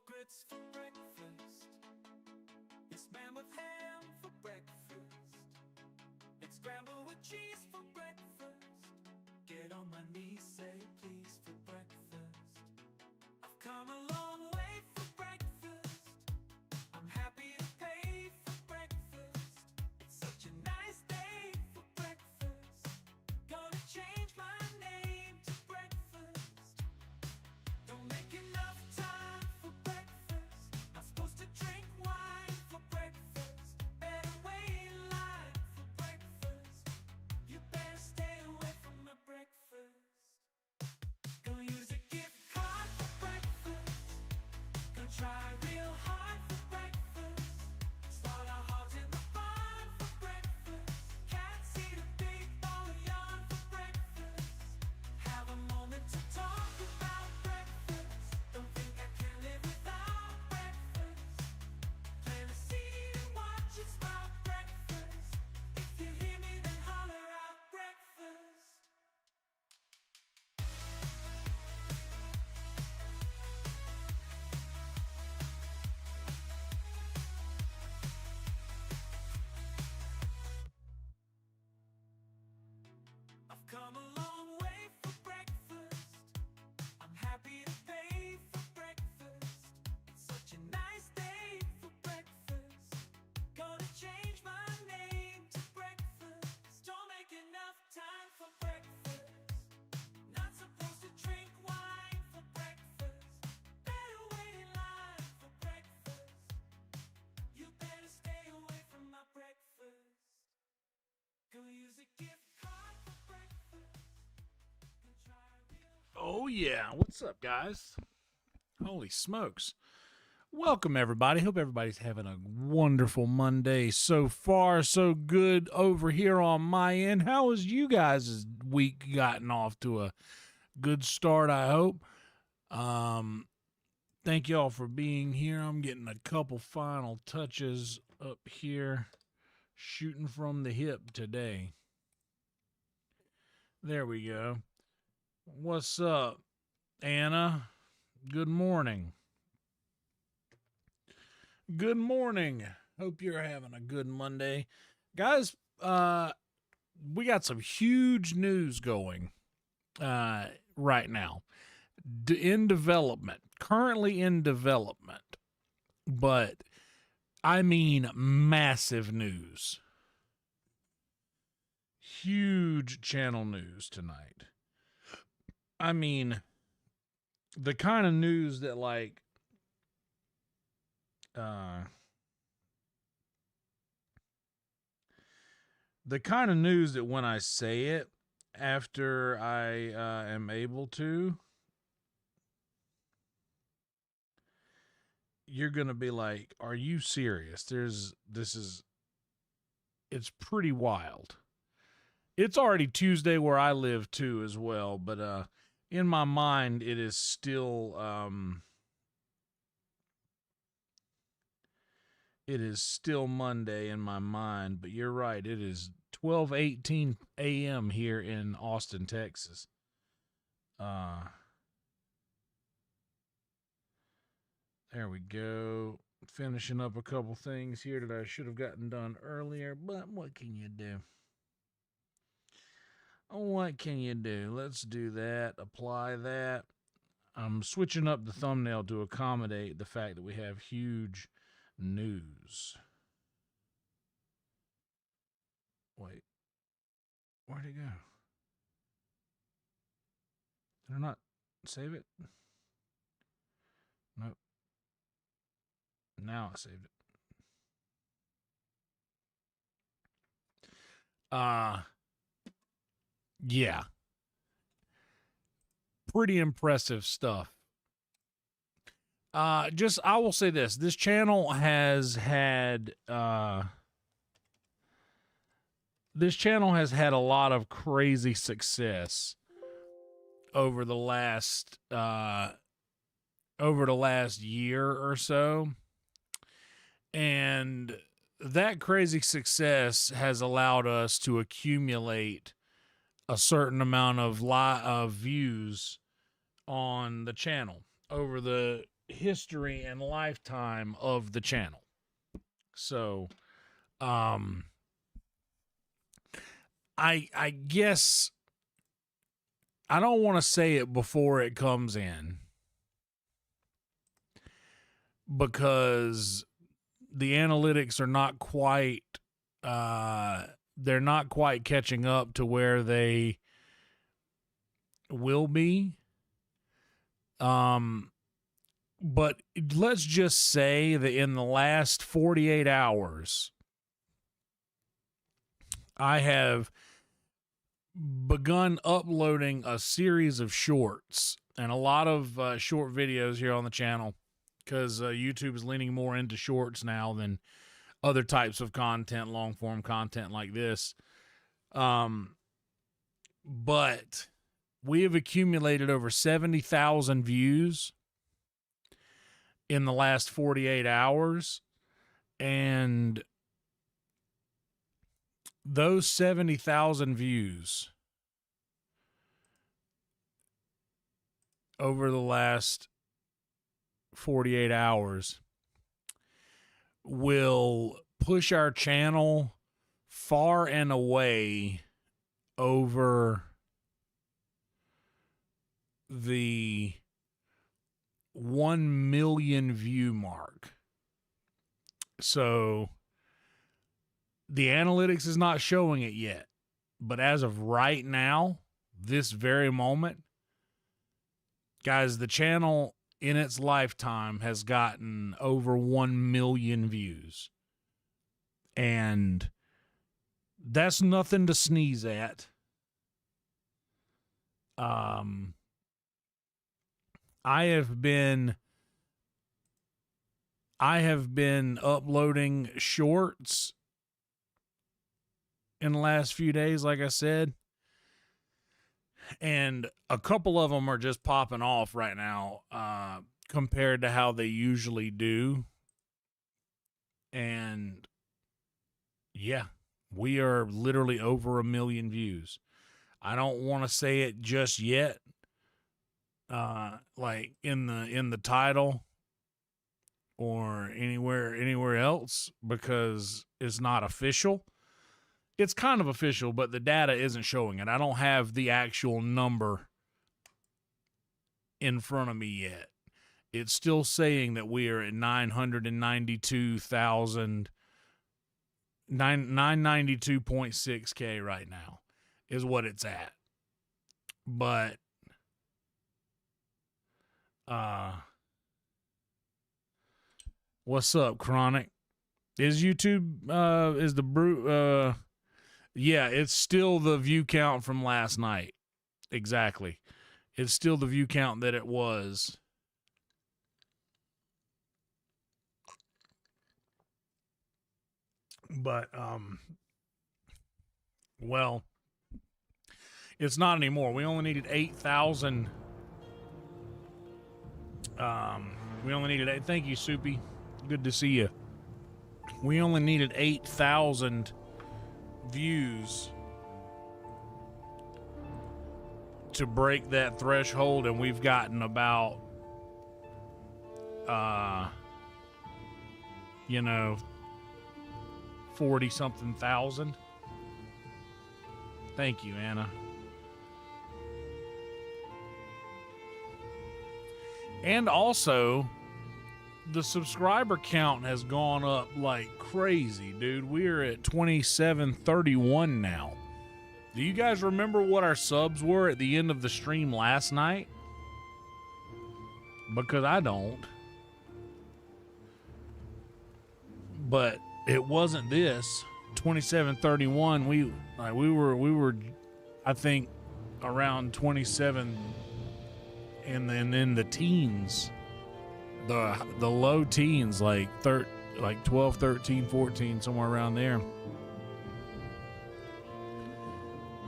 grits for breakfast. It's spam with ham for breakfast. It's scrambled with cheese for breakfast. Get on my knees, say please for breakfast. I've come a long way for breakfast. I'm happy to pay for breakfast. It's such a nice day for breakfast. Gonna change my name to breakfast. Don't make enough time for breakfast. Not supposed to drink wine for breakfast. Better wait in line for breakfast. You better stay away from my breakfast. Gonna use a gift card for breakfast. Gonna try real hard for breakfast. Start our hearts in the barn for breakfast. Cats eat a big ball of yarn for breakfast. Have a moment to talk about breakfast. Don't think I can live without breakfast. Plant a seed and watch it sprout breakfast. If you hear me, then holler out breakfast. I've come a long way for breakfast. I'm happy to pay for breakfast. It's such a nice day for breakfast. Gonna change my name to breakfast. Don't make enough time for breakfast. Not supposed to drink wine for breakfast. Better wait in line for breakfast. You better stay away from my breakfast. Gonna use a gift card for breakfast. Gonna try real. Oh, yeah. What's up, guys? Holy smokes. Welcome, everybody. Hope everybody's having a wonderful Monday. So far, so good over here on my end. How has you guys' week gotten off to a good start, I hope? Thank y'all for being here. I'm getting a couple final touches up here, shooting from the hip today. There we go. What's up, Anna? Good morning. Good morning. Hope you're having a good Monday. Guys, we got some huge news going right now. In development. Currently in development. But I mean massive news. Huge channel news tonight. I mean, the kind of news that the kind of news that when I say it, after I am able to, you're going to be like, are you serious? It's pretty wild. It's already Tuesday where I live too as well, but in my mind it is still Monday in my mind, but you're right, it is 12:18 a.m. here in Austin, Texas. There we go. Finishing up a couple things here that I should have gotten done earlier, but what can you do? What can you do? Let's do that. Apply that. I'm switching up the thumbnail to accommodate the fact that we have huge news. Wait. Where'd it go? Did I not save it? Nope. Now I saved it. Yeah. Pretty impressive stuff. I will say this. This channel has had a lot of crazy success over the last year or so. And that crazy success has allowed us to accumulate a certain amount of views on the channel over the history and lifetime of the channel. So, I guess I don't want to say it before it comes in, because the analytics are not quite they're not quite catching up to where they will be. But let's just say that in the last 48 hours, I have begun uploading a series of shorts and a lot of short videos here on the channel, because YouTube is leaning more into shorts now than other types of content, long form content like this. But we have accumulated over 70,000 views in the last 48 hours. And those 70,000 views over the last 48 hours will push our channel far and away over the 1 million view mark. So the analytics is not showing it yet, but as of right now, this very moment, guys, the channel in its lifetime has gotten over 1 million views. And that's nothing to sneeze at. I have been uploading shorts in the last few days, like I said, and a couple of them are just popping off right now compared to how they usually do. And yeah, we are literally over 1 million views. I don't want to say it just yet, like in the title or anywhere else, because it's not official. It's kind of official, but the data isn't showing it. I don't have the actual number in front of me yet. It's still saying that we are at 992.6K right now is what it's at. But what's up, Chronic? Is YouTube is the brute yeah, it's still the view count from last night. Exactly. It's still the view count that it was. But well, it's not anymore. We only needed 8,000. We only needed 8. Thank you, Soupy. Good to see you. We only needed 8,000 views to break that threshold, and we've gotten about 40 something thousand. Thank you, Anna. And also, the subscriber count has gone up like crazy, dude. We're at 2731 now. Do you guys remember what our subs were at the end of the stream last night? Because I don't. But it wasn't this. 2731. We were I think around 27 and then in the teens. The low teens, like 12, 13, 14, somewhere around there.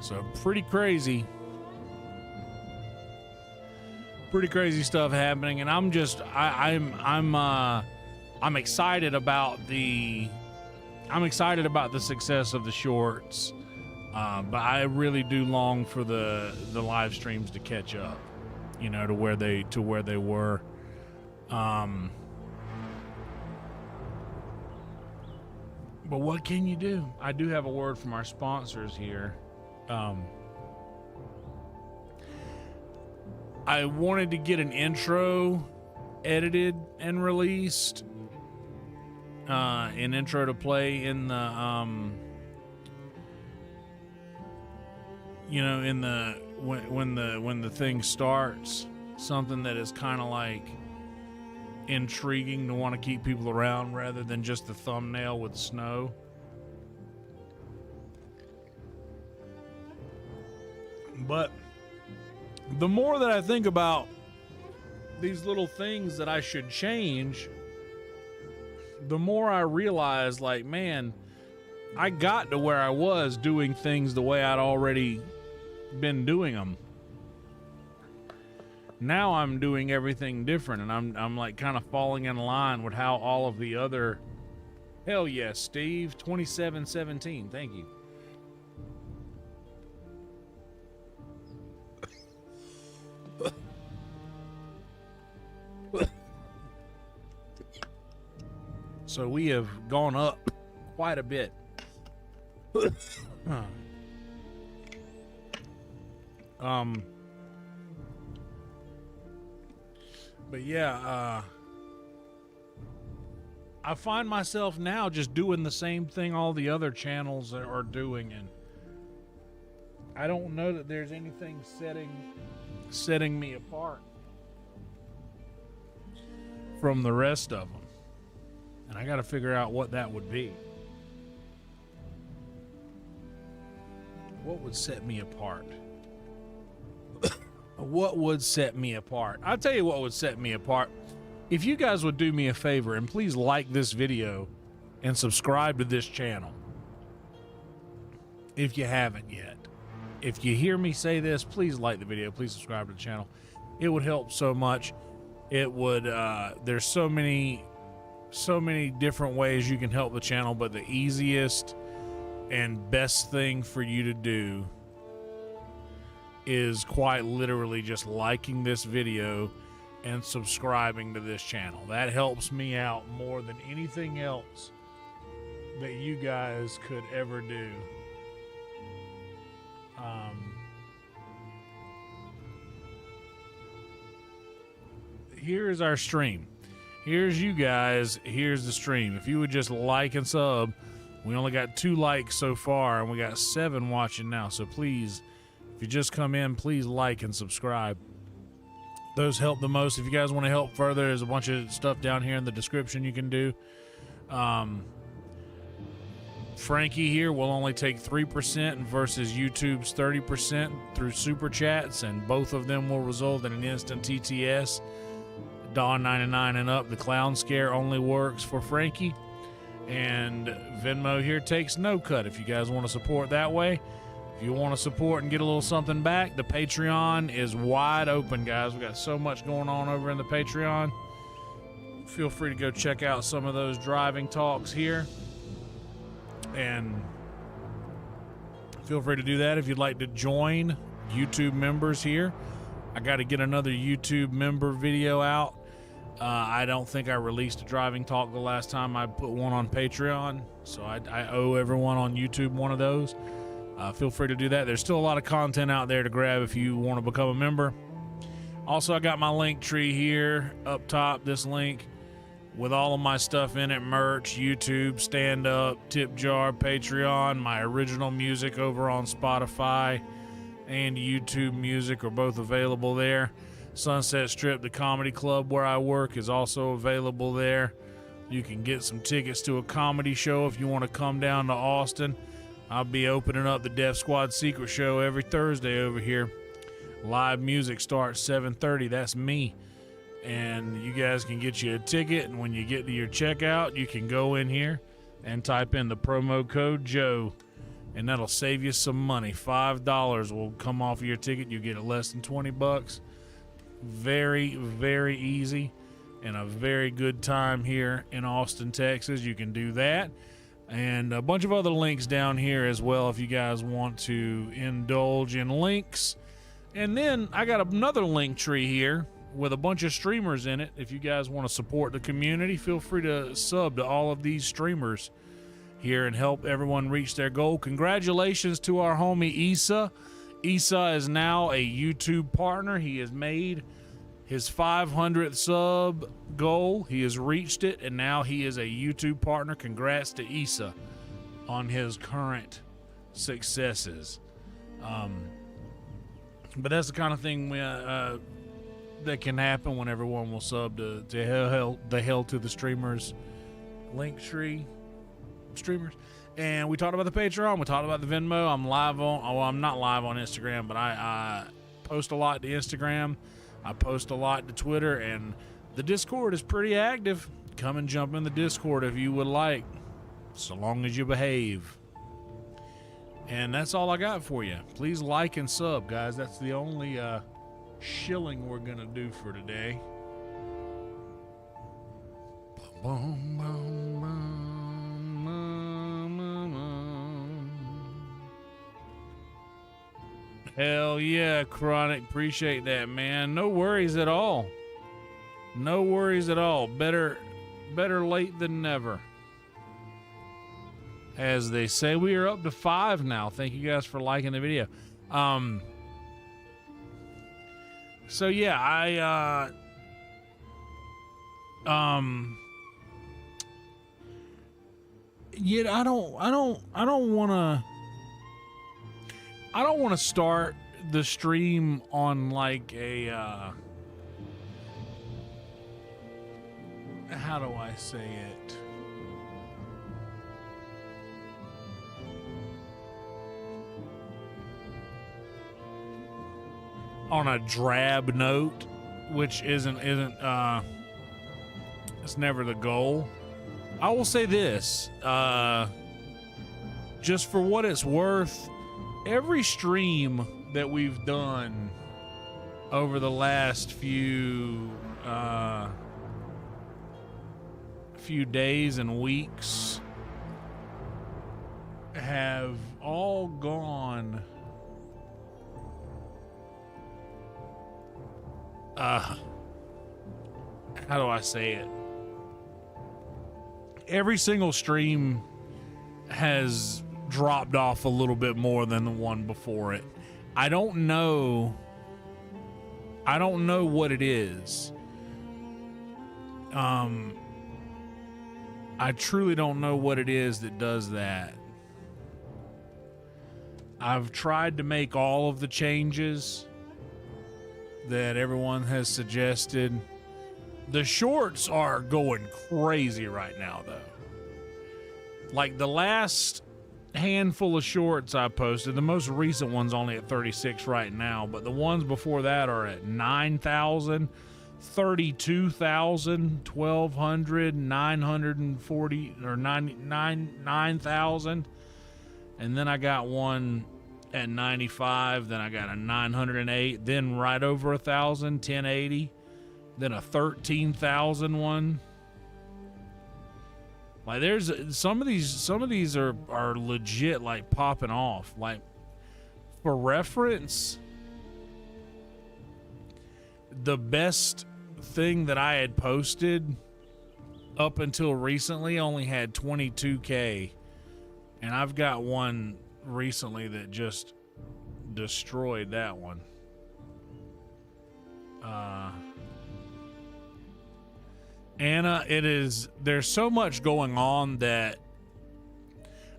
So pretty crazy. Pretty crazy stuff happening, and I'm excited about the success of the shorts. But I really do long for the live streams to catch up, to where they were. But what can you do? I do have a word from our sponsors here. I wanted to get an intro edited and released. An intro to play in the, you know, in the, when the thing starts, something that is kind of like intriguing to want to keep people around rather than just the thumbnail with snow. But the more that I think about these little things that I should change, the more I realize, like, man, I got to where I was doing things the way I'd already been doing them. Now I'm doing everything different, and I'm like kind of falling in line with how all of the other... Hell yes, Steve, 2717, thank you. So we have gone up quite a bit. But yeah, I find myself now just doing the same thing all the other channels are doing, and I don't know that there's anything setting me apart from the rest of them. And I got to figure out what that would be. What would set me apart? What would set me apart? I'll tell you what would set me apart. If you guys would do me a favor and please like this video and subscribe to this channel. If you haven't yet. If you hear me say this, please like the video. Please subscribe to the channel. It would help so much. It would, there's so many different ways you can help the channel, but the easiest and best thing for you to do is quite literally just liking this video and subscribing to this channel. That helps me out more than anything else that you guys could ever do. Here's our stream. Here's you guys. Here's the stream. If you would just like and sub, we only got 2 likes so far, and we got 7 watching now. So please, if you just come in, please like and subscribe. Those help the most. If you guys want to help further, there's a bunch of stuff down here in the description you can do. Frankie here will only take 3% versus YouTube's 30% through super chats, and both of them will result in an instant TTS. $1.99 and up. The clown scare only works for Frankie, and Venmo here takes no cut if you guys want to support that way. If you want to support and get a little something back, the Patreon is wide open, guys. We got so much going on over in the Patreon. Feel free to go check out some of those driving talks here, and feel free to do that if you'd like to join YouTube members here. I got to get another YouTube member video out. I don't think I released a driving talk the last time I put one on Patreon, so I owe everyone on YouTube one of those. Feel free to do that. There's still a lot of content out there to grab if you want to become a member. Also, I got my link tree here up top, this link with all of my stuff in it: merch, YouTube, stand-up, tip jar, Patreon, my original music over on Spotify, and YouTube Music are both available there. Sunset Strip, the comedy club where I work, is also available there. You can get some tickets to a comedy show if you want to come down to Austin. I'll be opening up the Def Squad Secret Show every Thursday over here. Live music starts 7:30. That's me. And you guys can get you a ticket, and when you get to your checkout, you can go in here and type in the promo code Joe, and that'll save you some money. $5 will come off of your ticket. You get it less than $20. Very, very easy and a very good time here in Austin, Texas. You can do that, and a bunch of other links down here as well if you guys want to indulge in links. And then I got another link tree here with a bunch of streamers in it. If you guys want to support the community, feel free to sub to all of these streamers here and help everyone reach their goal. Congratulations to our homie Issa. Issa is now a YouTube partner. He has made his 500th sub goal. He has reached it, and now he is a YouTube partner. Congrats to Issa on his current successes. But that's the kind of thing that can happen when everyone will sub to hell to the streamers Linktree streamers. And we talked about the Patreon, we talked about the Venmo. I'm not live on Instagram, but I post a lot to Instagram, I post a lot to Twitter, and the Discord is pretty active. Come and jump in the Discord if you would like, so long as you behave. And that's all I got for you. Please like and sub, guys. That's the only shilling we're gonna do for today. Boom, boom, boom, boom, boom, boom. Hell yeah, Chronic. Appreciate that, man. No worries at all. No worries at all. Better late than never, as they say. We are up to 5 now. Thank you guys for liking the video. So yeah, I don't want to start the stream on like a how do I say it? On a drab note, which isn't it's never the goal. I will say this, just for what it's worth, every stream that we've done over the last few days and weeks have all gone how do I say it? Every single stream has dropped off a little bit more than the one before it. I don't know what it is. I truly don't know what it is that does that. I've tried to make all of the changes that everyone has suggested. The shorts are going crazy right now, though. Like the last handful of shorts I posted, the most recent one's only at 36 right now, but the ones before that are at 9,000, 32,000, 1,200, 940, or 9,000. And then I got one at 95, then I got a 908, then right over 1,000, 1080, then a 13,000 one. Like there's some of these are legit like popping off. Like for reference, the best thing that I had posted up until recently only had 22K, and I've got one recently that just destroyed that one. Anna, there's so much going on that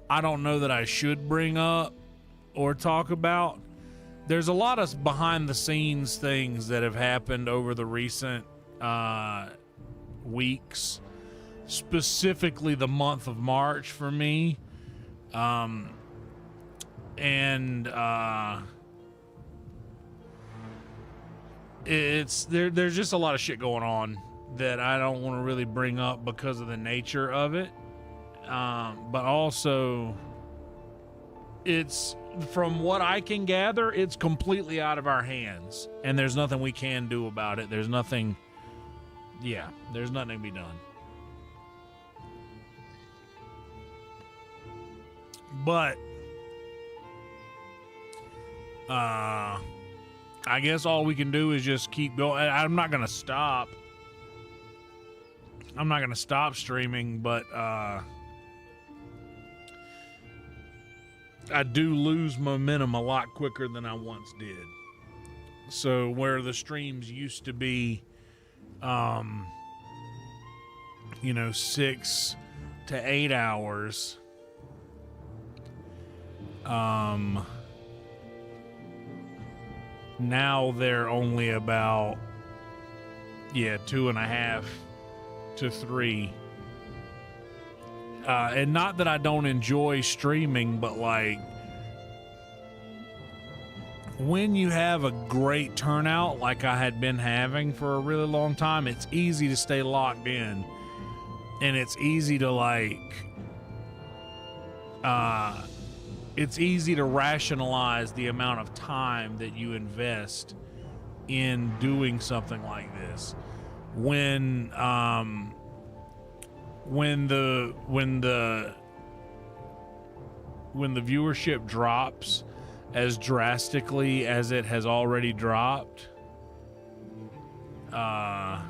I don't know that I should bring up or talk about. There's a lot of behind the scenes things that have happened over the recent weeks, specifically the month of March for me. There's just a lot of shit going on that I don't want to really bring up because of the nature of it. But also, it's, from what I can gather, it's completely out of our hands, and there's nothing we can do about it. There's nothing to be done. But I guess all we can do is just keep going. I'm not going to stop. I'm not going to stop streaming, but I do lose momentum a lot quicker than I once did. So where the streams used to be, 6 to 8 hours, now they're only about 2.5 to 3. And not that I don't enjoy streaming, but like when you have a great turnout like I had been having for a really long time, it's easy to stay locked in, and it's easy to it's easy to rationalize the amount of time that you invest in doing something like this. When the viewership drops as drastically as it has already dropped, but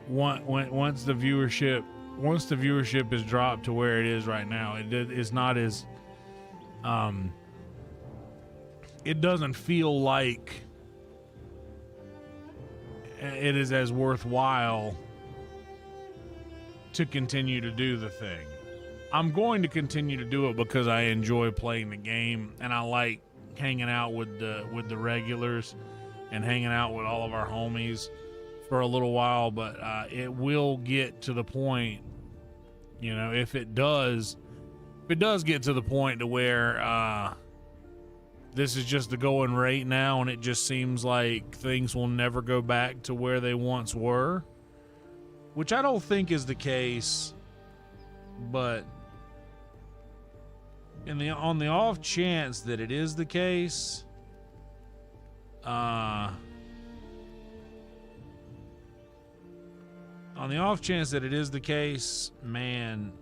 once the viewership is dropped to where it is right now, it's not as it doesn't feel like it is as worthwhile to continue to do the thing. I'm going to continue to do it because I enjoy playing the game, and I like hanging out with the regulars and hanging out with all of our homies for a little while, but it will get to the point, if it does get to the point to where this is just the going rate now, and it just seems like things will never go back to where they once were, which I don't think is the case, but on the off chance that it is the case, man,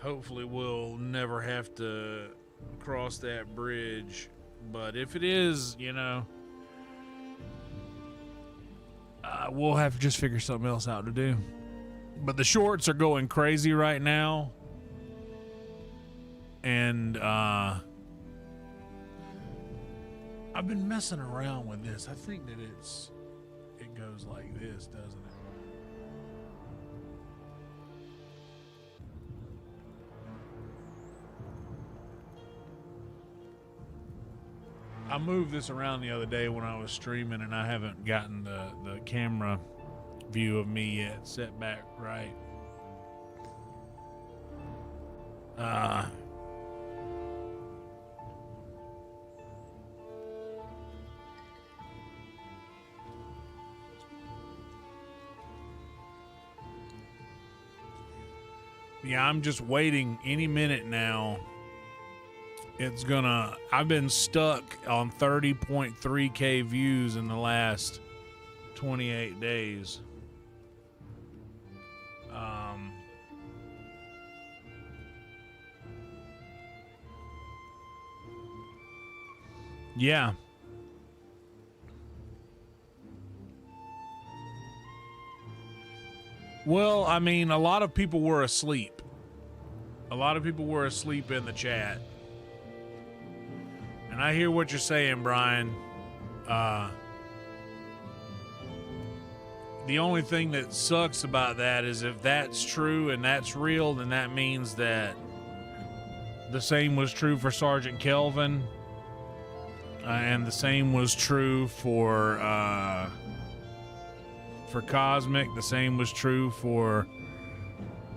hopefully we'll never have to cross that bridge. But if it is, we'll have to just figure something else out to do. But the shorts are going crazy right now, and I've been messing around with this. I think that it goes like this, doesn't it? I moved this around the other day when I was streaming, and I haven't gotten the camera view of me yet set back right. Yeah, I'm just waiting any minute now. I've been stuck on 30.3K views in the last 28 days. Yeah. Well, I mean, a lot of people were asleep. A lot of people were asleep in the chat. And I hear what you're saying, Brian. The only thing that sucks about that is if that's true and that's real, then that means that the same was true for Sergeant Kelvin. And the same was true for Cosmic. The same was true for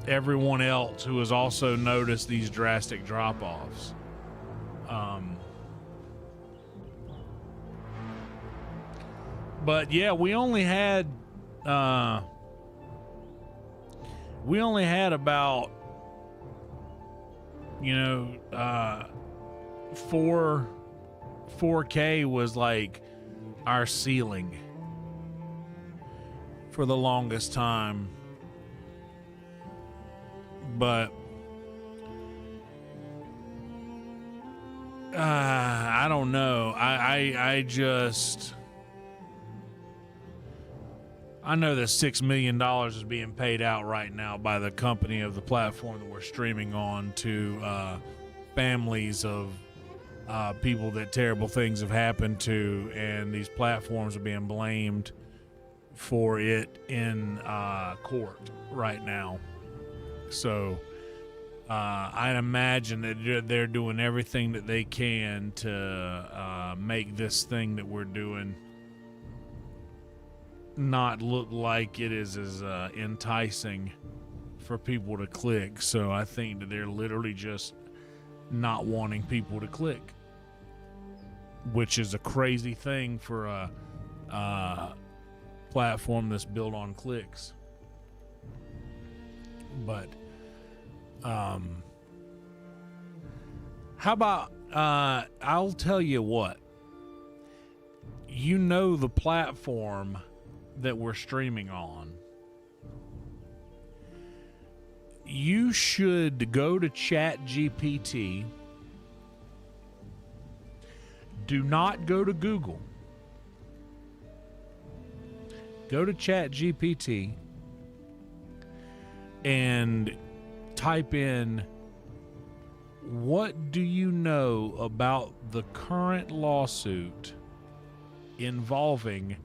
everyone else who has also noticed these drastic drop-offs. But yeah, we only had about 4K was like our ceiling for the longest time. But I don't know. I know that $6 million is being paid out right now by the company of the platform that we're streaming on to families of people that terrible things have happened to, and these platforms are being blamed for it in court right now. So I imagine that they're doing everything that they can to make this thing that we're doing not look like it is as enticing for people to click. So I think that they're literally just not wanting people to click, which is a crazy thing for a platform that's built on clicks. But how about I'll tell you what, the platform that we're streaming on, you should go to ChatGPT. Do not go to Google. Go to ChatGPT and type in, what do you know about the current lawsuit involving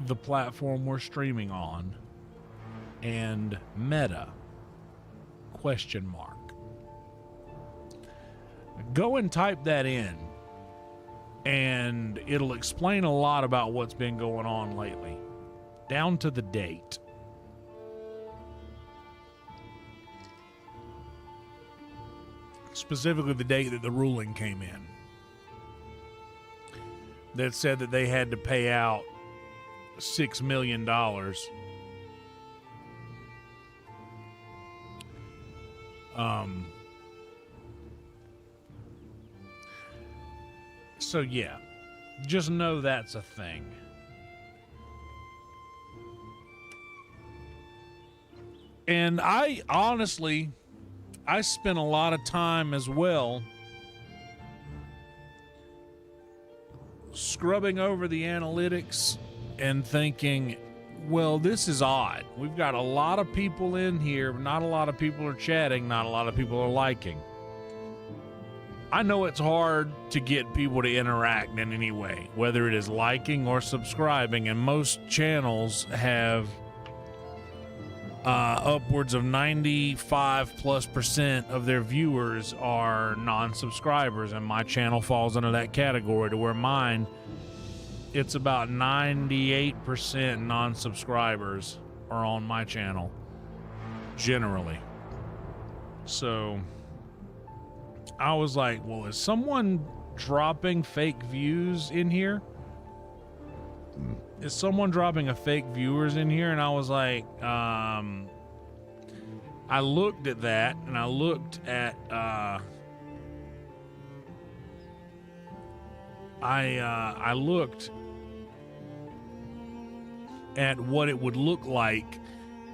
the platform we're streaming on and Meta ? Go and type that in, and it'll explain a lot about what's been going on lately, down to the date. Specifically the date that the ruling came in that said that they had to pay out $6 million so yeah, just know that's a thing. And I honestly spent a lot of time as well scrubbing over the analytics and thinking, well, this is odd. We've got a lot of people in here, but not a lot of people are chatting, not a lot of people are liking. I know it's hard to get people to interact in any way, whether it is liking or subscribing, and most channels have upwards of 95+% of their viewers are non-subscribers, and my channel falls under that category, to where mine, it's about 98% non-subscribers are on my channel, generally. So I was like, well, is someone dropping fake views in here? Is someone dropping a fake viewers in here? And I was like, I looked at that, and I looked at I looked at what it would look like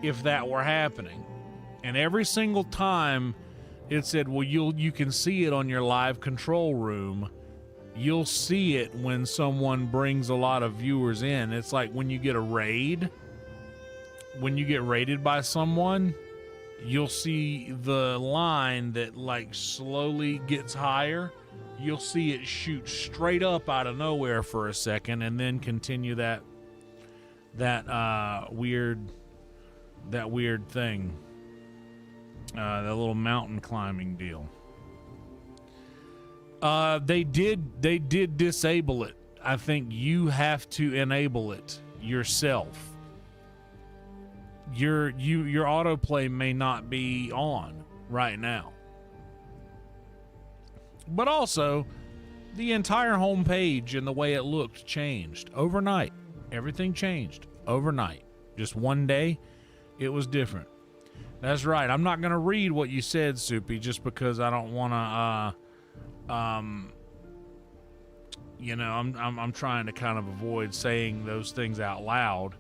if that were happening. And every single time it said, well, you can see it on your live control room. You'll see it when someone brings a lot of viewers in. It's like when you get a raid. When you get raided by someone, you'll see the line that like slowly gets higher. You'll see it shoot straight up out of nowhere for a second, and then continue that weird thing. That little mountain climbing deal. They did disable it. I think you have to enable it yourself. Your autoplay may not be on right now. But also, the entire homepage and the way it looked changed overnight. Everything changed overnight. Just one day, it was different. That's right. I'm not going to read what you said, Soupy, just because I don't want to, I'm trying to kind of avoid saying those things out loud.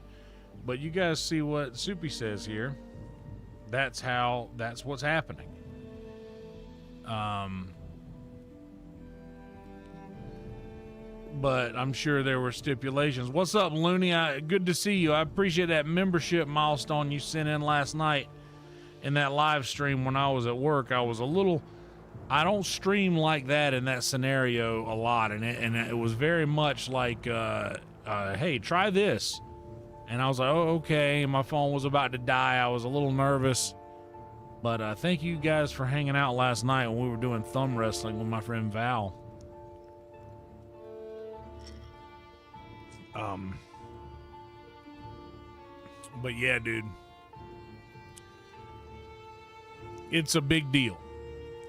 But you guys see what Soupy says here. That's what's happening. But I'm sure there were stipulations. What's up, Looney? Good to see you. I appreciate that membership milestone you sent in last night in that live stream when I was at work. I don't stream like that in that scenario a lot, and it was very much like, hey, try this. And I was like, oh, okay. My phone was about to die. I was a little nervous. But thank you guys for hanging out last night when we were doing thumb wrestling with my friend Val. But yeah, dude, it's a big deal.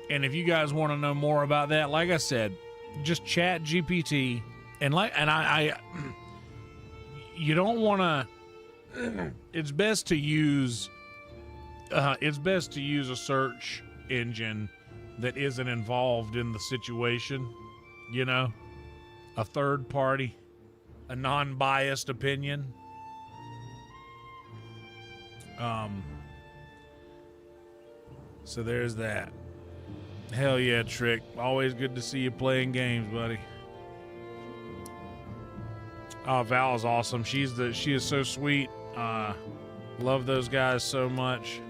And if you guys want to know more about that, like I said, just chat GPT I you don't want to, it's best to use a search engine that isn't involved in the situation, you know, a third party, a non-biased opinion. So there's that. Hell yeah, Trick. Always good to see you playing games, buddy. Oh, Val is awesome. She is so sweet. Love those guys so much.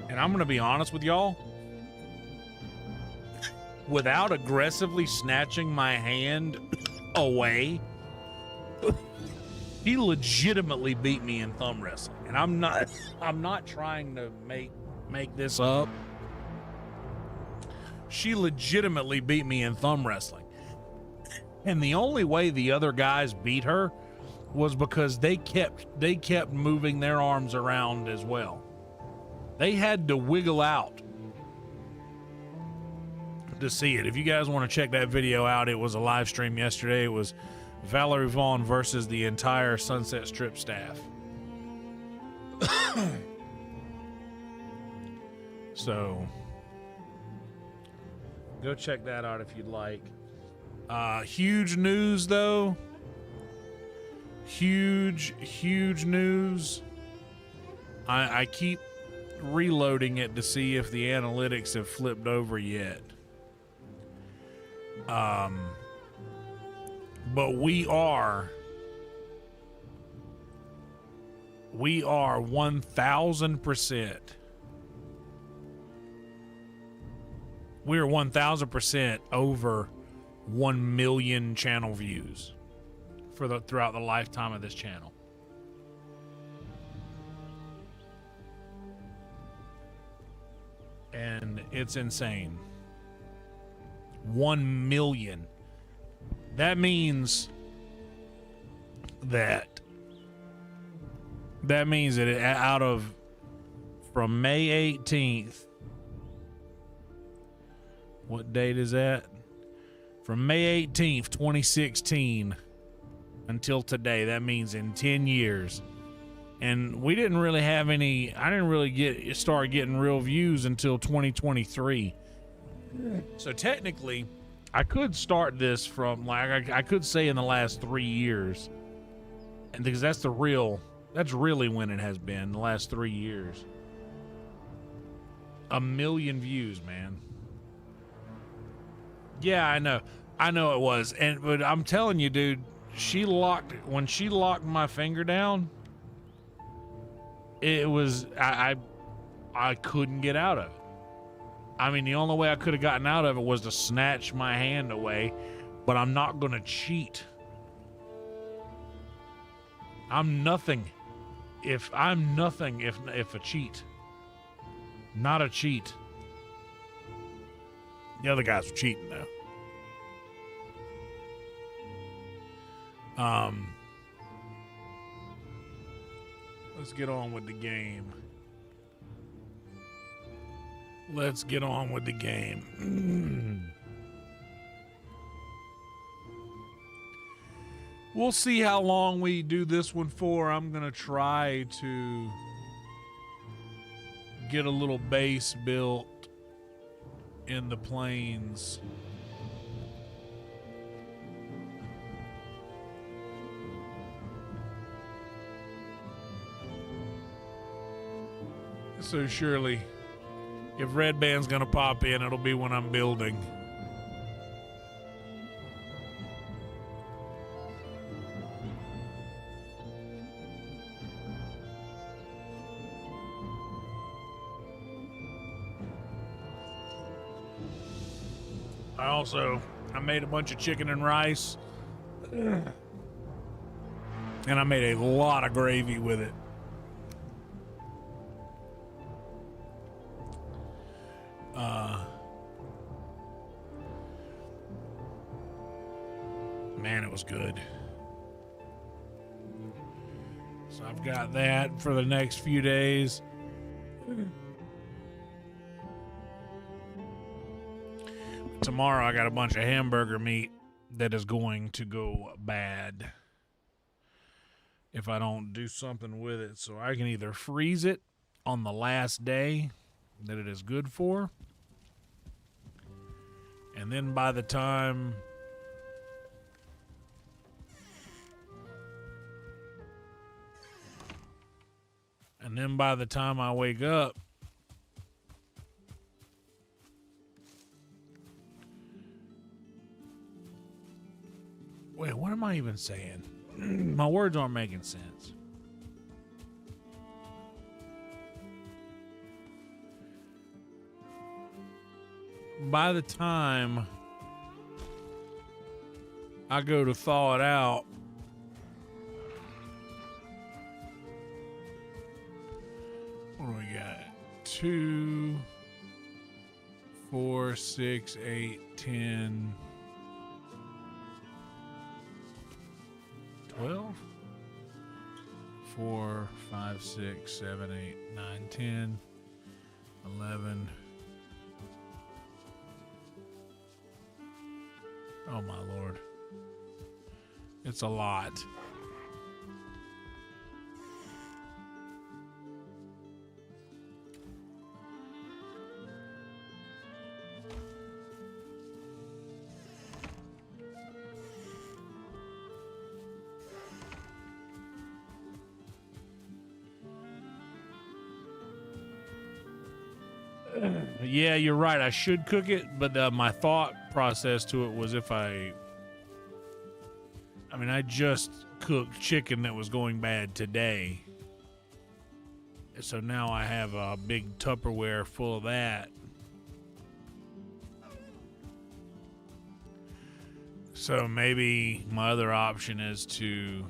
And I'm gonna be honest with y'all. Without aggressively snatching my hand away, he legitimately beat me in thumb wrestling. And I'm not trying to make this up. She legitimately beat me in thumb wrestling. And the only way the other guys beat her was because they kept moving their arms around as well. They had to wiggle out to see it. If you guys want to check that video out, it was a live stream yesterday. It was Valerie Vaughn versus the entire Sunset Strip staff. So go check that out if you'd like. Huge news though. Huge news. I keep reloading it to see if the analytics have flipped over yet. But we are 1,000%. We're 1,000% over 1 million channel views throughout the lifetime of this channel. And it's insane. 1 million. That means that from May 18th, what date is that? From May 18th, 2016 until today, that means in 10 years. And we didn't really have any, I didn't really start getting real views until 2023. So technically, I could start this from, like, I could say in the last 3 years. And because that's really when it has been, the last 3 years. 1 million views, man. Yeah, I know it was. But I'm telling you, dude, when she locked my finger down, it was, I couldn't get out of it. I mean, the only way I could have gotten out of it was to snatch my hand away, but I'm not going to cheat. I'm nothing if a cheat. Not a cheat. The other guys were cheating though. Let's get on with the game. We'll see how long we do this one for. I'm going to try to get a little base built in the plains So surely, if Red Band's gonna pop in, it'll be when I'm building. I made a bunch of chicken and rice, and I made a lot of gravy with it. Man, it was good. So I've got that for the next few days. Tomorrow I got a bunch of hamburger meat that is going to go bad if I don't do something with it. So I can either freeze it on the last day that it is good for, and then by the time I wake up, wait, what am I even saying? My words aren't making sense. By the time I go to thaw it out, what do we got? 2, 4, 6, 8, 10, 12, 4, 5, 6, 7, 8, 9, 10, 11. Oh my Lord. It's a lot. Yeah, you're right. I should cook it, but my thought process to it was I just cooked chicken that was going bad today. So now I have a big Tupperware full of that. So maybe my other option is to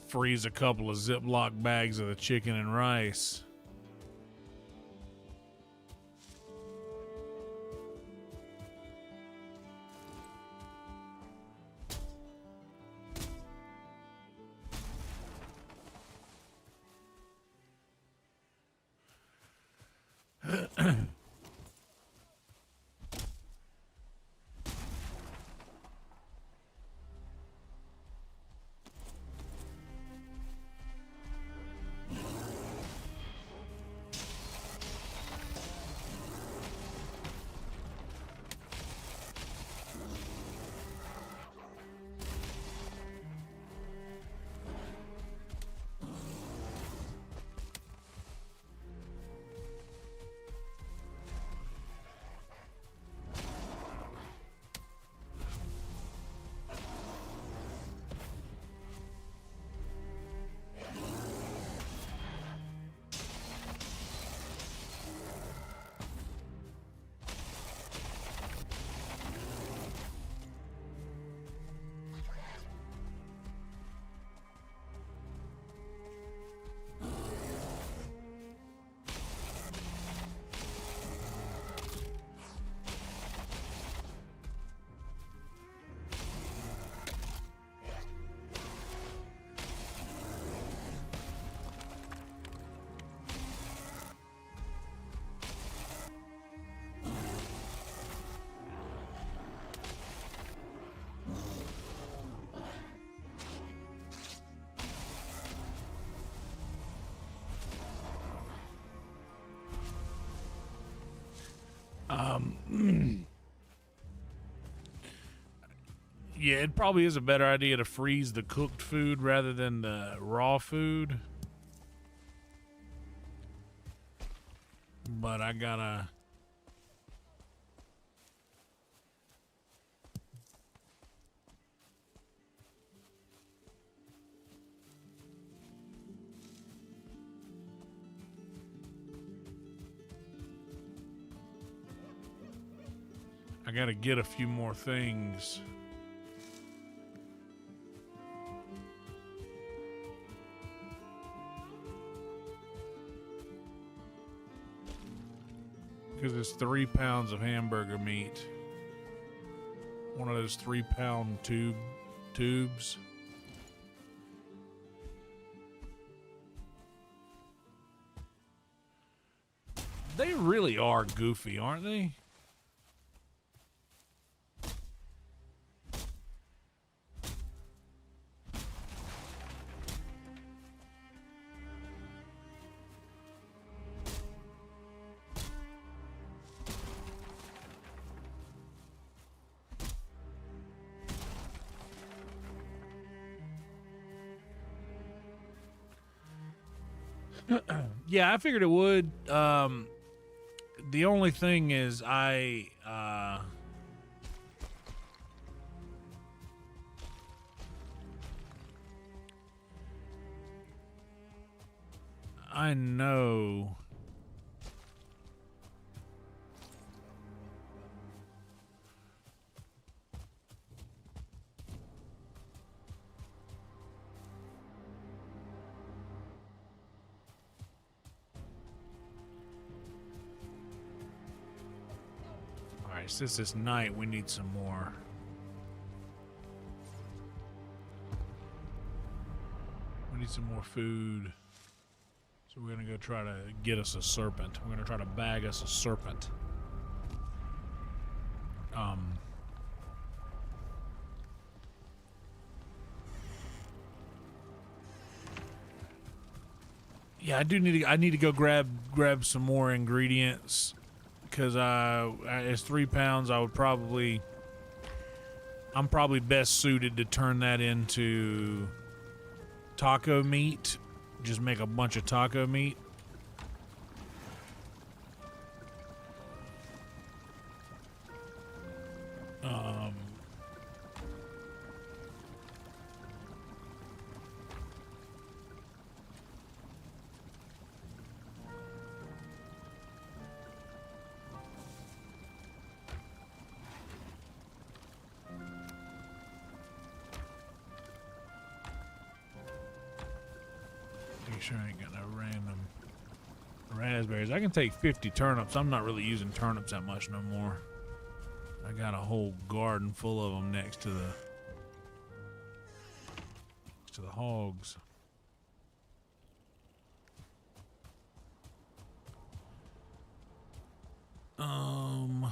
freeze a couple of Ziploc bags of the chicken and rice. Yeah, it probably is a better idea to freeze the cooked food rather than the raw food. But I gotta... I gotta get a few more things. Because it's 3 pounds of hamburger meat. One of those 3-pound tubes. They really are goofy, aren't they? Yeah, I figured it would. The only thing is I know. Alright, since it's night, we need some more. We need some more food. So we're gonna go try to get us a serpent. We're gonna try to bag us a serpent. Yeah, I need to go grab some more ingredients. Because it's 3 pounds, I'm probably best suited to turn that into taco meat. Just make a bunch of taco meat. Make sure I ain't got no random raspberries. I can take 50 turnips. I'm not really using turnips that much no more. I got a whole garden full of them next to the hogs. But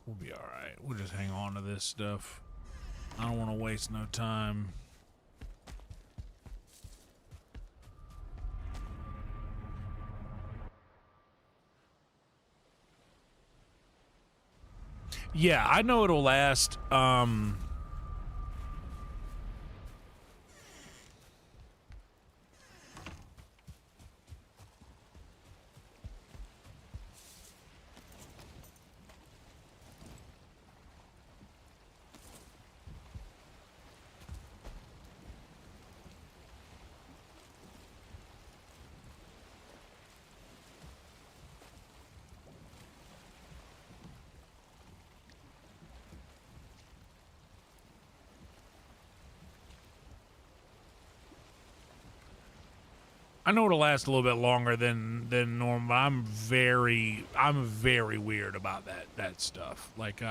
we'll be all right. We'll just hang on to this stuff. I don't want to waste no time. Yeah, I know it'll last. I know it'll last a little bit longer than normal. But I'm very weird about that stuff. Like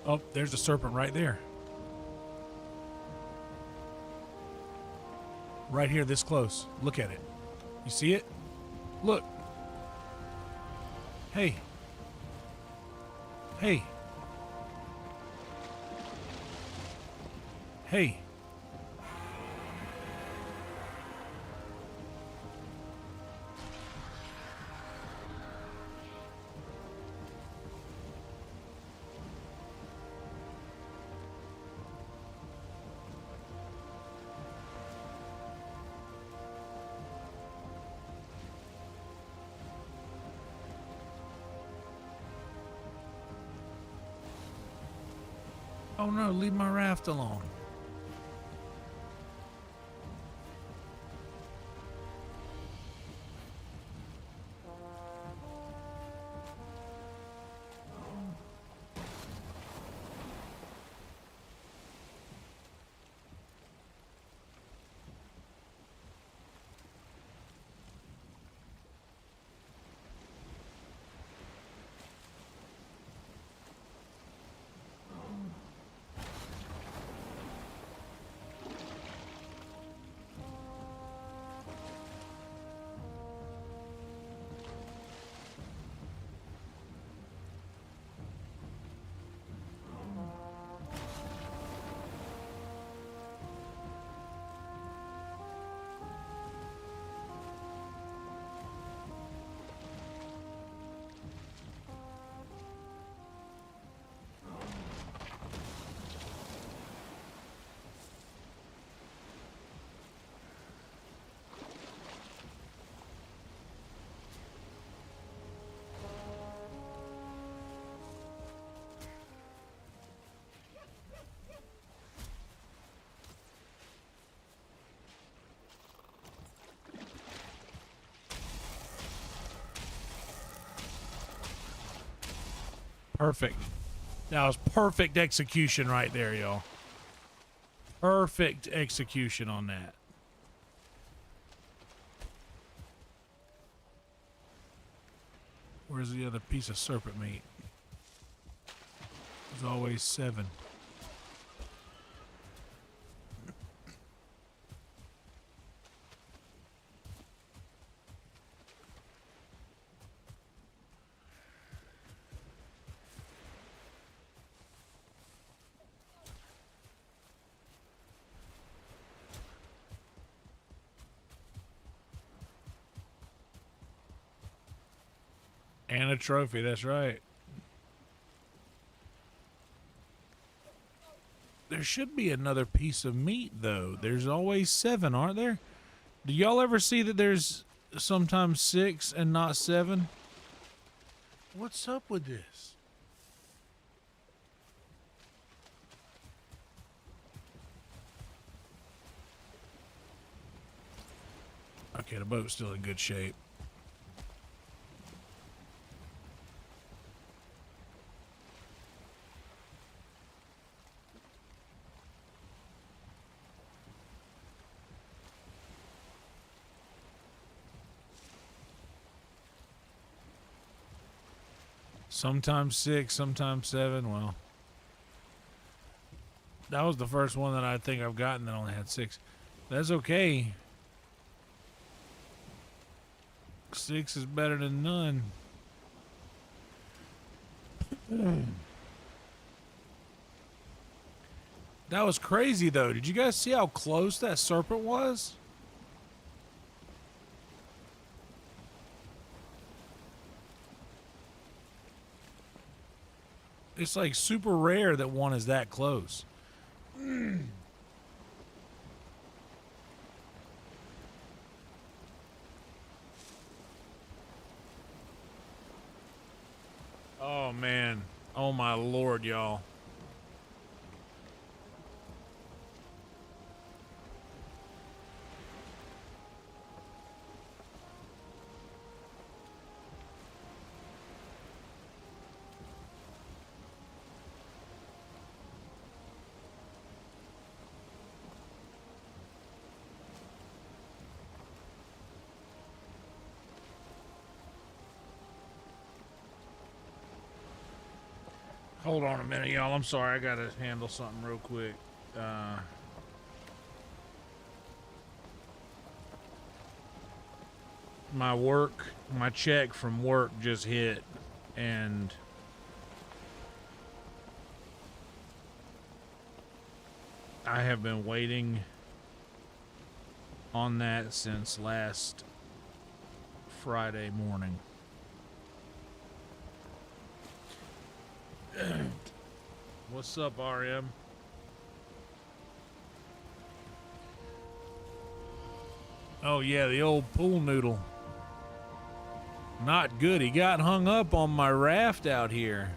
Oh, there's a serpent right there. Right here, this close. Look at it. You see it? Look. Hey. Hey. Hey. Oh no, leave my raft alone. Perfect. That was perfect execution right there, y'all. Perfect execution on that. Where's the other piece of serpent meat? There's always 7. And a trophy, that's right. There should be another piece of meat, though. There's always 7, aren't there? Do y'all ever see that there's sometimes 6 and not 7? What's up with this? Okay, the boat's still in good shape. Sometimes 6, sometimes 7. Well, that was the first one that I think I've gotten that only had 6. That's okay. 6 is better than none. That was crazy, though. Did you guys see how close that serpent was? It's like super rare that one is that close. Oh, man. Oh, my Lord, y'all. Hold on a minute, y'all. I'm sorry. I gotta handle something real quick. My check from work just hit, and I have been waiting on that since last Friday morning. What's up, RM? Oh yeah, the old pool noodle. Not good. He got hung up on my raft out here.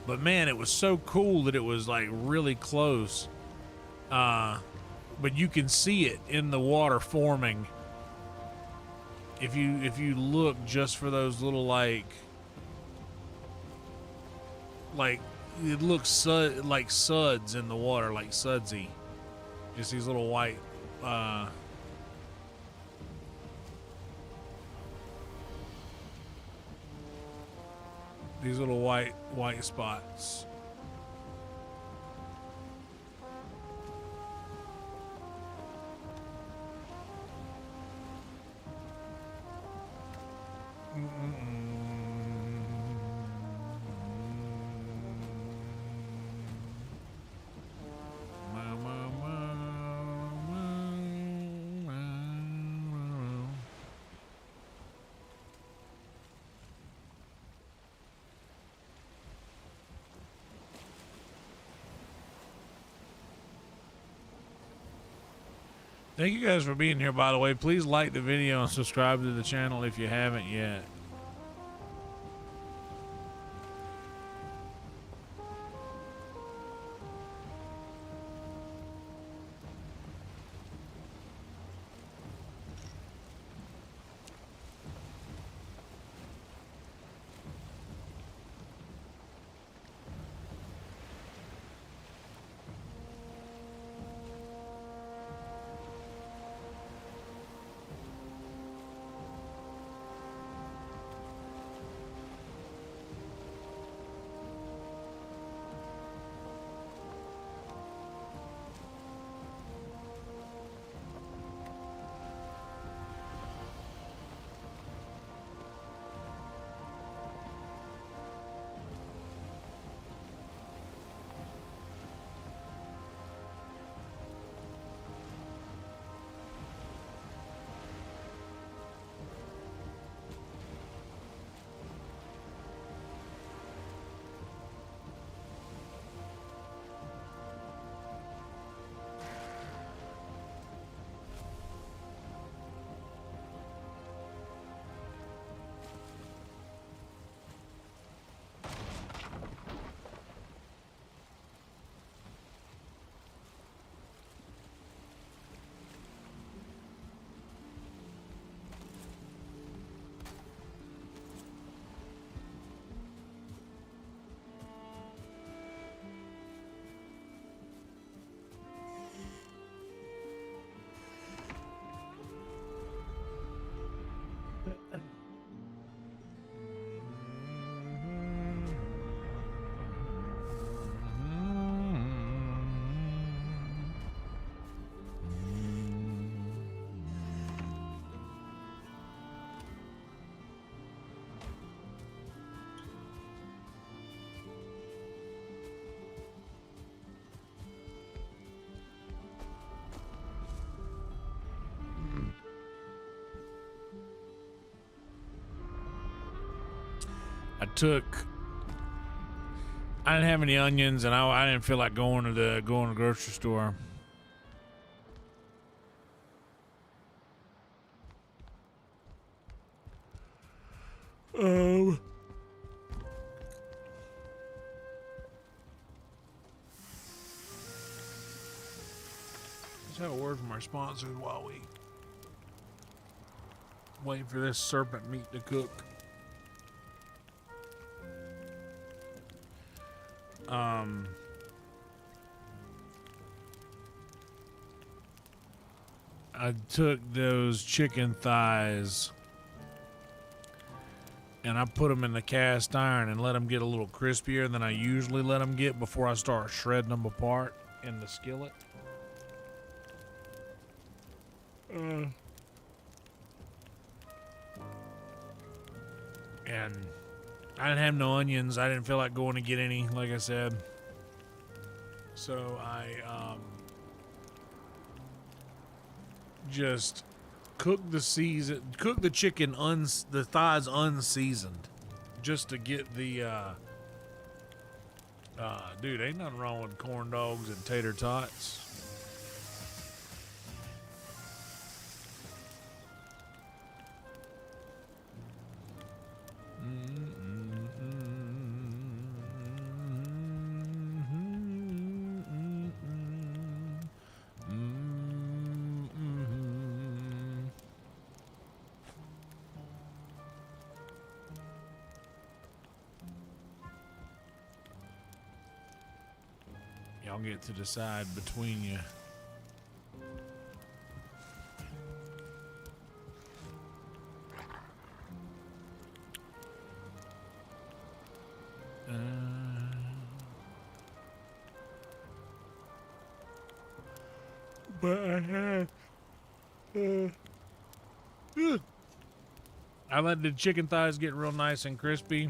But man, it was so cool that it was like really close. But you can see it in the water forming. If you look just for those little like it looks like suds in the water, like sudsy. Just these little white white spots. Thank you guys for being here, by the way. Please like the video and subscribe to the channel if you haven't yet. I didn't have any onions, and I didn't feel like going to the grocery store. Let's have a word from our sponsors while we wait for this serpent meat to cook. I took those chicken thighs and I put them in the cast iron and let them get a little crispier than I usually let them get before I start shredding them apart in the skillet. And I didn't have no onions. I didn't feel like going to get any, like I said. So I just cooked the chicken, the thighs unseasoned, just to get the dude, ain't nothing wrong with corn dogs and tater tots. Y'all get to decide between you. But I had I let the chicken thighs get real nice and crispy.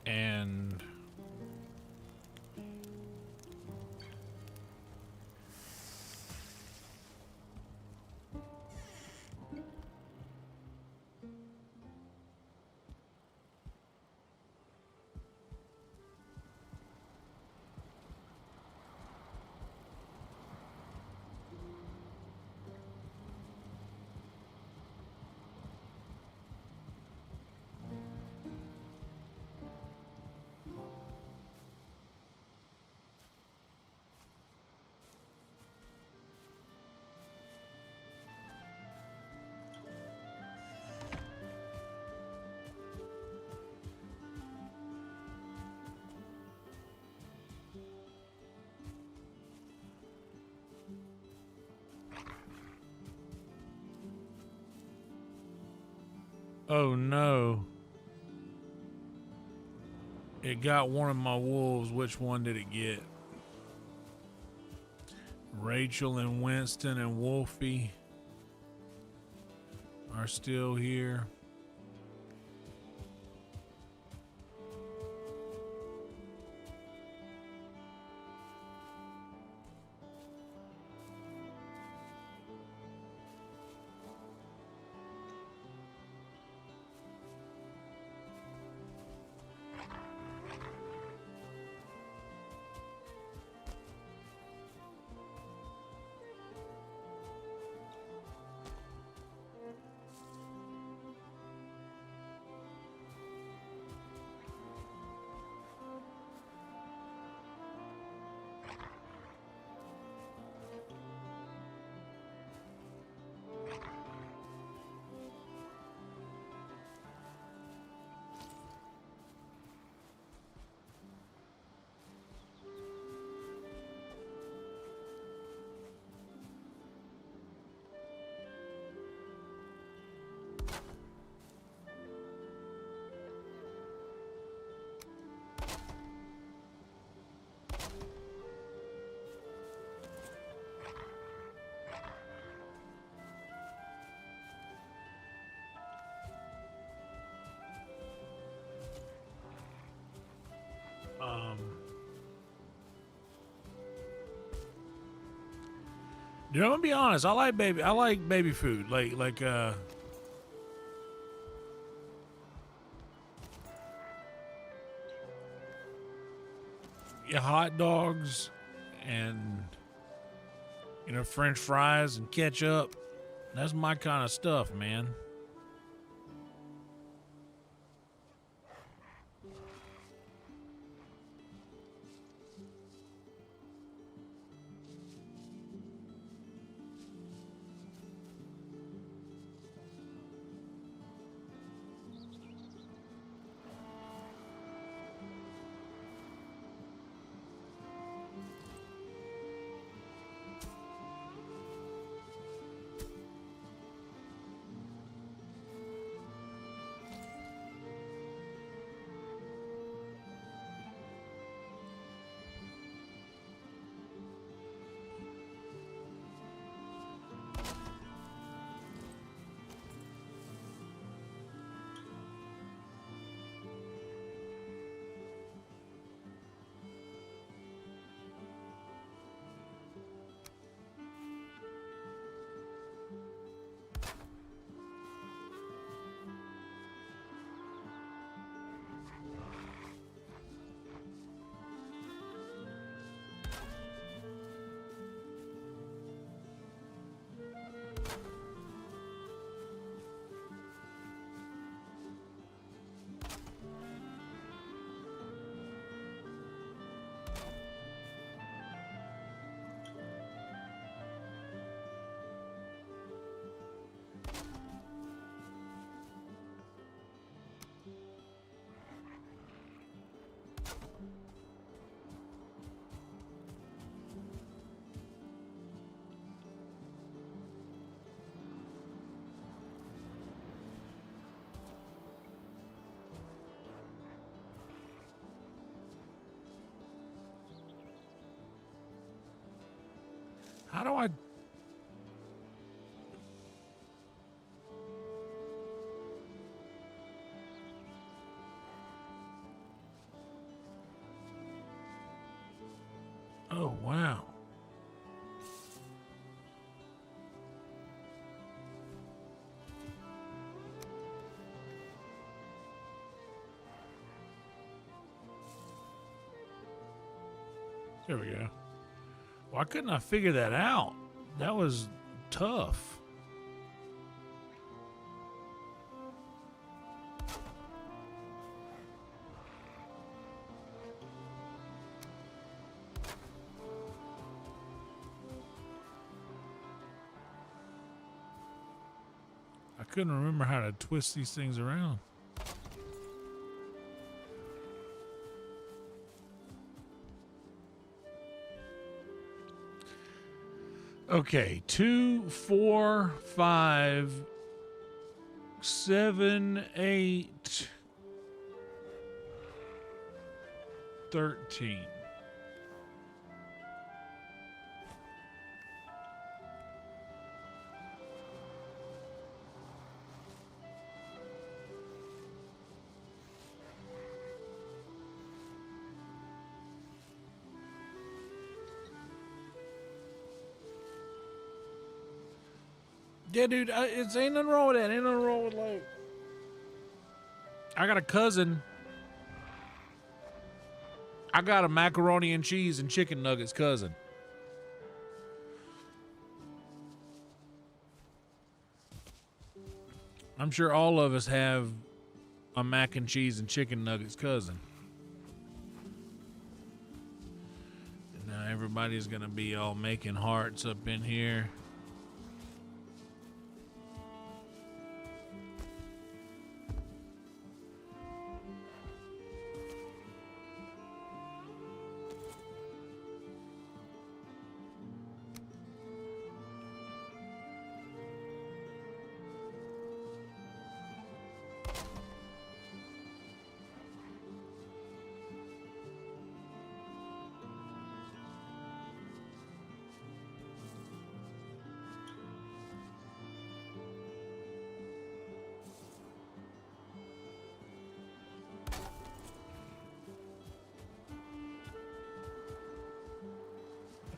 And oh no. It got one of my wolves. Which one did it get? Rachel and Winston and Wolfie are still here. Dude, I'm gonna be honest. I like baby food. Like yeah, hot dogs and French fries and ketchup. That's my kind of stuff, man. How do I... Oh, wow. There we go. Why couldn't I figure that out? That was tough. I couldn't remember how to twist these things around. Okay, 2, 4, 5, 7, 8, 13. Yeah, dude, it's ain't nothing wrong with that. Ain't nothing wrong with, like, I got a cousin. I got a macaroni and cheese and chicken nuggets cousin. I'm sure all of us have a mac and cheese and chicken nuggets cousin. And now everybody's gonna be all making hearts up in here.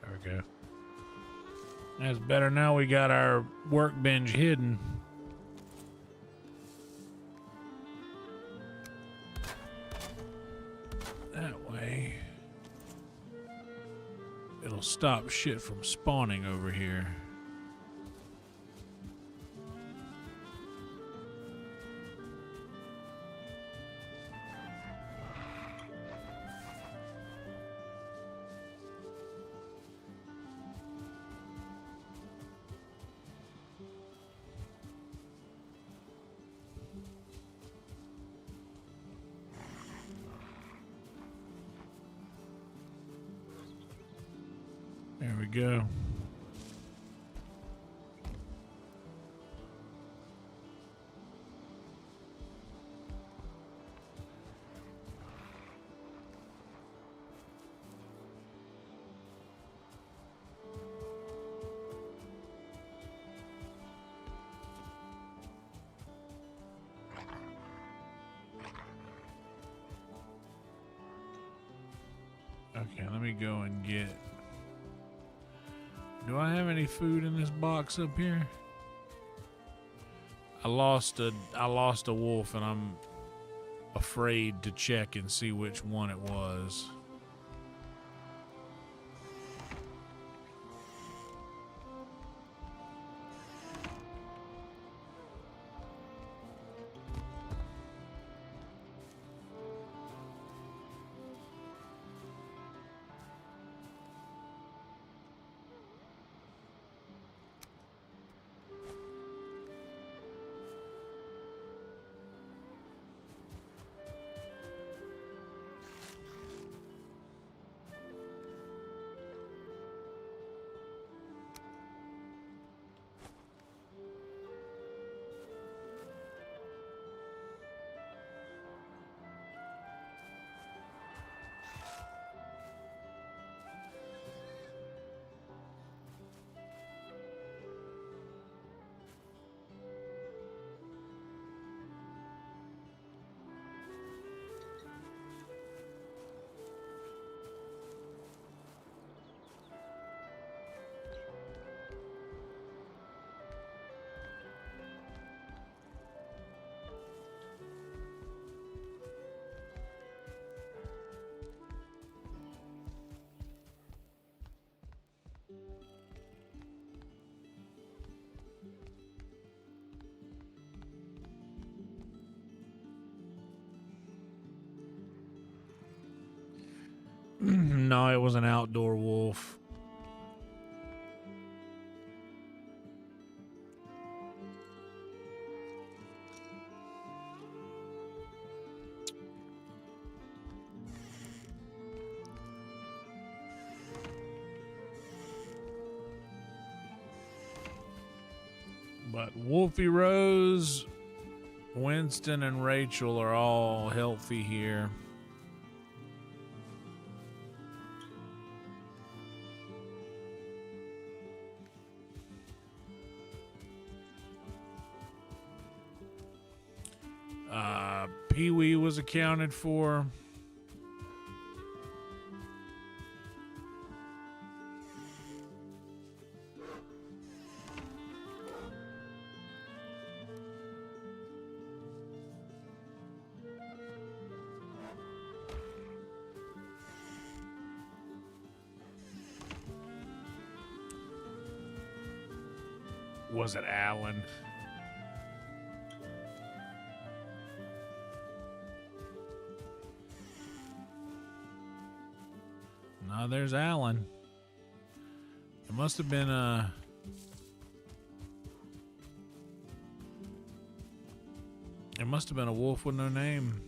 There we go. That's better. Now we got our workbench hidden. That way, it'll stop shit from spawning over here. There we go. Okay, let me go and get... Do I have any food in this box up here? I lost a wolf, and I'm afraid to check and see which one it was. No, it was an outdoor wolf. But Wolfie Rose, Winston, and Rachel are all healthy here. Pee-wee was accounted for. Was it Alan? No, there's Alan. It must have been It must have been a wolf with no name.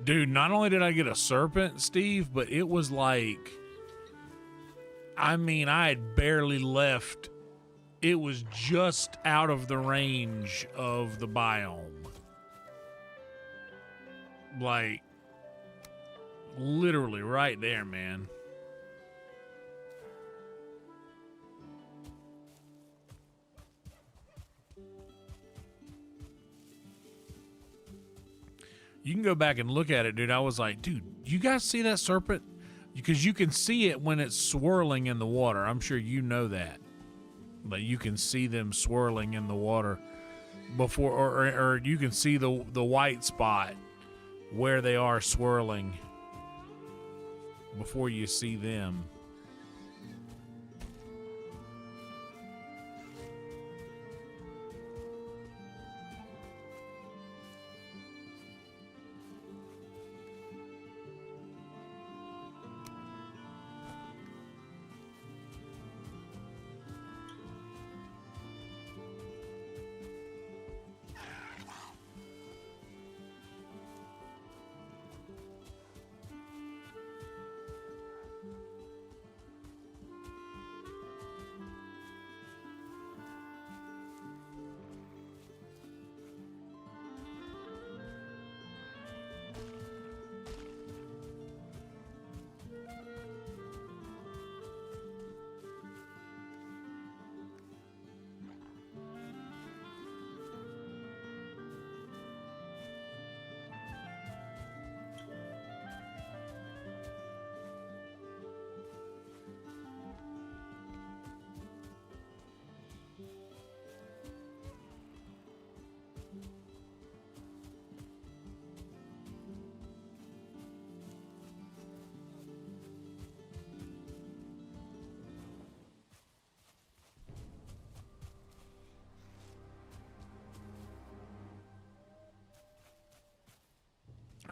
Dude, not only did I get a serpent, Steve, but it was like, I mean, I had barely left. It was just out of the range of the biome. Like, literally right there, man. You can go back and look at it, dude. I was like, dude, you guys see that serpent? Because you can see it when it's swirling in the water. I'm sure you know that. But you can see them swirling in the water before, or you can see the white spot where they are swirling before you see them.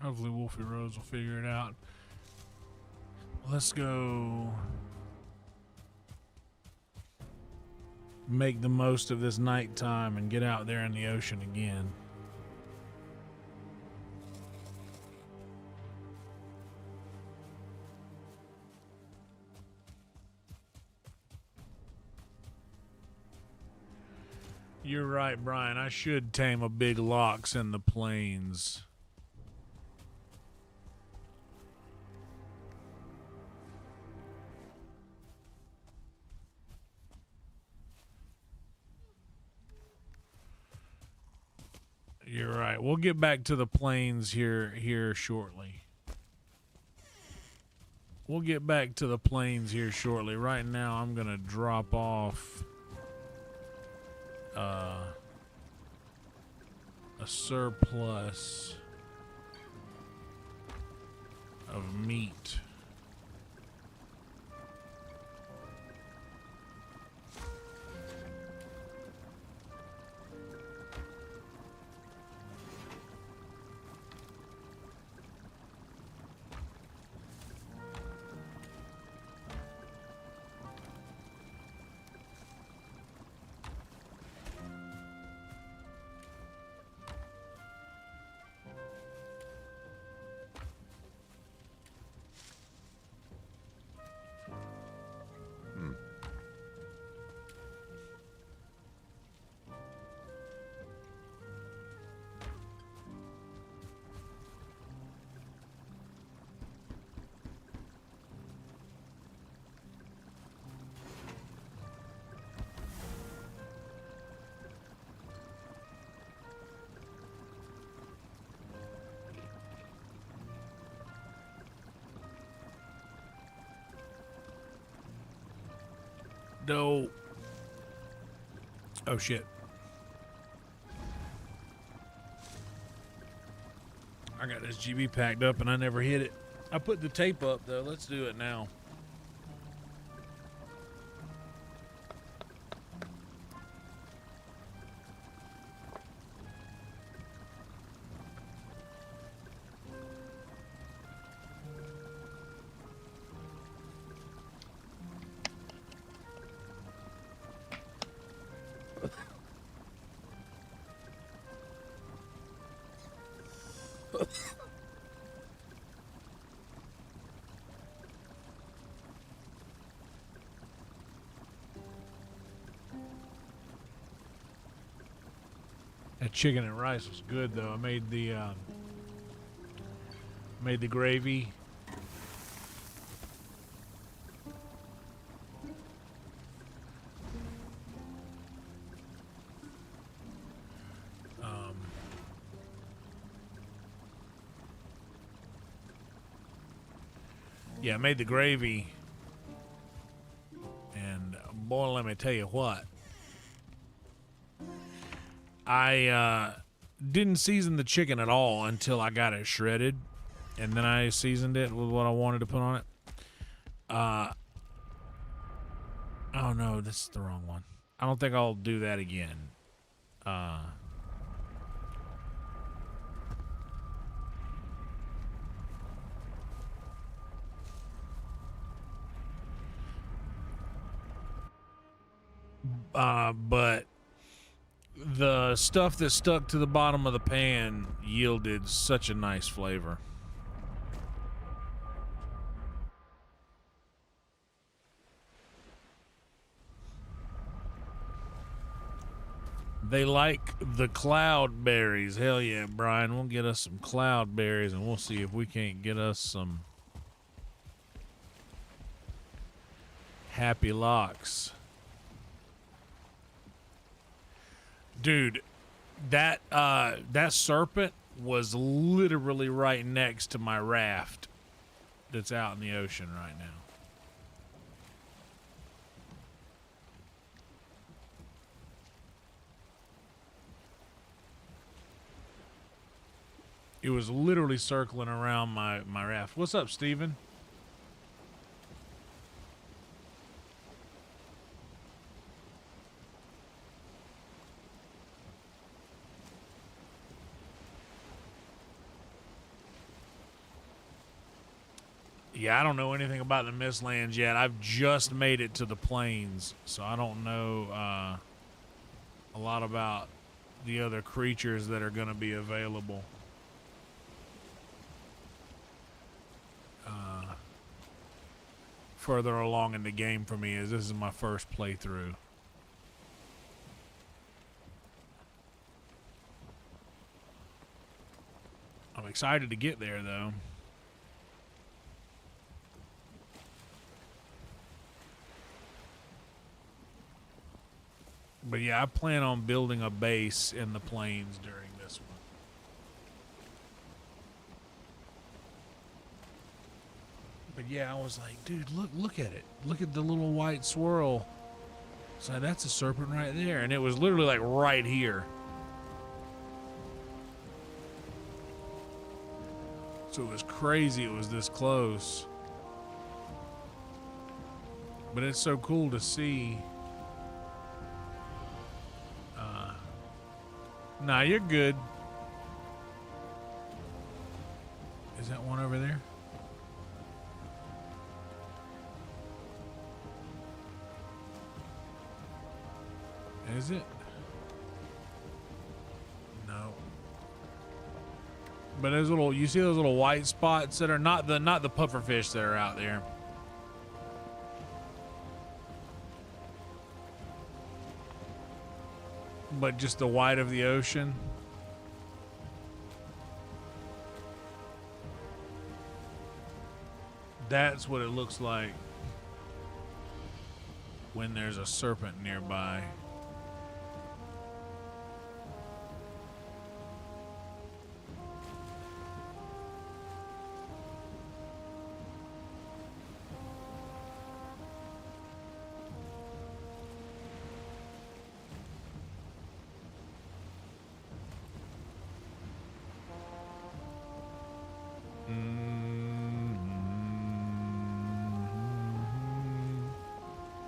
Hopefully Wolfie Rose will figure it out. Let's go make the most of this nighttime and get out there in the ocean again. You're right, Brian. I should tame a big lox in the plains. You're right. We'll get back to the plains here shortly. We'll get back to the plains here shortly. Right now, I'm gonna drop off a surplus of meat. No. Oh shit. I got this GB packed up and I never hit it. I put the tape up though. Let's do it now. That chicken and rice was good though. I made the gravy. Yeah, I made the gravy, and boy, let me tell you what. I didn't season the chicken at all until I got it shredded, and then I seasoned it with what I wanted to put on it. Oh no, this is the wrong one. I don't think I'll do that again. But the stuff that stuck to the bottom of the pan yielded such a nice flavor. They like the cloud berries. Hell yeah, Brian. We'll get us some cloud berries and we'll see if we can't get us some happy locks. Dude, that serpent was literally right next to my raft that's out in the ocean right now. It was literally circling around my raft. What's up, Steven? Yeah, I don't know anything about the Mistlands yet. I've just made it to the plains, so I don't know a lot about the other creatures that are going to be available. Further along in the game for me, as this is my first playthrough. I'm excited to get there, though. But yeah, I plan on building a base in the plains during this one. But yeah, I was like, dude, look at it. Look at the little white swirl. So that's a serpent right there. And it was literally like right here. So it was crazy it was this close. But it's so cool to see. Nah, you're good. Is that one over there? Is it? No. But those little, you see those little white spots that are not the pufferfish that are out there. But just the white of the ocean. That's what it looks like when there's a serpent nearby.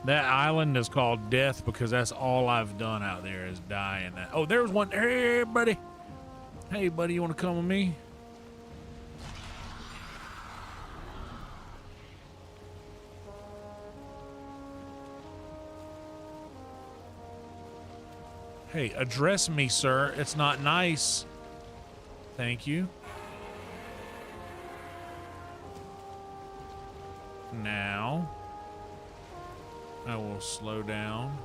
That island is called Death because that's all I've done out there is die in that. Oh, there's one. Hey, buddy. Hey, buddy, you want to come with me? Hey, address me, sir. It's not nice. Thank you. Now, I will slow down.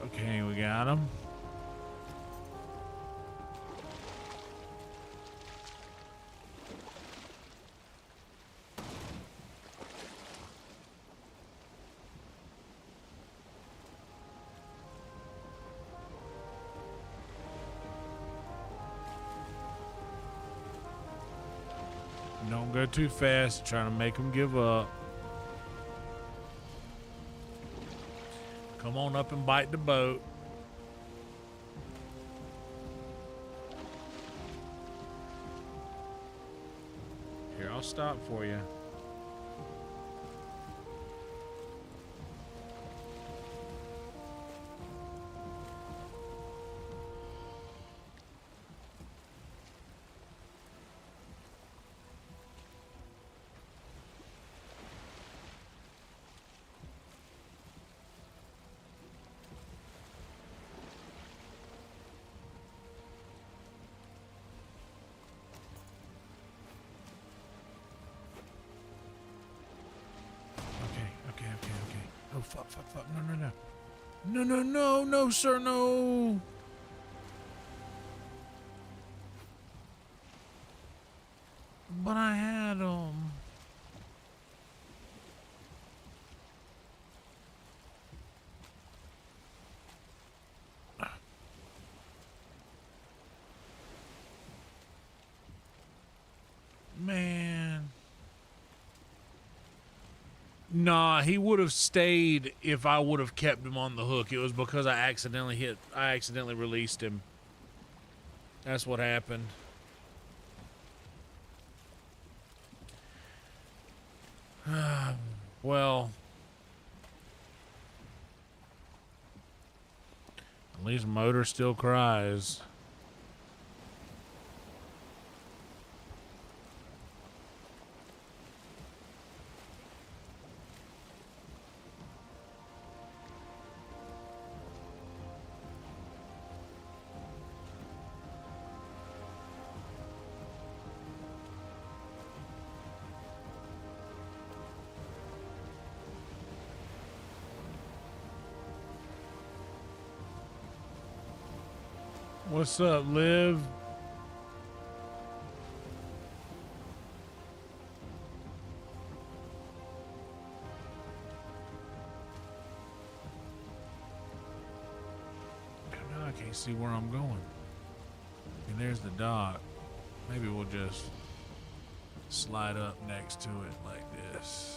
Okay, we got him. Don't go too fast, trying to make them give up. Come on up and bite the boat. Here, I'll stop for you. Oh, fuck. No, sir, no. But I had them. Man. Nah, he would have stayed if I would have kept him on the hook. It was because I accidentally released him. That's what happened. Well, At least motor still cries. What's up, Liv? Now I can't see where I'm going. And there's the dock. Maybe we'll just slide up next to it like this.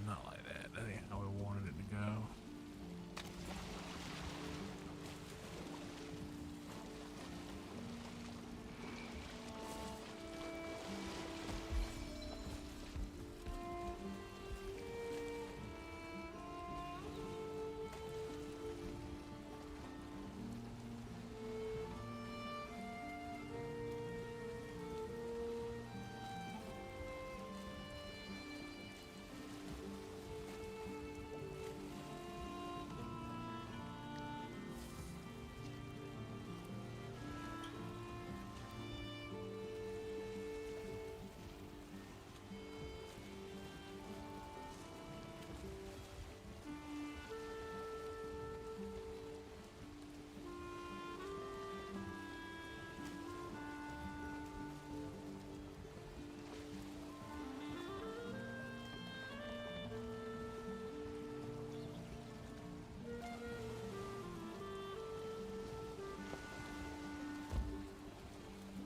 Not like that. That ain't how we wanted it to go.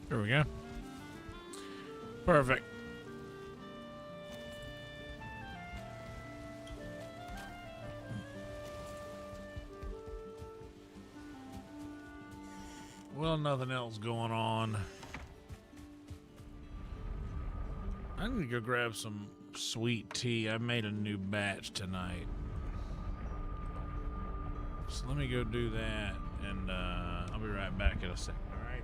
There we go. Perfect. Well, nothing else going on. I need to go grab some sweet tea. I made a new batch tonight. So let me go do that, and I'll be right back in a second. All right.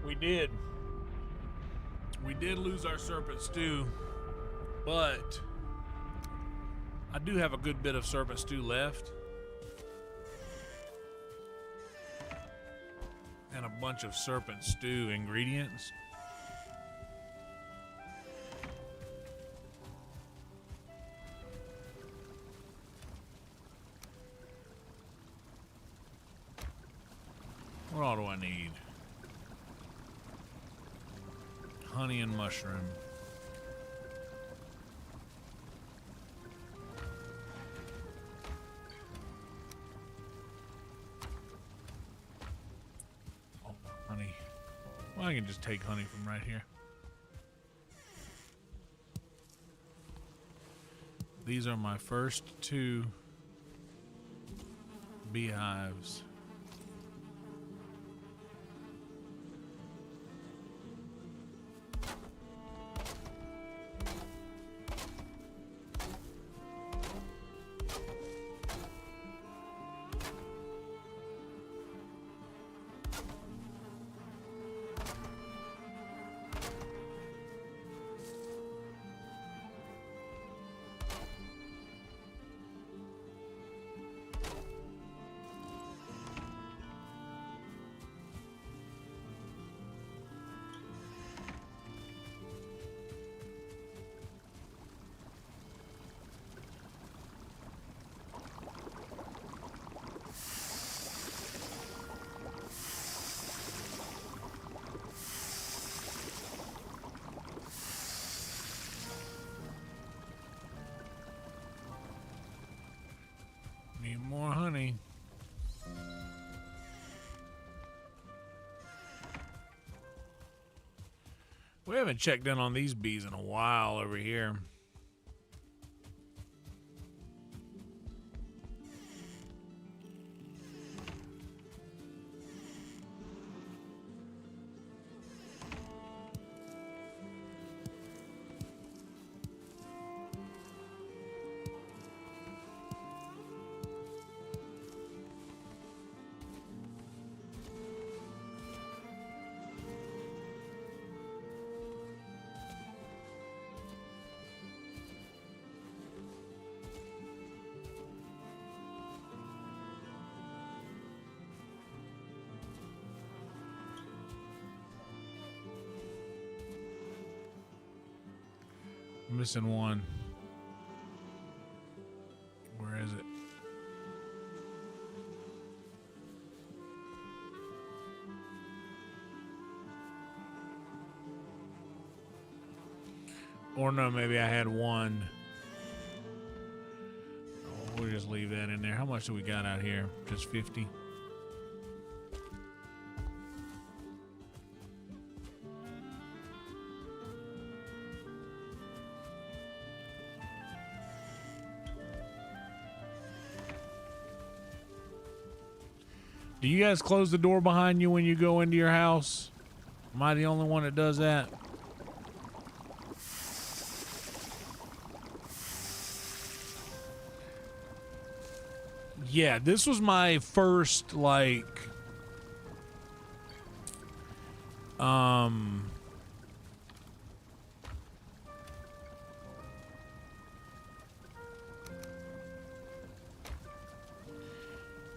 We did. We did lose our serpent stew, but I do have a good bit of serpent stew left. And a bunch of serpent stew ingredients. What all do I need? Honey and mushroom. Oh, honey. Well, I can just take honey from right here. These are my first 2 beehives. We haven't checked in on these bees in a while over here. I'm missing one. Where is it? Or no, maybe I had one. Oh, we'll just leave that in there. How much do we got out here? Just 50? Do you guys close the door behind you when you go into your house? Am I the only one that does that? Yeah, this was my first, like,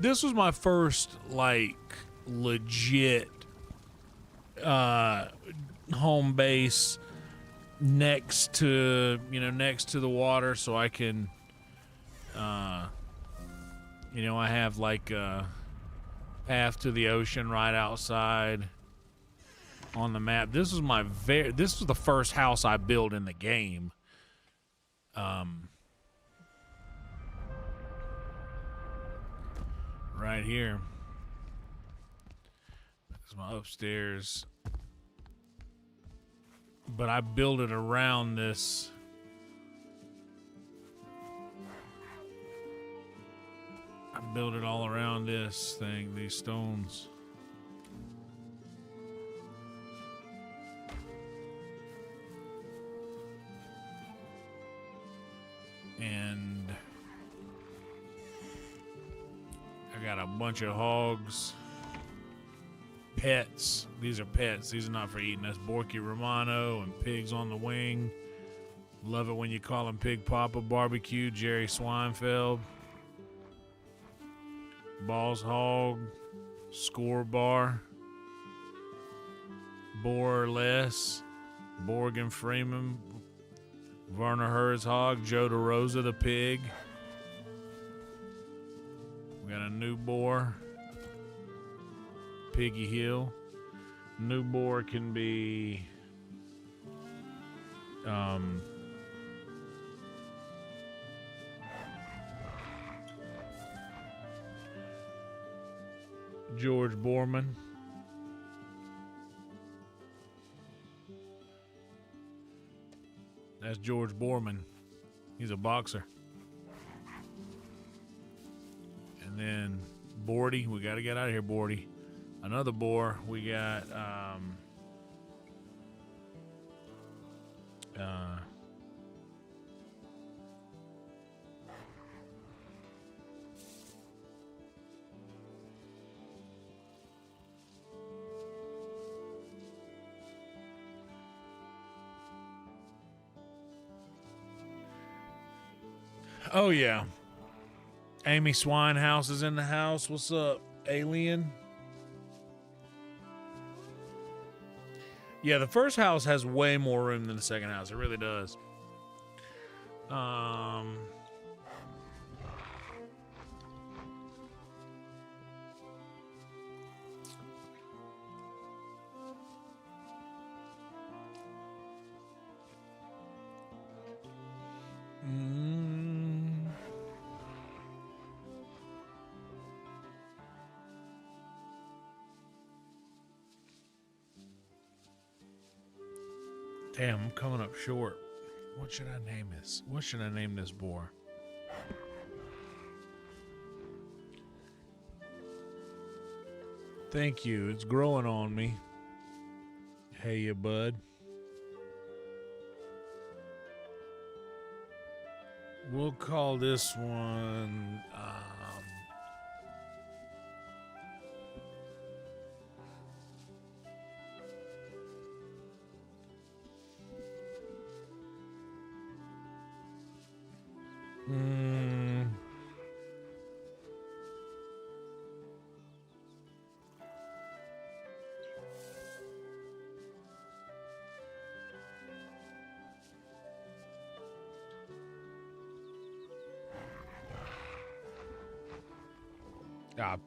this was my first, like, legit home base next to, next to the water, so I can, I have like a path to the ocean right outside on the map. This was this was the first house I built in the game. Right here. This is my upstairs. But I built it around this. I built it all around this thing, these stones. And I got a bunch of hogs. Pets. These are pets. These are not for eating. That's Borky Romano and Pigs on the Wing. Love it when you call him Pig Papa Barbecue. Jerry Sweinfeld. Balls Hog. Score Bar. Boar Less. Borgen Freeman. Werner Herzog. Joe DeRosa the Pig. We got a new boar. Piggy Hill. New boar can be George Borman. That's George Borman. He's a boxer. And then Bordy. We got to get out of here, Bordy. Another boar. We got oh yeah. Amy Swinehouse is in the house. What's up, alien? Yeah, the first house has way more room than the second house. It really does. Damn, I'm coming up short. What should I name this? What should I name this boar? Thank you. It's growing on me. Hey, you bud. We'll call this one.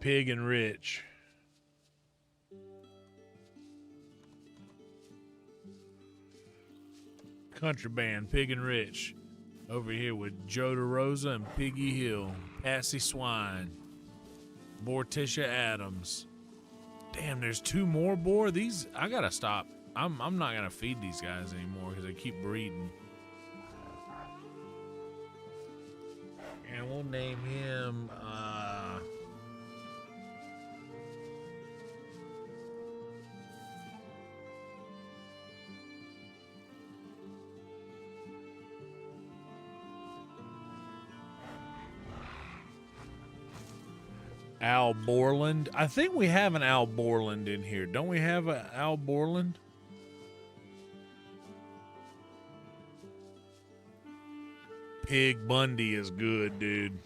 Pig and Rich. Country band, Pig and Rich. Over here with Joe DeRosa and Piggy Hill. Patsy Swine. Morticia Adams. Damn, there's 2 more boar. These, I gotta stop. I'm not gonna feed these guys anymore because they keep breeding. And we'll name him, Al Borland. I think we have an Al Borland in here. Don't we have an Al Borland? Pig Bundy is good, dude.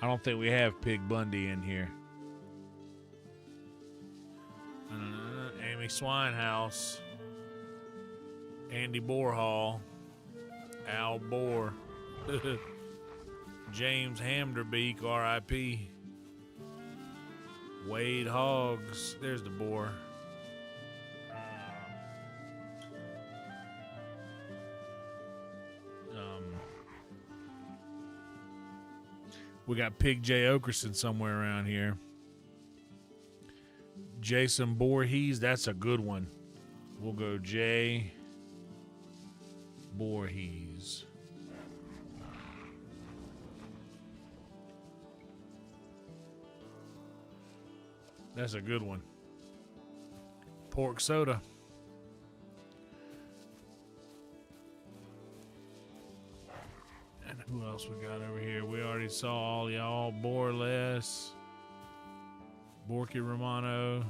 I don't think we have Pig Bundy in here. Amy Swinehouse. Andy Borhall. Al Bohr. James Hamderbeek, R.I.P. Wade Hoggs. There's the boar. We got Pig J. Okerson somewhere around here. Jason Voorhees. That's a good one. We'll go J. Voorhees. That's a good one. Pork soda. And who else we got over here? We already saw all y'all. Borless. Borky Romano.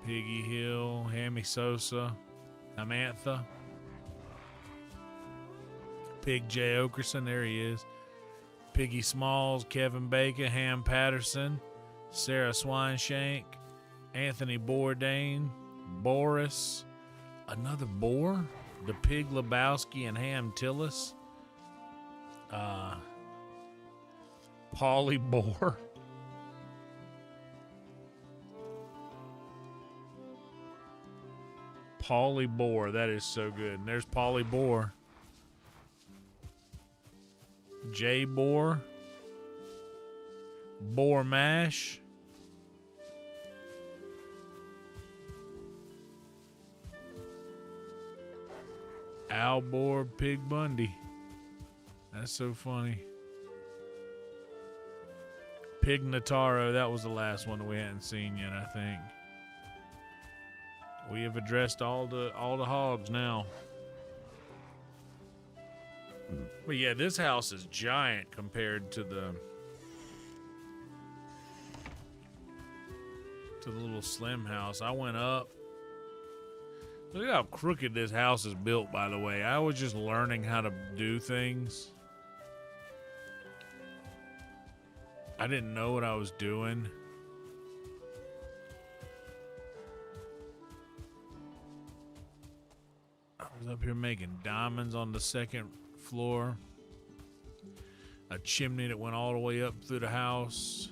Piggy Hill. Hammy Sosa. Amantha. Pig J. Okerson. There he is. Piggy Smalls, Kevin Bacon, Ham Patterson, Sarah Swineshank, Anthony Bourdain, Boris, another Boar, the Pig Lebowski and Ham Tillis, Polly Boar, Polly Boar, that is so good. And there's Polly Boar. J Boar, Boar Mash, Al Boar, Pig Bundy. That's so funny. Pig Nataro, that was the last one we hadn't seen yet, I think. We have addressed all the hogs now. But yeah, this house is giant compared to the little slim house. I went up. Look how crooked this house is built, by the way. I was just learning how to do things. I didn't know what I was doing. I was up here making diamonds on the second floor. A chimney that went all the way up through the house.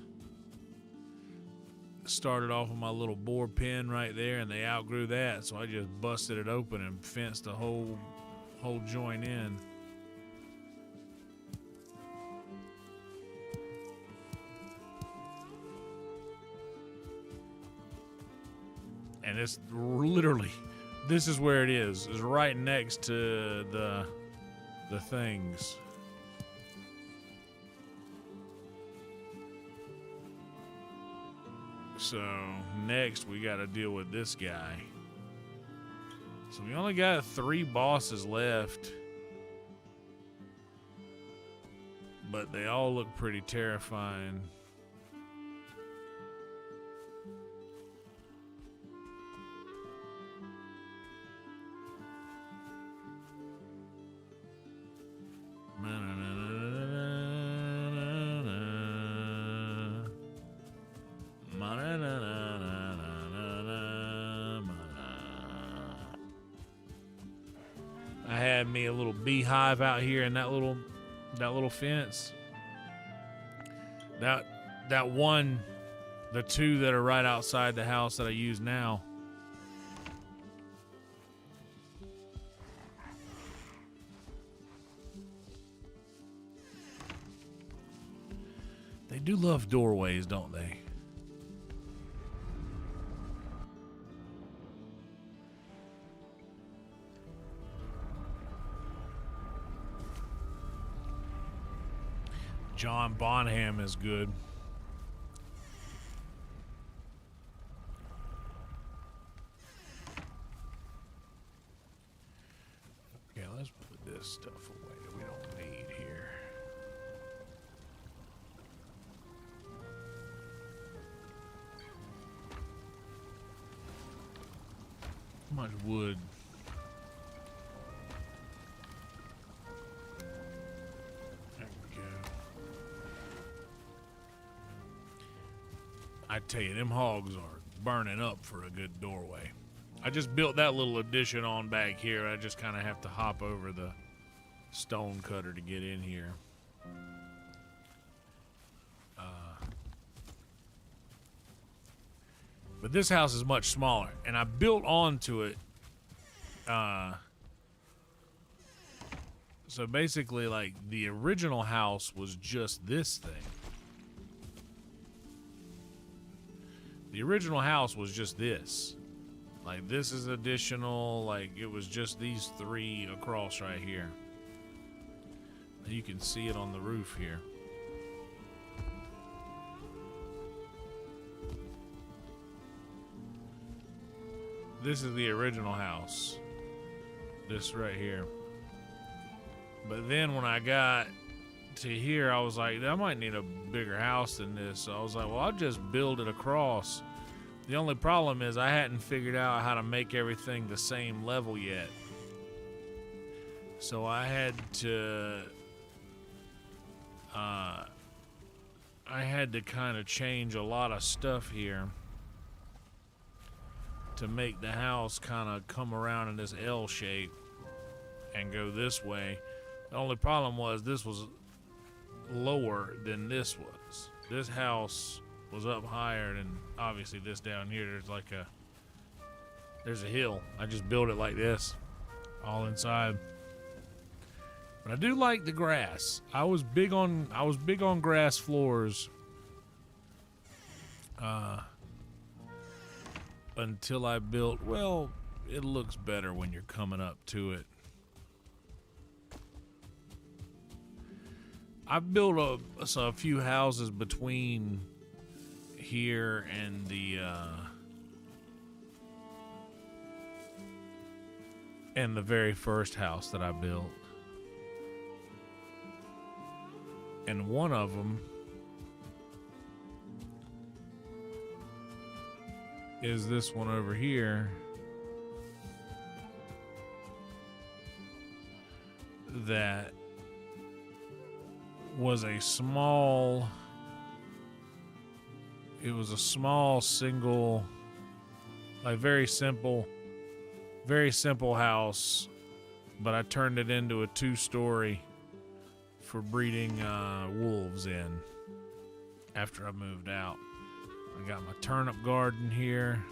Started off with my little boar pen right there, and they outgrew that, so I just busted it open and fenced the whole joint in. And it's literally, this is where it is right next to the things. So next we got to deal with this guy. So we only got 3 bosses left, but they all look pretty terrifying. I had me a little beehive out here in that little fence. That one, the 2 that are right outside the house that I use now. They do love doorways, don't they? John Bonham is good. Okay, let's put this stuff away that we don't need here. How much wood? There we go. I tell you, them hogs are burning up for a good doorway. I just built that little addition on back here. I just kind of have to hop over the stone cutter to get in here. But this house is much smaller, and I built onto it. So basically, like, the original house was just this thing. The original house was just this. Like, this is additional, like, it was just these 3 across right here. You can see it on the roof here. This is the original house. This right here. But then when I got to here, I was like, I might need a bigger house than this. So I was like, well, I'll just build it across. The only problem is I hadn't figured out how to make everything the same level yet. So I had to kind of change a lot of stuff here to make the house kind of come around in this L shape and go this way. The only problem was this was lower than this was. This house was up higher than obviously this down here. There's a hill. I just built it like this, all inside. But I do like the grass. I was big on grass floors until I built, well, it looks better when you're coming up to it. I built a few houses between here and the very first house that I built. And one of them is this one over here that was a small single, like very simple house, but I turned it into a 2-story for breeding wolves in after I moved out. I got my turnip garden here.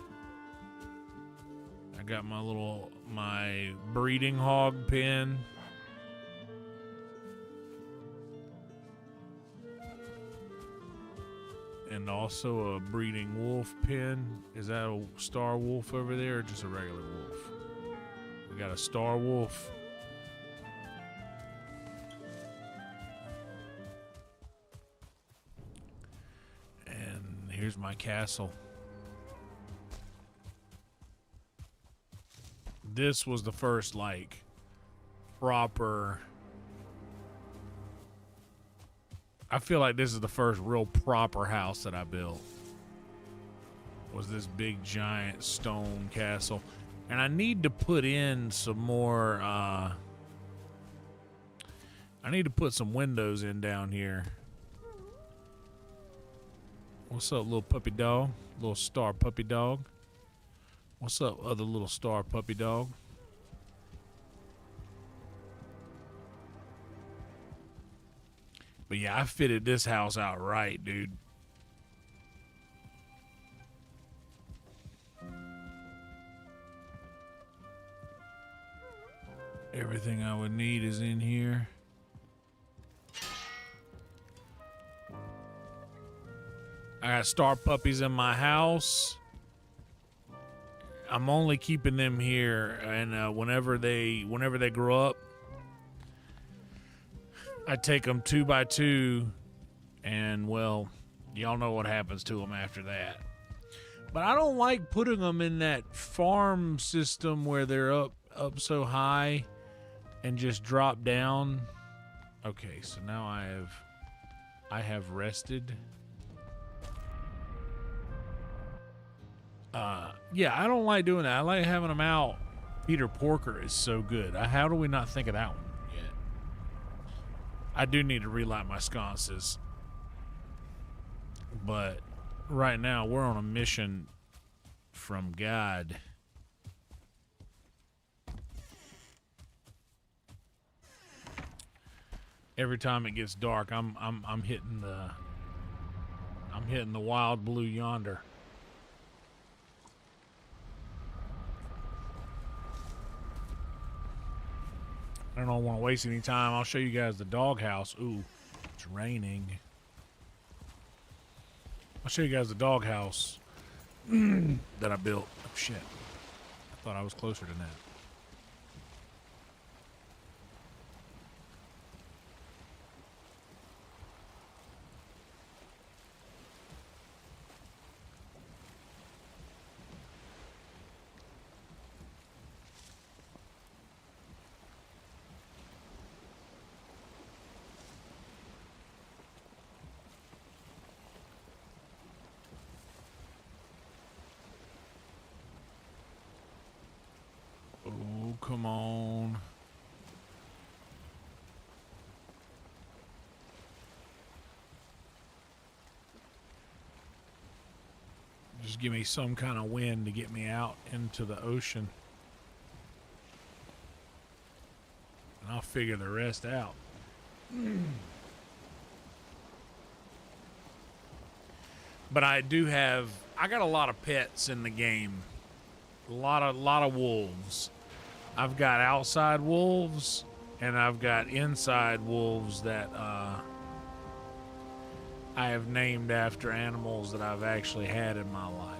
I got my breeding hog pen. and also a breeding wolf pen. Is that a star wolf over there or just a regular wolf? We got a star wolf. And here's my castle. This was the first, like, proper... I feel like this is the first real proper house that I built. Was this big giant stone castle. And I need to put in some more I need to put some windows in down here. What's up, little puppy dog? Little star puppy dog. What's up, other little star puppy dog? But yeah, I fitted this house out right, dude. Everything I would need is in here. I got star puppies in my house. I'm only keeping them here, and whenever they grow up, I take them 2 by 2, and well, y'all know what happens to them after that. But I don't like putting them in that farm system where they're up so high and just drop down. Okay, so now I have rested. Yeah, I don't like doing that. I like having them out. Peter Porker is so good. How do we not think of that one yet? I do need to relight my sconces. But right now, we're on a mission from God. Every time it gets dark, I'm hitting the wild blue yonder. I don't want to waste any time. I'll show you guys the doghouse. Ooh, it's raining. I'll show you guys the doghouse that I built. Oh, shit. I thought I was closer than that. Oh, come on. Just give me some kind of wind to get me out into the ocean. And I'll figure the rest out. But I got a lot of pets in the game. A lot of wolves. I've got outside wolves and I've got inside wolves that I have named after animals that I've actually had in my life.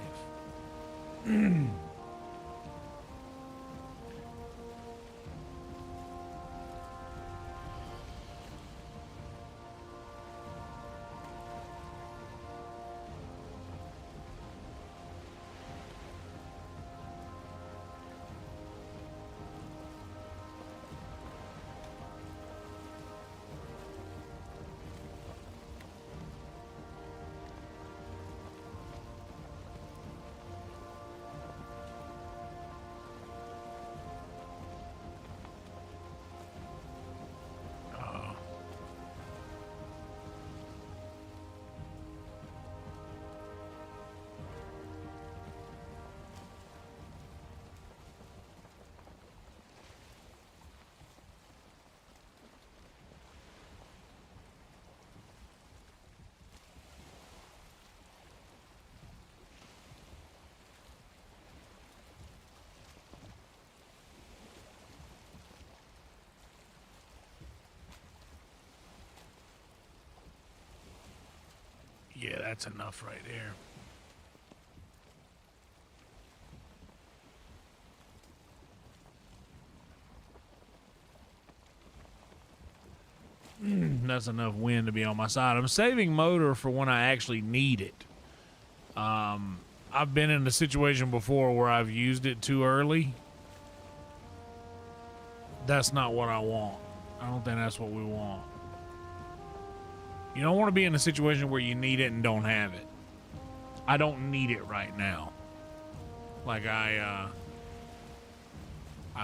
Yeah, that's enough right there. That's enough wind to be on my side. I'm saving motor for when I actually need it. I've been in a situation before where I've used it too early. That's not what I want. I don't think that's what we want. You don't want to be in a situation where you need it and don't have it. I don't need it right now. Like I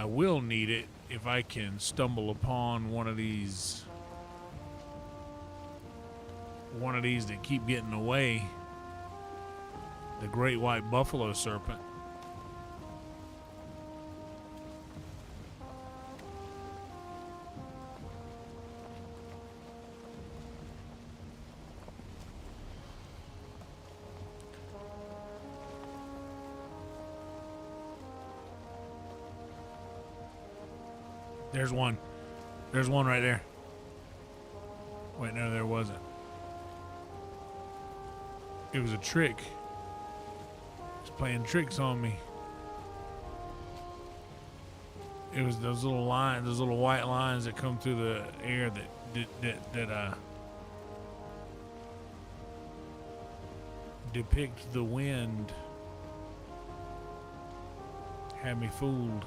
will need it if I can stumble upon one of these that keep getting away. The great white buffalo serpent. There's one. There's one right there. Wait, no, there wasn't. It was a trick. It's playing tricks on me. It was those little lines, those little white lines that come through the air that depict the wind. Had me fooled.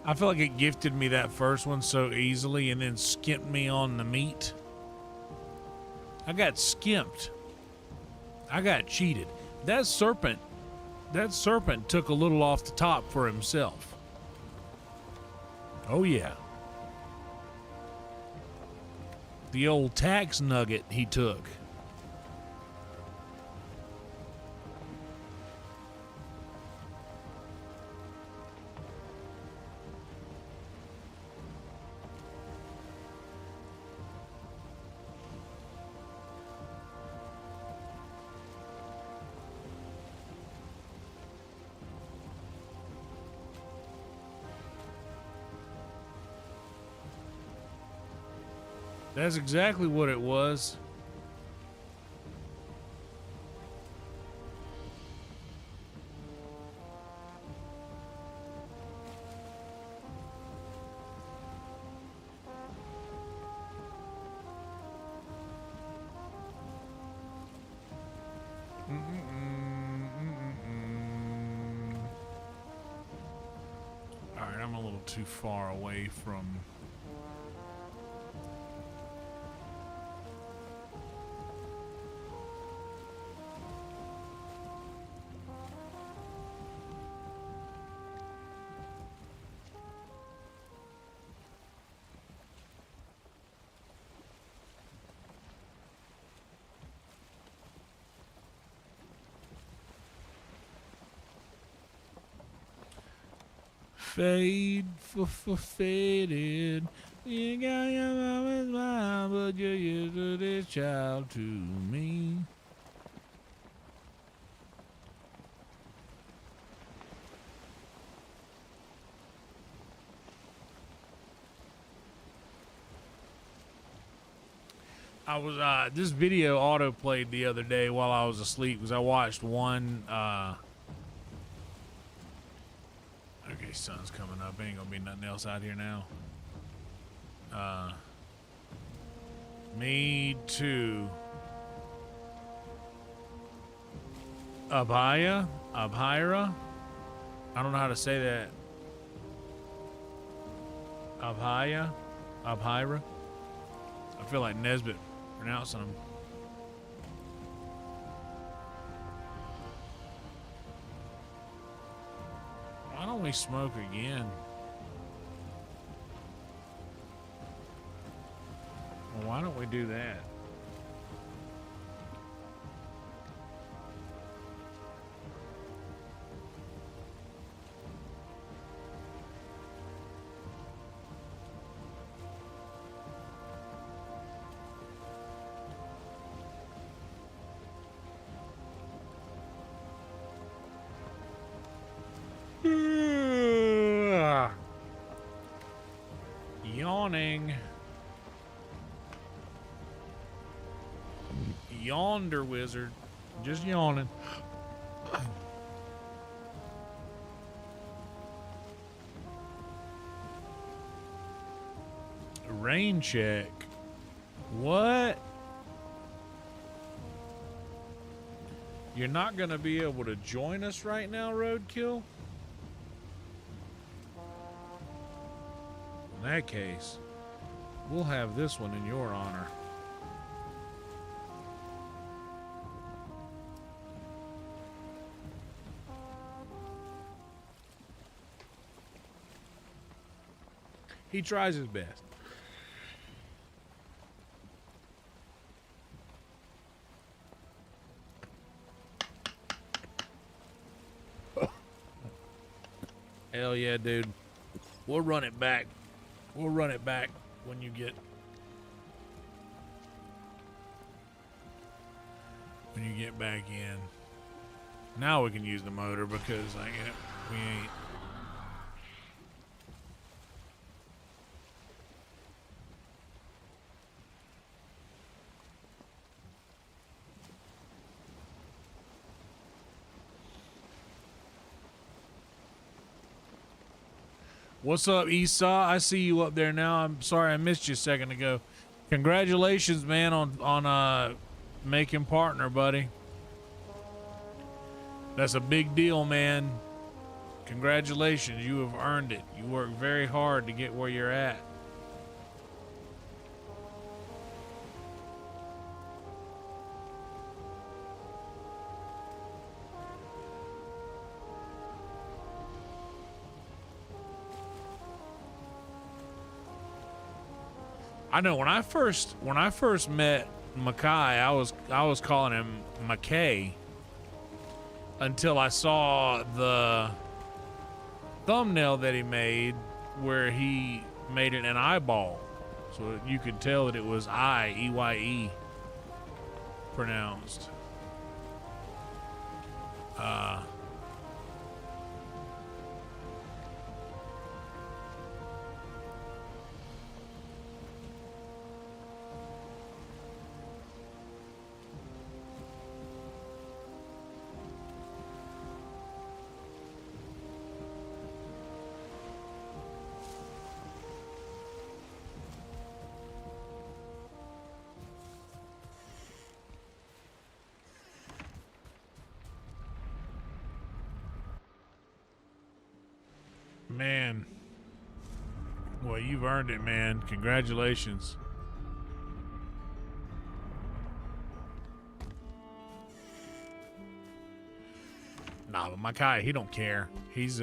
I feel like it gifted me that first one so easily and then skimped me on the meat. I got skimped. I got cheated. That serpent took a little off the top for himself. Oh yeah. The old tax nugget he took. That's exactly what it was. All right, I'm a little too far away from... Fade for faded. You got your mama's mind, but you're used to this child to me. I was this video auto played the other day while I was asleep because I watched one okay, sun's coming up. Ain't gonna be nothing else out here now. Me too. Abhira? I don't know how to say that. Abhira? I feel like Nesbitt pronouncing them. Why don't we smoke again? Well, why don't we do that? yawning. Yonder wizard. Just yawning. Rain check. What? You're not going to be able to join us right now, Roadkill? In that case, we'll have this one in your honor. He tries his best. Hell yeah, dude. We'll run it back. We'll run it back when you get back in. Now we can use the motor because we ain't. What's up, Esau? I see you up there now. I'm sorry I missed you a second ago. Congratulations, man, on making partner, buddy. That's a big deal, man. Congratulations. You have earned it. You worked very hard to get where you're at. I know when I first met Mackay, I was calling him McKay until I saw the thumbnail that he made where he made it an eyeball, so you could tell that it was I-E-Y-E pronounced. Man, well, you've earned it, man. Congratulations. Nah, but Mackay, he don't care. He's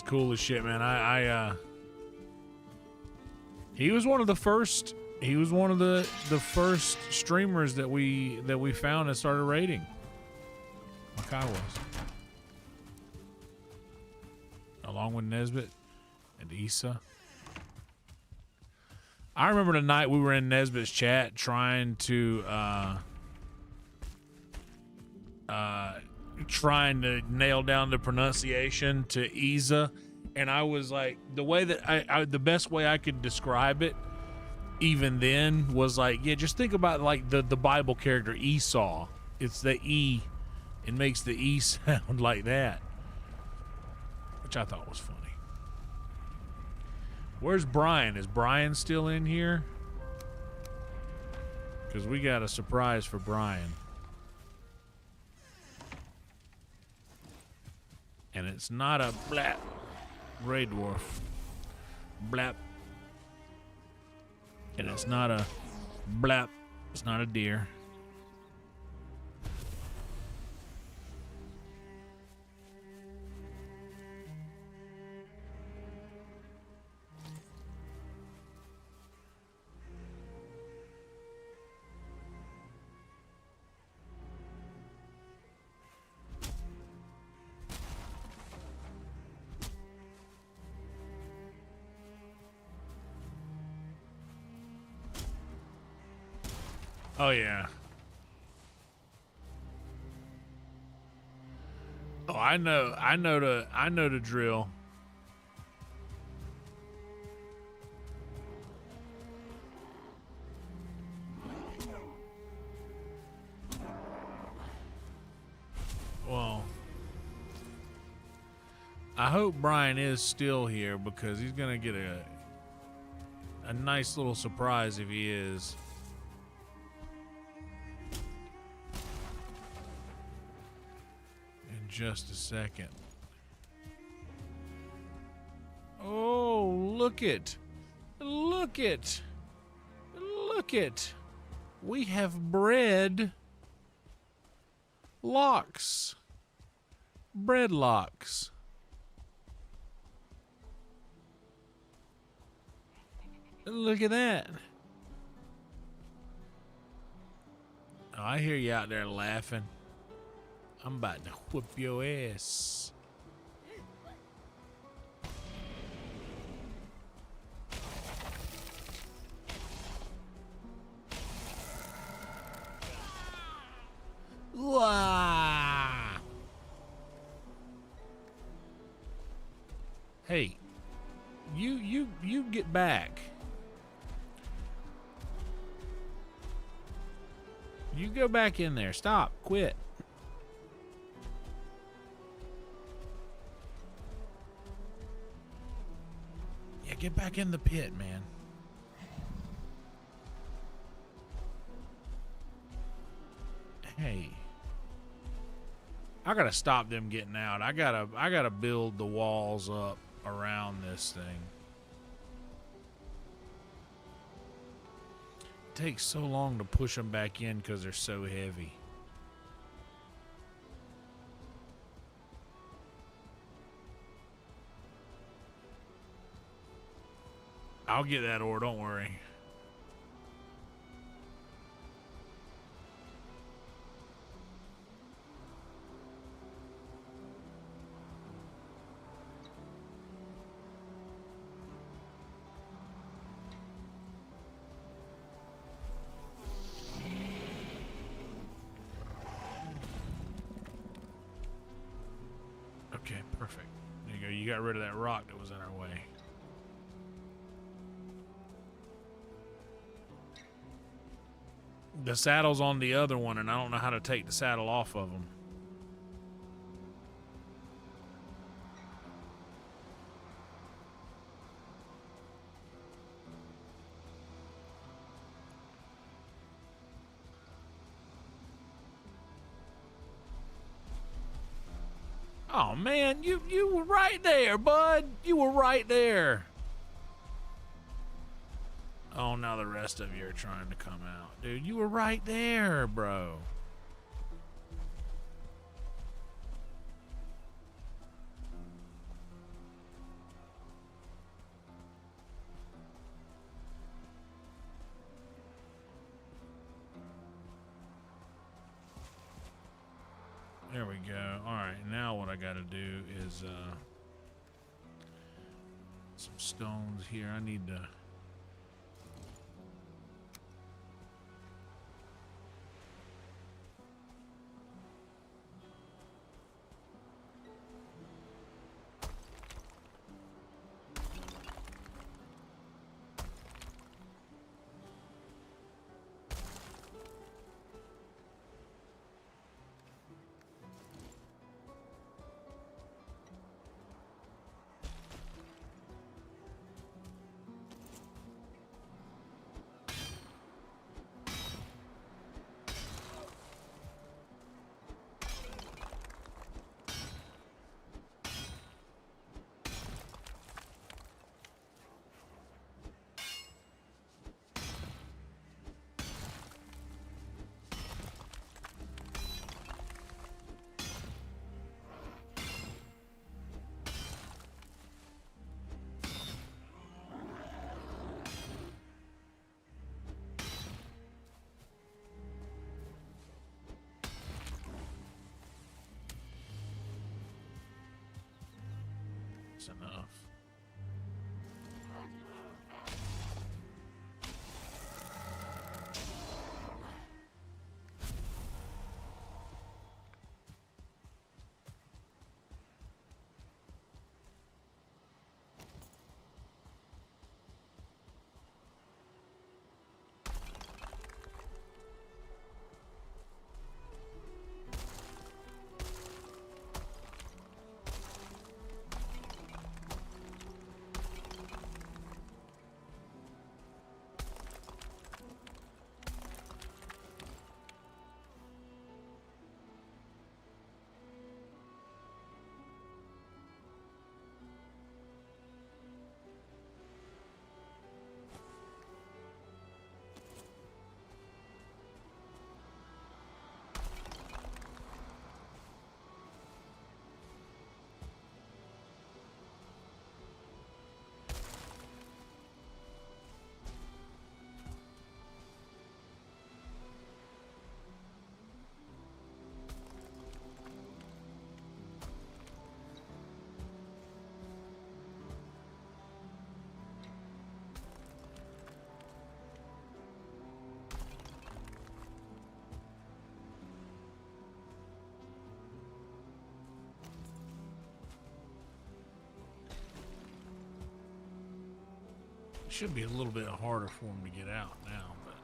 cool as shit, man. He was one of the first. He was one of the first streamers that we found and started rating. Mackay was. Along with Nesbitt and Issa. I remember the night we were in Nesbitt's chat trying to nail down the pronunciation to Isa, and I was like, the way that the best way I could describe it even then was like, yeah, just think about like the Bible character Esau. It's the E. It makes the E sound like that, which I thought was funny. Where's Brian? Is Brian still in here? Because we got a surprise for Brian. And it's not a blap Ray Dwarf. Blap. And it's not a blap. It's not a deer. Oh yeah. Oh, I know the drill. I hope Brian is still here because he's gonna get a nice little surprise if he is. In just a second. Oh, look it. Look it. Look it. We have bread locks. Bread locks. Look at that. Oh, I hear you out there laughing. I'm about to whoop your ass. Wah! Hey, you get back. You go back in there. Stop. Quit. Yeah, get back in the pit, man. Hey. I gotta stop them getting out. I gotta build the walls up around this thing. It takes so long to push them back in because they're so heavy. I'll get that ore, don't worry. Okay, perfect. There you go. You got rid of that rock that was in our way. The saddle's on the other one, and I don't know how to take the saddle off of them. Oh man, you were right there, bud. You were right there. Oh, now the rest of you are trying to come out. Dude, you were right there, bro. There we go. All right, now what I got to do is some stones here. I need to... That's enough. Should be a little bit harder for him to get out now, but.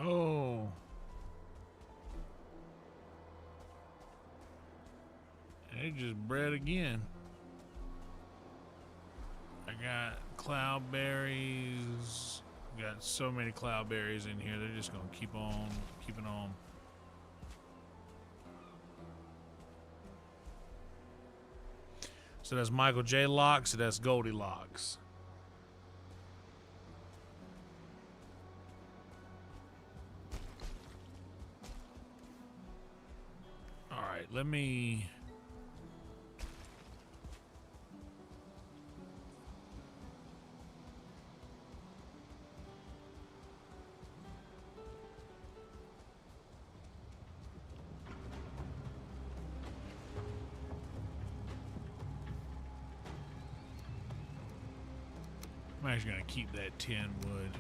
Oh. It just bred again. I got cloudberries. Got so many cloudberries in here. They're just gonna keep on keeping on. So that's Michael J. Locks, so that's Goldilocks. Alright, let me. I'm actually gonna keep that 10 wood.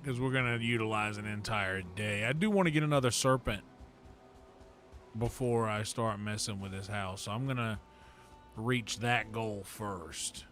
Because we're gonna utilize an entire day. I do want to get another serpent before I start messing with this house. So I'm gonna reach that goal first.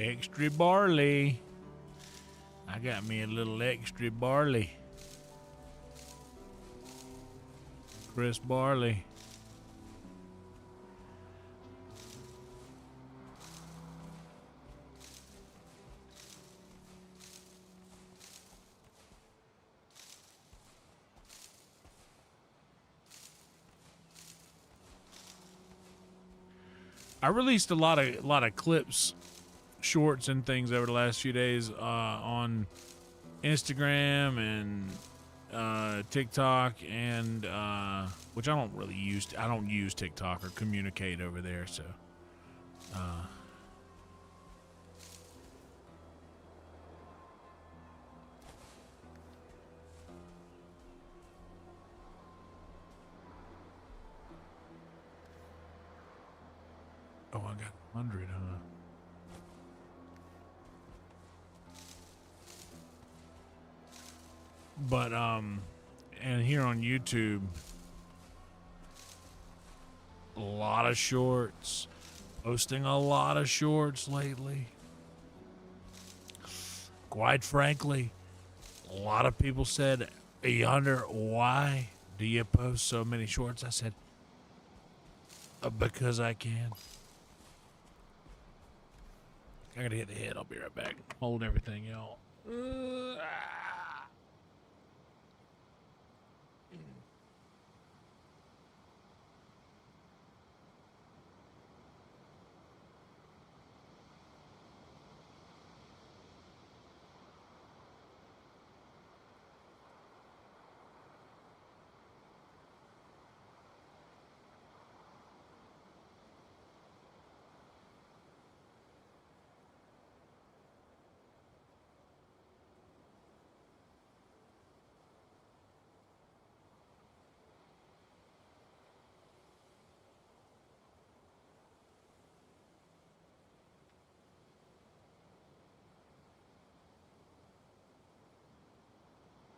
Extra barley. I got me a little extra barley. Crisp barley. I released a lot of clips, shorts and things over the last few days on Instagram and TikTok, and which I don't really use. I don't use TikTok or communicate over there, so. Oh, I got 100, huh? But and here on YouTube, a lot of shorts, posting a lot of shorts lately. Quite frankly, a lot of people said, Yonder, why do you post so many shorts? I said, because I can. I gotta hit the head. I'll be right back. Hold everything out.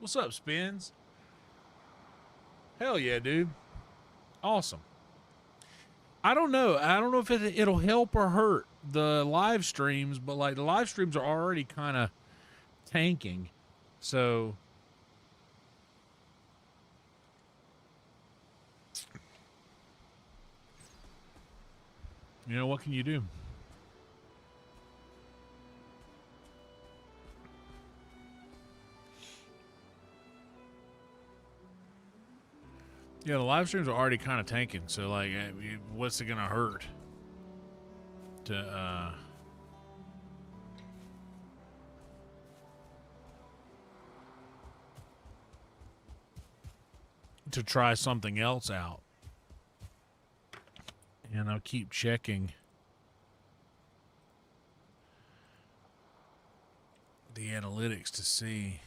What's up, Spins? Hell yeah, dude. Awesome. I don't know. I don't know if it'll help or hurt the live streams, but like the live streams are already kind of tanking. So you know, what can you do? Yeah, the live streams are already kind of tanking. So like, what's it gonna hurt to try something else out? And I'll keep checking the analytics to see.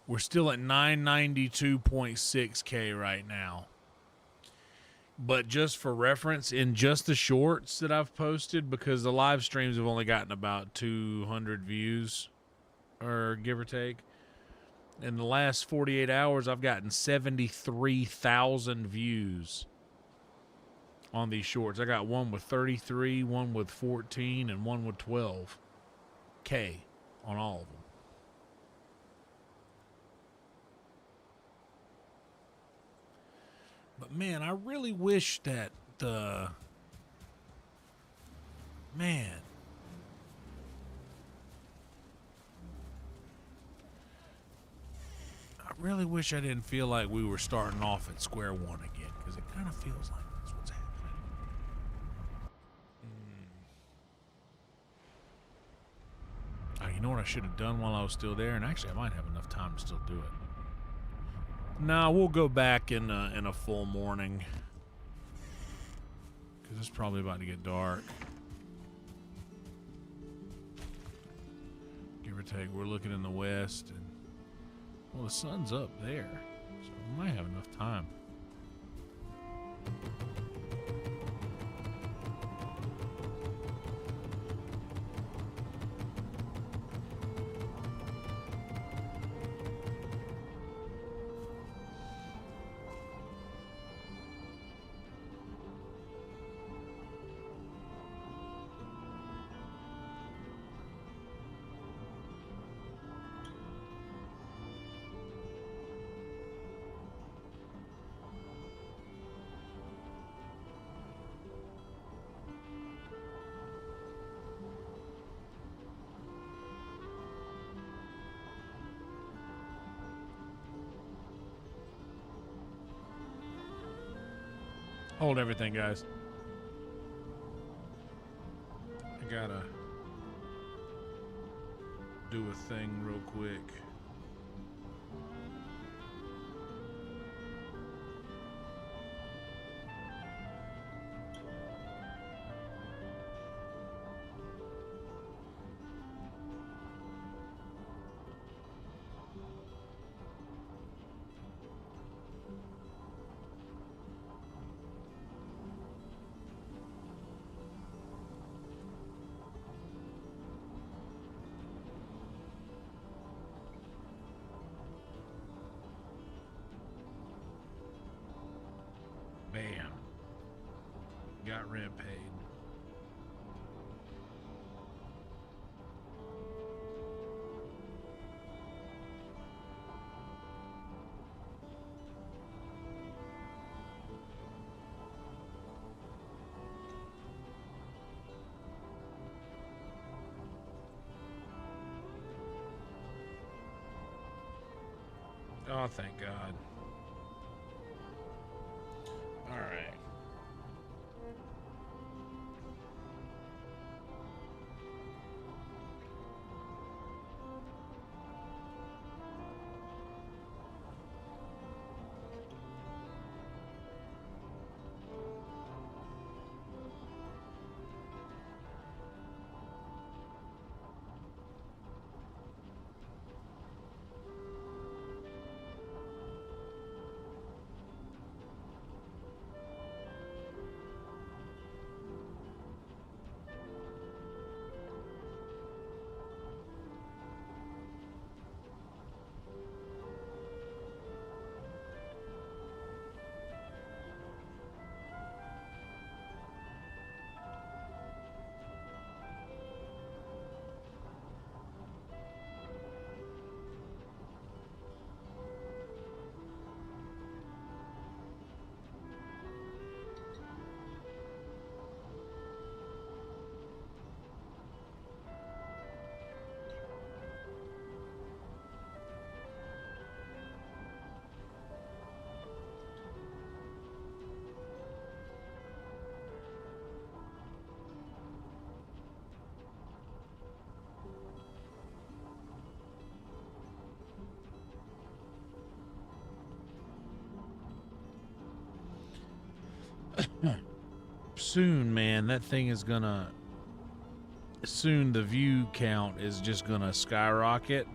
We're still at 992.6K right now. But just for reference, in just the shorts that I've posted, because the live streams have only gotten about 200 views, or give or take. In the last 48 hours, I've gotten 73,000 views on these shorts. I got one with 33, one with 14, and one with 12K on all of them. But man, I really wish that I really wish I didn't feel like we were starting off at square one again, because it kind of feels like that's what's happening. Oh, you know what I should have done while I was still there? And actually, I might have enough time to still do it. Nah, we'll go back in a full morning, because it's probably about to get dark. Give or take, we're looking in the west, and well, the sun's up there, so we might have enough time. Hold everything, guys. I gotta do a thing real quick. Bam. Got rent paid. Oh, thank God. All right. soon, man, that thing is gonna, soon the view count is just gonna skyrocket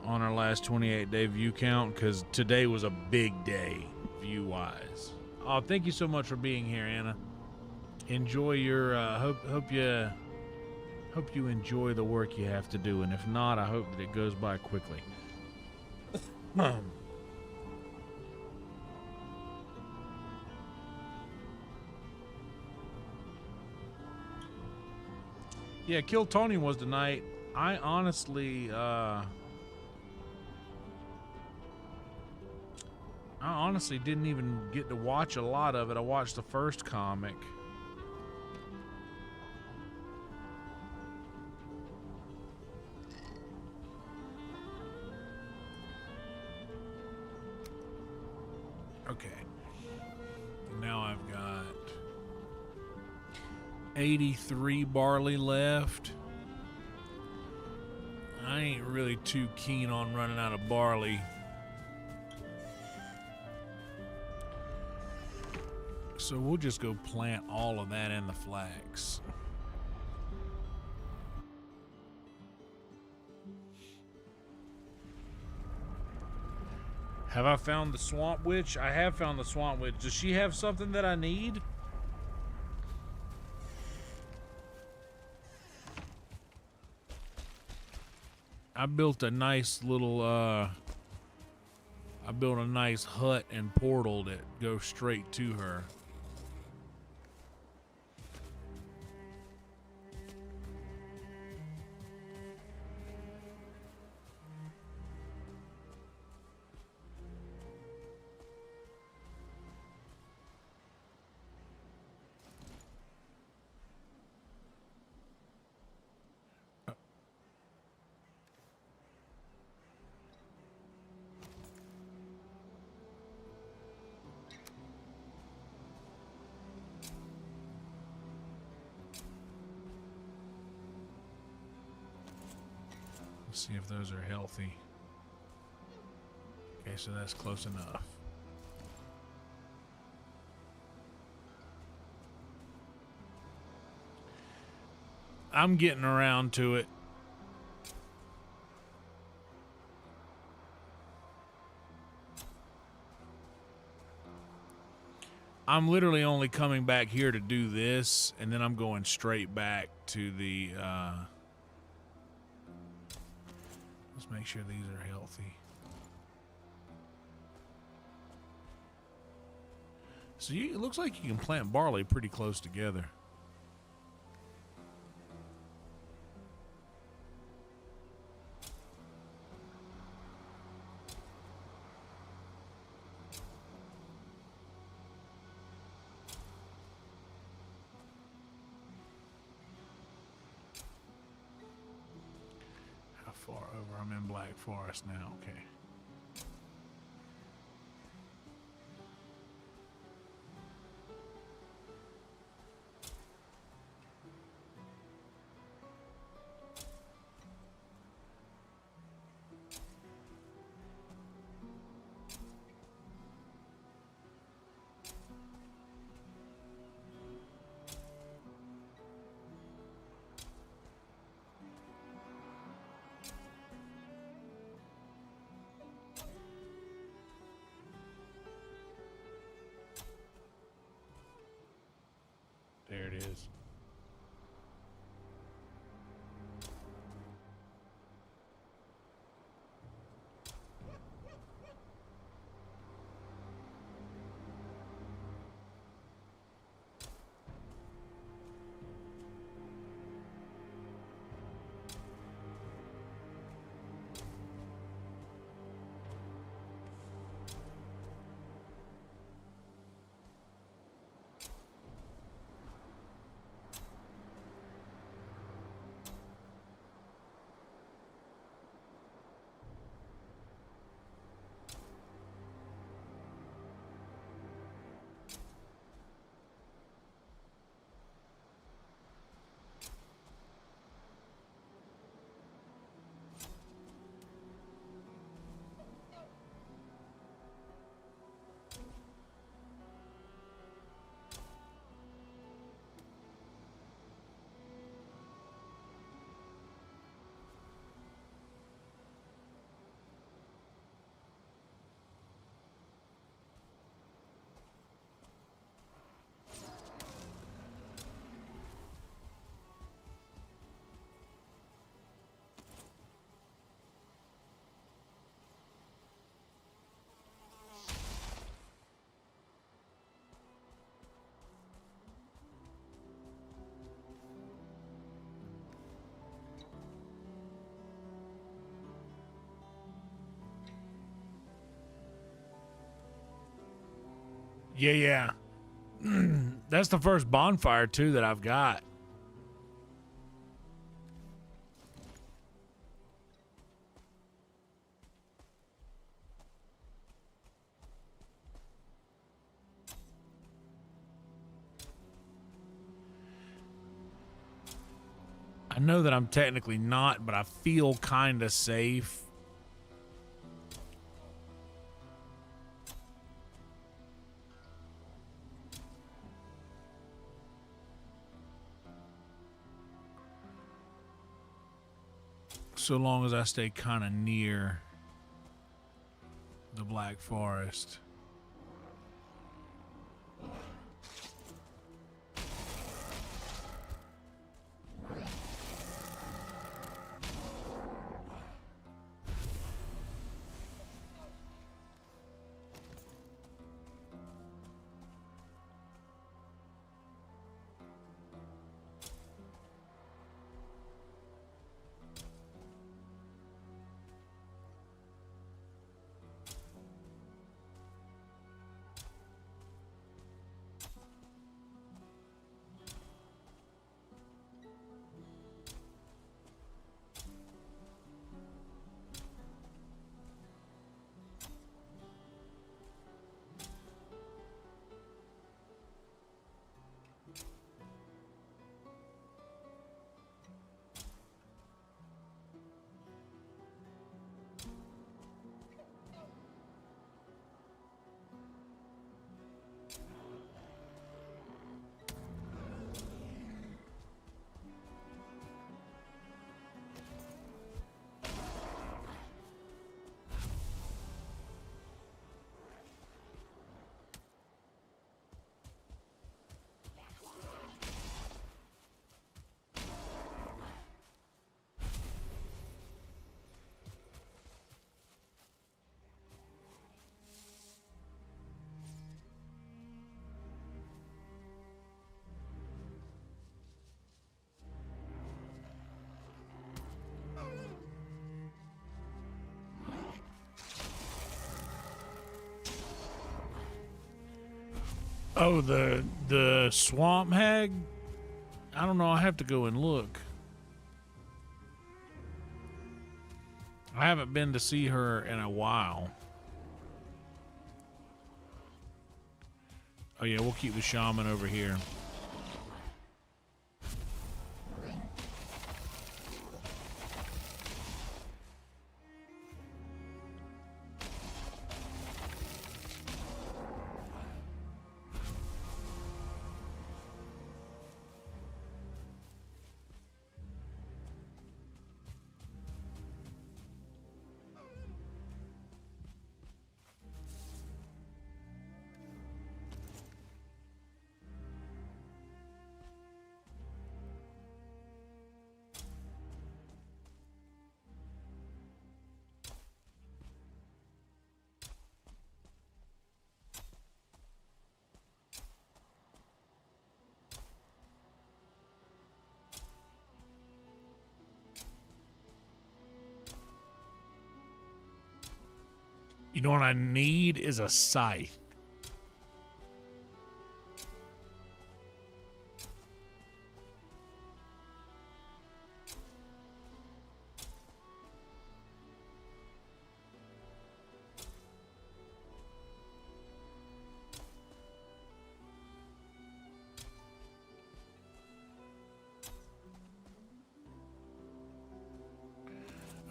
on our last 28-day view count, because today was a big day view-wise. Oh, thank you so much for being here, Anna. Enjoy your, hope you enjoy the work you have to do, and if not, I hope that it goes by quickly. Yeah, Kill Tony was tonight. I honestly didn't even get to watch a lot of it. I watched the first comic. Okay. Now I've got 83 barley left. I ain't really too keen on running out of barley. So we'll just go plant all of that in the flax. Have I found the Swamp Witch? I have found the Swamp Witch. Does she have something that I need? I built a nice little, I built a nice hut and portal that goes straight to her. See if those are healthy. Okay, so that's close enough. I'm getting around to it. I'm literally only coming back here to do this, and then I'm going straight back to the, let's make sure these are healthy. So it looks like you can plant barley pretty close together. How far over? I'm in Black Forest now. Okay. There it is. Yeah. That's the first bonfire, too, that I've got. I know that I'm technically not, but I feel kind of safe. So long as I stay kind of near the Black Forest. Oh, the swamp hag? I don't know. I have to go and look. I haven't been to see her in a while. Oh yeah, we'll keep the shaman over here. You know what I need is a scythe.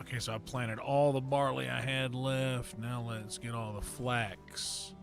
Okay, so I planted all the barley I had left. Now let's get all the flax.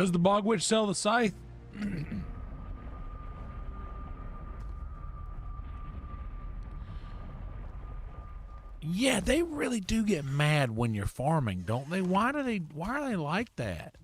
Does the Bog Witch sell the scythe? Yeah, they really do get mad when you're farming, don't they? Why are they like that?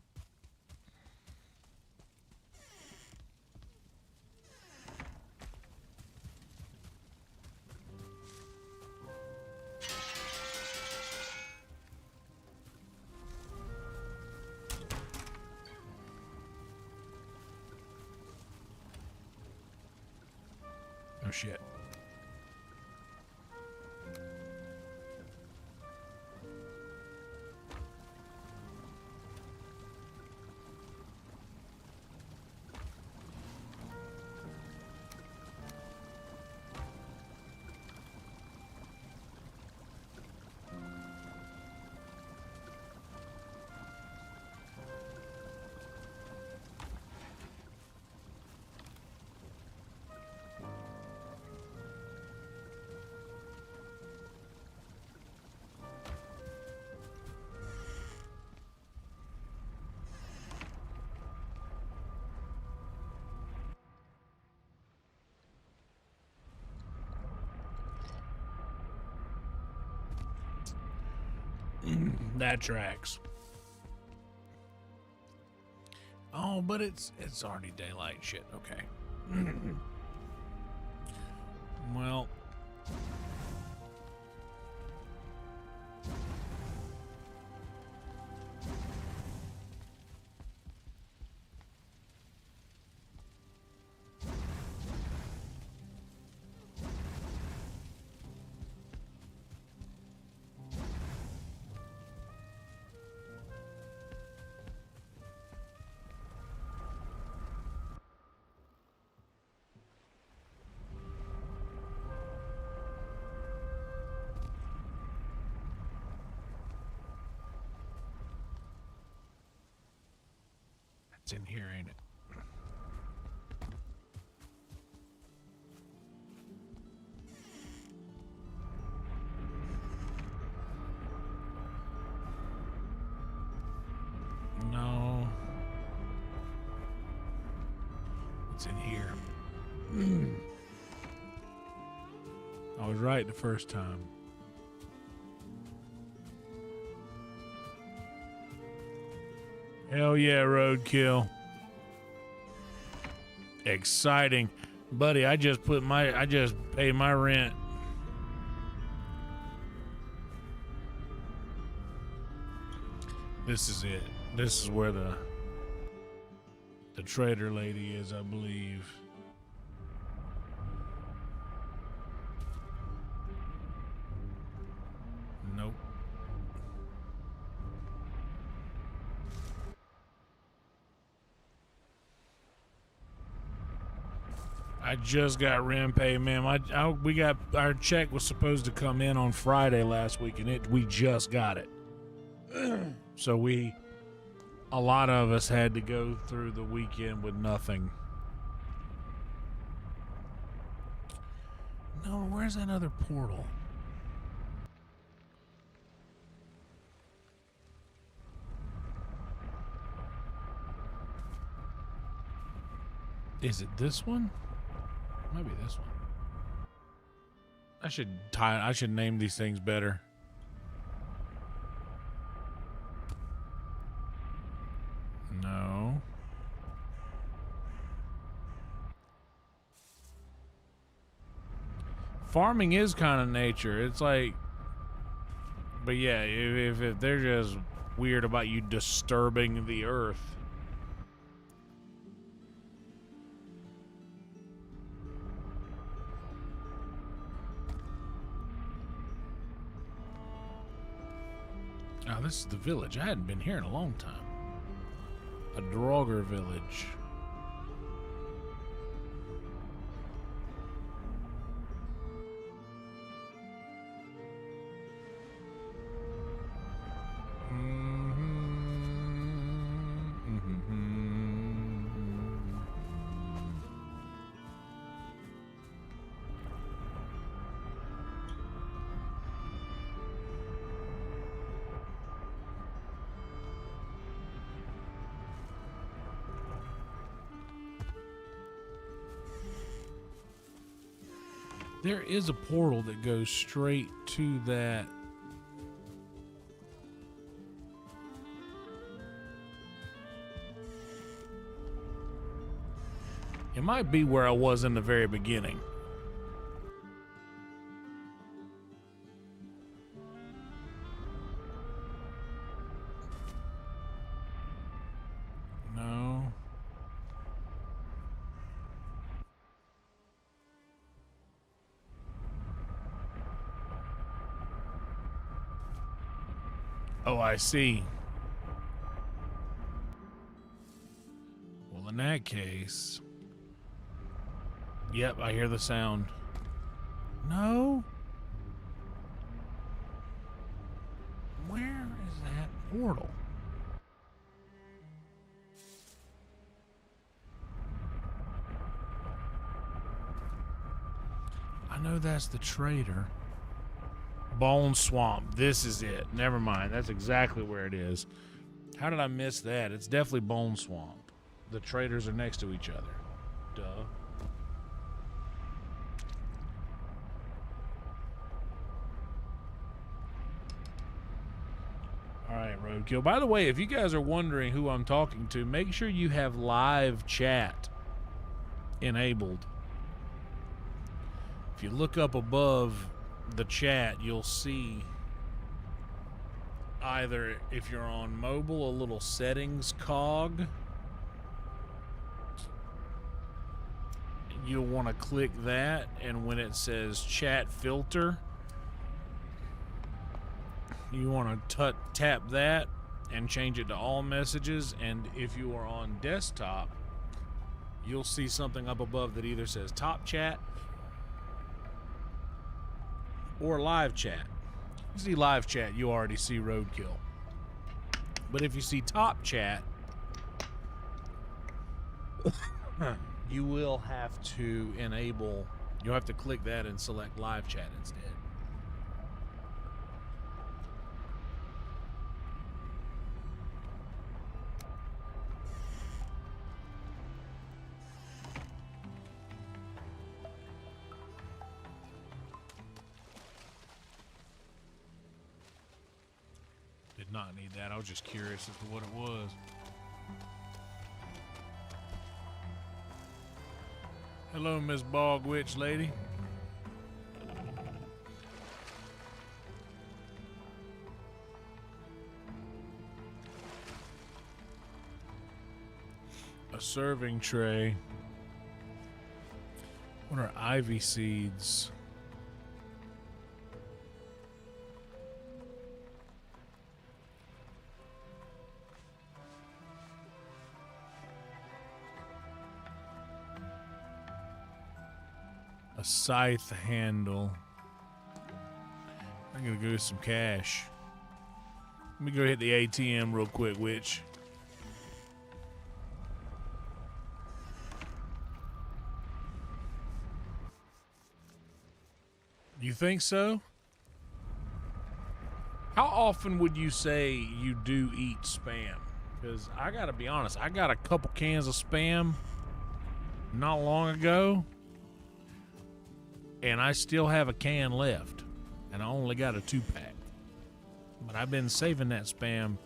Oh shit. That tracks. Oh, but it's already daylight. Shit. Okay. Well. It's in here, ain't it? No. It's in here. I was right the first time. Hell yeah, roadkill. Exciting. Buddy, I just paid my rent. This is it. This is where the trader lady is, I believe. Nope. I just got rent pay, man. We got our check was supposed to come in on Friday last week, and we just got it. So a lot of us had to go through the weekend with nothing. No, where's that other portal? Is it this one? Maybe this one. I should name these things better. No. Farming is kind of nature. It's like, but yeah, if they're just weird about you disturbing the earth. Oh, this is the village. I hadn't been here in a long time. A Draugr village. There is a portal that goes straight to that. It might be where I was in the very beginning. No. Oh, I see. Well, in that case... Yep, I hear the sound. No? Where is that portal? I know that's the trader. Bone Swamp. This is it. Never mind. That's exactly where it is. How did I miss that? It's definitely Bone Swamp. The traders are next to each other. Duh. Alright, Roadkill. By the way, if you guys are wondering who I'm talking to, make sure you have live chat enabled. If you look up above the chat, you'll see either, if you're on mobile, a little settings cog. You'll want to click that, and when it says chat filter, you want to tap that and change it to all messages. And if you are on desktop, you'll see something up above that either says top chat or live chat. You see live chat, you already see Roadkill. But if you see top chat, you will have to enable, you'll have to click that and select live chat instead. Did not need that. I was just curious as to what it was. Hello, Miss Bog Witch lady. A serving tray. What are ivy seeds? A scythe handle. I'm gonna go get some cash. Let me go hit the ATM real quick, witch. You think so? How often would you say you do eat Spam? Because I gotta be honest, I got a couple cans of Spam not long ago, and I still have a can left, and I only got a 2-pack. But I've been saving that Spam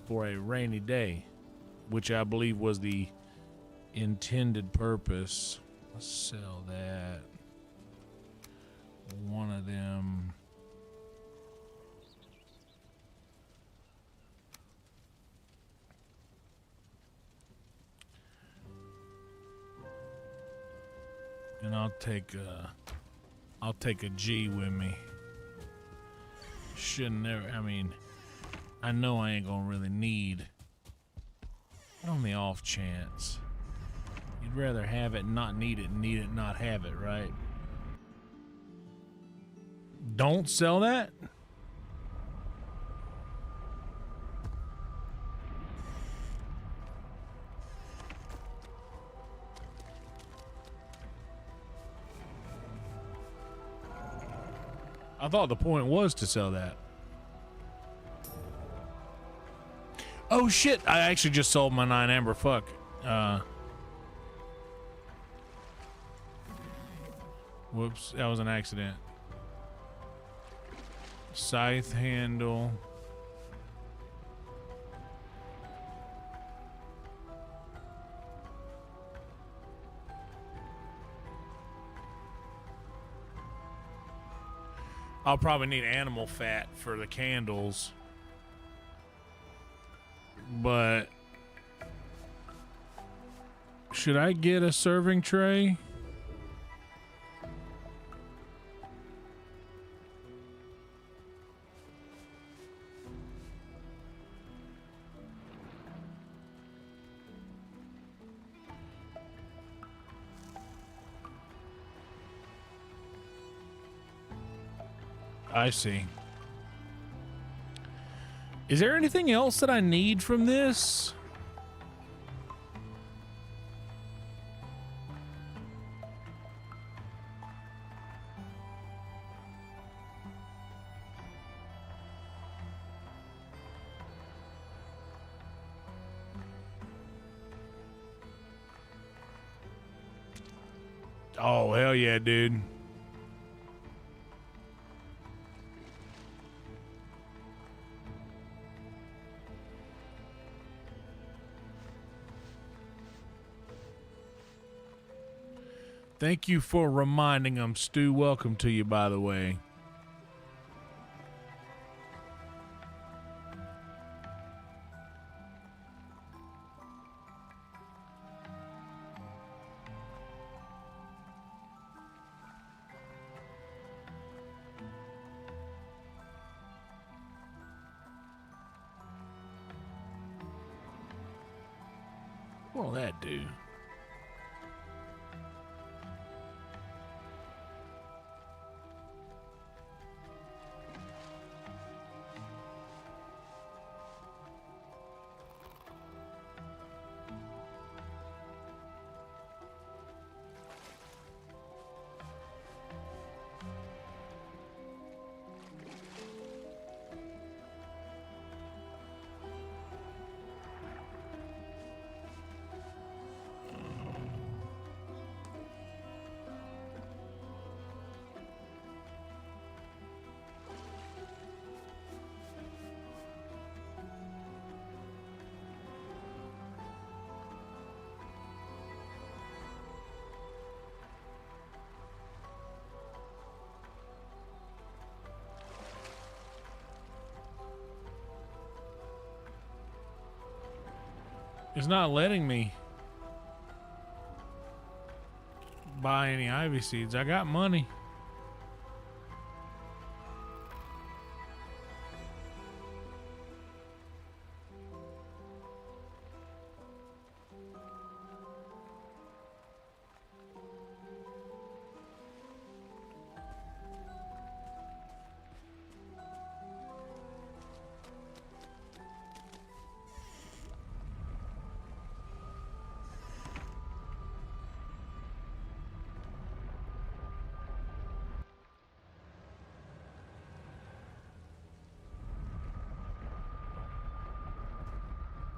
for a rainy day, which I believe was the intended purpose. Let's sell that. One of them. And I'll take a G with me. Shouldn't never, I mean, I know I ain't gonna really need, but on the off chance. You'd rather have it and not need it, and need it and not have it, right? Don't sell that? I thought the point was to sell that. Oh shit, I actually just sold my 9 amber, fuck. Whoops, that was an accident. Scythe handle. I'll probably need animal fat for the candles. But should I get a serving tray? I see. Is there anything else that I need from this? Oh, hell yeah, dude. Thank you for reminding them, Stu. Welcome to you, by the way. What'll that do? It's not letting me buy any ivy seeds. I got money.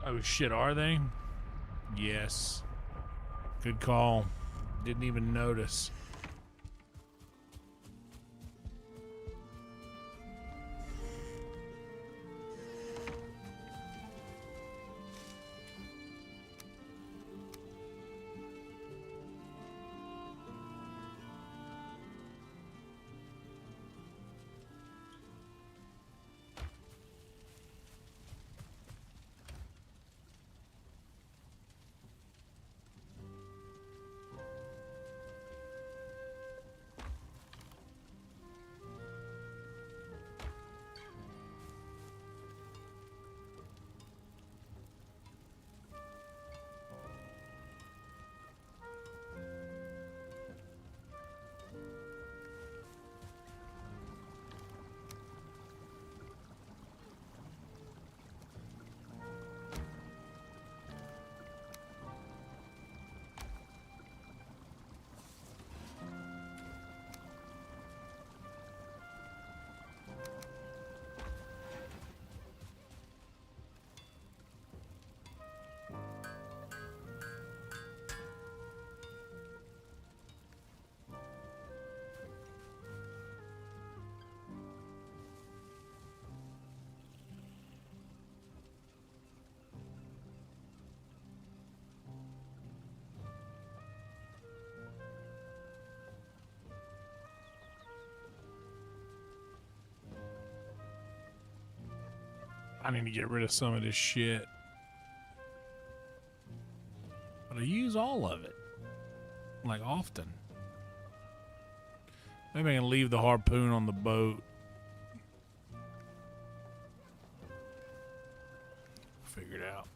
Oh shit, are they? Yes. Good call. Didn't even notice. I need to get rid of some of this shit. But I use all of it. Like, often. Maybe I can leave the harpoon on the boat. Figure it out.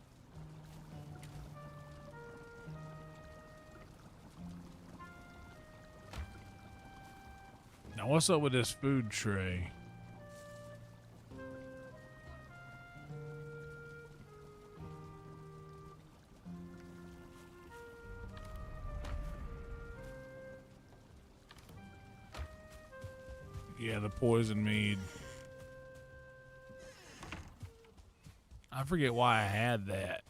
Now, what's up with this food tray? Yeah, the poison mead. I forget why I had that.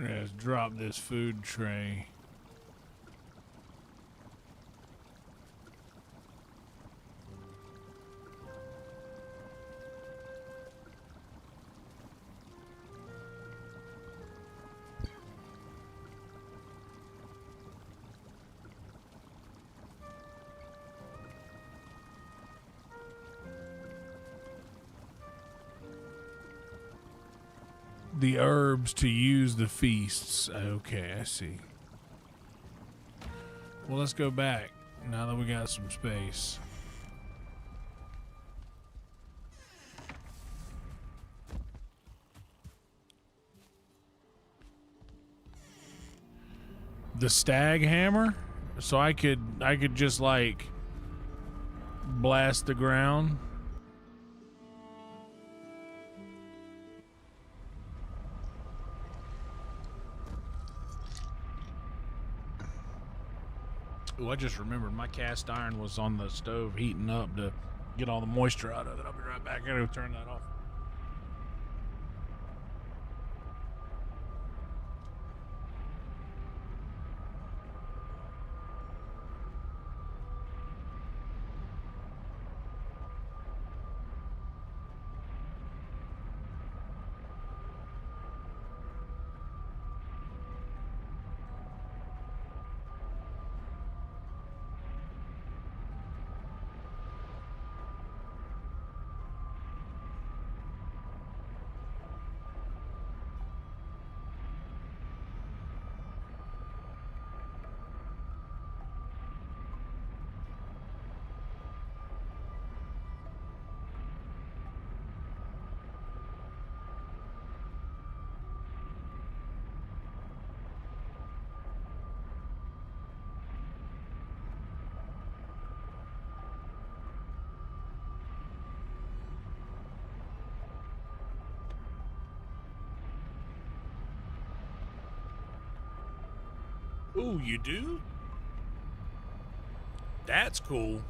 Let's drop this food tray. The herbs to use the feasts. Okay, I see. Well, let's go back now that we got some space. The stag hammer, so I could just like blast the ground. Oh, I just remembered my cast iron was on the stove heating up to get all the moisture out of it. I'll be right back. I gotta turn that off. Ooh, you do? That's cool.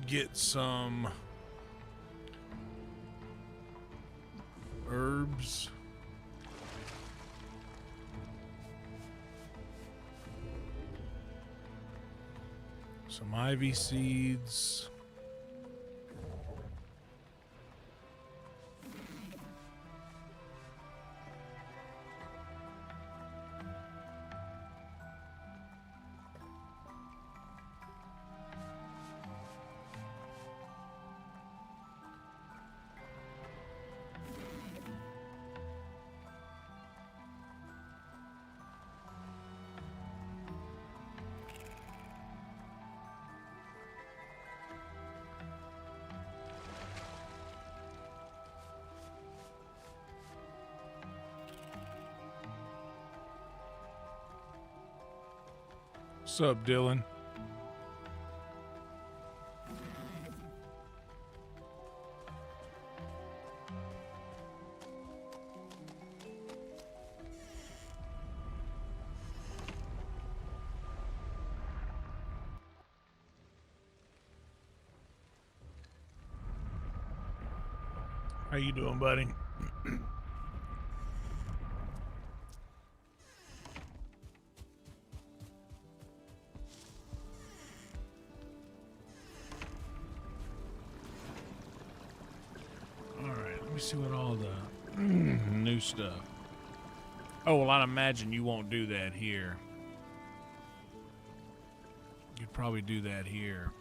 Get some herbs. Some ivy seeds. What's up, Dylan? How you doing, buddy? All right, let me see what all the new stuff. Oh, well, I'd imagine you won't do that here. You'd probably do that here.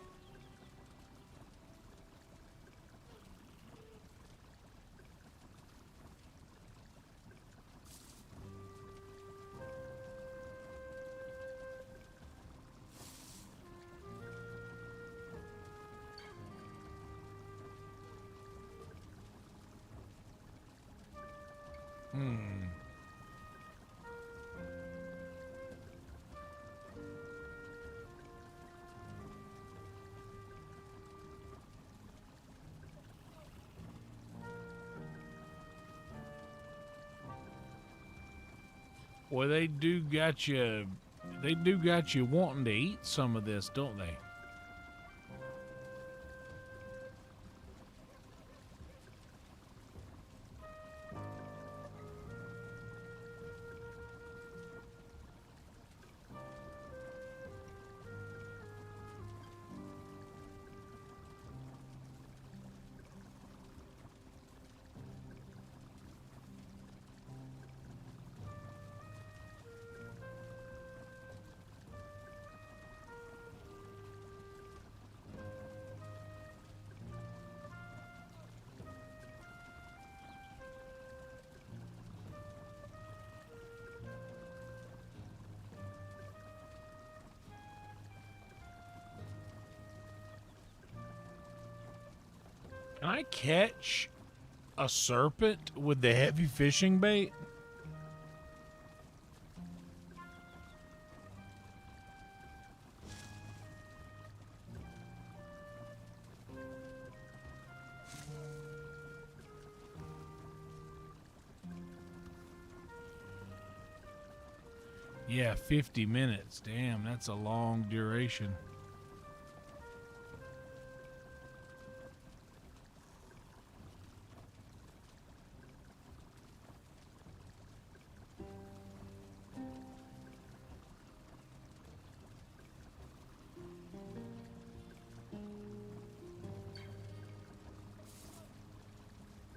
Well, they do got you wanting to eat some of this, don't they? Can I catch a serpent with the heavy fishing bait? Yeah, 50 minutes. Damn, that's a long duration.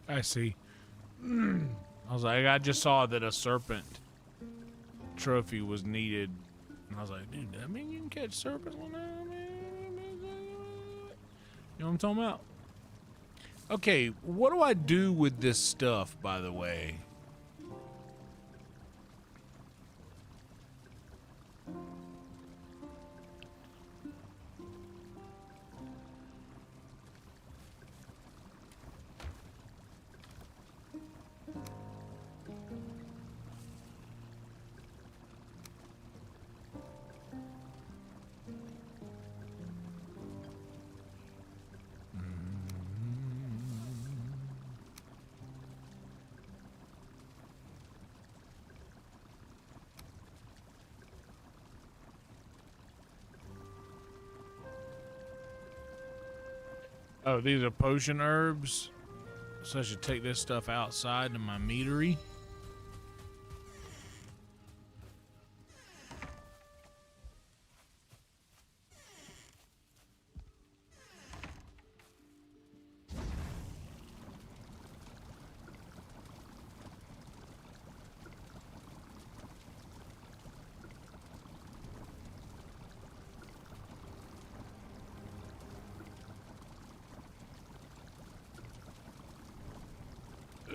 I see. I was like, I just saw that a serpent trophy was needed. And I was like, dude, I mean, you can catch serpents. You know what I'm talking about? Okay, what do I do with this stuff, by the way? Oh, these are potion herbs. So I should take this stuff outside to my meadery.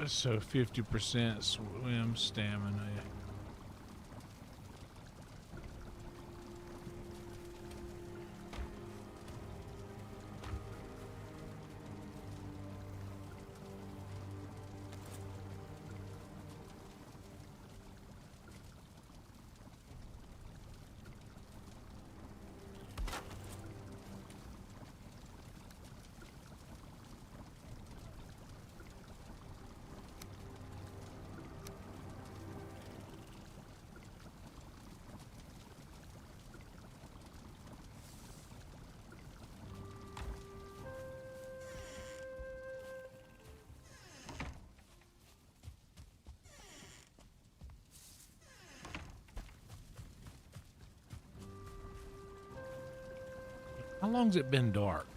So 50% swim stamina. long's it been dark?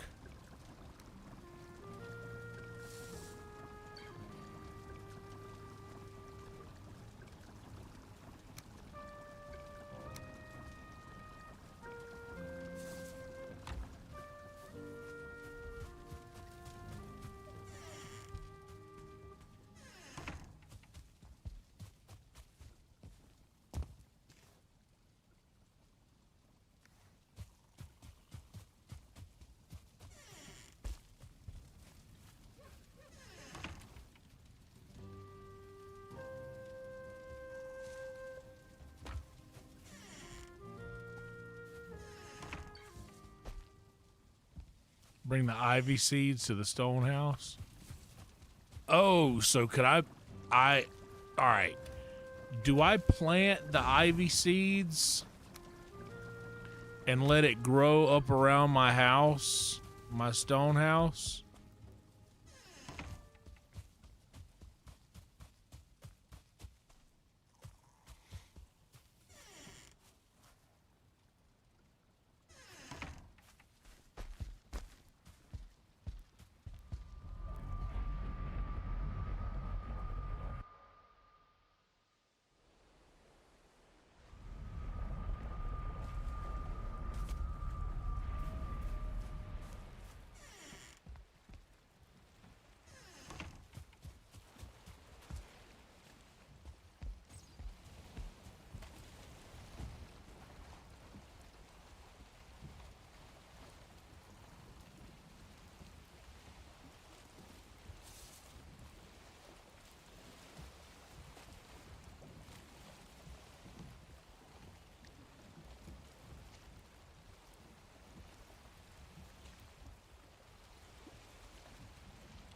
Bring the ivy seeds to the stone house. Oh, so could I all right. Do I plant the ivy seeds and let it grow up around my house, my stone house?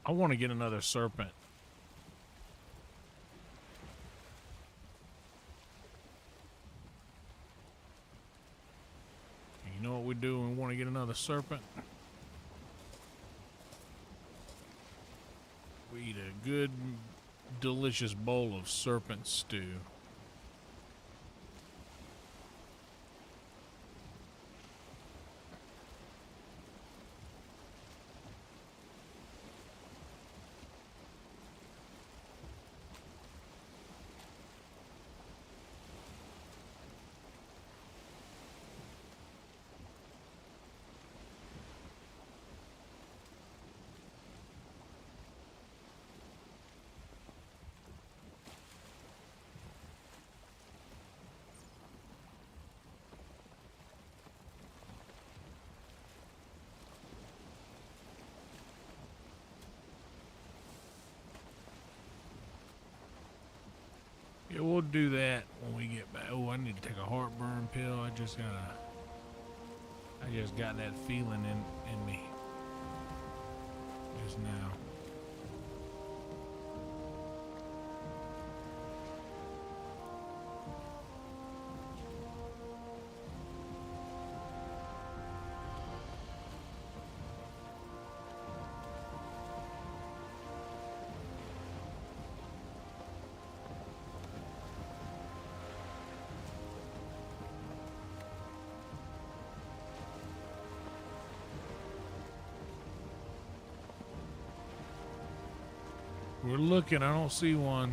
I want to get another serpent. You know what we do when we want to get another serpent? We eat a good, delicious bowl of serpent stew. Yeah, we'll do that when we get back. Oh, I need to take a heartburn pill. I just got that feeling in me just now. We're looking. I don't see one.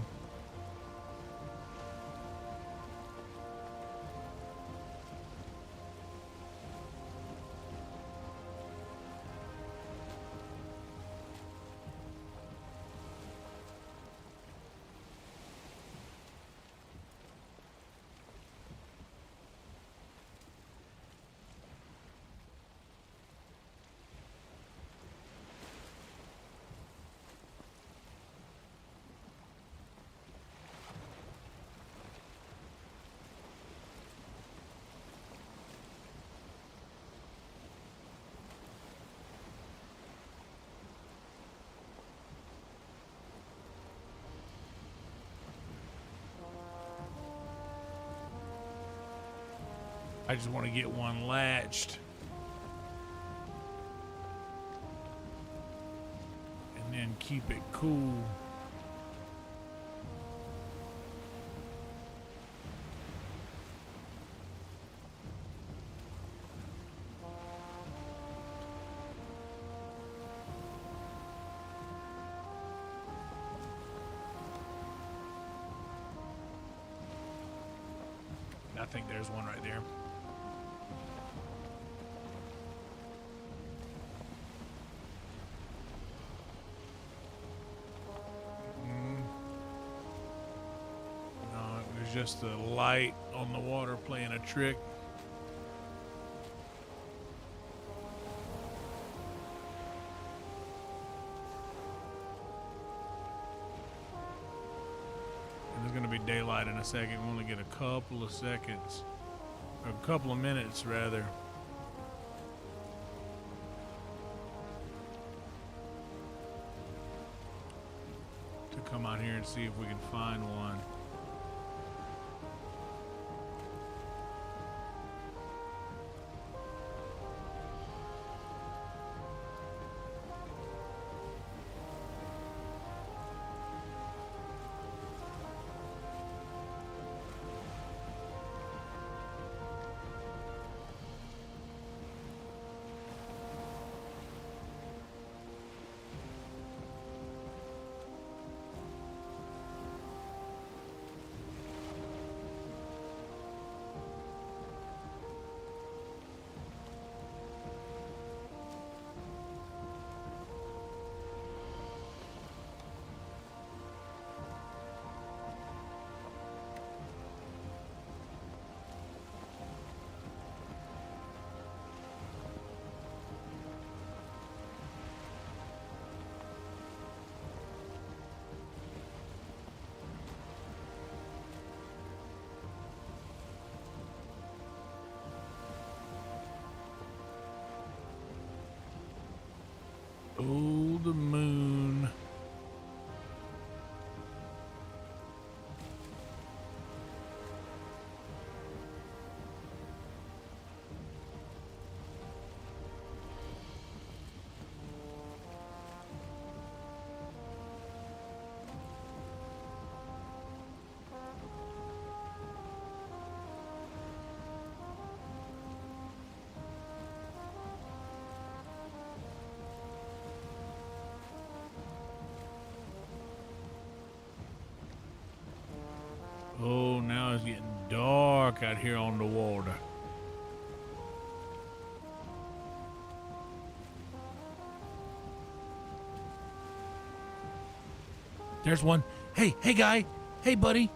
I just want to get one latched. And then keep it cool. I think there's one right there. No, it was just the light on the water playing a trick. There's going to be daylight in a second. We only get a couple of seconds, or a couple of minutes rather. To come out here and see if we can find one. Oh, the moon. Oh, now it's getting dark out here on the water. There's one. Hey, guy. Hey, buddy.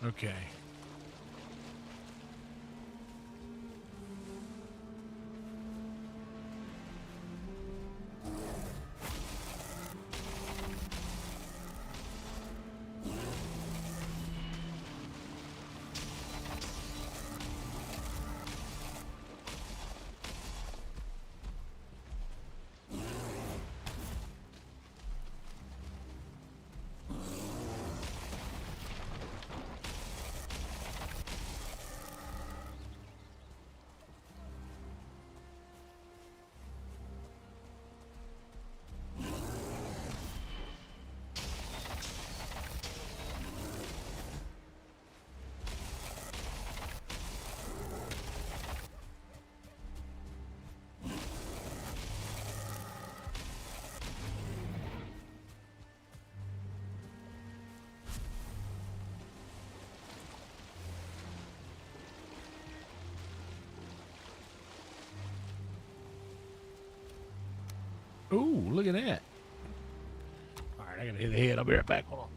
Okay. Ooh, look at that. All right, I gotta hit the head. I'll be right back. Hold on.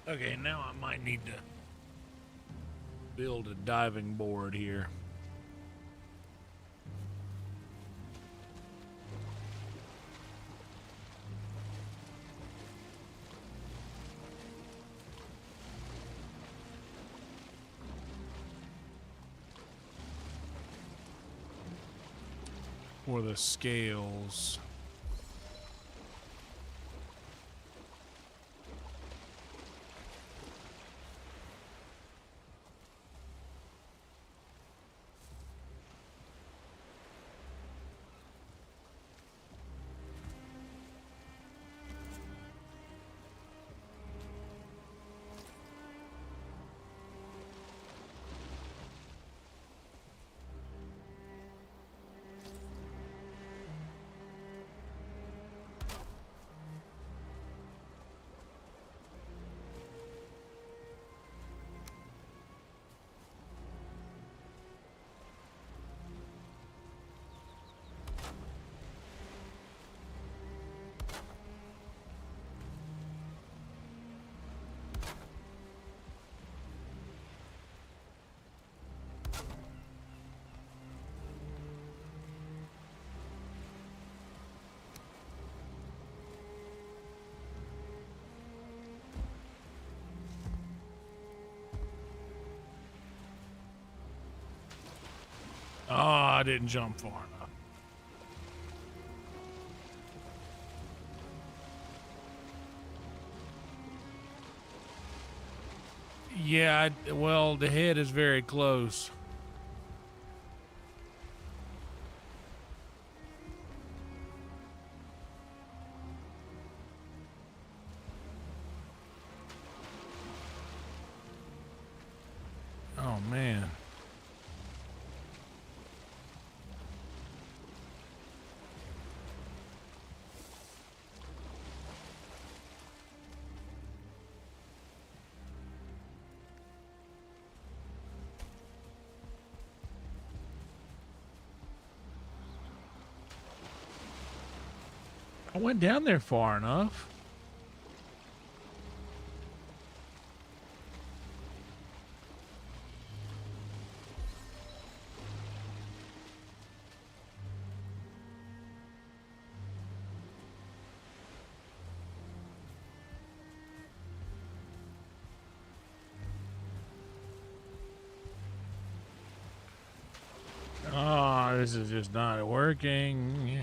Okay, now I might need to build a diving board here. For the scales. Oh, I didn't jump far enough. Yeah, well, the head is very close. Oh, man. I went down there far enough. Oh, this is just not working.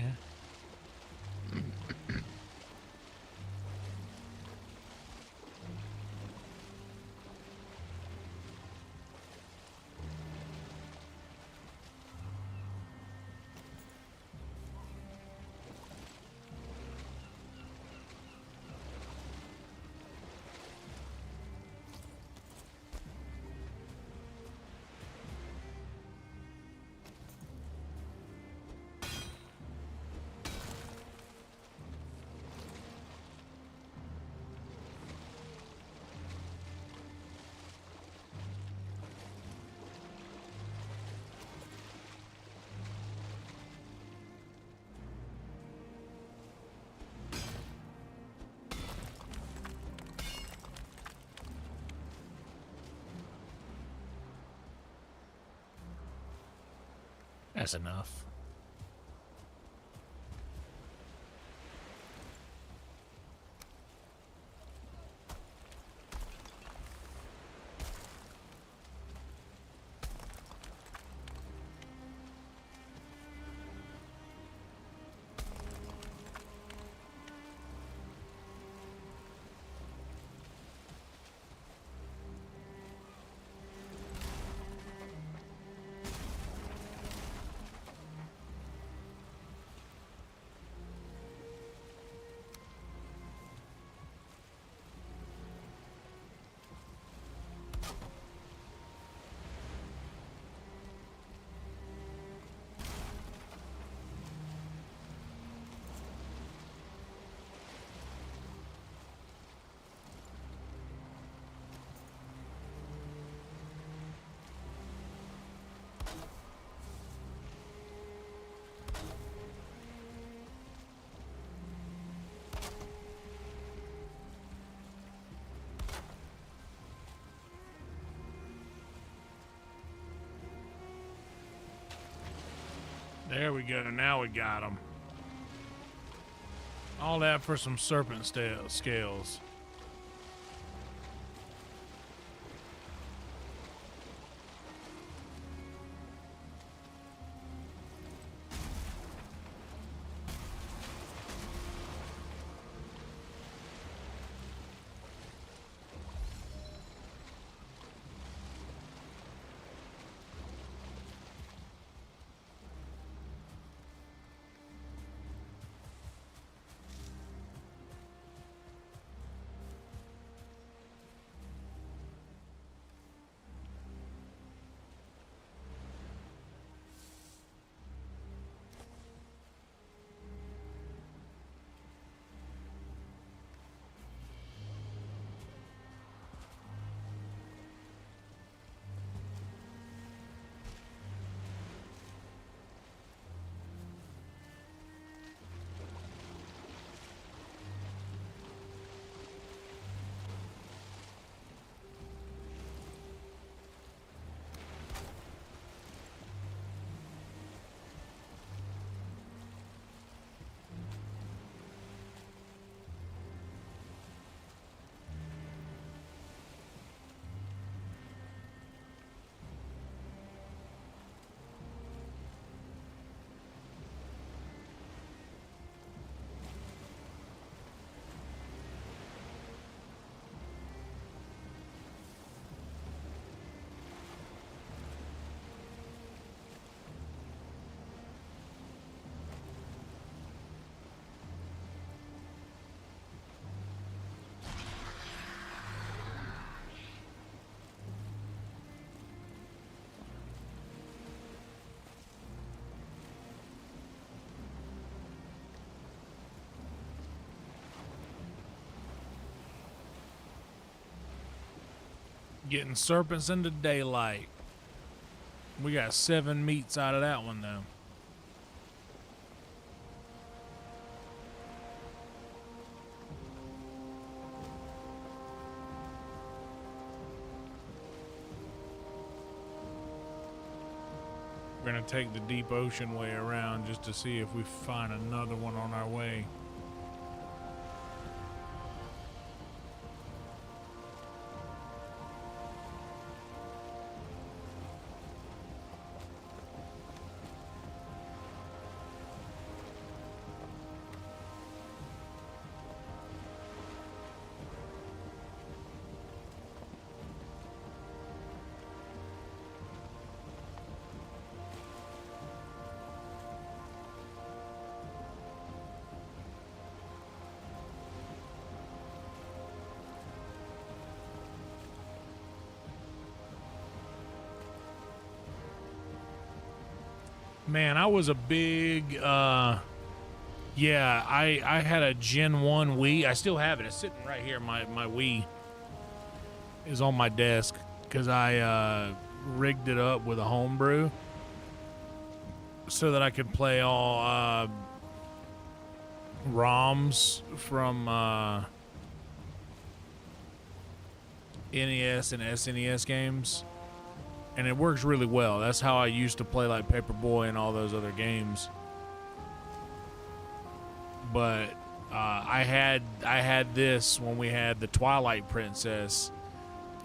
That's enough. There we go. Now we got them. All that for some serpent scales. Getting serpents into daylight. We got 7 meats out of that one, though. We're going to take the deep ocean way around just to see if we find another one on our way. Man, I was a big, yeah, I had a Gen 1 Wii. I still have it. It's sitting right here. My Wii is on my desk because I rigged it up with a homebrew so that I could play all ROMs from NES and SNES games. And it works really well. That's how I used to play like Paperboy and all those other games. But I had this when we had the Twilight Princess,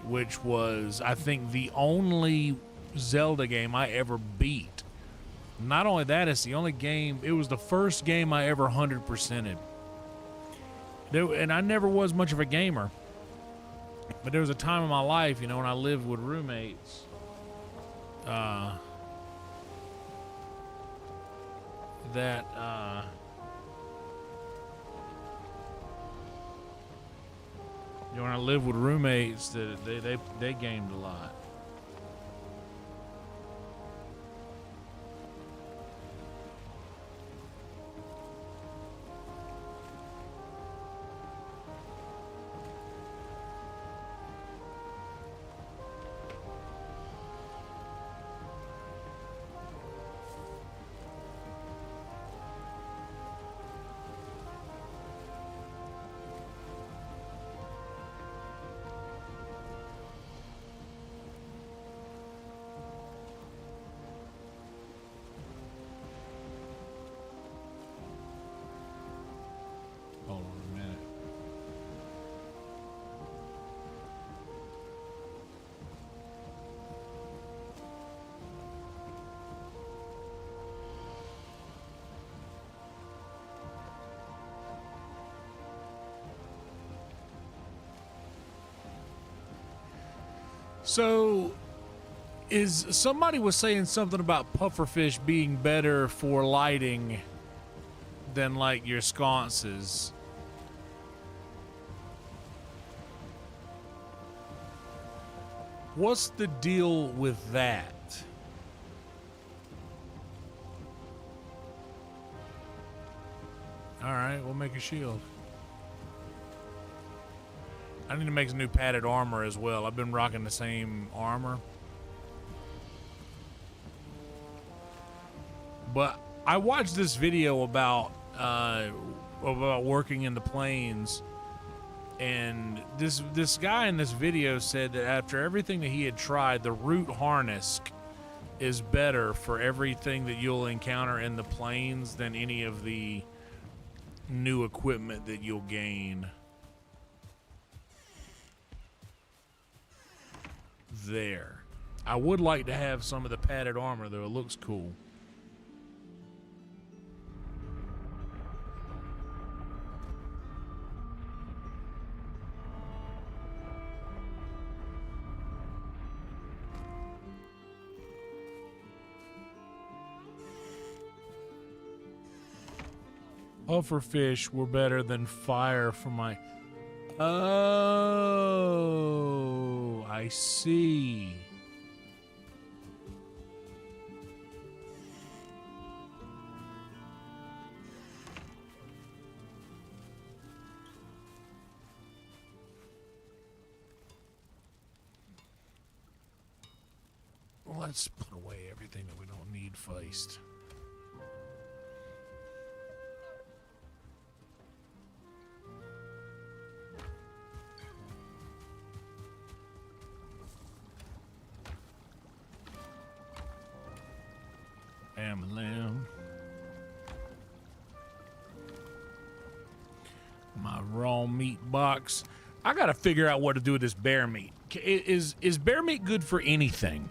which was, I think, the only Zelda game I ever beat. Not only that, it's the only game, it was the first game I ever 100%ed. And I never was much of a gamer. But there was a time in my life, you know, when I lived with roommates, that you know, when I lived with roommates, that they gamed a lot. So, is somebody was saying something about pufferfish being better for lighting than like your sconces. What's the deal with that? All right, we'll make a shield. I need to make some new padded armor as well. I've been rocking the same armor. But I watched this video about working in the plains, and this guy in this video said that after everything that he had tried, the root harness is better for everything that you'll encounter in the plains than any of the new equipment that you'll gain. There. I would like to have some of the padded armor though. It looks cool. Pufferfish were better than fire for my... Oh, I see. Let's put away everything that we don't need first. Lamb. My raw meat box. I gotta figure out what to do with this bear meat. Is bear meat good for anything?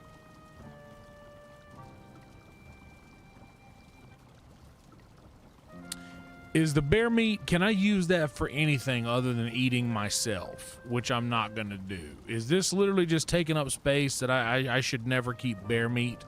Is the bear meat, can I use that for anything other than eating myself, which I'm not gonna do? Is this literally just taking up space that I should never keep bear meat?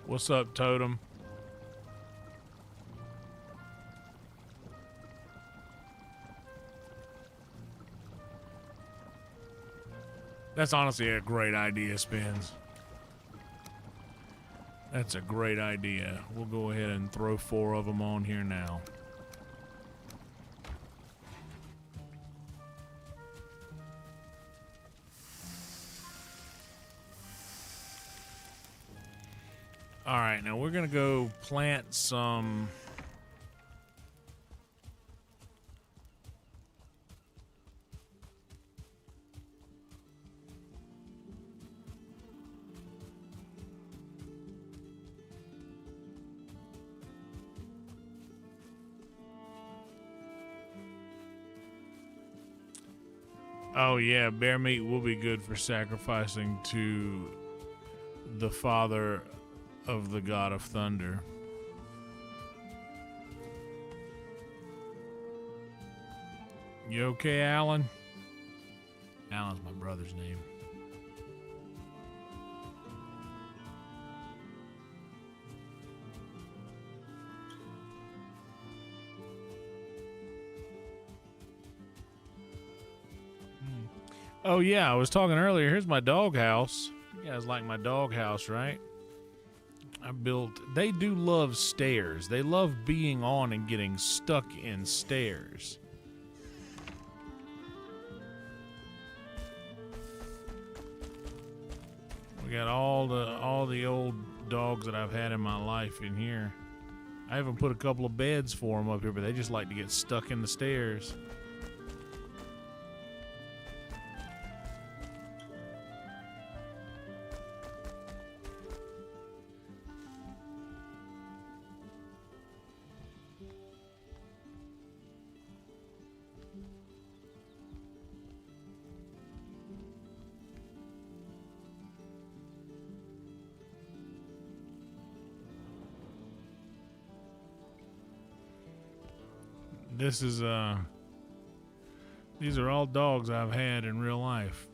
What's up, Totem? That's honestly a great idea, Spins. That's a great idea. We'll go ahead and throw 4 of them on here now. All right, now we're gonna go plant some. Oh yeah, bear meat will be good for sacrificing to the father of the god of thunder. You okay, Alan? Alan's my brother's name. Oh yeah, I was talking earlier. Here's my doghouse. You guys like my doghouse, right? They do love stairs. They love being on and getting stuck in stairs. We got all the old dogs that I've had in my life in here. I even put a couple of beds for them up here, but they just like to get stuck in the stairs. This is these are all dogs I've had in real life.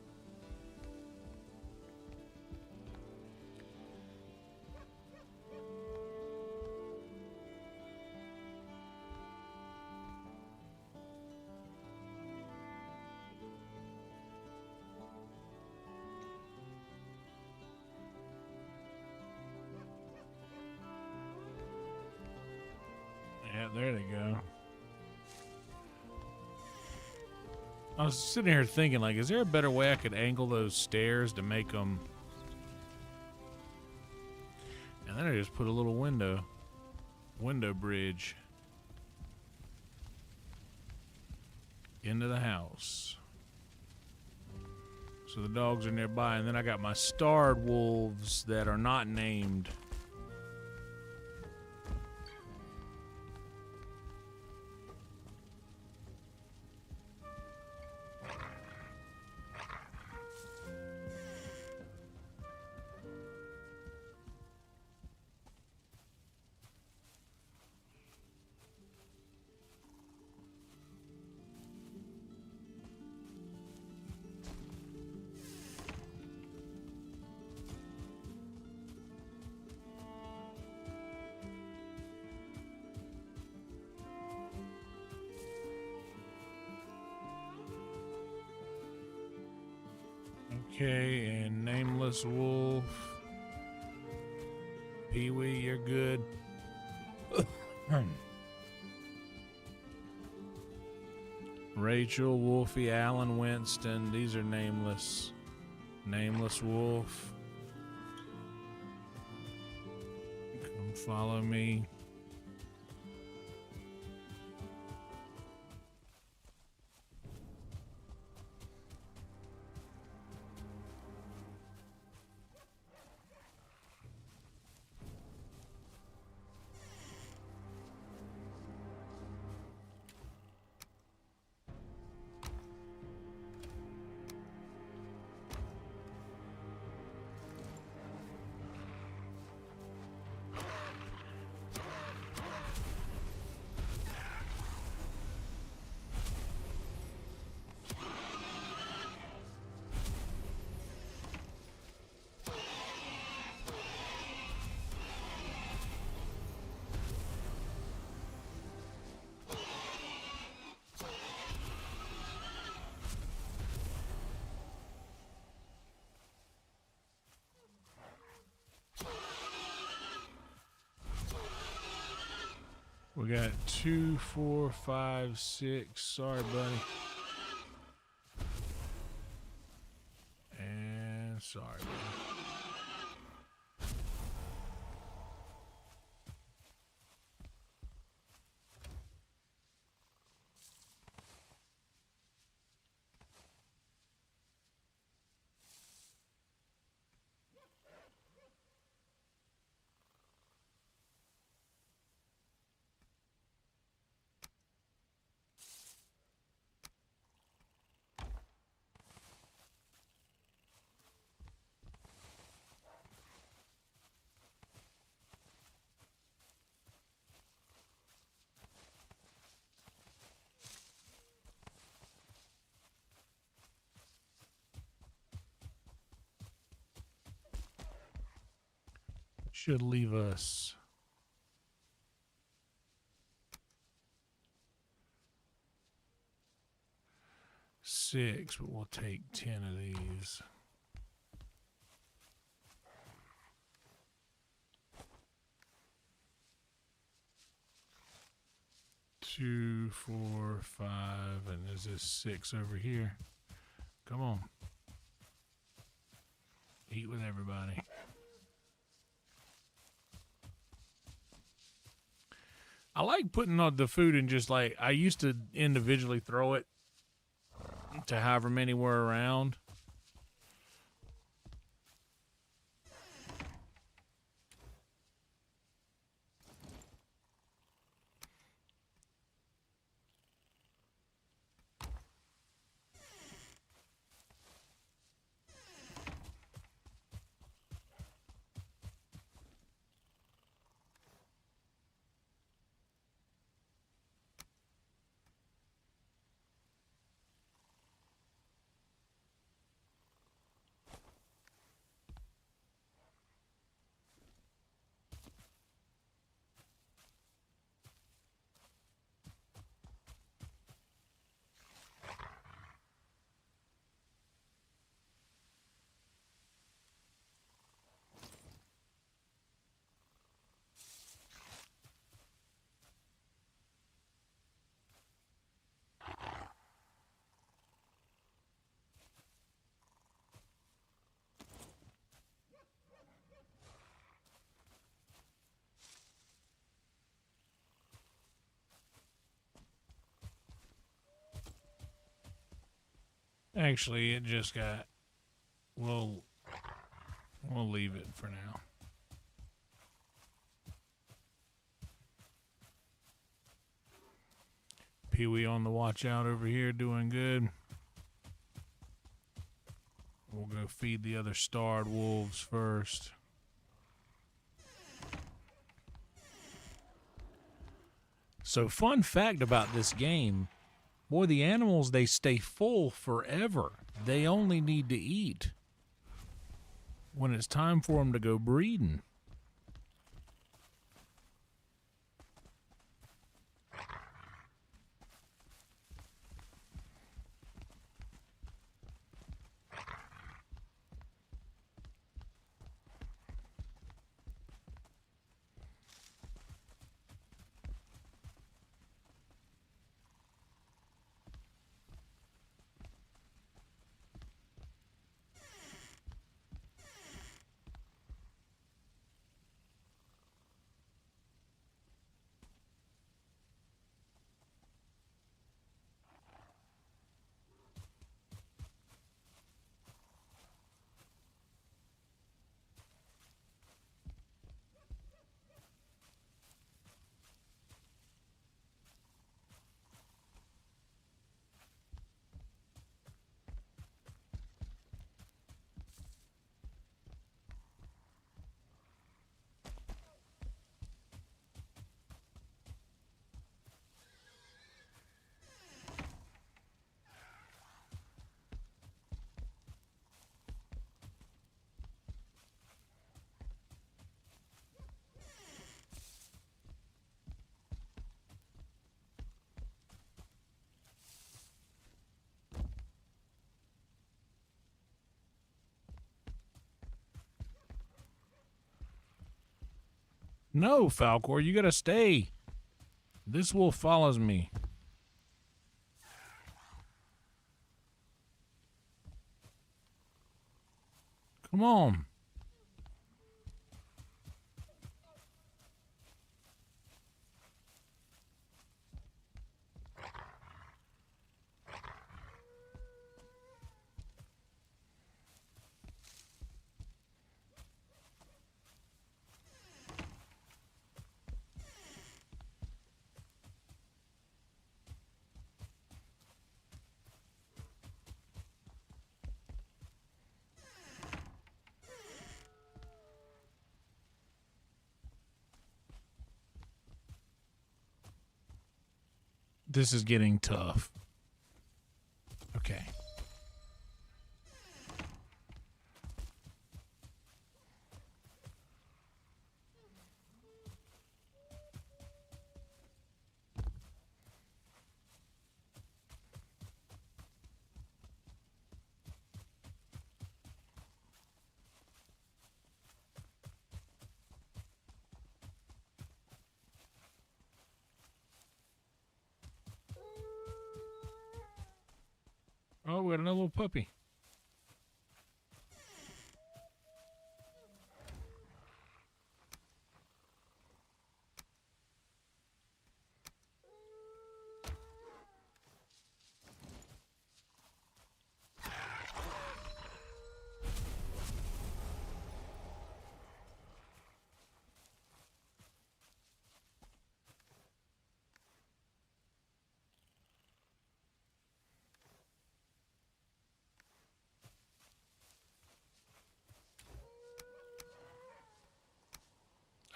Yeah, there they go. I was sitting here thinking, like, is there a better way I could angle those stairs to make them... And then I just put a little window bridge into the house. So the dogs are nearby, and then I got my starred wolves that are not named. Okay, and Nameless Wolf. Pee-wee, you're good. Rachel, Wolfie, Alan, Winston. These are nameless. Nameless Wolf. Come follow me. We got 2, 4, 5, 6. Sorry, buddy. And sorry, buddy. Should leave us 6, but we'll take 10 of these. Two, 4, 5, and there's this 6 over here. Come on. Eat with everybody. I like putting the food in just like, I used to individually throw it to however many were around. Actually, it just got. We'll leave it for now. Pee-wee on the watch out over here, doing good. We'll go feed the other starred wolves first. So, fun fact about this game, boy, the animals, they stay full forever. They only need to eat when it's time for them to go breeding. No, Falcor, you gotta stay. This wolf follows me. Come on. This is getting tough. Okay. Oh, we got another little puppy.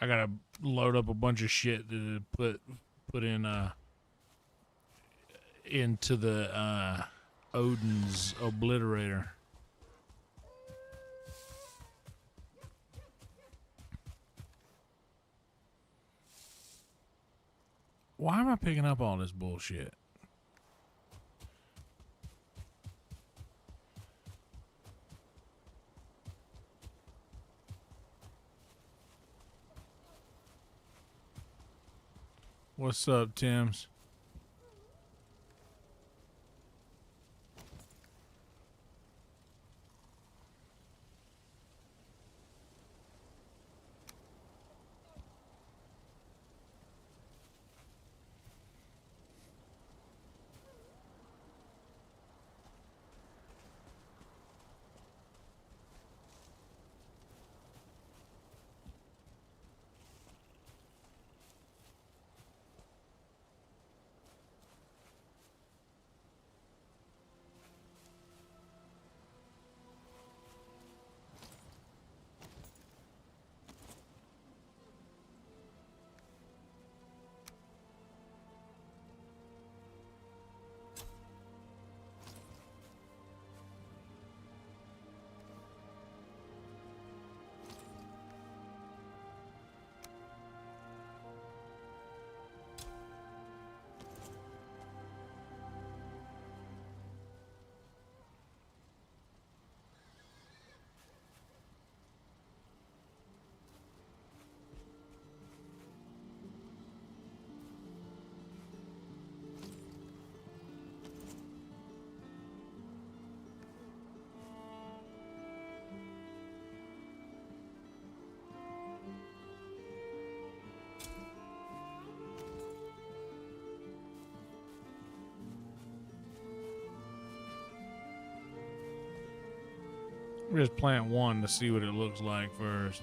I gotta load up a bunch of shit to put in into the Odin's obliterator. Why am I picking up all this bullshit? What's up, Tim's? Just plant one to see what it looks like first.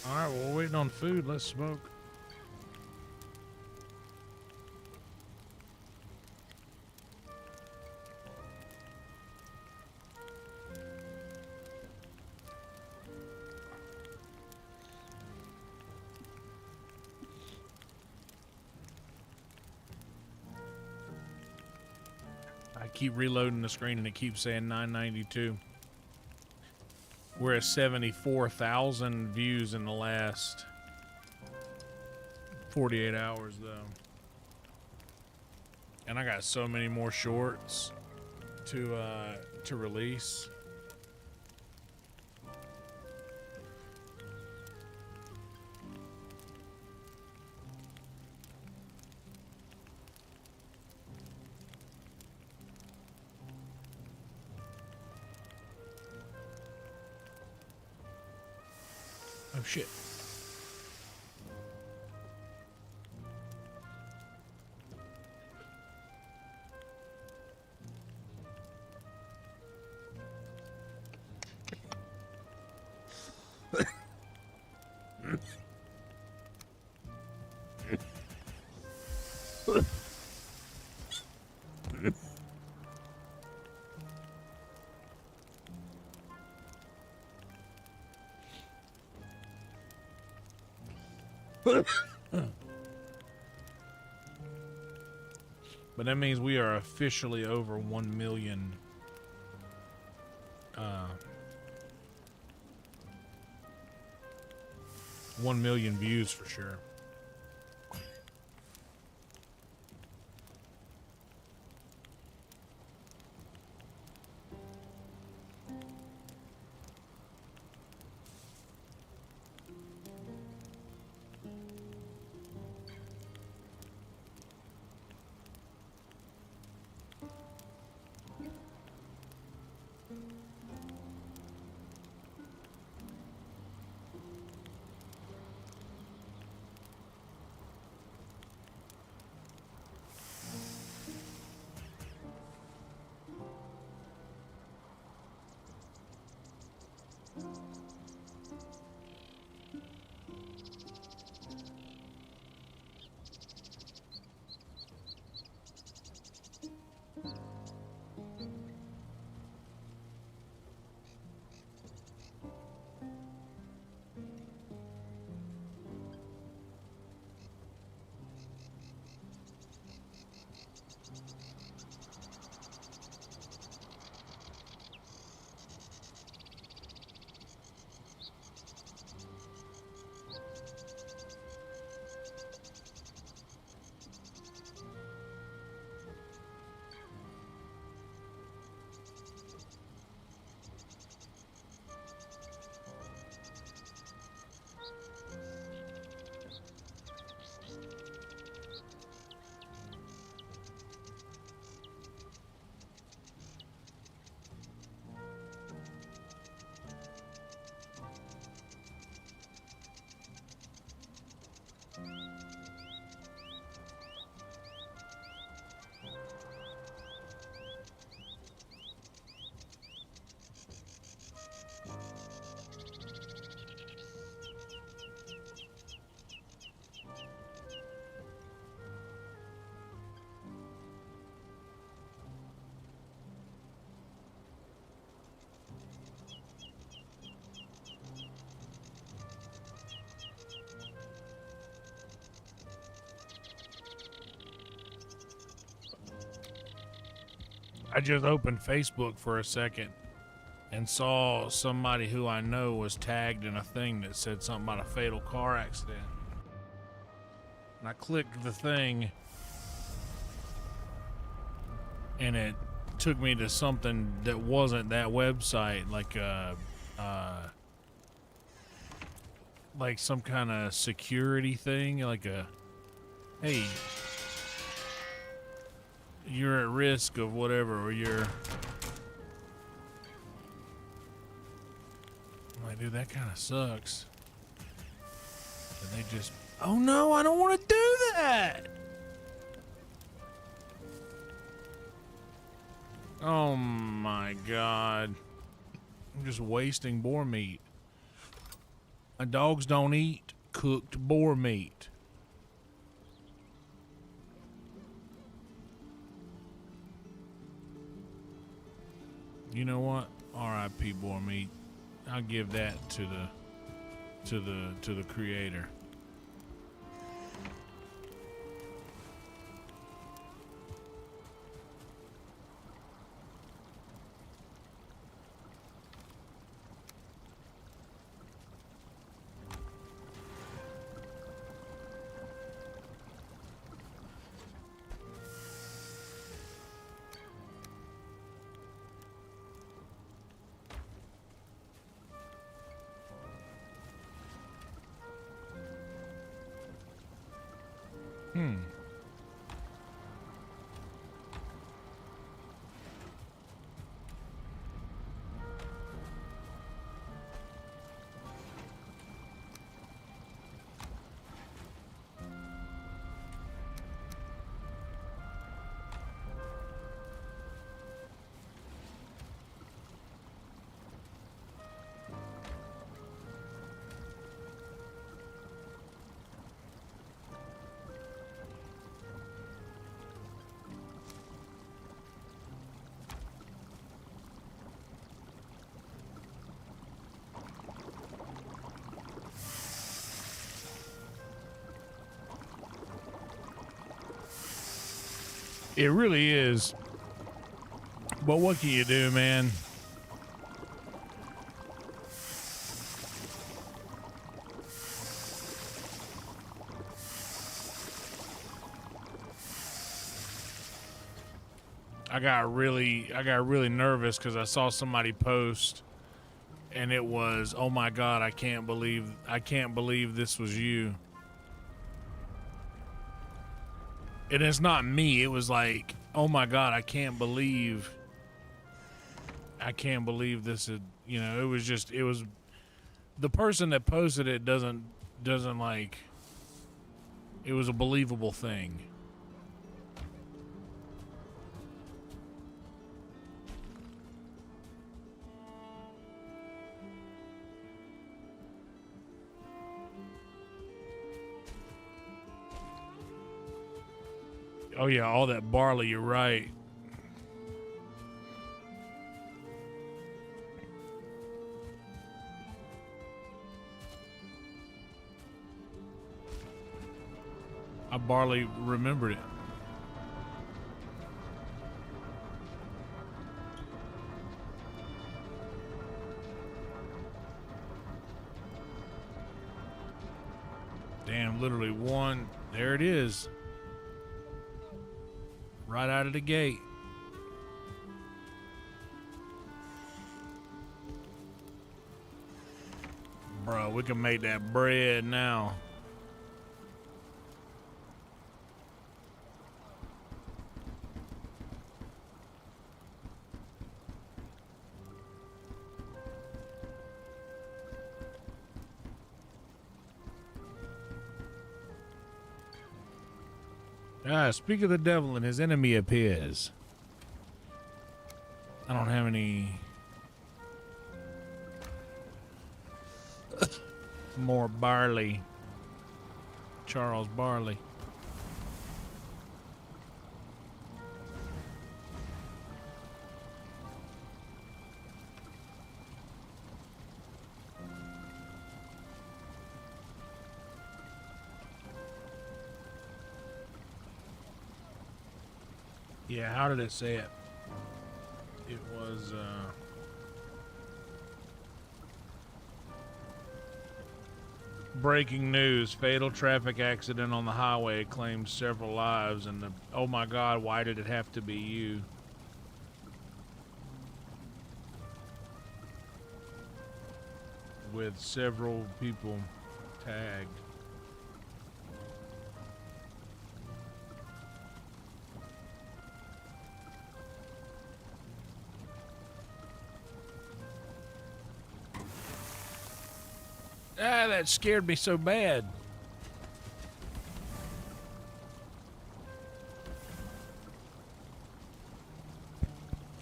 All right, well, we're waiting on food. Let's smoke. I keep reloading the screen and it keeps saying 992. We're at 74,000 views in the last 48 hours, though. And I got so many more shorts to release. Oh shit. But that means we are officially over 1 million 1 million views for sure. I just opened Facebook for a second and saw somebody who I know was tagged in a thing that said something about a fatal car accident. And I clicked the thing and it took me to something that wasn't that website, like some kind of security thing, like a, hey, you're at risk of whatever, or you're like, dude, that kind of sucks. And they just, oh no, I don't want to do that. Oh my God. I'm just wasting boar meat. My dogs don't eat cooked boar meat. You know what? R.I.P. boar meat. I'll give that to the creator. It really is. But what can you do, man? I got really nervous because I saw somebody post and it was, oh my God, I can't believe this was you. And it's not me. It was like, oh my God, I can't believe this is, you know, it was the person that posted it doesn't like, it was a believable thing. Oh yeah, all that barley, you're right. I barely remembered it. Damn, literally one, there it is. Right out of the gate. Bro, we can make that bread now. Speak of the devil and his enemy appears. I don't have any more barley. Charles Barley. Yeah, how did it say it? It was, breaking news. Fatal traffic accident on the highway claims several lives, and oh my God, why did it have to be you? With several people tagged. Ah, that scared me so bad.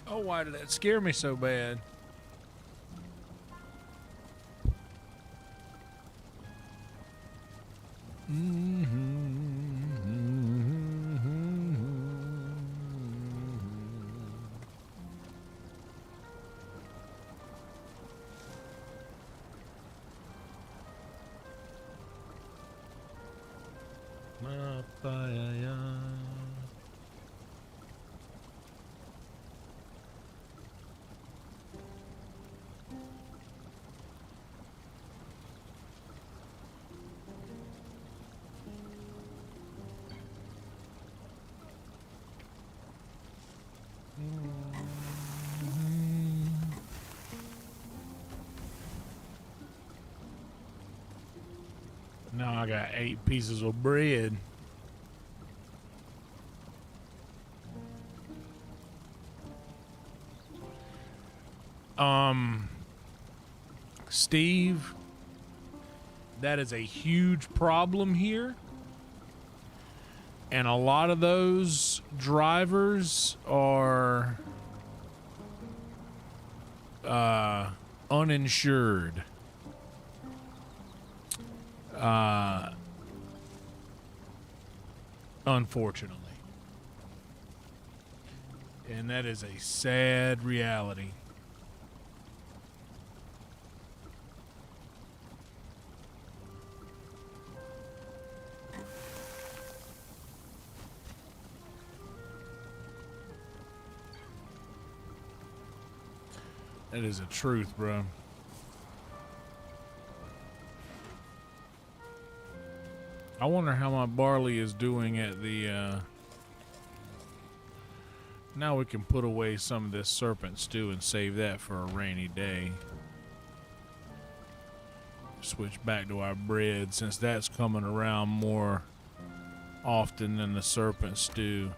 Oh, why did that scare me so bad? Now I got 8 pieces of bread. Steve, that is a huge problem here. And a lot of those drivers are uninsured. Unfortunately. And that is a sad reality. That is a truth, bro. I wonder how my barley is doing at the, Now we can put away some of this serpent stew and save that for a rainy day. Switch back to our bread since that's coming around more often than the serpent stew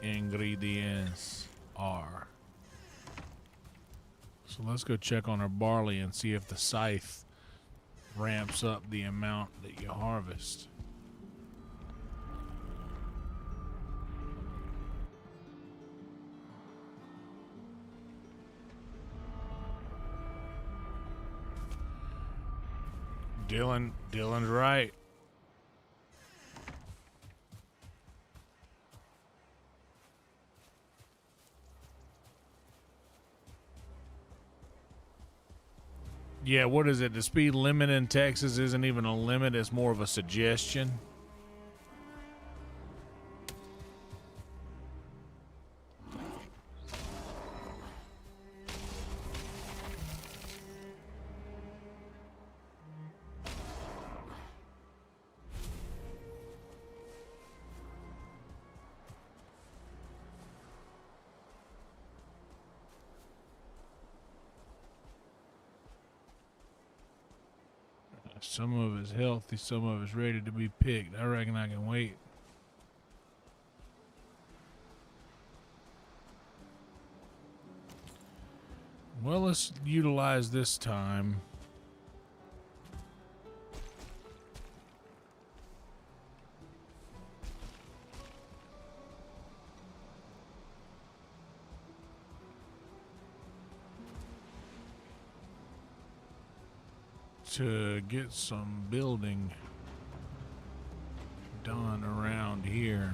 ingredients are. So let's go check on our barley and see if the scythe ramps up the amount that you harvest. Dylan's right. Yeah, what is it? The speed limit in Texas isn't even a limit, it's more of a suggestion. Some of it's healthy, some of it's ready to be picked. I reckon I can wait. Well, let's utilize this time to get some building done around here.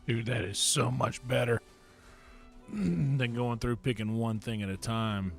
Dude, that is so much better than going through picking one thing at a time.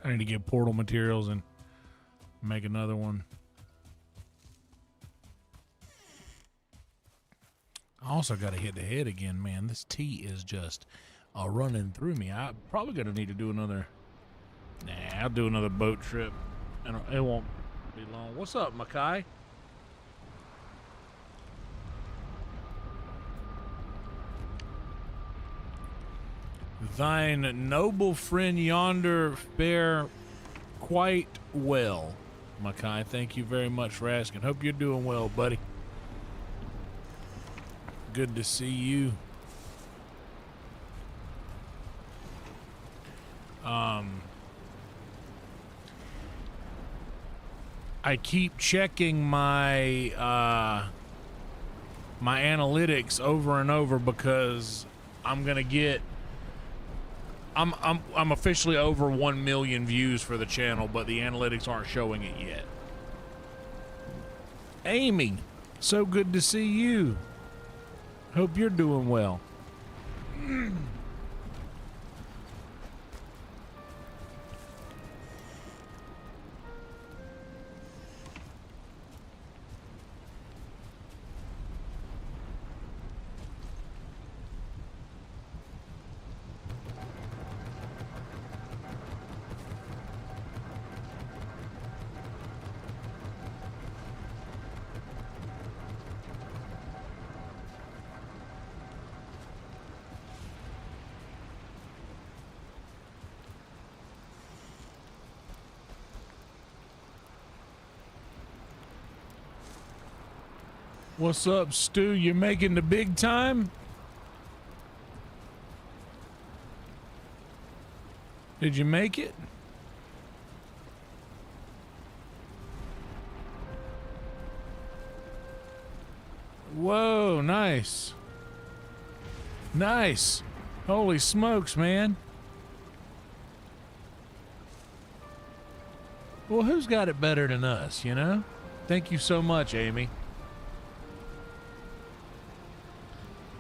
I need to get portal materials and make another one. I also got to hit the head again, man. This tea is just running through me. I'm probably going to need to do another... Nah, I'll do another boat trip. And it won't be long. What's up, Makai? Thine noble friend yonder fare quite well, Makai. Thank you very much for asking. Hope you're doing well, buddy. Good to see you. I keep checking my my analytics over and over because I'm gonna get. I'm officially over 1 million views for the channel, but the analytics aren't showing it yet. Amy, so good to see you. Hope you're doing well. What's up, Stu? You making the big time? Did you make it? Whoa, nice. Nice. Holy smokes, man. Well, who's got it better than us, you know? Thank you so much, Amy.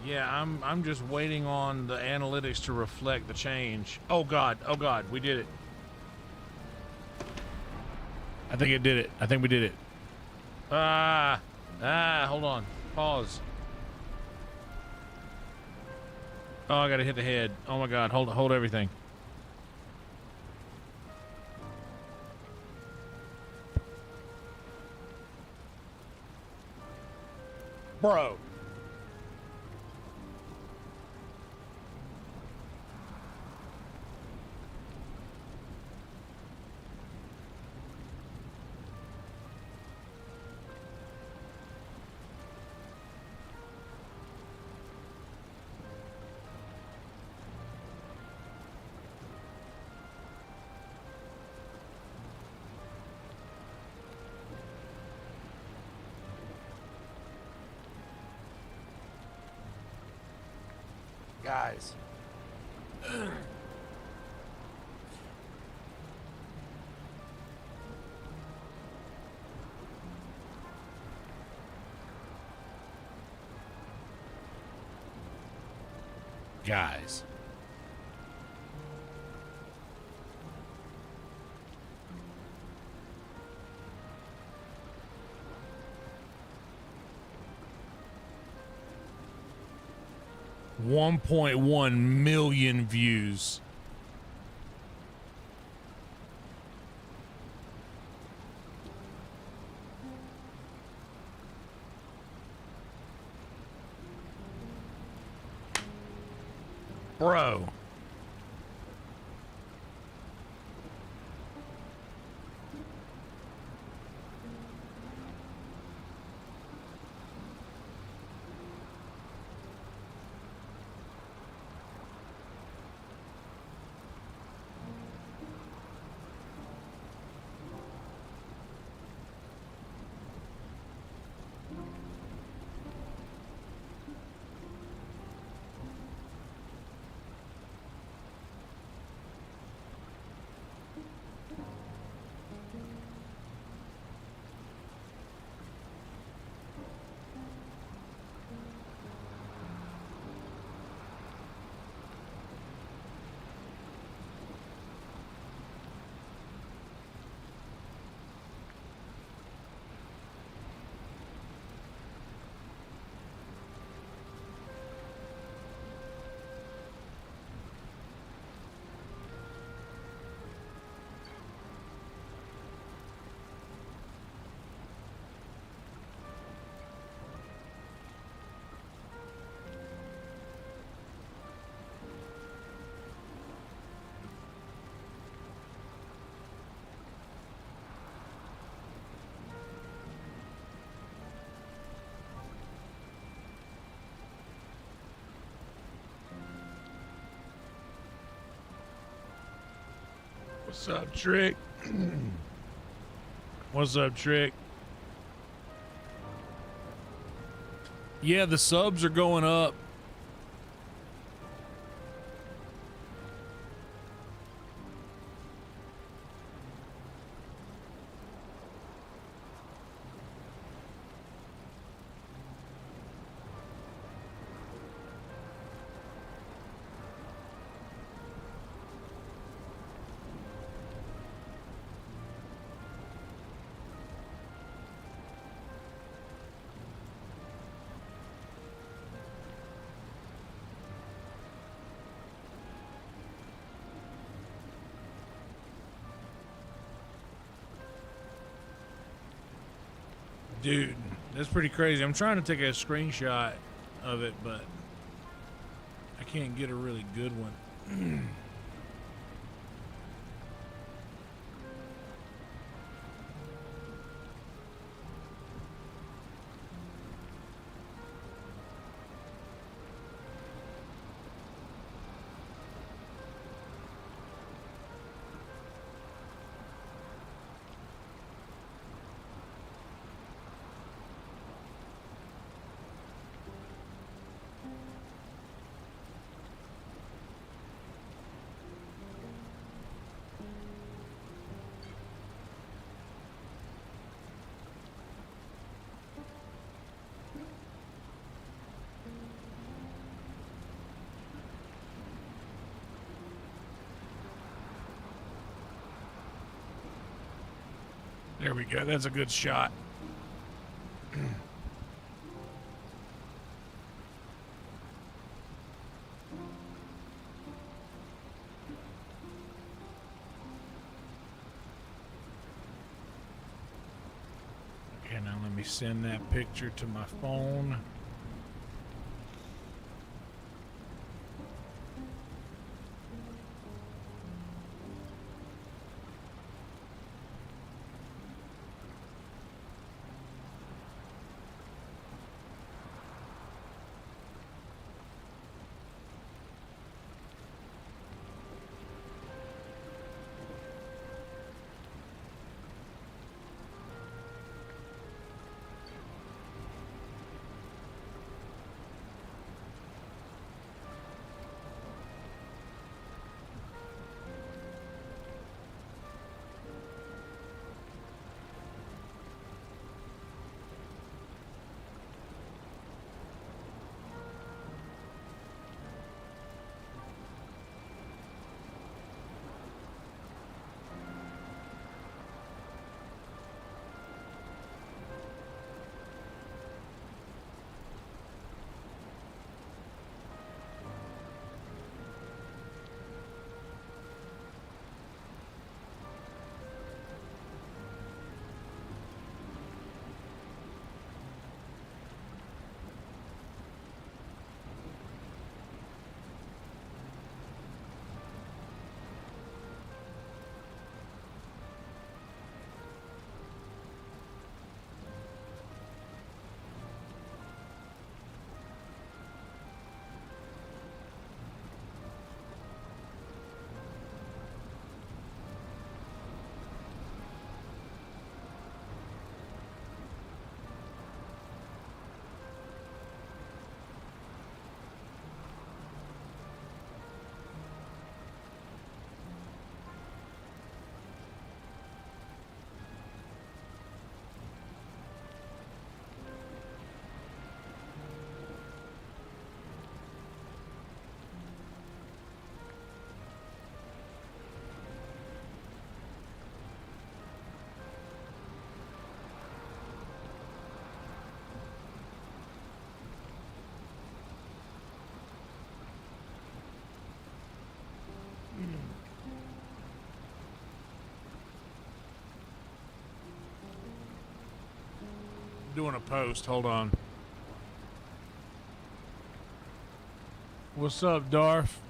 Yeah, I'm just waiting on the analytics to reflect the change. Oh God, we did it. I think it did it. I think we did it. Hold on. Pause. Oh, I gotta hit the head. Oh my God, hold everything. Bro. Guys. Guys. 1.1 million views. Bro. What's up, Trick? What's up, Trick? Yeah, the subs are going up. Dude, that's pretty crazy. I'm trying to take a screenshot of it, but I can't get a really good one. There we go. That's a good shot. Okay, now let me send that picture to my phone. doing a post. Hold on. What's up, Darth?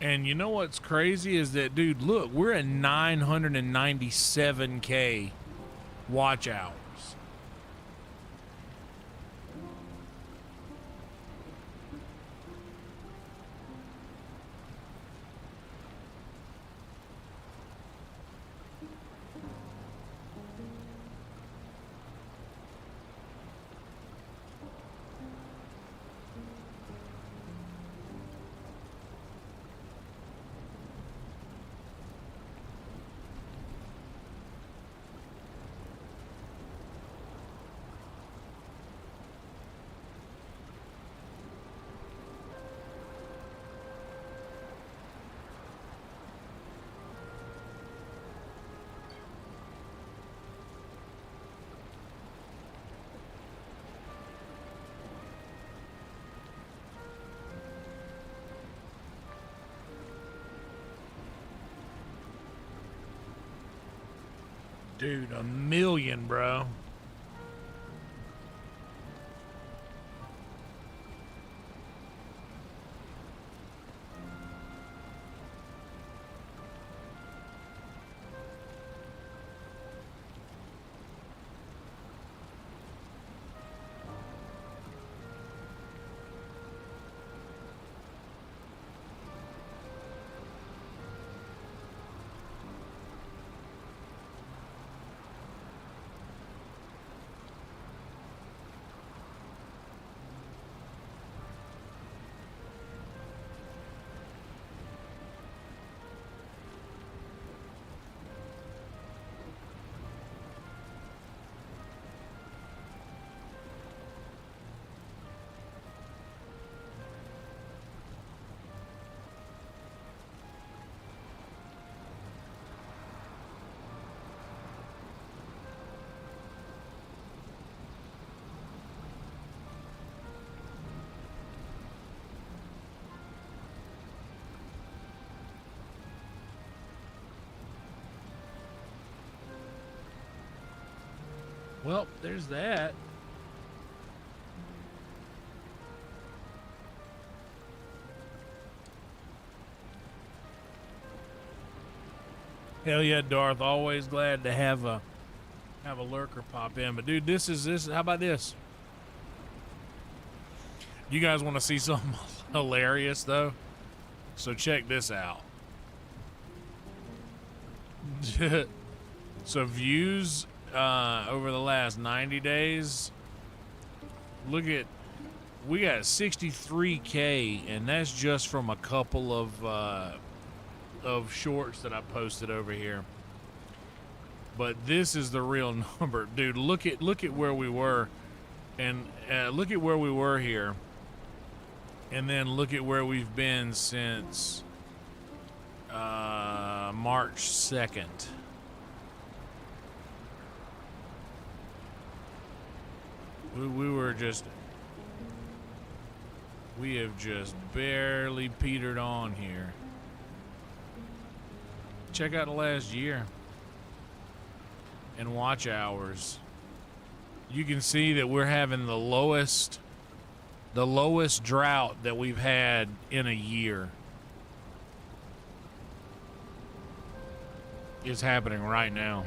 And you know what's crazy is that, dude, look, we're at 997K watch hours. Dude, 1 million, bro. Well, there's that. Hell yeah, Darth. Always glad to have a lurker pop in. But dude, this. How about this? You guys want to see something hilarious though? So check this out. So views over the last 90 days. Look at, we got 63K, and that's just from a couple of shorts that I posted over here. But this is the real number, dude. Look at where we were, and look at where we were here, and then look at where we've been since March 2nd. We have just barely petered on here. Check out the last year and watch hours. You can see that we're having the lowest drought that we've had in a year. It's happening right now.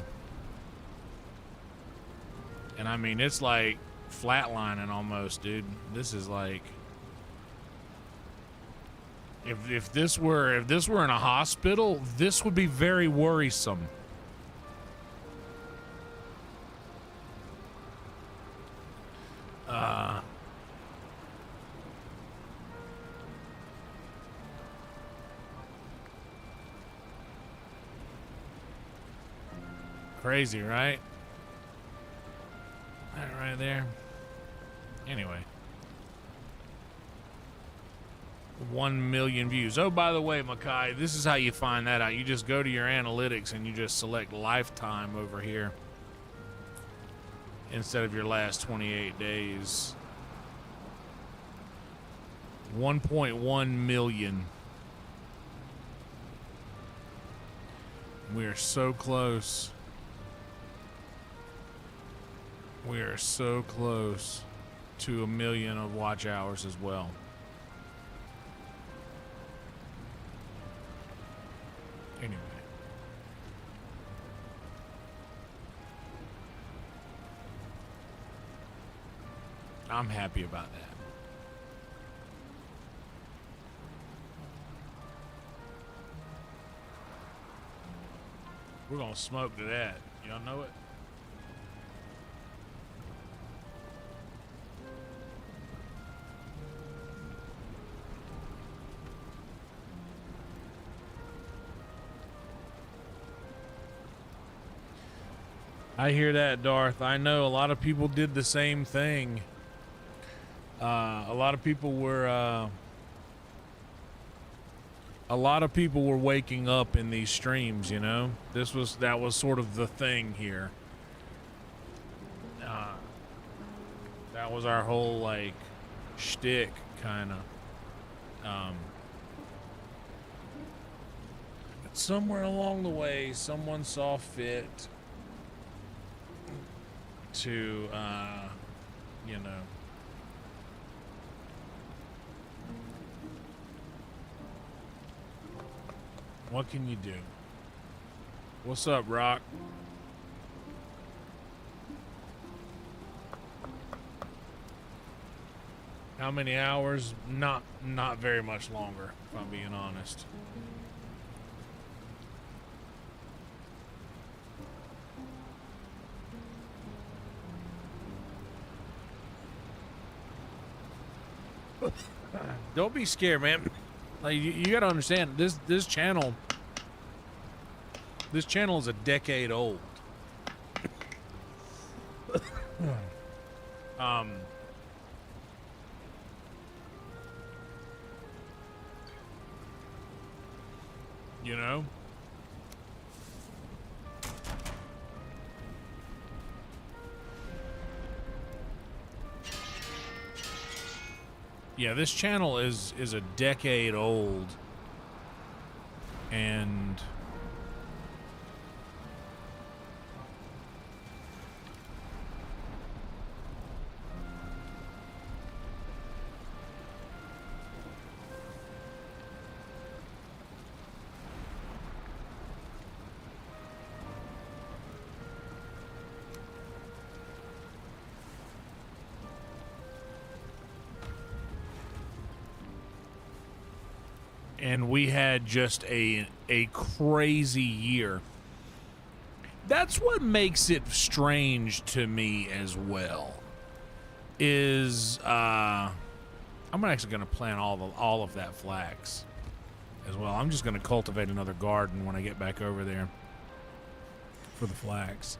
And I mean, it's like flatlining almost, dude. This is like, if this were in a hospital, this would be very worrisome. Crazy, right? That right there. Anyway. 1 million views. Oh, by the way, Makai, this is how you find that out. You just go to your analytics and you just select lifetime over here instead of your last 28 days. 1.1 million. We are so close. We are so close to 1 million of watch hours as well. Anyway. I'm happy about that. We're gonna smoke to that. Y'all know it? I hear that, Darth. I know a lot of people did the same thing. A lot of people were waking up in these streams, you know? That was sort of the thing here. That was our whole like shtick kind of. Somewhere along the way, someone saw fit to, you know, what can you do? What's up, Rock? How many hours? Not very much longer, if I'm being honest. Don't be scared, man. Like you gotta understand, this channel is a decade old. You know? Yeah, this channel is a decade old, and we had just a crazy year. That's what makes it strange to me as well. Is I'm actually going to plant all of that flax as well. I'm just going to cultivate another garden when I get back over there for the flax.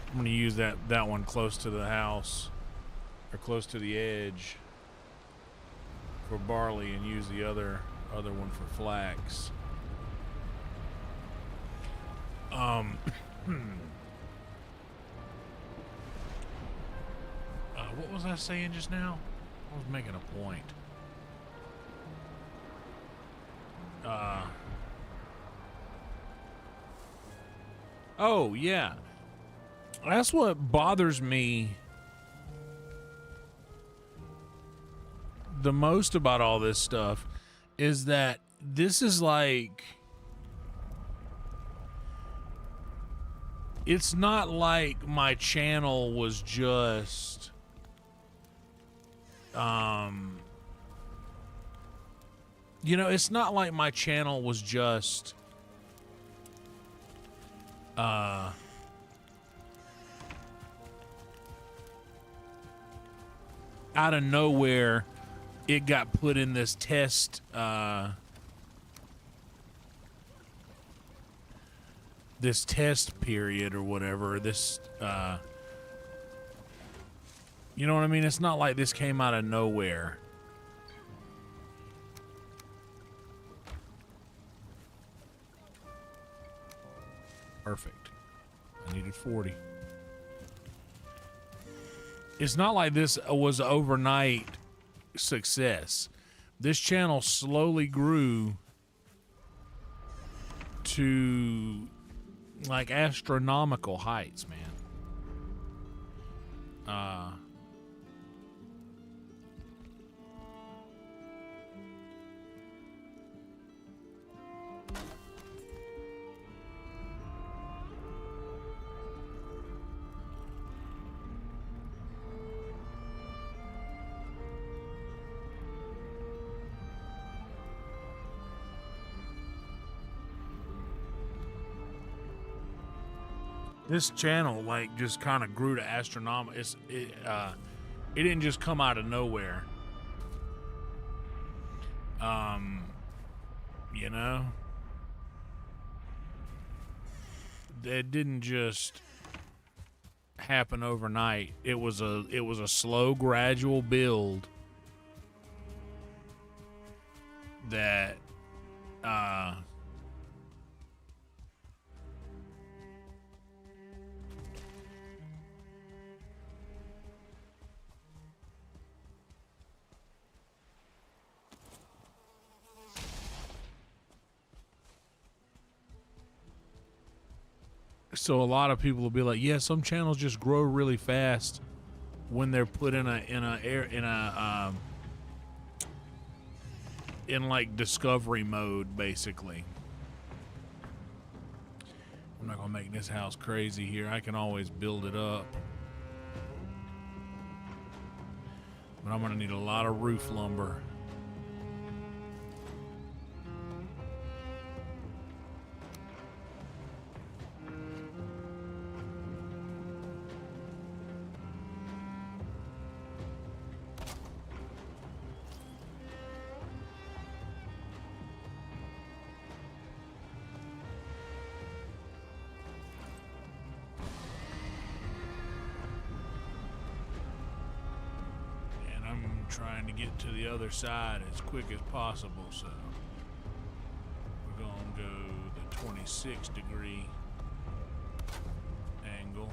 I'm going to use that one close to the house or close to the edge for barley and use the other one for flax. What was I saying just now? I was making a point. Oh yeah, that's what bothers me the most about all this stuff, is that this is like, it's not like my channel was just you know, it's not like my channel was just out of nowhere it got put in this test period or whatever. This you know what I mean? It's not like this came out of nowhere. Perfect. I needed 40. It's not like this was overnight success. This channel slowly grew to like astronomical heights, man. This channel like just kind of grew to astronomical. It didn't just come out of nowhere. You know, it didn't just happen overnight. It was a slow, gradual build that so a lot of people will be like, yeah, some channels just grow really fast when they're put in like discovery mode, basically. I'm not gonna make this house crazy here. I can always build it up, but I'm gonna need a lot of roof lumber. Trying to get to the other side as quick as possible, so we're gonna go the 26-degree angle.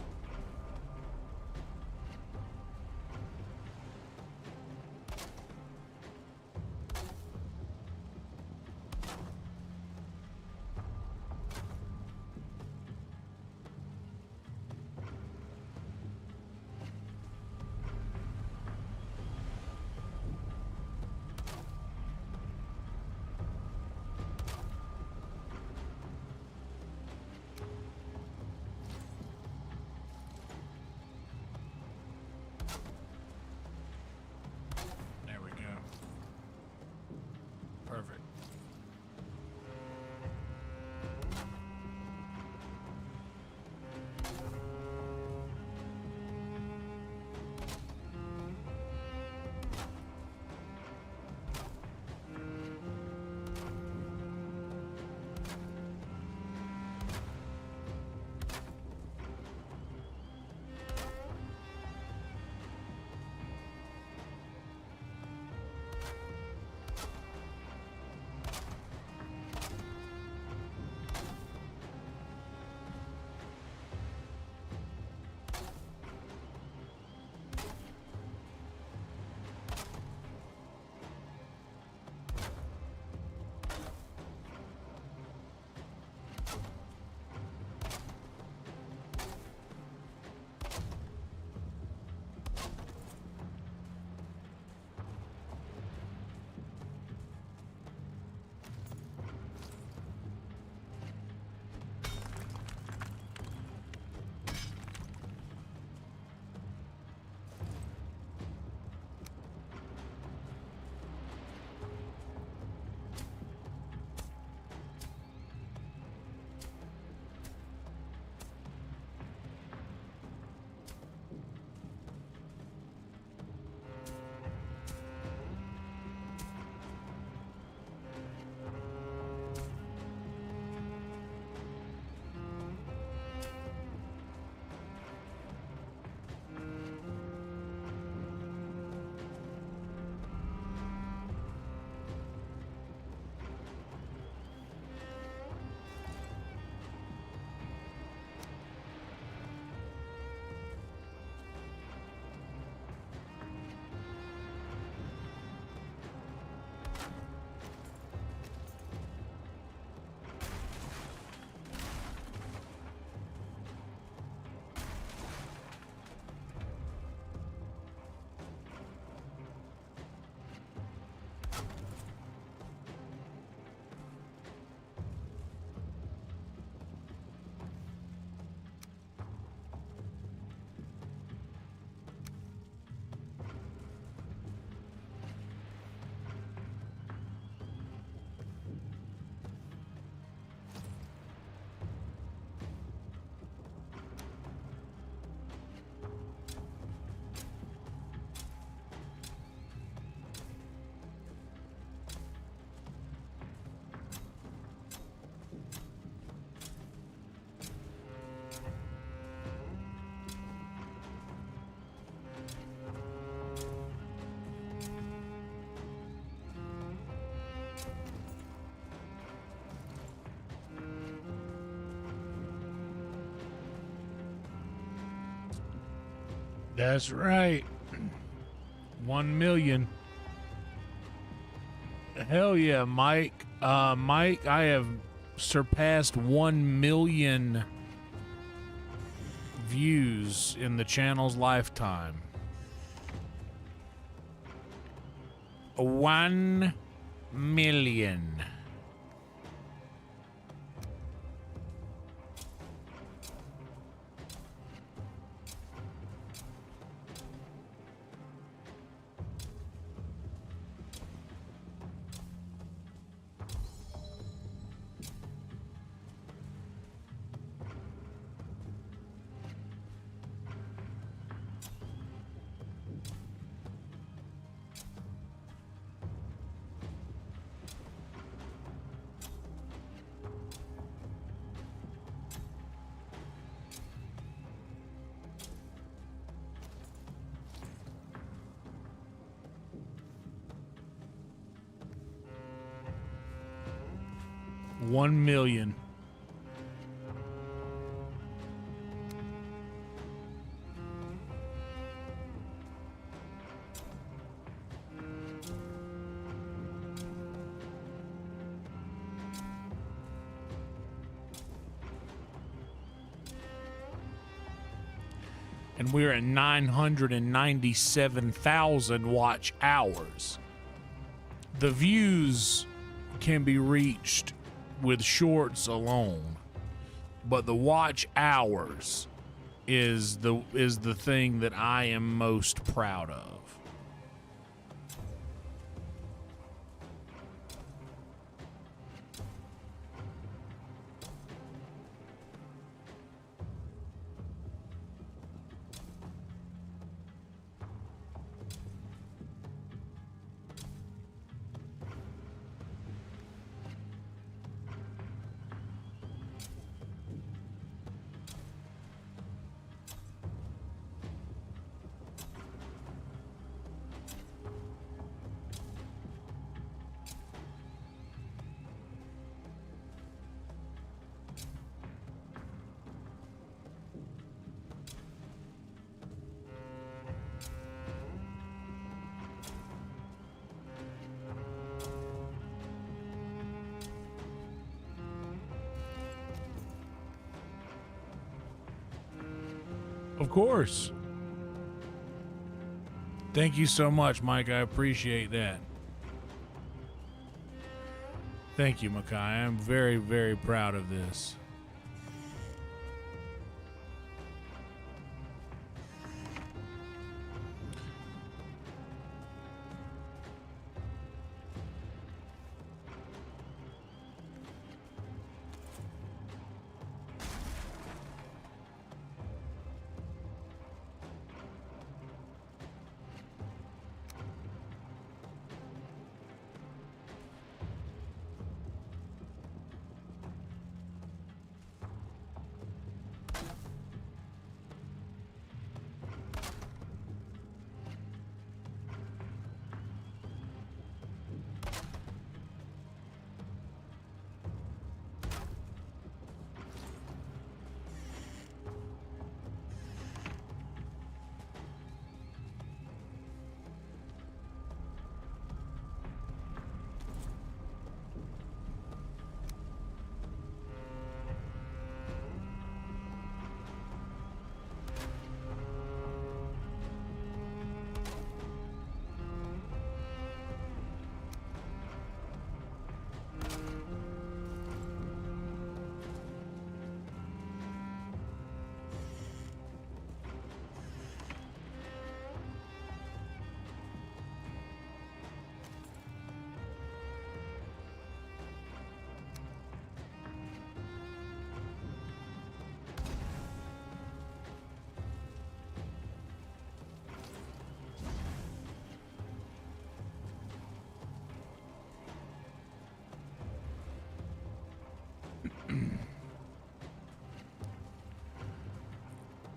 That's right. 1 million. Hell yeah, Mike. Mike, I have surpassed 1 million views in the channel's lifetime. 1 million. $1 million. And we're at 997,000 watch hours. The views can be reached with shorts alone, but the watch hours is the thing that I am most proud of. Of course. Thank you so much, Mike. I appreciate that. Thank you, Makai. I'm very, very proud of this.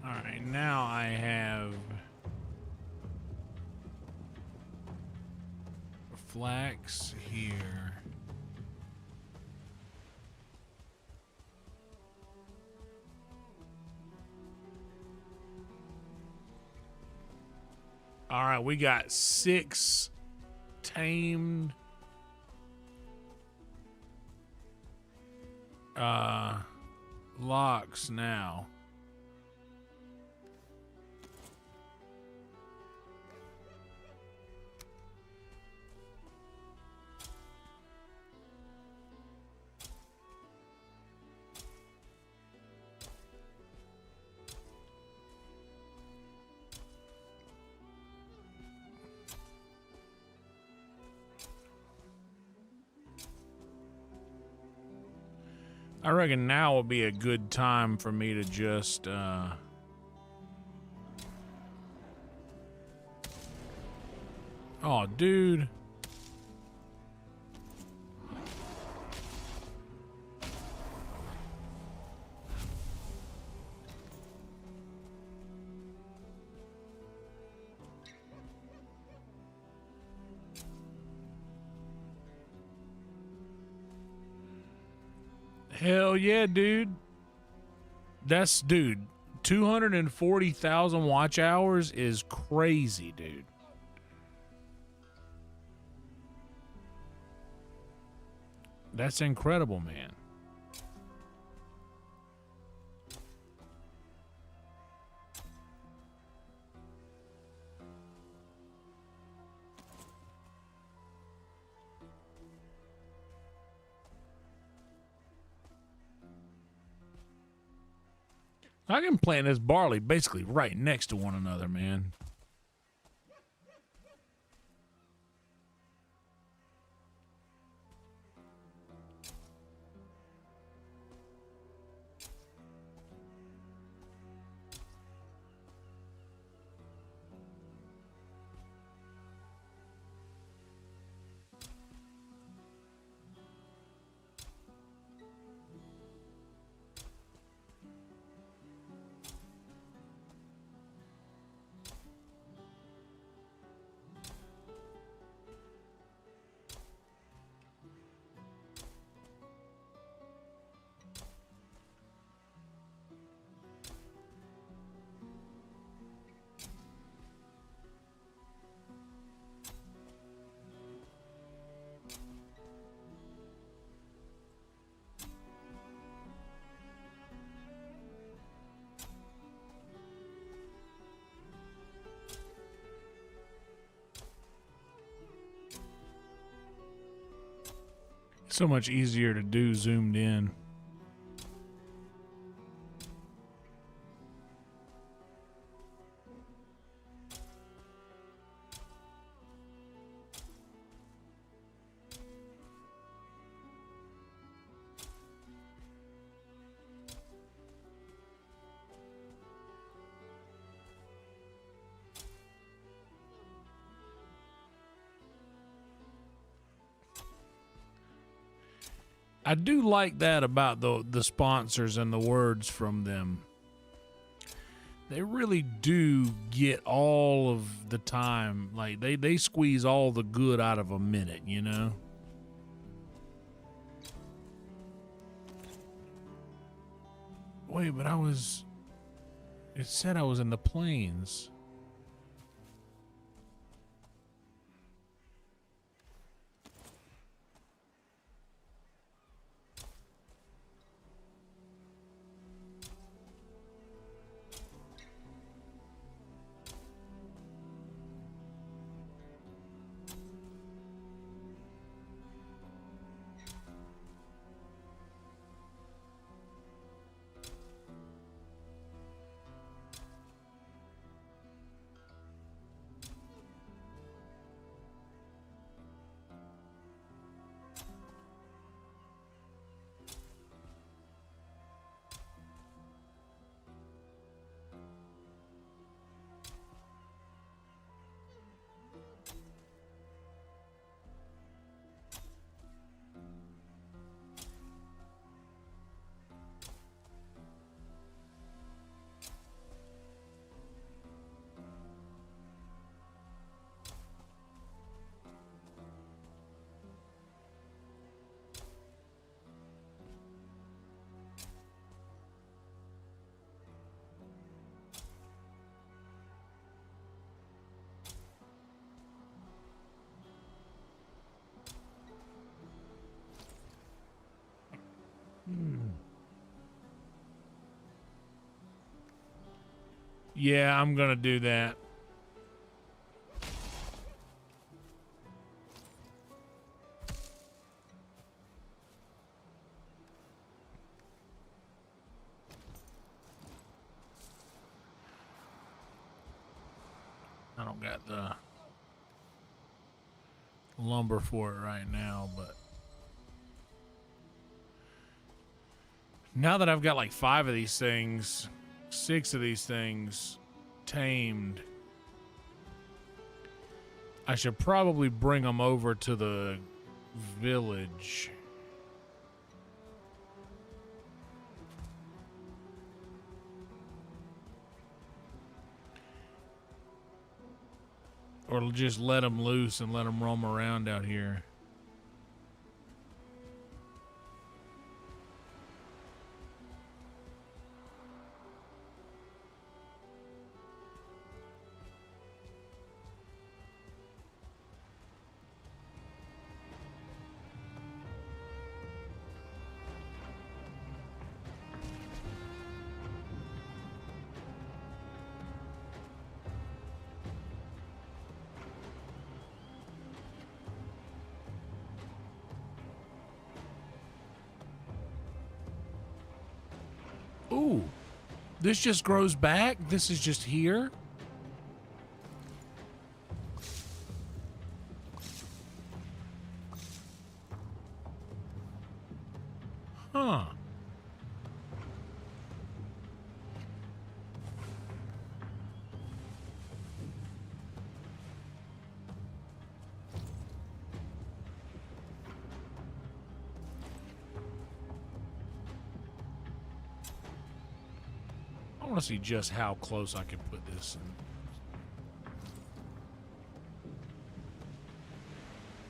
All right, now I have flax here. right, we got 6 tamed locks now. I reckon now will be a good time for me to just oh, dude. Hell yeah, dude. That's, dude, 240,000 watch hours is crazy, dude. That's incredible, man. I can plant this barley basically right next to one another, man. So much easier to do zoomed in. I do like that about the sponsors and the words from them. They really do get all of the time. Like they squeeze all the good out of a minute, you know? Wait, but it said I was in the plains. Yeah, I'm gonna do that. I don't got the lumber for it right now, but now that I've got like 5 of these things, 6 of these things tamed, I should probably bring them over to the village. Or just let them loose and let them roam around out here. Ooh, this just grows back? This is just here? Huh. I want to see just how close I can put this in.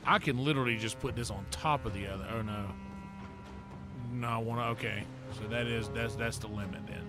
I can literally just put this on top of the other. Oh no. No, I want to. Okay. So that's the limit then.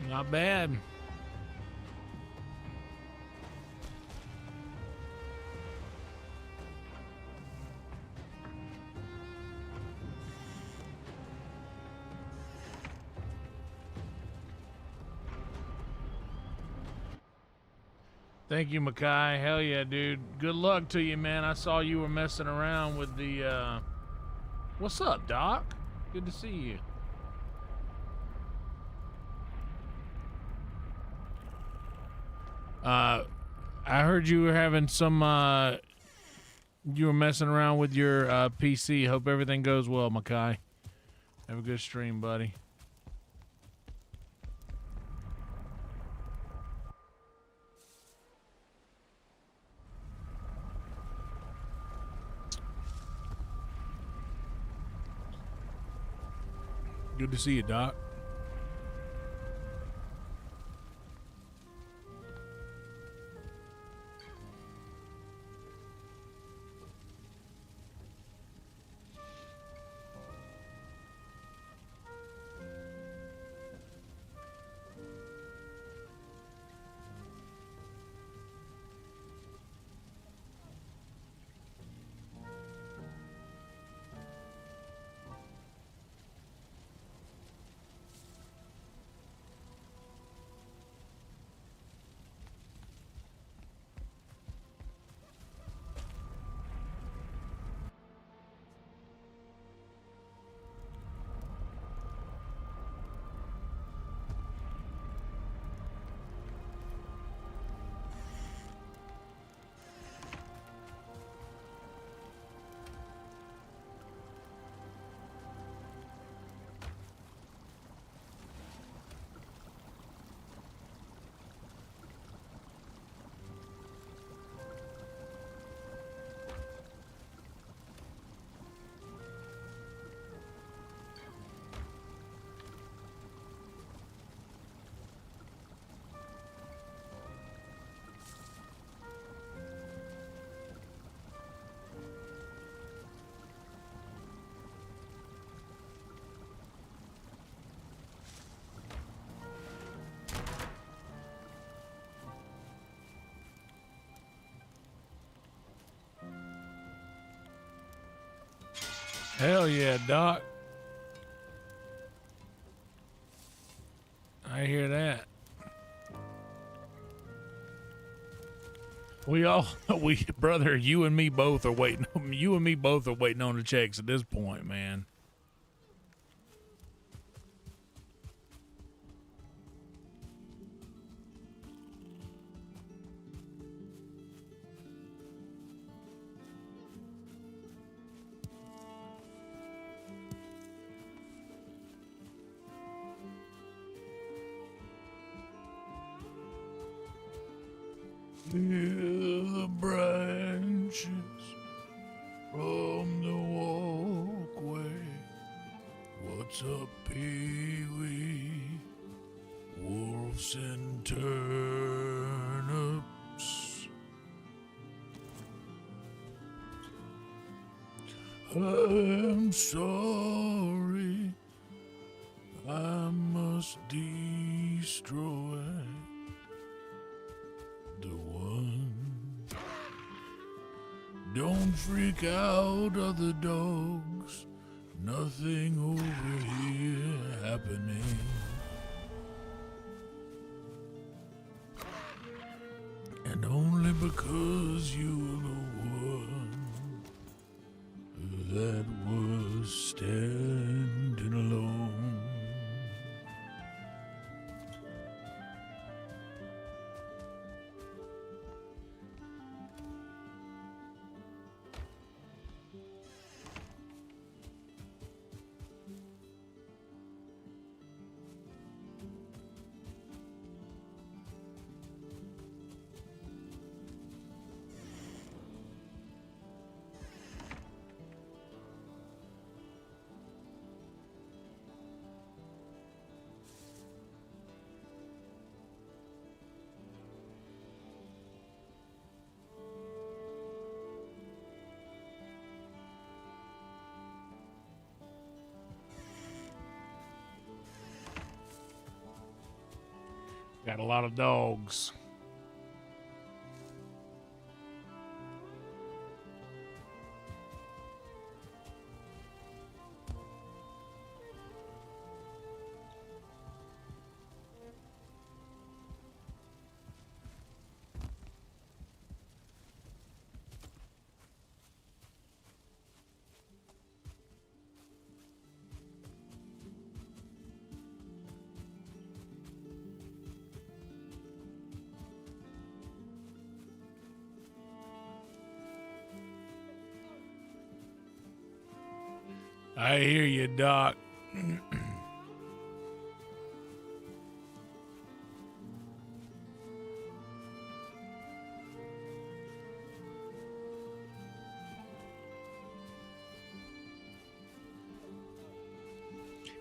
Not bad. Thank you, Makai. Hell yeah, dude. Good luck to you, man. I saw you were messing around with the, What's up, Doc? Good to see you. I heard you were having some, you were messing around with your, PC. Hope everything goes well, Makai. Have a good stream, buddy. Good to see you, Doc. Hell yeah, Doc. I hear that. Brother, you and me both are waiting. You and me both are waiting on the checks at this point, man. Feel the branches from the walkway. What's up, Pee-wee? Wolves and turnips. I'm sorry, I must destroy the one. Don't freak out, other dogs. Nothing over here happening. And only because you were the one that was standing alone. Got a lot of dogs. I hear you, Doc.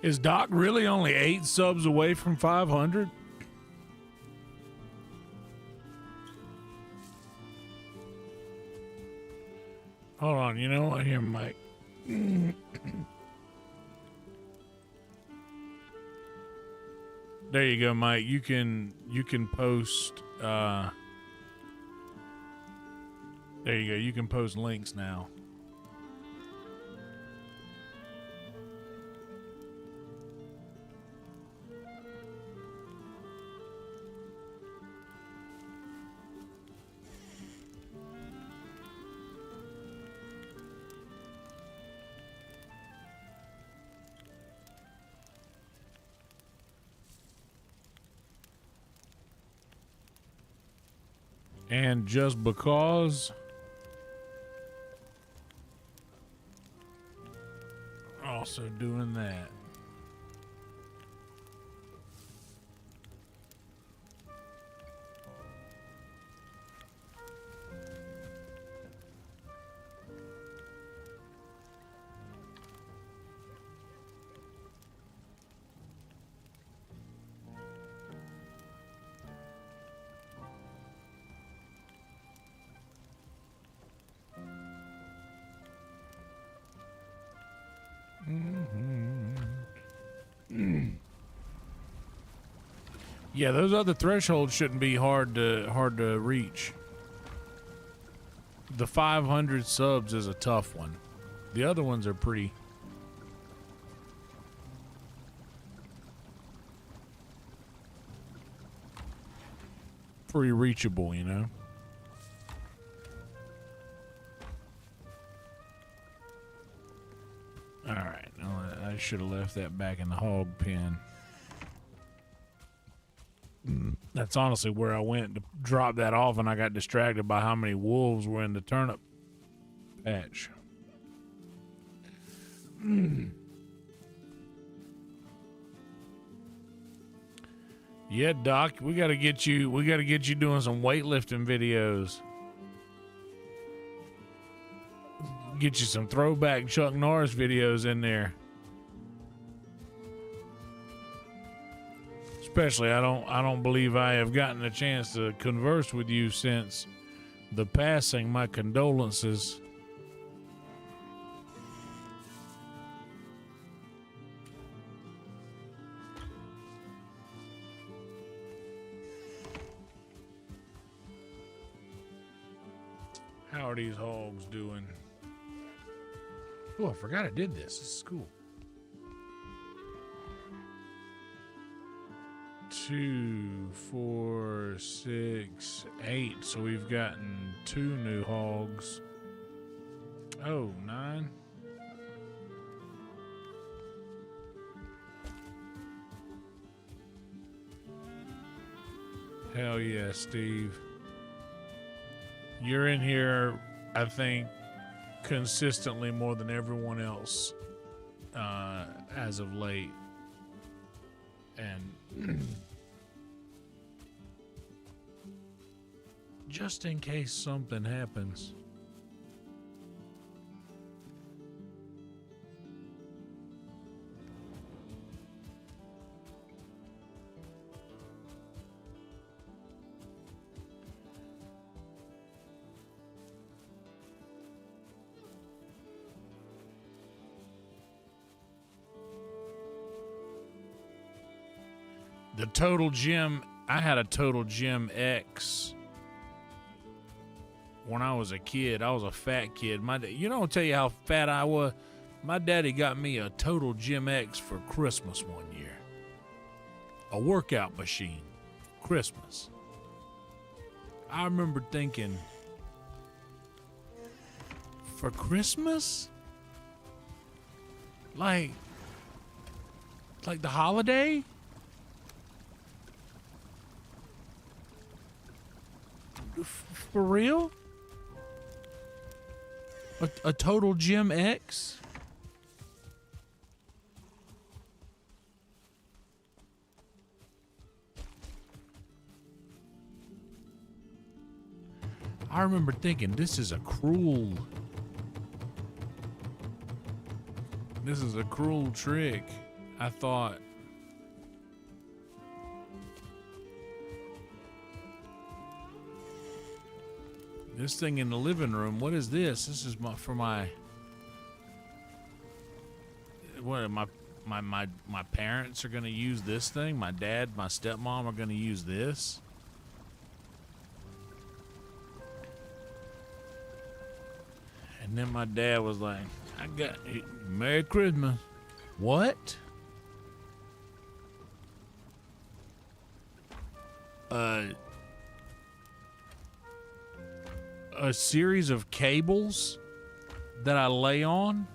Is Doc really only 8 subs away from 500? Hold on, you know what? Here, Mike. There you go, Mike. You can post there you go. You can post links now. And just because, also doing that. Yeah, those other thresholds shouldn't be hard to reach. The 500 subs is a tough one. The other ones are pretty pretty reachable, you know. All right, I should have left that back in the hog pen. That's honestly where I went to drop that off, and I got distracted by how many wolves were in the turnip patch. Yeah, Doc, we gotta get you doing some weightlifting videos. Get you some throwback Chuck Norris videos in there. Especially, I don't believe I have gotten a chance to converse with you since the passing. My condolences. How are these hogs doing? Oh, I forgot I did this. This is cool. 2, 4, 6, 8. So we've gotten 2 new hogs. Oh, 9. Hell yeah, Steve. You're in here, I think, consistently more than everyone else as of late. And just in case something happens. The Total Gym, I had a Total Gym X when I was a kid. I was a fat kid. You don't tell you how fat I was. My daddy got me a Total Gym X for Christmas one year. A workout machine for Christmas. I remember thinking, for Christmas? Like the holiday? For real? A Total Gym X? I remember thinking, this is a cruel trick. I thought, this thing in the living room, what is this? This is my parents are going to use this thing. My dad, my stepmom are going to use this. And then my dad was like, I got it. Merry Christmas. What? A series of cables that I lay on.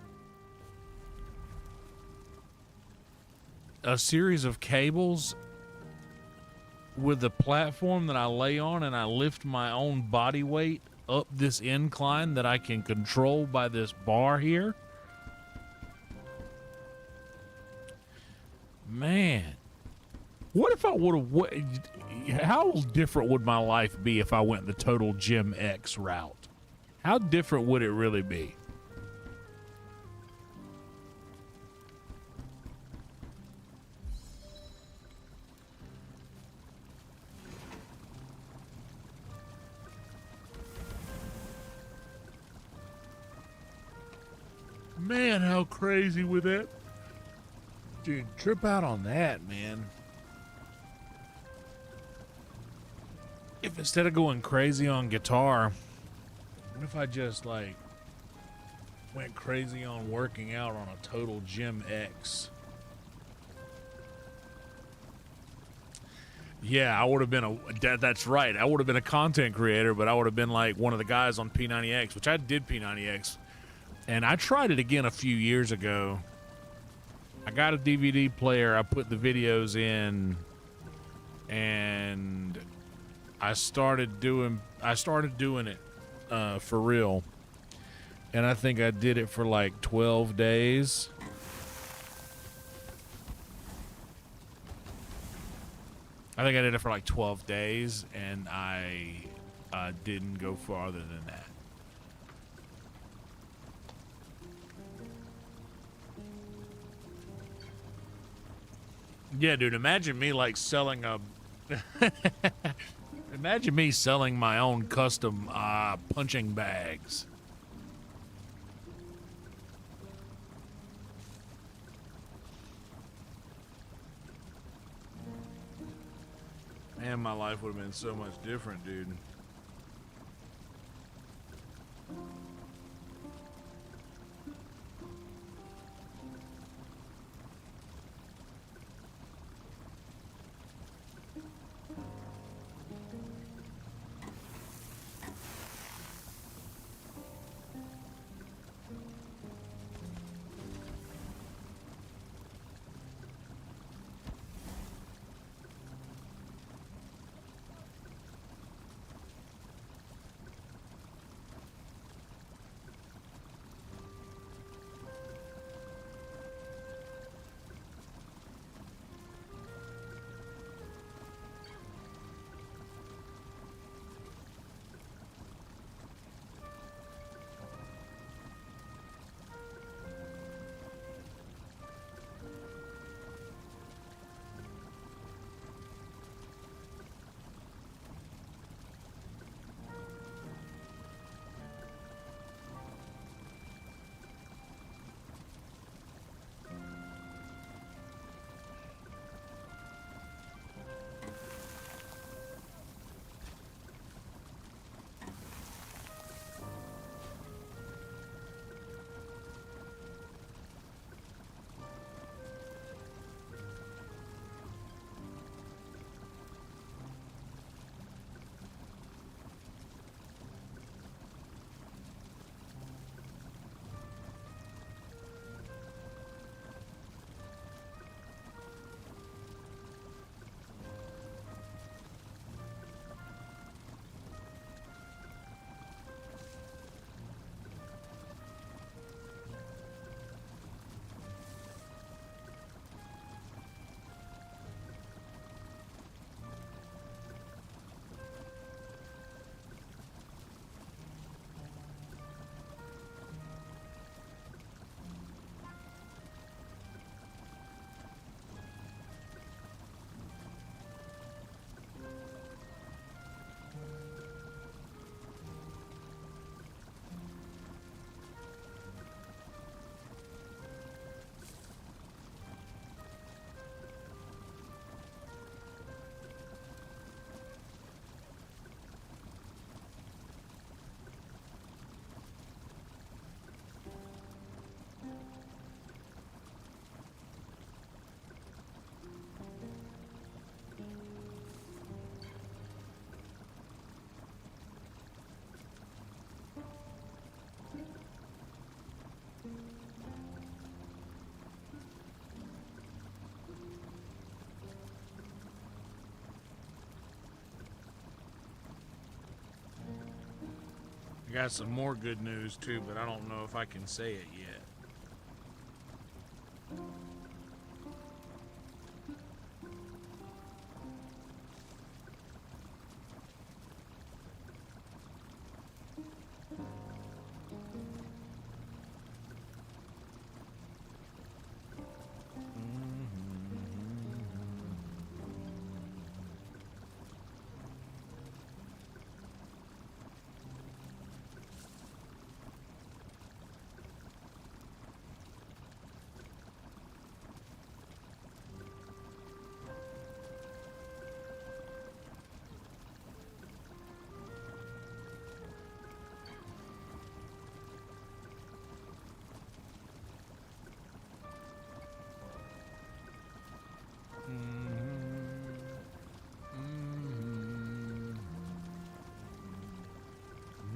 A series of cables with the platform that I lay on, and I lift my own body weight up this incline that I can control by this bar here. Man, what if I would have... How different would my life be if I went the Total Gym X route? How different would it really be? Man, how crazy would that... Dude, trip out on that, man. If instead of going crazy on guitar, what if I just like went crazy on working out on a Total Gym X? Yeah, I would have been that's right. I would have been a content creator, but I would have been like one of the guys on P90X, which I did P90X. And I tried it again a few years ago. I got a DVD player, I put the videos in, and I started doing it for real. And I think I did it for like 12 days. I think I did it for like 12 days, and I didn't go farther than that. Yeah, dude, imagine me like selling a... Imagine me selling my own custom punching bags. Man, my life would have been so much different, dude. I got some more good news too, but I don't know if I can say it yet.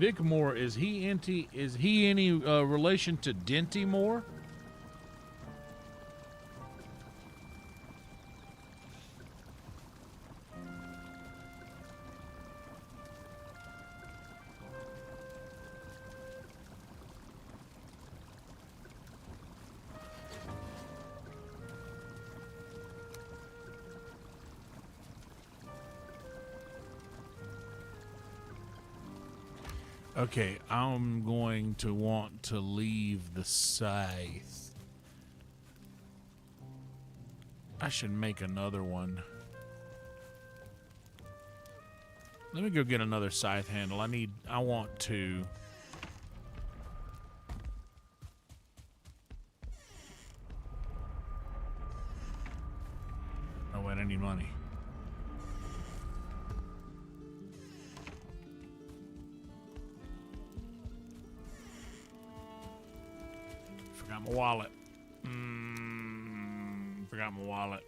Vicmore, is he any relation to Denty Moore? Okay, I'm going to want to leave the scythe. I should make another one. Let me go get another scythe handle. I want to. Oh wait, I need money. Forgot my wallet. Forgot my wallet.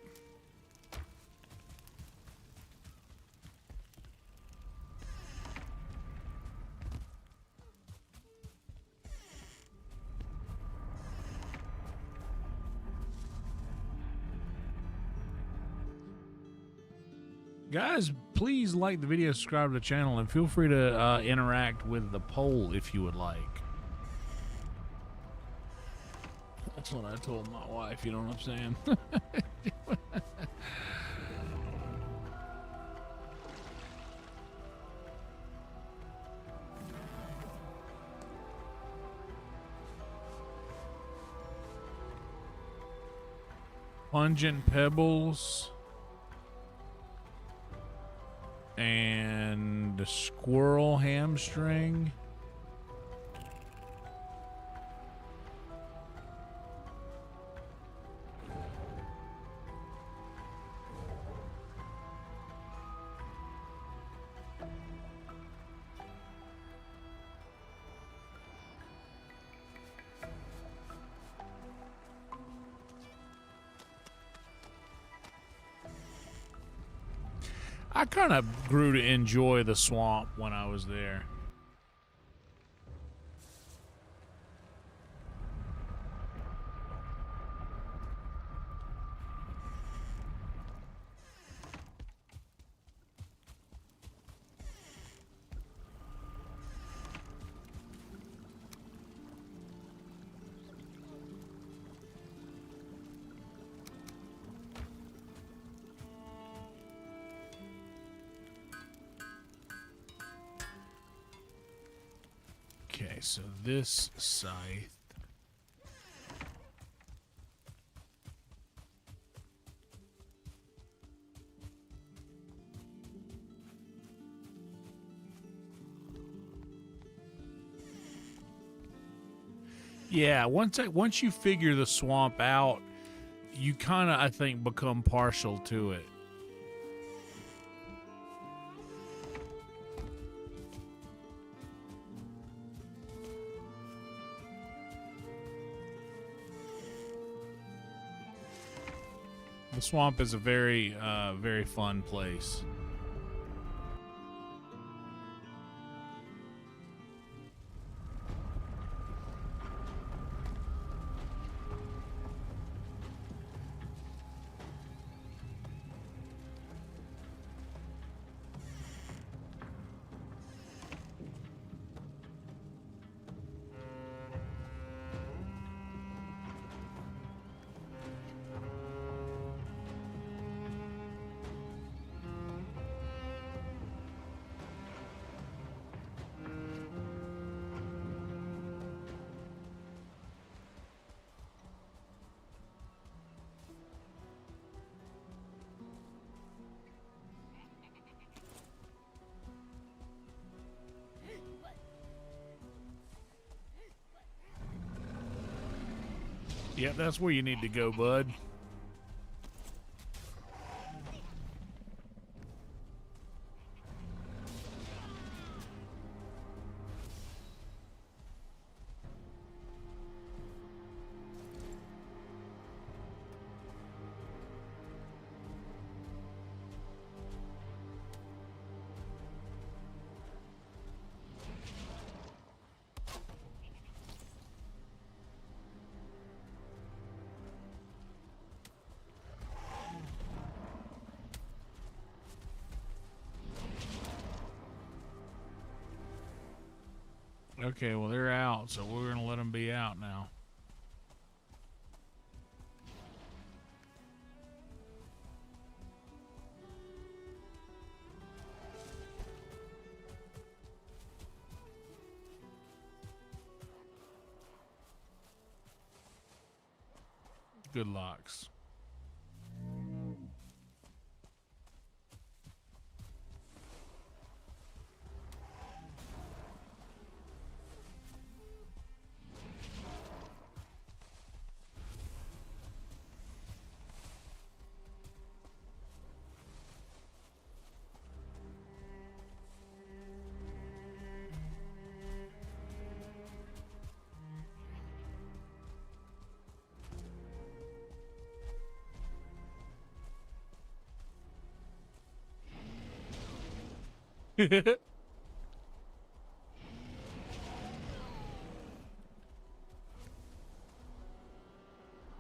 Guys, please like the video, subscribe to the channel, and feel free to interact with the poll if you would like. That's what I told my wife, you know what I'm saying? Pungent Pebbles and the Squirrel Hamstring. I kind of grew to enjoy the swamp when I was there. Okay, so this scythe. Yeah, once you figure the swamp out, you kind of, I think, become partial to it. The swamp is a very, very fun place. Yeah, that's where you need to go, bud. Okay, well, they're out, so we're going to let them be out now. Good locks.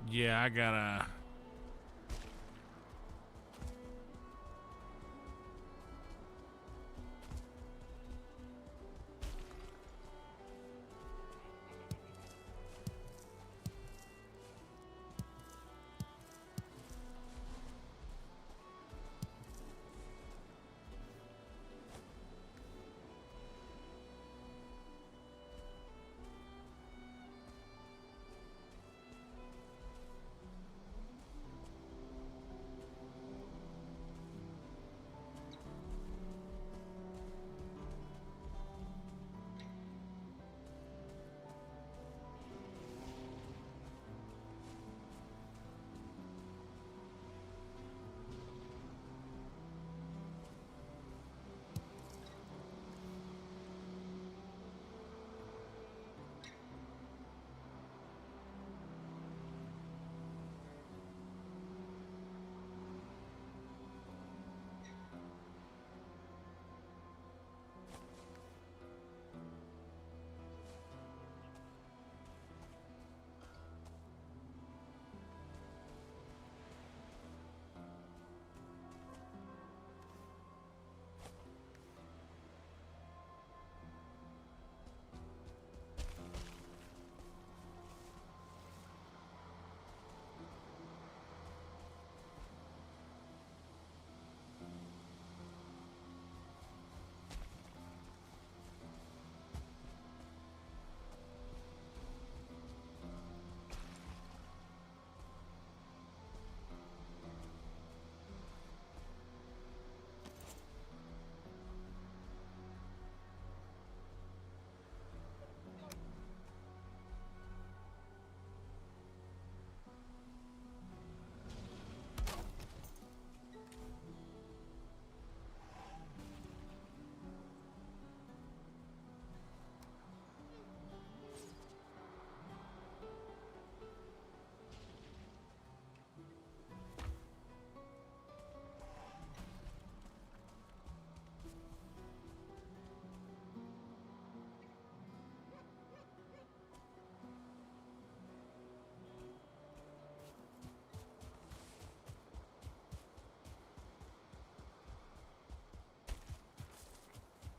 Yeah, I gotta...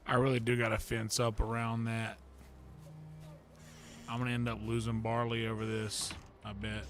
I really do got to fence up around that. I'm going to end up losing barley over this, I bet.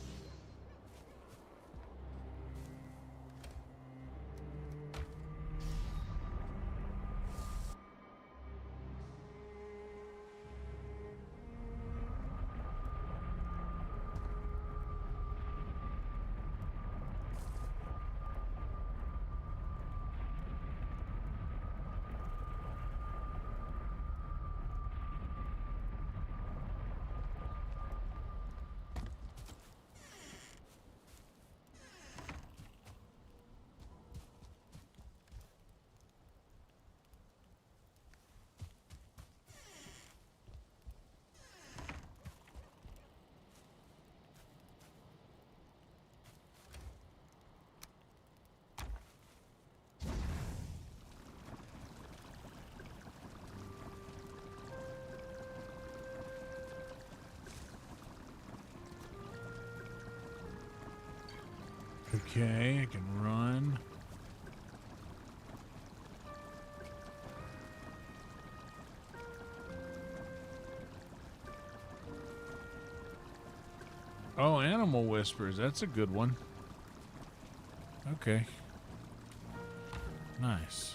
Okay, I can run. Oh, Animal Whispers. That's a good one. Okay. Nice.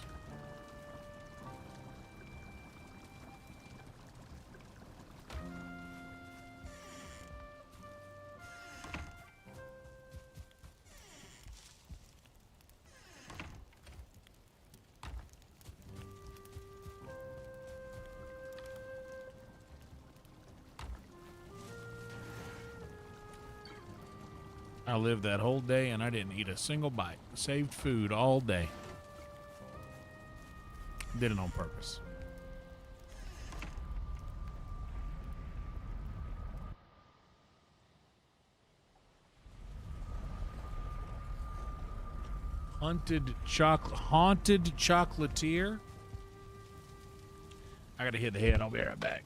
I lived that whole day and I didn't eat a single bite. Saved food all day. Did it on purpose. Haunted chocolatier. I gotta hit the head. I'll be right back.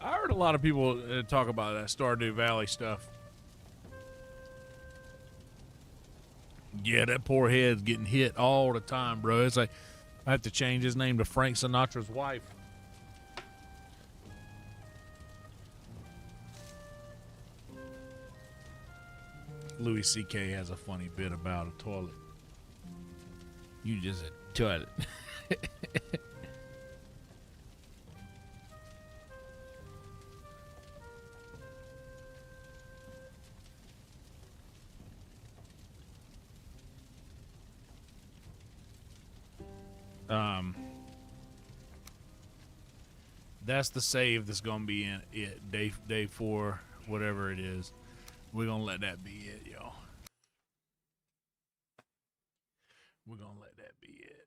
I heard a lot of people talk about that Stardew Valley stuff. Yeah, that poor head's getting hit all the time, bro. It's like I have to change his name to Frank Sinatra's wife. Louis C.K. has a funny bit about a toilet. You just a toilet. That's the save that's gonna be in it. Day 4, whatever it is. We're gonna let that be it, y'all. We're gonna let that be it.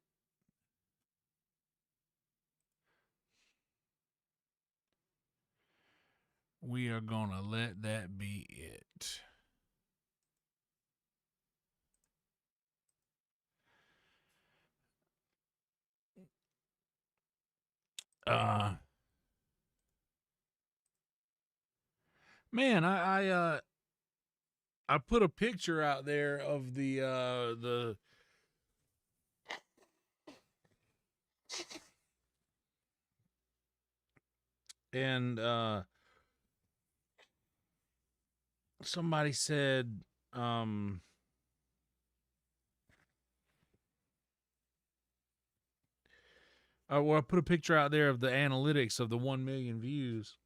We are gonna let that be it. Man, I put a picture out there of the and somebody said well, I put a picture out there of the analytics of the 1 million views.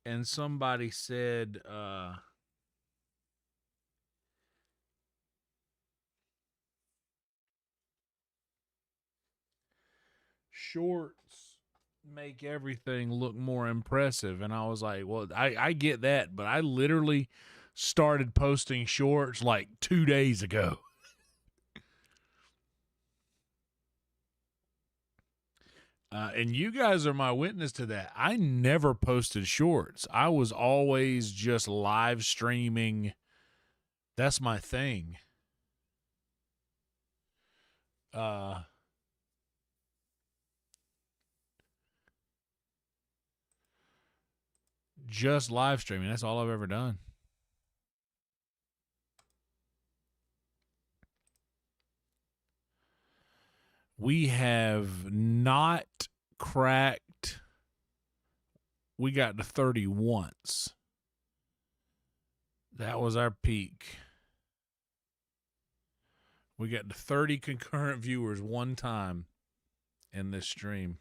And somebody said shorts make everything look more impressive. And I was like, well, I get that, but I literally started posting shorts like 2 days ago. And you guys are my witness to that. I never posted shorts. I was always just live streaming. That's my thing. Just live streaming. That's all I've ever done. We have not cracked. We got to 30 once. That was our peak. We got to 30 concurrent viewers one time in this stream.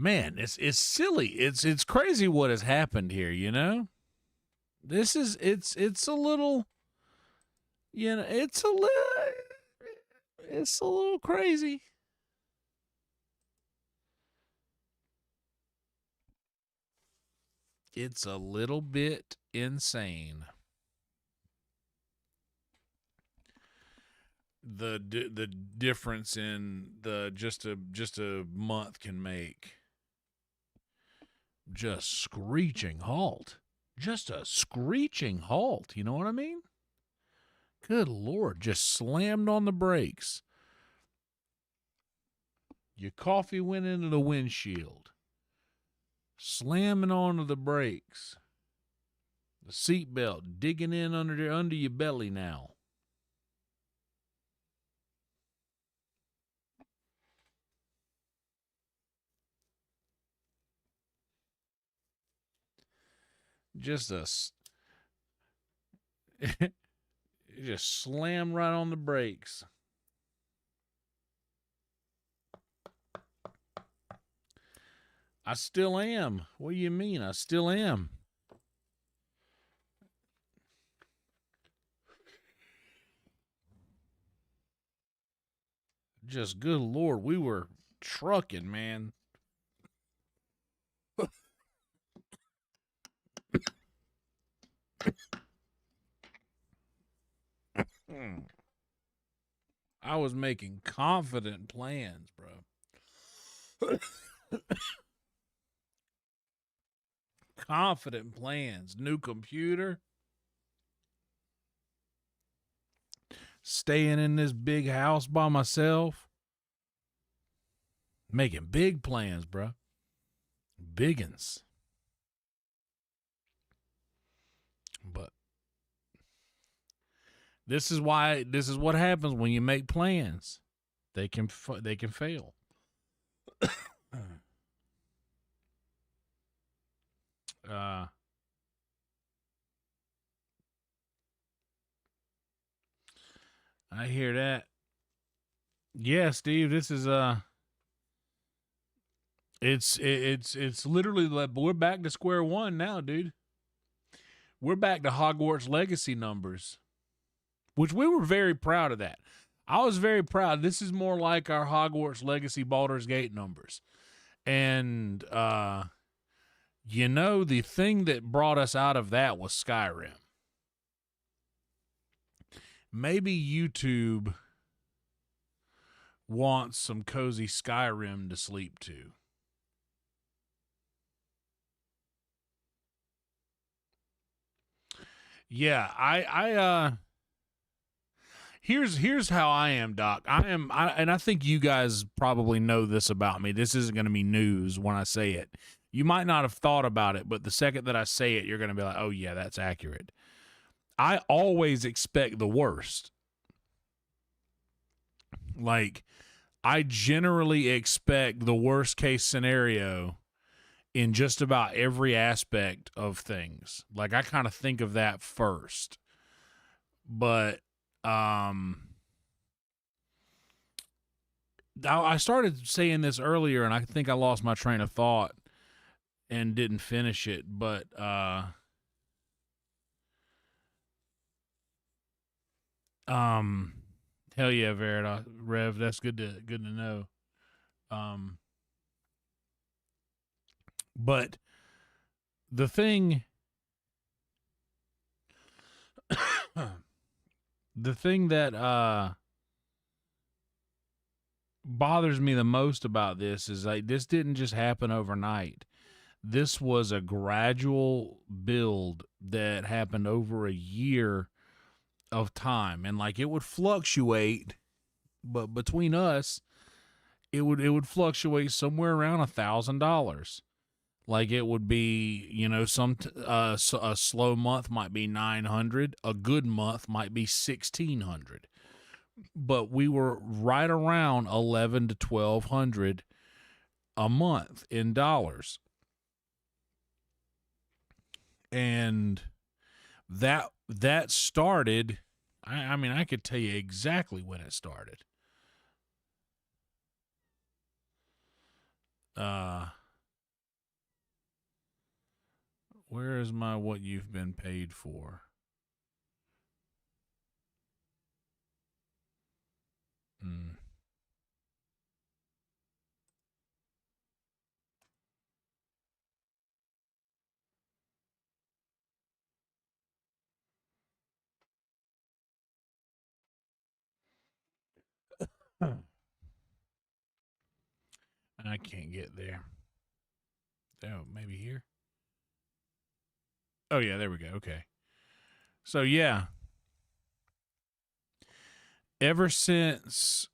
Man, it's silly. It's crazy what has happened here, you know? It's a little, you know, it's a little crazy. It's a little bit insane. The difference in the just a month can make. Just screeching halt. Just a screeching halt. You know what I mean? Good Lord. Just slammed on the brakes. Your coffee went into the windshield. Slamming onto the brakes. The seatbelt digging in under your belly now. Just just slammed right on the brakes. I still am. What do you mean? I still am. Just good Lord, we were trucking, man. I was making confident plans, bro. Confident plans. New computer. Staying in this big house by myself. Making big plans, bro. Biggins. But this is what happens when you make plans. They can fail. I hear that. Yeah, Steve, this is it's literally like we're back to square one now, dude. We're back to Hogwarts Legacy numbers, which we were very proud of that. I was very proud. This is more like our Hogwarts Legacy Baldur's Gate numbers. And, you know, the thing that brought us out of that was Skyrim. Maybe YouTube wants some cozy Skyrim to sleep to. Yeah, here's how I am, Doc. And I think you guys probably know this about me. This isn't going to be news when I say it. You might not have thought about it, but the second that I say it, you're going to be like, "Oh yeah, that's accurate." I always expect the worst. Like, I generally expect the worst case scenario in just about every aspect of things. Like, I kind of think of that first. But I started saying this earlier, and I think I lost my train of thought and didn't finish it. But hell yeah, Verita, Rev, that's good to know. But the thing that bothers me the most about this is like this didn't just happen overnight. This was a gradual build that happened over a year of time, and like it would fluctuate, but between us, it would fluctuate somewhere around $1,000. Like it would be, you know, a slow month might be 900, a good month might be 1,600, but we were right around 11 to 1,200 a month in dollars, and that started. I mean, I could tell you exactly when it started. Where is my what you've been paid for? I can't get there. Oh, maybe here. Oh yeah, there we go. Okay. So yeah, ever since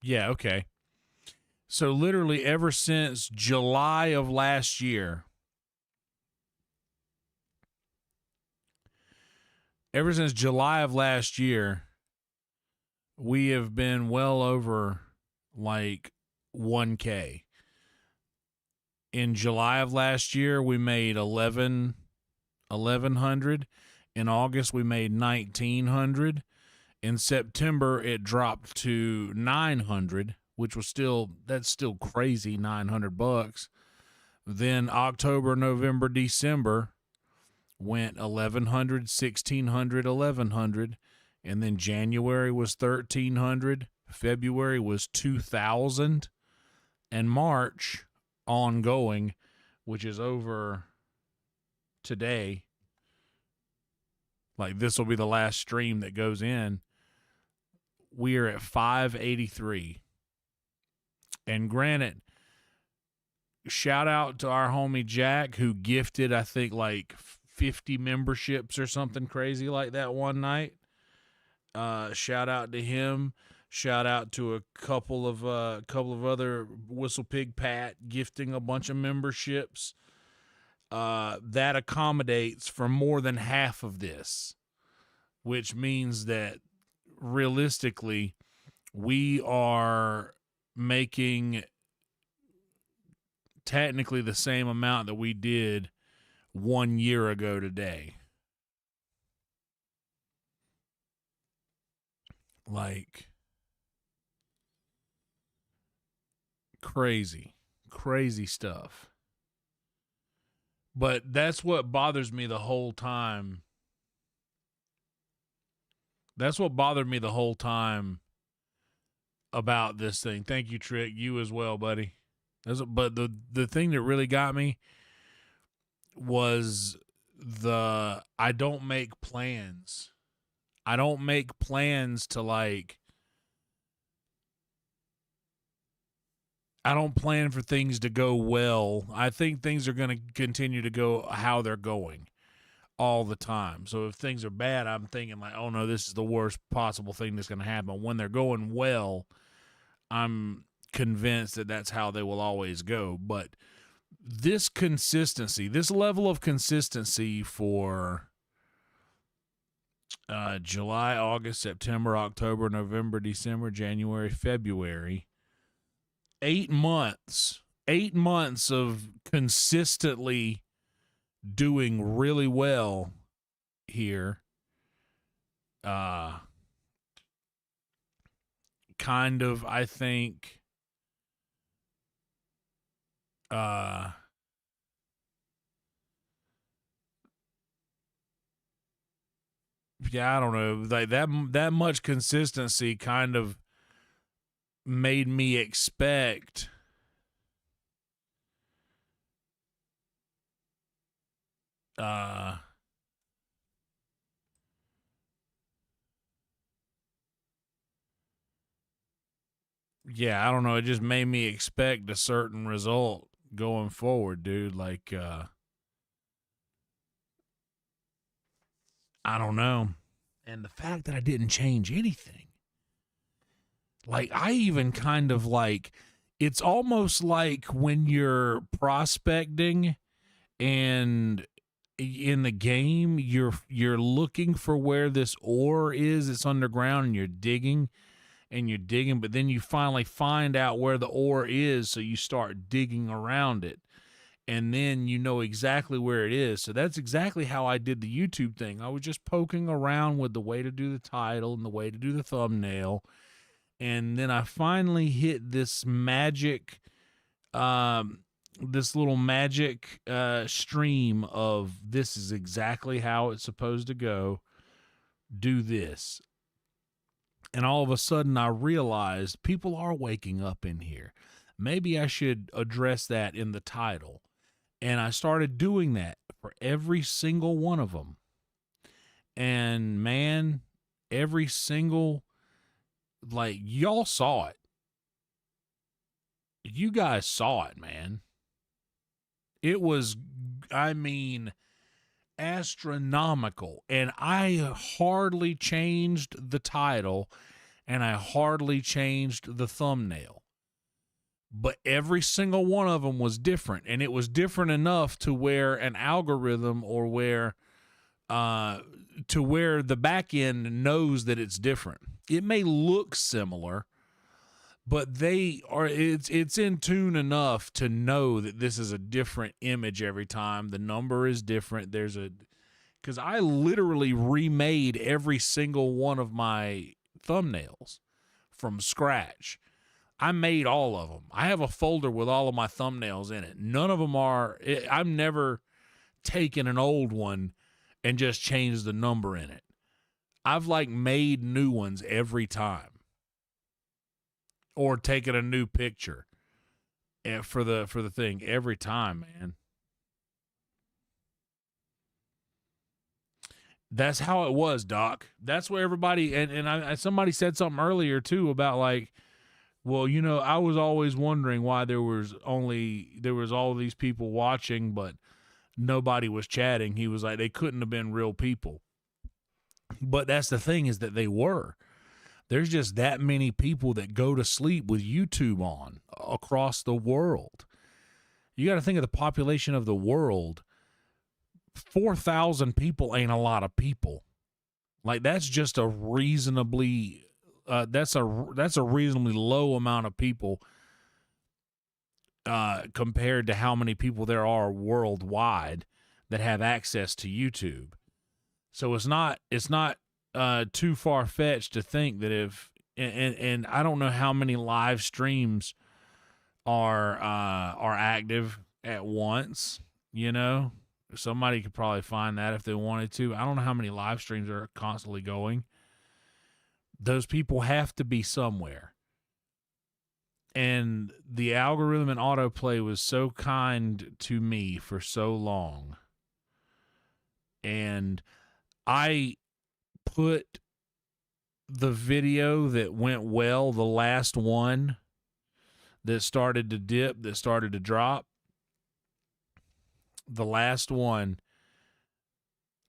yeah, okay. So literally ever since July of last year, we have been well over like 1K. In July of last year, we made 1100. In August, we made 1900. In September, it dropped to 900, which was that's still crazy, $900. Then October, November, December went 1100, 1600, 1100, and then January was 1300, February was 2000, and March ongoing, which is over today. Like this will be the last stream that goes in. We are at 583. And granted, shout out to our homie Jack who gifted, I think, like 50 memberships or something crazy like that one night. Shout out to him. Shout out to a couple of other Whistle Pig Pat gifting a bunch of memberships. That accommodates for more than half of this, which means that realistically, we are making technically the same amount that we did 1 year ago today. Like, crazy stuff. But that's what bothers me the whole time. That's what bothered me the whole time about this thing. Thank you, Trick. You as well, buddy. But the thing that really got me was I don't make plans. I don't make plans to like. I don't plan for things to go well. I think things are going to continue to go how they're going all the time. So if things are bad, I'm thinking like, oh no, this is the worst possible thing that's going to happen. When they're going well, I'm convinced that that's how they will always go. But this consistency, this level of consistency for July, August, September, October, November, December, January, February, 8 months of consistently doing really well here. Kind of, I think, yeah, I don't know, like that much consistency kind of made me expect yeah, I don't know, it just made me expect a certain result going forward, dude. Like I don't know. And the fact that I didn't change anything. Like, I even kind of like, it's almost like when you're prospecting and in the game, you're looking for where this ore is. It's underground and you're digging, but then you finally find out where the ore is, so you start digging around it. and then you know exactly where it is. So that's exactly how I did the YouTube thing. I was just poking around with the way to do the title and the way to do the thumbnail. And then I finally hit this magic, this little magic stream of this is exactly how it's supposed to go. Do this. And all of a sudden I realized people are waking up in here. Maybe I should address that in the title. And I started doing that for every single one of them. And man, every single, like, y'all saw it. You guys saw it, man. It was, I mean, astronomical. And I hardly changed the title and I hardly changed the thumbnail. But every single one of them was different, and it was different enough to where an algorithm or where to where the back end knows that it's different. It may look similar, but they are it's in tune enough to know that this is a different image every time. The number is different. Because I literally remade every single one of my thumbnails from scratch. I made all of them. I have a folder with all of my thumbnails in it. None of them are, I've never taken an old one and just changed the number in it. I've like made new ones every time. Or taken a new picture for the thing every time, man. That's how it was, Doc. That's where everybody, and somebody said something earlier too about like, well, you know, I was always wondering why there was all these people watching, but nobody was chatting. He was like, they couldn't have been real people. But that's the thing, is that they were. There's just that many people that go to sleep with YouTube on across the world. You got to think of the population of the world. 4,000 people ain't a lot of people. Like, that's just a reasonably that's a reasonably low amount of people compared to how many people there are worldwide that have access to YouTube. So it's not too far-fetched to think that if and I don't know how many live streams are active at once, you know. Somebody could probably find that if they wanted to. I don't know how many live streams are constantly going. Those people have to be somewhere. And the algorithm and autoplay was so kind to me for so long. And I put the video that went well, the last one that started to dip, that started to drop, the last one,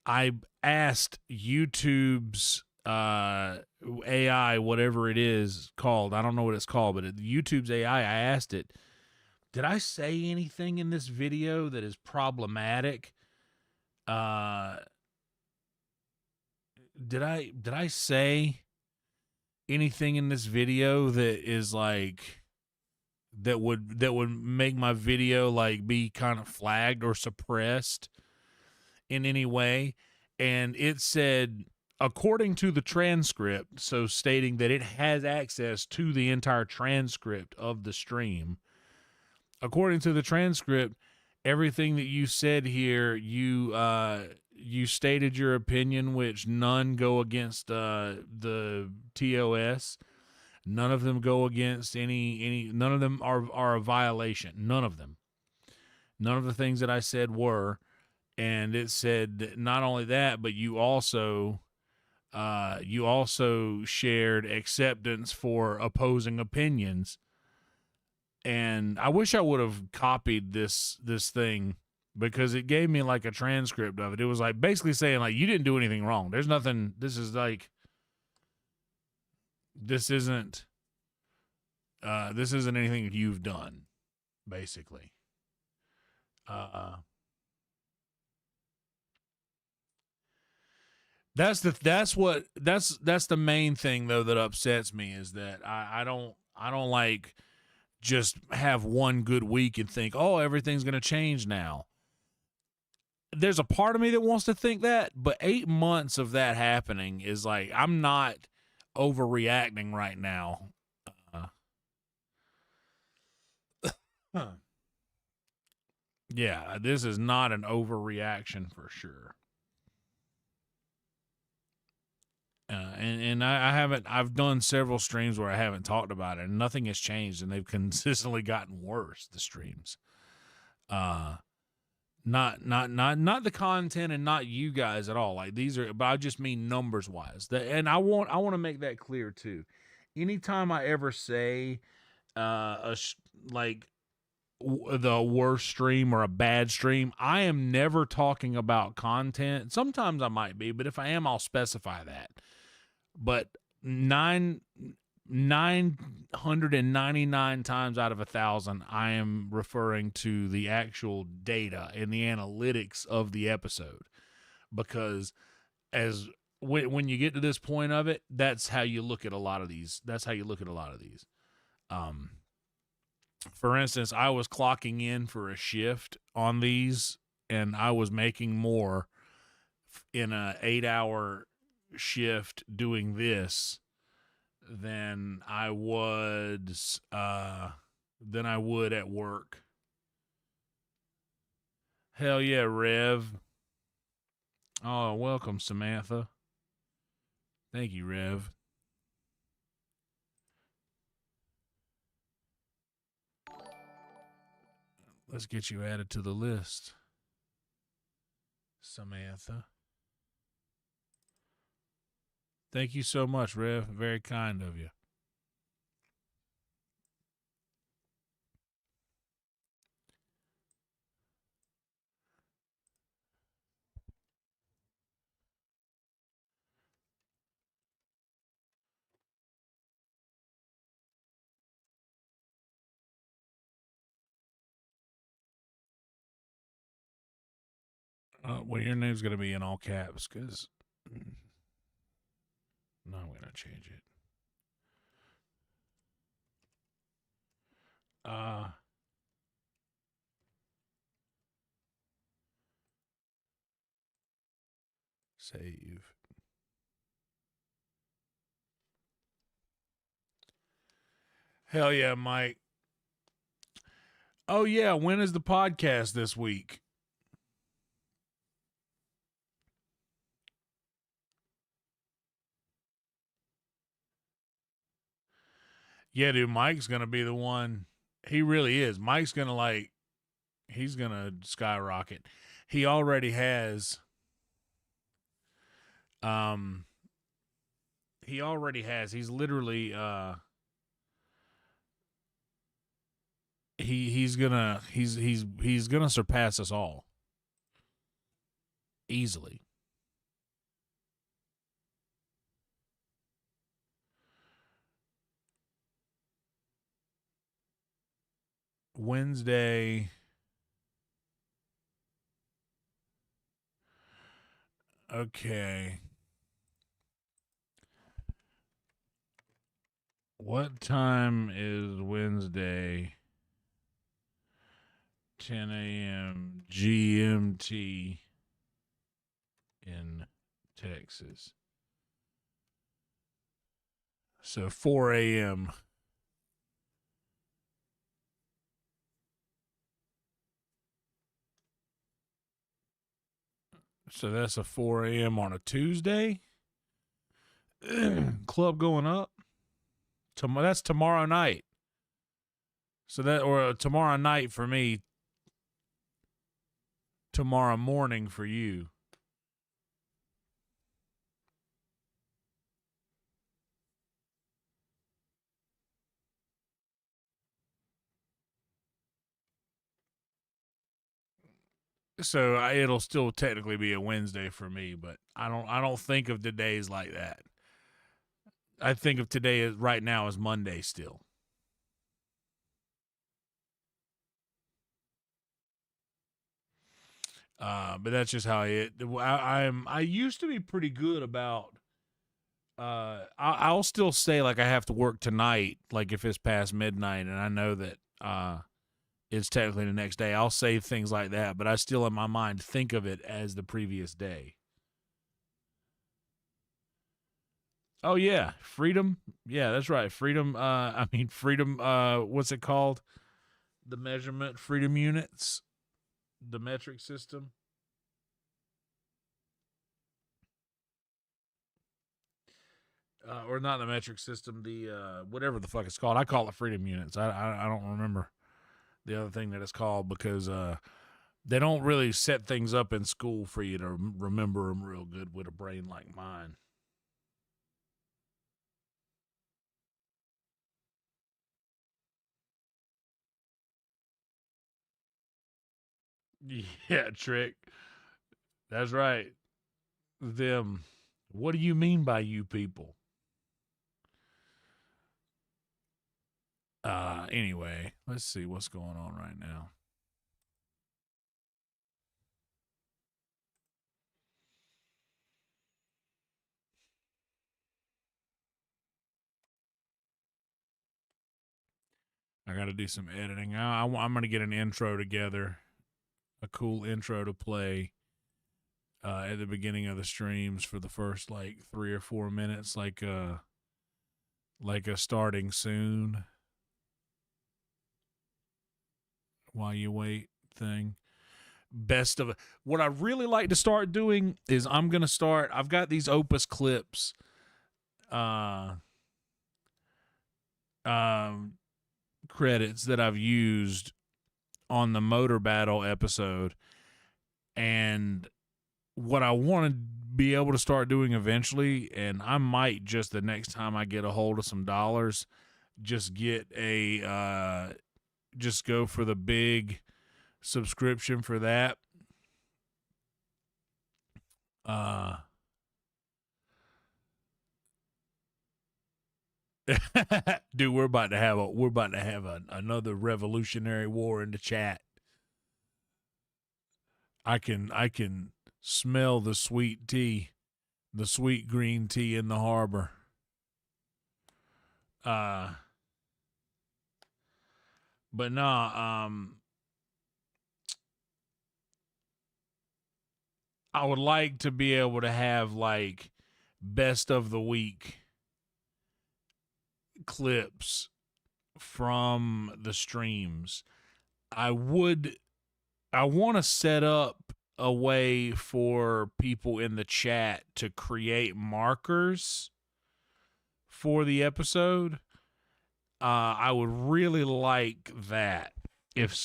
I asked YouTube's AI, whatever it is called, I don't know what it's called, but YouTube's AI, I asked it, did I say anything in this video that is problematic? Did I say anything in this video that is like that would make my video like be kind of flagged or suppressed in any way? And it said, according to the transcript, so stating that it has access to the entire transcript of the stream. According to the transcript, everything that you said here, you stated your opinion, which none go against the TOS. None of them go against any. None of them are a violation. None of them. None of the things that I said were. And it said that not only that, but you also shared acceptance for opposing opinions. And I wish I would have copied this thing, because it gave me like a transcript of it. It was like basically saying like, you didn't do anything wrong. There's nothing. This isn't anything that you've done, basically. That's the main thing though that upsets me, is that I don't like just have one good week and think, oh, everything's going to change now. There's a part of me that wants to think that, but 8 months of that happening is like, I'm not overreacting right now. Yeah, this is not an overreaction for sure. And I haven't, I've done several streams where I haven't talked about it and nothing has changed and they've consistently gotten worse, the streams. Not the content and not you guys at all. Like these are, but I just mean numbers wise. And I want to make that clear too. Anytime I ever say, like the worst stream or a bad stream, I am never talking about content. Sometimes I might be, but if I am, I'll specify that. But 999 times out of 1,000, I am referring to the actual data and the analytics of the episode, because when you get to this point of it, that's how you look at a lot of these. For instance, I was clocking in for a shift on these, and I was making more in a 8-hour shift doing this than I would at work. Hell yeah, Rev. Oh, welcome, Samantha. Thank you, Rev. Let's get you added to the list, Samantha. Thank you so much, Rev. Very kind of you. Well, your name's going to be in all caps because no, I'm going to change it. Save. Hell yeah, Mike. Oh yeah, when is the podcast this week? Yeah, dude, Mike's going to be the one. He really is. Mike's going to he's going to skyrocket. He already has. He's literally he's gonna surpass us all easily. Wednesday. Okay. What time is Wednesday? 10 a.m. GMT in Texas. So 4 a.m. So that's a 4 a.m. on a Tuesday. Club going up. That's tomorrow night. So tomorrow night for me. Tomorrow morning for you. So it'll still technically be a Wednesday for me, but I don't think of the days like that. I think of today as right now as Monday still. But that's just how I used to be pretty good about I'll still say like I have to work tonight, like if it's past midnight and I know that it's technically the next day, I'll say things like that, but I still in my mind think of it as the previous day. Oh yeah, freedom. Yeah, that's right. Freedom. Freedom. What's it called? The measurement freedom units, the metric system. Or not the metric system, the whatever the fuck it's called. I call it freedom units. I don't remember the other thing that it's called because they don't really set things up in school for you to remember them real good with a brain like mine. Yeah, trick. That's right. Them. What do you mean by you people? Anyway, let's see what's going on right now. I got to do some editing. I'm going to get an intro together, a cool intro to play at the beginning of the streams for the first like 3 or 4 minutes, like a starting soon while you wait thing. Best of what I really like to start doing is I've got these Opus clips uh um credits that I've used on the Motor Battle episode, and what I want to be able to start doing eventually, and I might just the next time I get a hold of some dollars, just get just go for the big subscription for that. Uh Dude, we're about to have another revolutionary war in the chat. I can smell the sweet tea, the sweet green tea in the harbor. Uh but nah, I would like to be able to have like best of the week clips from the streams. I would I want to set up a way for people in the chat to create markers for the episode. I would really like that if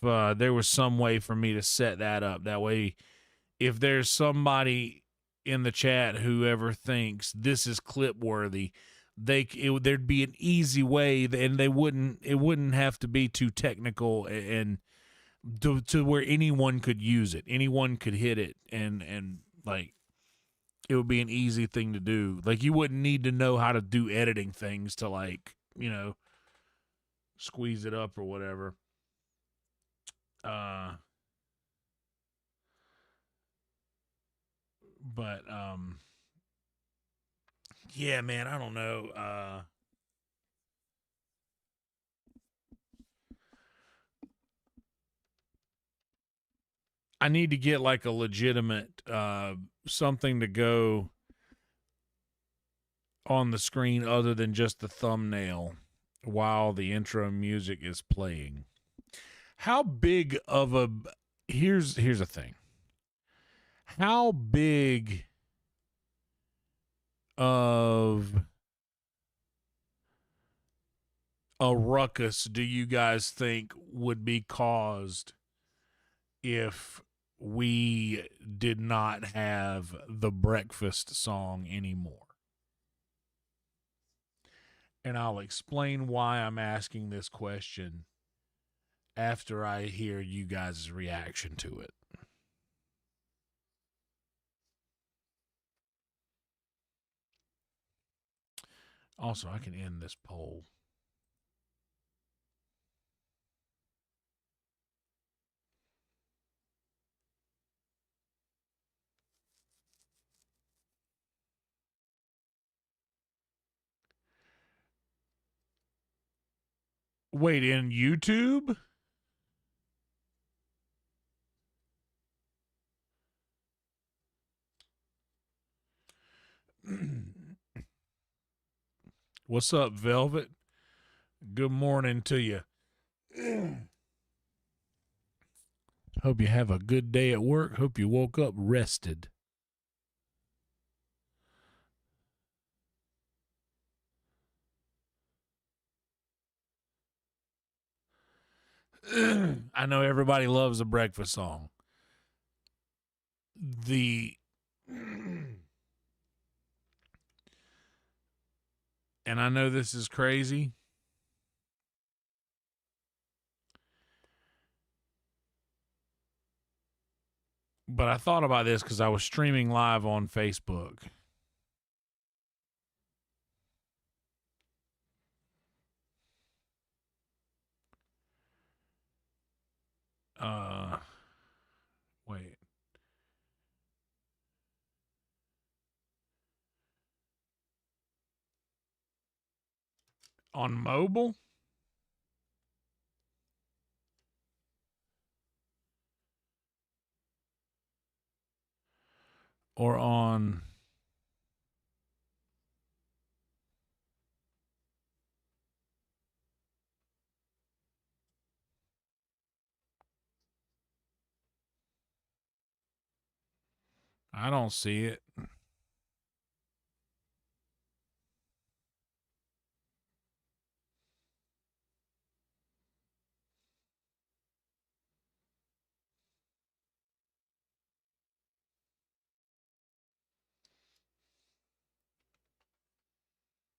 there was some way for me to set that up. That way, if there's somebody in the chat who ever thinks this is clip worthy, there'd be an easy way, and it wouldn't have to be too technical and to where anyone could use it, anyone could hit it, and like it would be an easy thing to do. Like you wouldn't need to know how to do editing things to like squeeze it up or whatever. Uh, but yeah, man, I don't know. I need to get like a legitimate something to go on the screen other than just the thumbnail while the intro music is playing. How big of a here's a thing. How big of a ruckus do you guys think would be caused if we did not have the breakfast song anymore? And I'll explain why I'm asking this question after I hear you guys' reaction to it. Also, I can end this poll. Wait, in YouTube? What's up, Velvet? Good morning to you. Hope you have a good day at work. Hope you woke up rested. I know everybody loves a breakfast song. And I know this is crazy, but I thought about this because I was streaming live on Facebook. Wait. On mobile? Or on... I don't see it.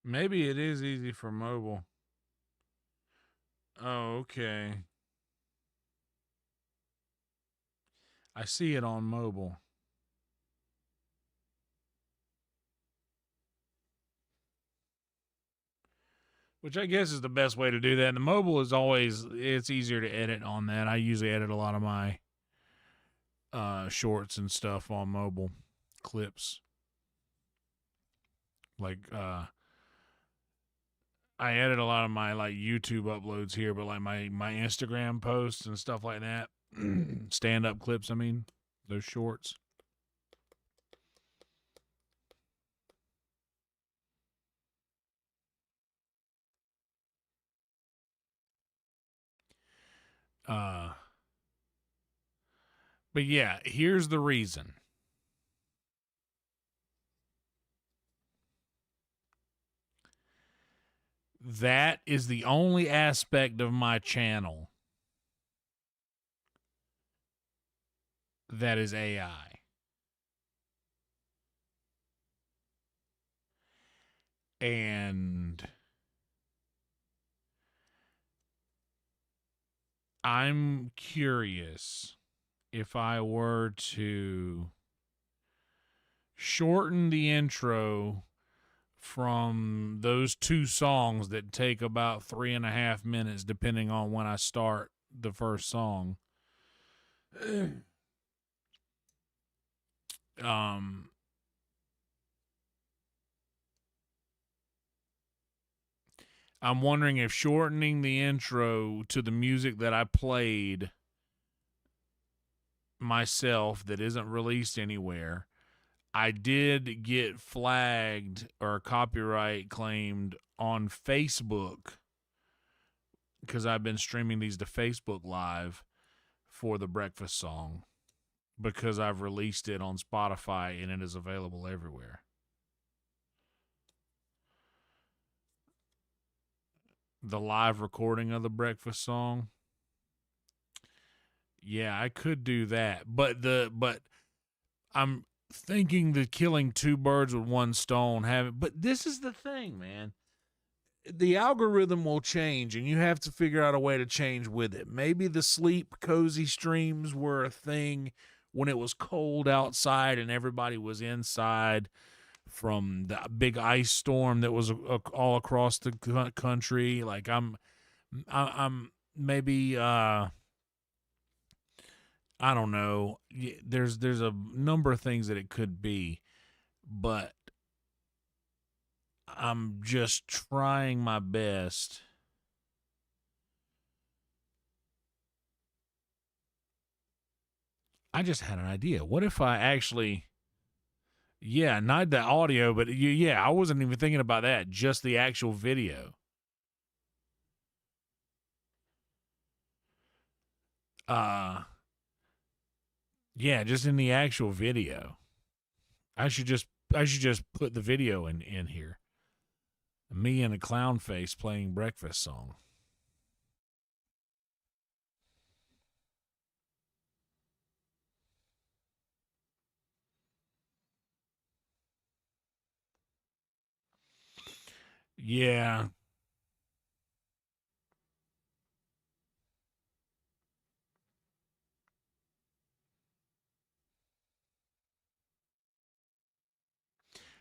Maybe it is easy for mobile. Oh, okay. I see it on mobile. Which I guess is the best way to do that. And the mobile is always, it's easier to edit on that. I usually edit a lot of my shorts and stuff on mobile clips. Like, I edit a lot of my like YouTube uploads here, but like my Instagram posts and stuff like that, stand-up clips, I mean, those shorts. But yeah, here's the reason. That is the only aspect of my channel that is AI. And I'm curious if I were to shorten the intro from those two songs that take about 3.5 minutes, depending on when I start the first song. I'm wondering if shortening the intro to the music that I played myself that isn't released anywhere. I did get flagged or copyright claimed on Facebook because I've been streaming these to Facebook Live for the breakfast song because I've released it on Spotify and it is available everywhere. The live recording of the breakfast song. Yeah, I could do that. But I'm thinking that killing two birds with one stone but this is the thing, man. The algorithm will change and you have to figure out a way to change with it. Maybe the sleep cozy streams were a thing when it was cold outside and everybody was inside from the big ice storm that was all across the country. Like I'm maybe I don't know. There's a number of things that it could be, but I'm just trying my best I just had an idea. What if I actually, yeah, not the audio, but yeah, I wasn't even thinking about that. Just the actual video. Yeah, just in the actual video. I should just put the video in here. Me and a clown face playing breakfast song. Yeah.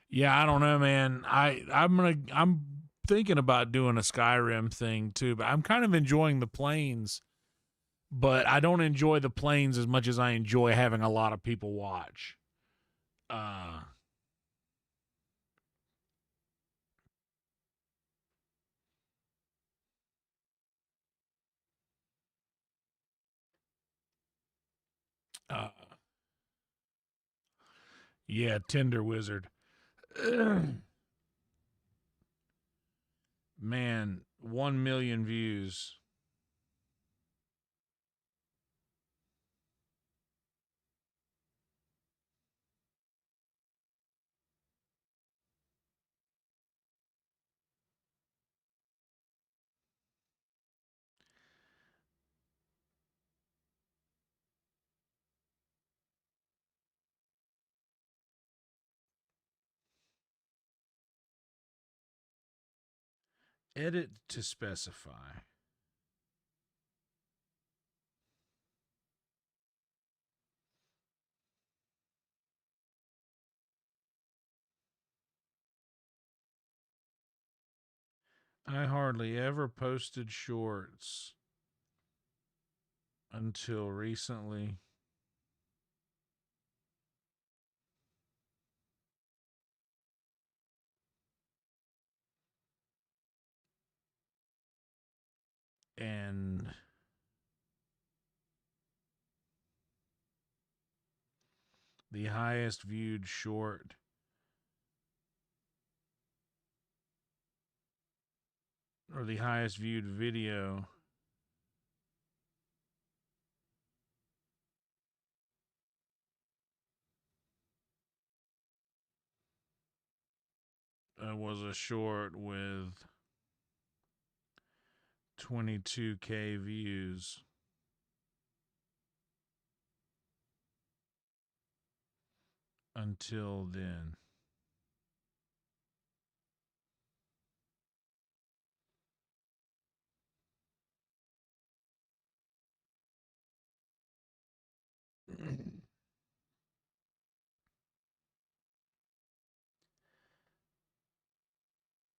Yeah, I don't know, man. I'm thinking about doing a Skyrim thing too, but I'm kind of enjoying the planes, but I don't enjoy the planes as much as I enjoy having a lot of people watch. Uh uh yeah, Tinder Wizard. Man, 1 million views. Edit to specify. I hardly ever posted shorts until recently. And the highest viewed short or the highest viewed video was a short with 22K views. Until then.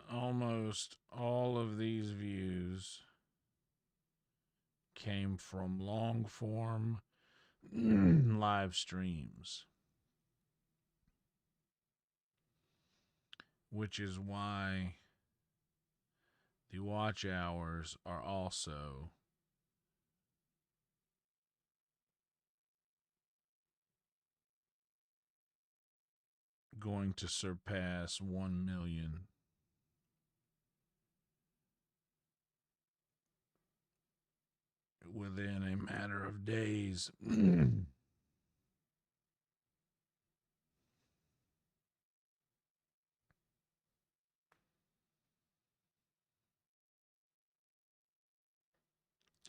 Almost all of these views came from long form live streams, which is why the watch hours are also going to surpass 1 million within a matter of days.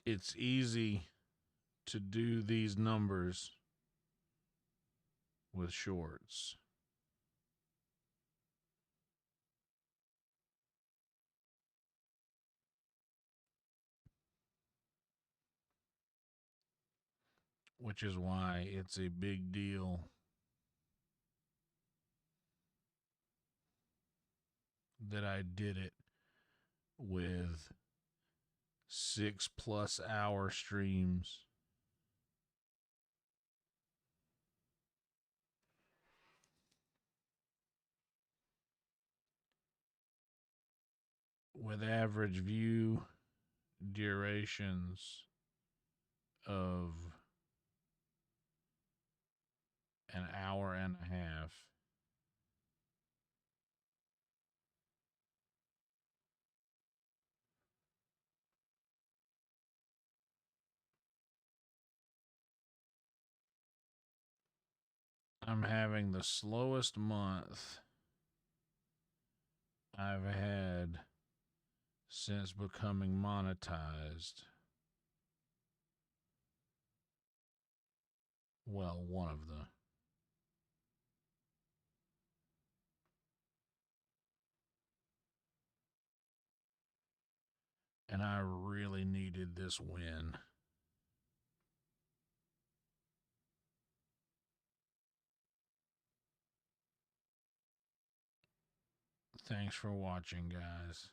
It's easy to do these numbers with shorts. Which is why it's a big deal that I did it with 6+ hour streams. With average view durations of an hour and a half. I'm having the slowest month I've had since becoming monetized. Well, one of the. And I really needed this win. Thanks for watching, guys.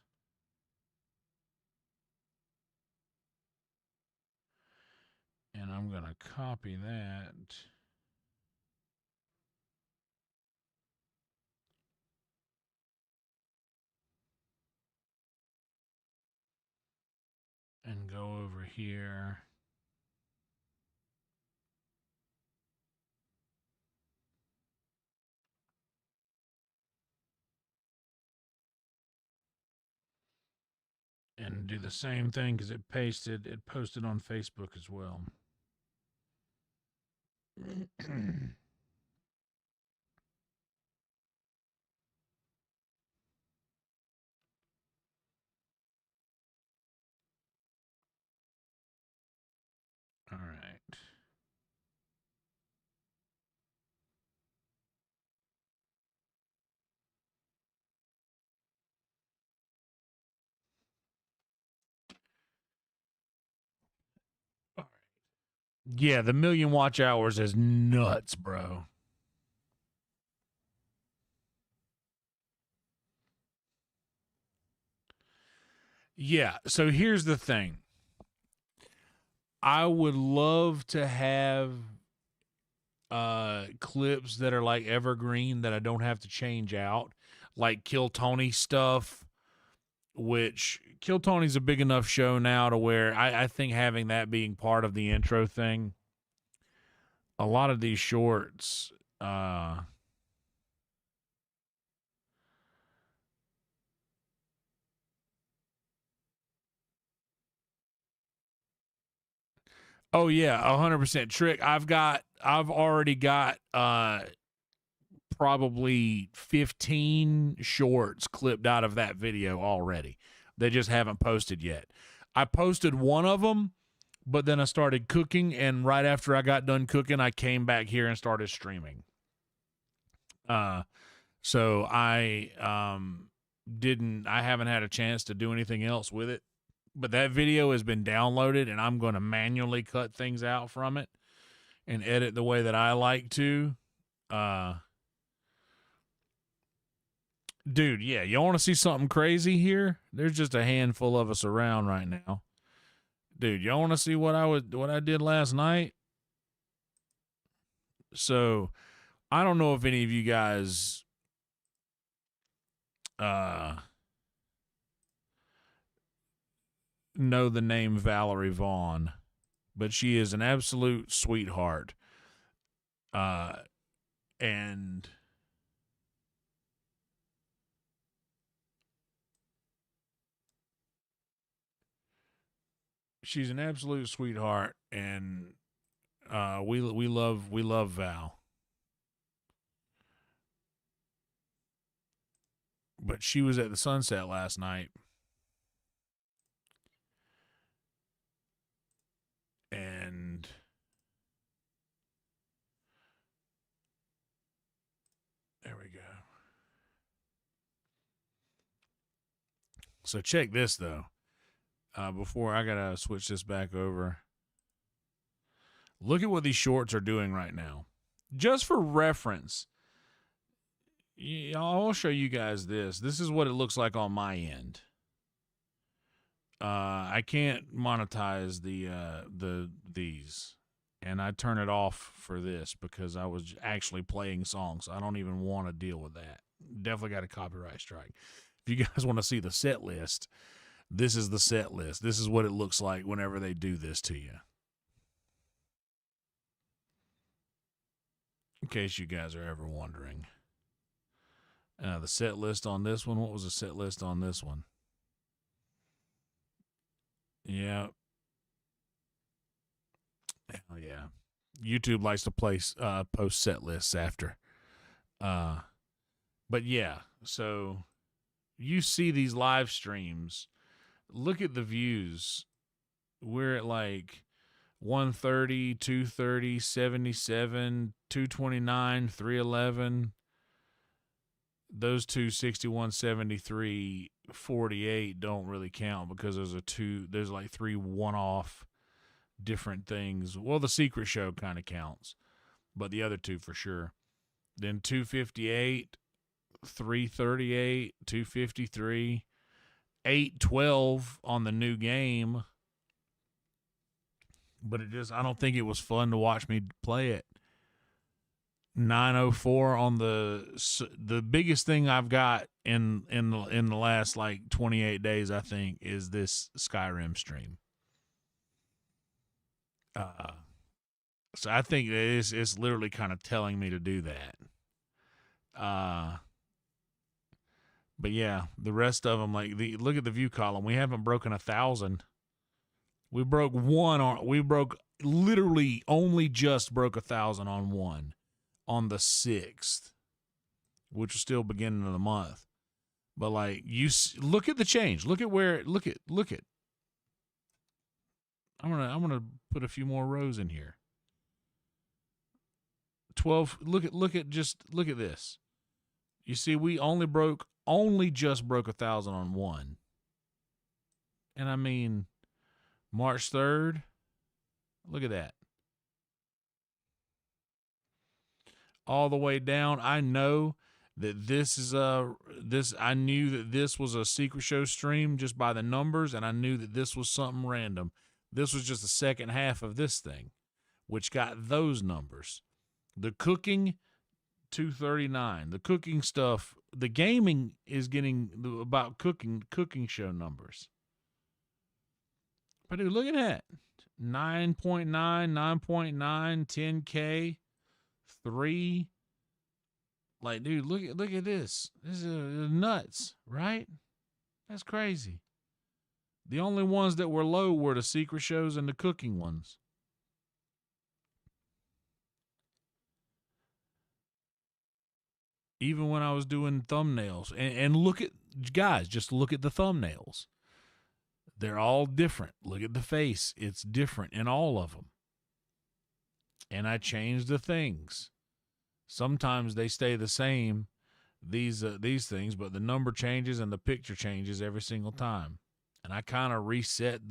And I'm going to copy that. And go over here. And do the same thing because it posted on Facebook as well. All right. Yeah, the million watch hours is nuts, bro. Yeah, so here's the thing. I would love to have clips that are like evergreen that I don't have to change out, like Kill Tony stuff, which Kill Tony's a big enough show now to where I think having that being part of the intro thing, a lot of these shorts, oh yeah, 100% Trick. I've already got probably 15 shorts clipped out of that video already. They just haven't posted yet. I posted one of them, but then I started cooking, and right after I got done cooking, I came back here and started streaming. So I haven't had a chance to do anything else with it. But that video has been downloaded, and I'm going to manually cut things out from it and edit the way that I like to. Dude, yeah, you want to see something crazy here? There's just a handful of us around right now. Dude, y'all want to see what I did last night? So, I don't know if any of you guys know the name Valerie Vaughn, but she is an absolute sweetheart. And she's an absolute sweetheart, and we love Val. But she was at the Sunset last night, and there we go. So check this though. Before I gotta switch this back over. Look at what these shorts are doing right now. Just for reference, I'll show you guys this. This is what it looks like on my end. I can't monetize these, and I turn it off for this because I was actually playing songs. I don't even want to deal with that. Definitely got a copyright strike. If you guys want to see the set list, this is the set list. This is what it looks like whenever they do this to you. in case you guys are ever wondering. The set list on this one, what was the set list on this one? Yeah. Hell yeah. YouTube likes to post set lists after. But yeah, so you see these live streams. Look at the views. We're at like 130, 230, 77, 229, 311. Those 261, 73, 48 don't really count because there's like 3 one-off different things. Well, the secret show kind of counts, but the other 2 for sure. Then 258, 338, 253, 812 on the new game. But I don't think it was fun to watch me play it. 904 on the biggest thing I've got in the last like 28 days, I think, is this Skyrim stream. So I think it's literally kind of telling me to do that. But yeah, the rest of them, like look at the view column. We haven't broken 1,000. We broke literally only just broke 1,000 on one on the 6th, which was still beginning of the month. But like look at the change. Look at. I'm gonna put a few more rows in here. 12. Look at this. You see, we only just broke 1,000 on one. And I mean, March 3rd. Look at that. All the way down. I know that this is I knew that this was a secret show stream just by the numbers, and I knew that this was something random. This was just the second half of this thing, which got those numbers. The cooking, 239. The cooking stuff, the gaming is getting about cooking show numbers. But dude, look at that. 9.9, 9.9, 10K, 3. Like, dude, look at this. This is nuts, right? That's crazy. The only ones that were low were the secret shows and the cooking ones. Even when I was doing thumbnails. And look at, guys, just look at the thumbnails. They're all different. Look at the face. It's different in all of them. And I changed the things. Sometimes they stay the same, these things, but the number changes and the picture changes every single time. And I kind of reset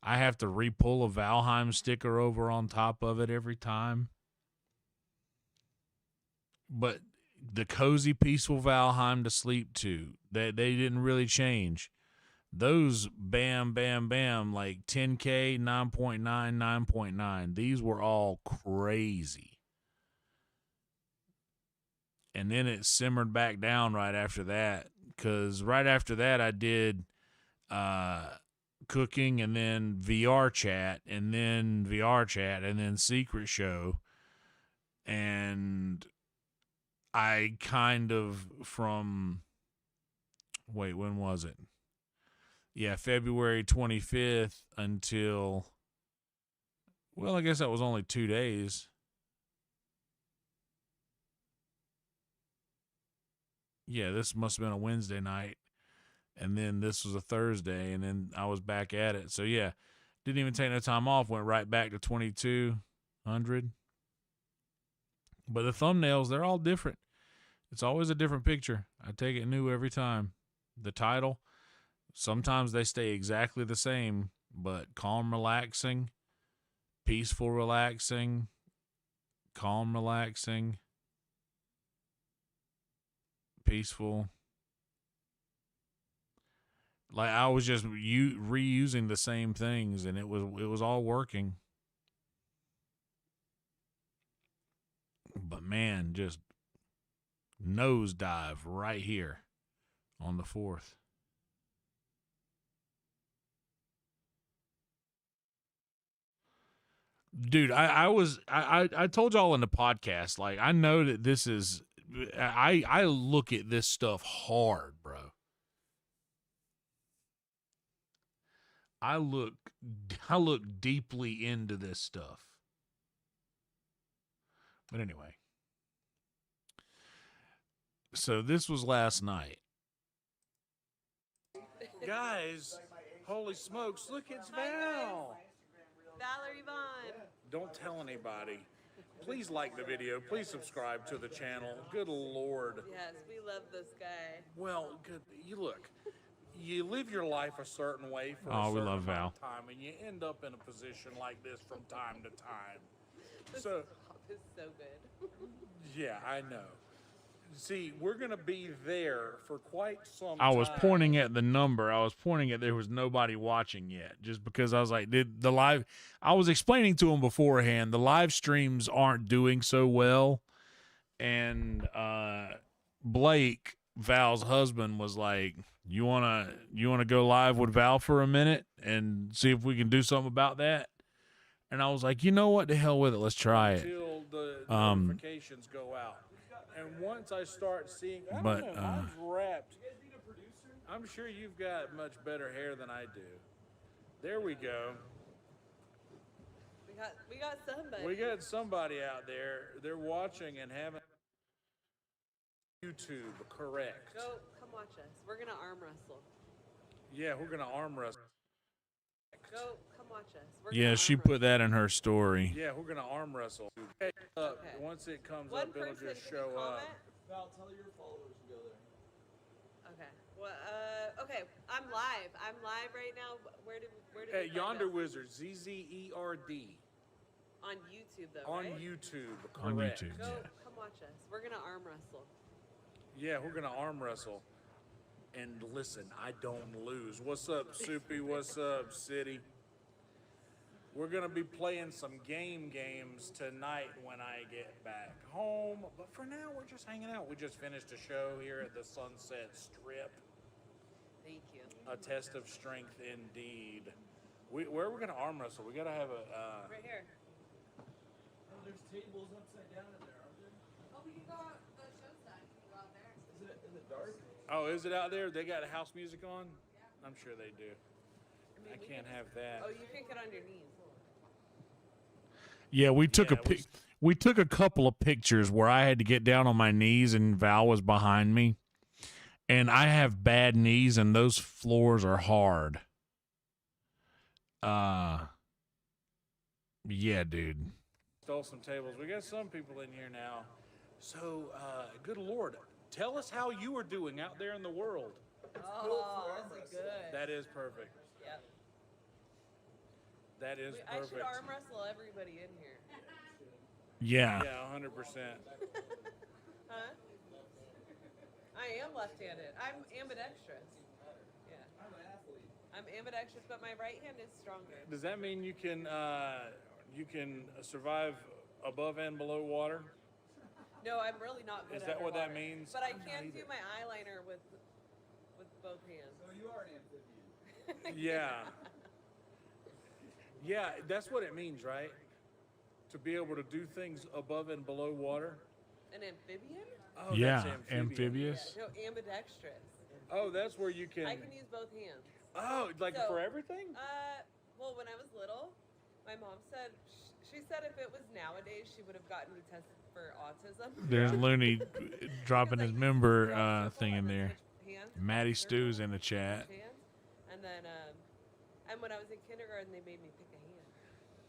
I have to re-pull a Valheim sticker over on top of it every time. But the cozy, peaceful Valheim to sleep to, they didn't really change. Those bam, bam, bam, like 10K, 9.9, 9.9, these were all crazy. And then it simmered back down right after that, because right after that I did cooking, and then VR chat, and then secret show. And I kind of when was it? Yeah, February 25th until, well, I guess that was only 2 days. Yeah, this must have been a Wednesday night. And then this was a Thursday, and then I was back at it. So, yeah, didn't even take no time off. Went right back to 2,200. But the thumbnails, they're all different. It's always a different picture. I take it new every time. The title, sometimes they stay exactly the same, but calm, relaxing, peaceful, relaxing, calm, relaxing, peaceful. Like, I was just reusing the same things, and it was all working. But man, just nosedive right here on the 4th. dude, I told y'all in the podcast, like, I know that this is, I look at this stuff hard, bro. I look deeply into this stuff. But anyway, so this was last night. Guys, holy smokes, look, it's Val. Valerie Vaughn. Don't tell anybody. Please like the video. Please subscribe to the channel. Good Lord. Yes, we love this guy. Well, good. You look. You live your life a certain way for a Oh, we certain love amount Val. of time, and you end up in a position like this from time to time. This So, is so good. yeah, I know. See, we're going to be there for quite some I was time. pointing at the number. I was pointing at there was nobody watching yet, just because I was like, did the live? I was explaining to him beforehand, the live streams aren't doing so well, and Blake, Val's husband, was like, you wanna go live with Val for a minute and see if we can do something about that? And I was like, you know what, the hell with it, let's try it. Until the notifications go out. And once I start seeing, I don't know, mine's wrapped. I'm sure you've got much better hair than I do. There we go. We got somebody. We got somebody out there. They're watching and having YouTube, correct. Come watch us. We're gonna arm wrestle. Yeah, we're gonna arm wrestle. Come watch us. We're Yeah, gonna she arm put wrestle. that in her story. Yeah, we're gonna arm wrestle. Okay. Okay. Once it comes One up, it'll person just can show up. comment? Val, tell your followers to go there. Okay. Well, okay. I'm live. I'm live right now. Where did Hey, we find Yonder us? Wizard, ZZERD. On YouTube though, On right? YouTube, correct. On YouTube. Come watch us. We're gonna arm wrestle. Yeah, we're gonna arm wrestle. And listen, I don't lose. What's up, Soupy? What's up, City? We're gonna be playing some games tonight when I get back home. But for now, we're just hanging out. We just finished a show here at the Sunset Strip. Thank you. A test of strength indeed. Where are we gonna arm wrestle? We gotta have a. Right here. Oh, there's tables upside down in there, aren't there? Oh, we can go out, the show's done. We can go out there. Is it in the dark? Oh, is it out there? They got house music on? I'm sure they do. I we can't can- have that. Oh, you can get on your knees. Yeah, we took Yeah, we took a couple of pictures where I had to get down on my knees and Val was behind me. And I have bad knees and those floors are hard. Yeah, dude. Stole some tables. We got some people in here now. So, good Lord, tell us how you are doing out there in the world. Oh, this is good. That is perfect. Yep. That is I should perfect. arm wrestle everybody in here. Yeah. Yeah, 100%. Huh? I am left-handed. I'm ambidextrous. Yeah. I'm an athlete. I'm ambidextrous, but my right hand is stronger. Does that mean you can survive above and below water? No, I'm really not good Is at that what that underwater. means? But I I'm not can do either. my eyeliner with both hands. So you are an amphibian. Yeah. Yeah, that's what it means, right? To be able to do things above and below water. An amphibian? Oh, Yeah, that's amphibious. Yeah, no, ambidextrous. Oh, that's where you can. I can use both hands. Oh, like So, for everything? Well, when I was little, my mom said, she said if it was nowadays, she would have gotten me tested for autism. There's Looney dropping his member circle thing in and then there. switch hands, Maddie circle, Stew's in the chat. switch hands. And then, and when I was in kindergarten, they made me pick a hand.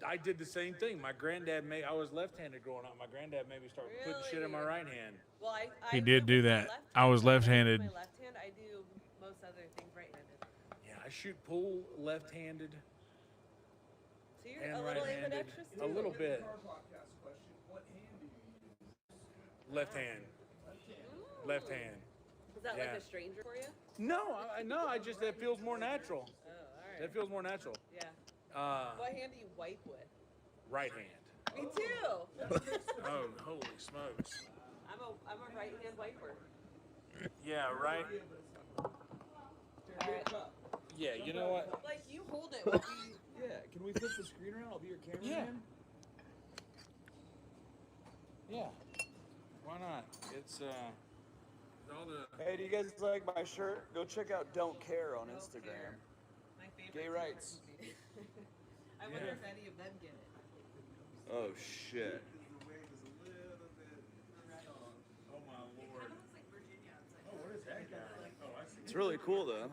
I did the same thing. My granddad made. I was left-handed growing up. My granddad made me start putting shit in my Really? right hand. Well, I He do did it do with my that. left I hand, was but with left-handed. My left hand, I do most other things right-handed. Yeah, I shoot pool left-handed So you're and a little right-handed. ambidextrous too. A little bit. Car podcast question. What hand do you use? Left hand. Ooh. Left hand. Is that yeah. like a stranger for you? No, no. I just that feels more natural. Oh, all right. That feels more natural. Yeah. Uh, What hand do you wipe with? right hand. Me too. Oh, holy smokes. I'm a right hand wiper. Yeah, right. All right. Yeah, you know what? Like you hold it while we. Yeah, can we flip the screen around? I'll be your cameraman. Yeah. Why not? It's all the. Hey, do you guys like my shirt? Go check out Don't Care on Instagram. My favorite. Gay rights. I wonder if any of them get it. Oh shit. Oh my lord. Looks like Virginia outside. Oh, what is that guy? Oh, I see. It's really cool though.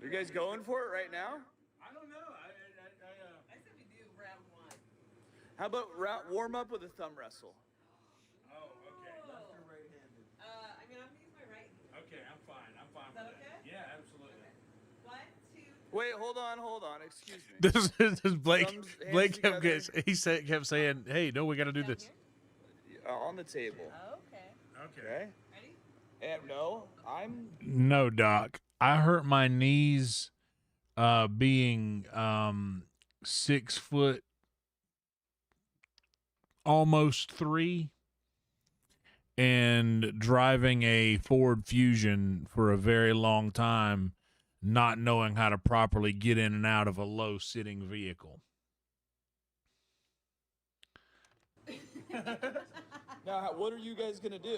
You guys going for it right now? I don't know. I said we do round one. How about warm up with a thumb wrestle? Oh, okay. Left or right-handed? I mean, I'm gonna use my right hand. Okay, I'm fine. I'm fine Is that with okay? that. Yeah, absolutely. One, two. Wait, hold on. Excuse me. This is Blake. Thumbs, hands Blake together. kept saying, "Hey, no, we got to do Down this." here? On the table. Okay. Okay. Okay. Ready? And no, I'm. No, Doc. I hurt my knees being 6 foot, almost 3, and driving a Ford Fusion for a very long time, not knowing how to properly get in and out of a low sitting vehicle. Now, what are you guys gonna do?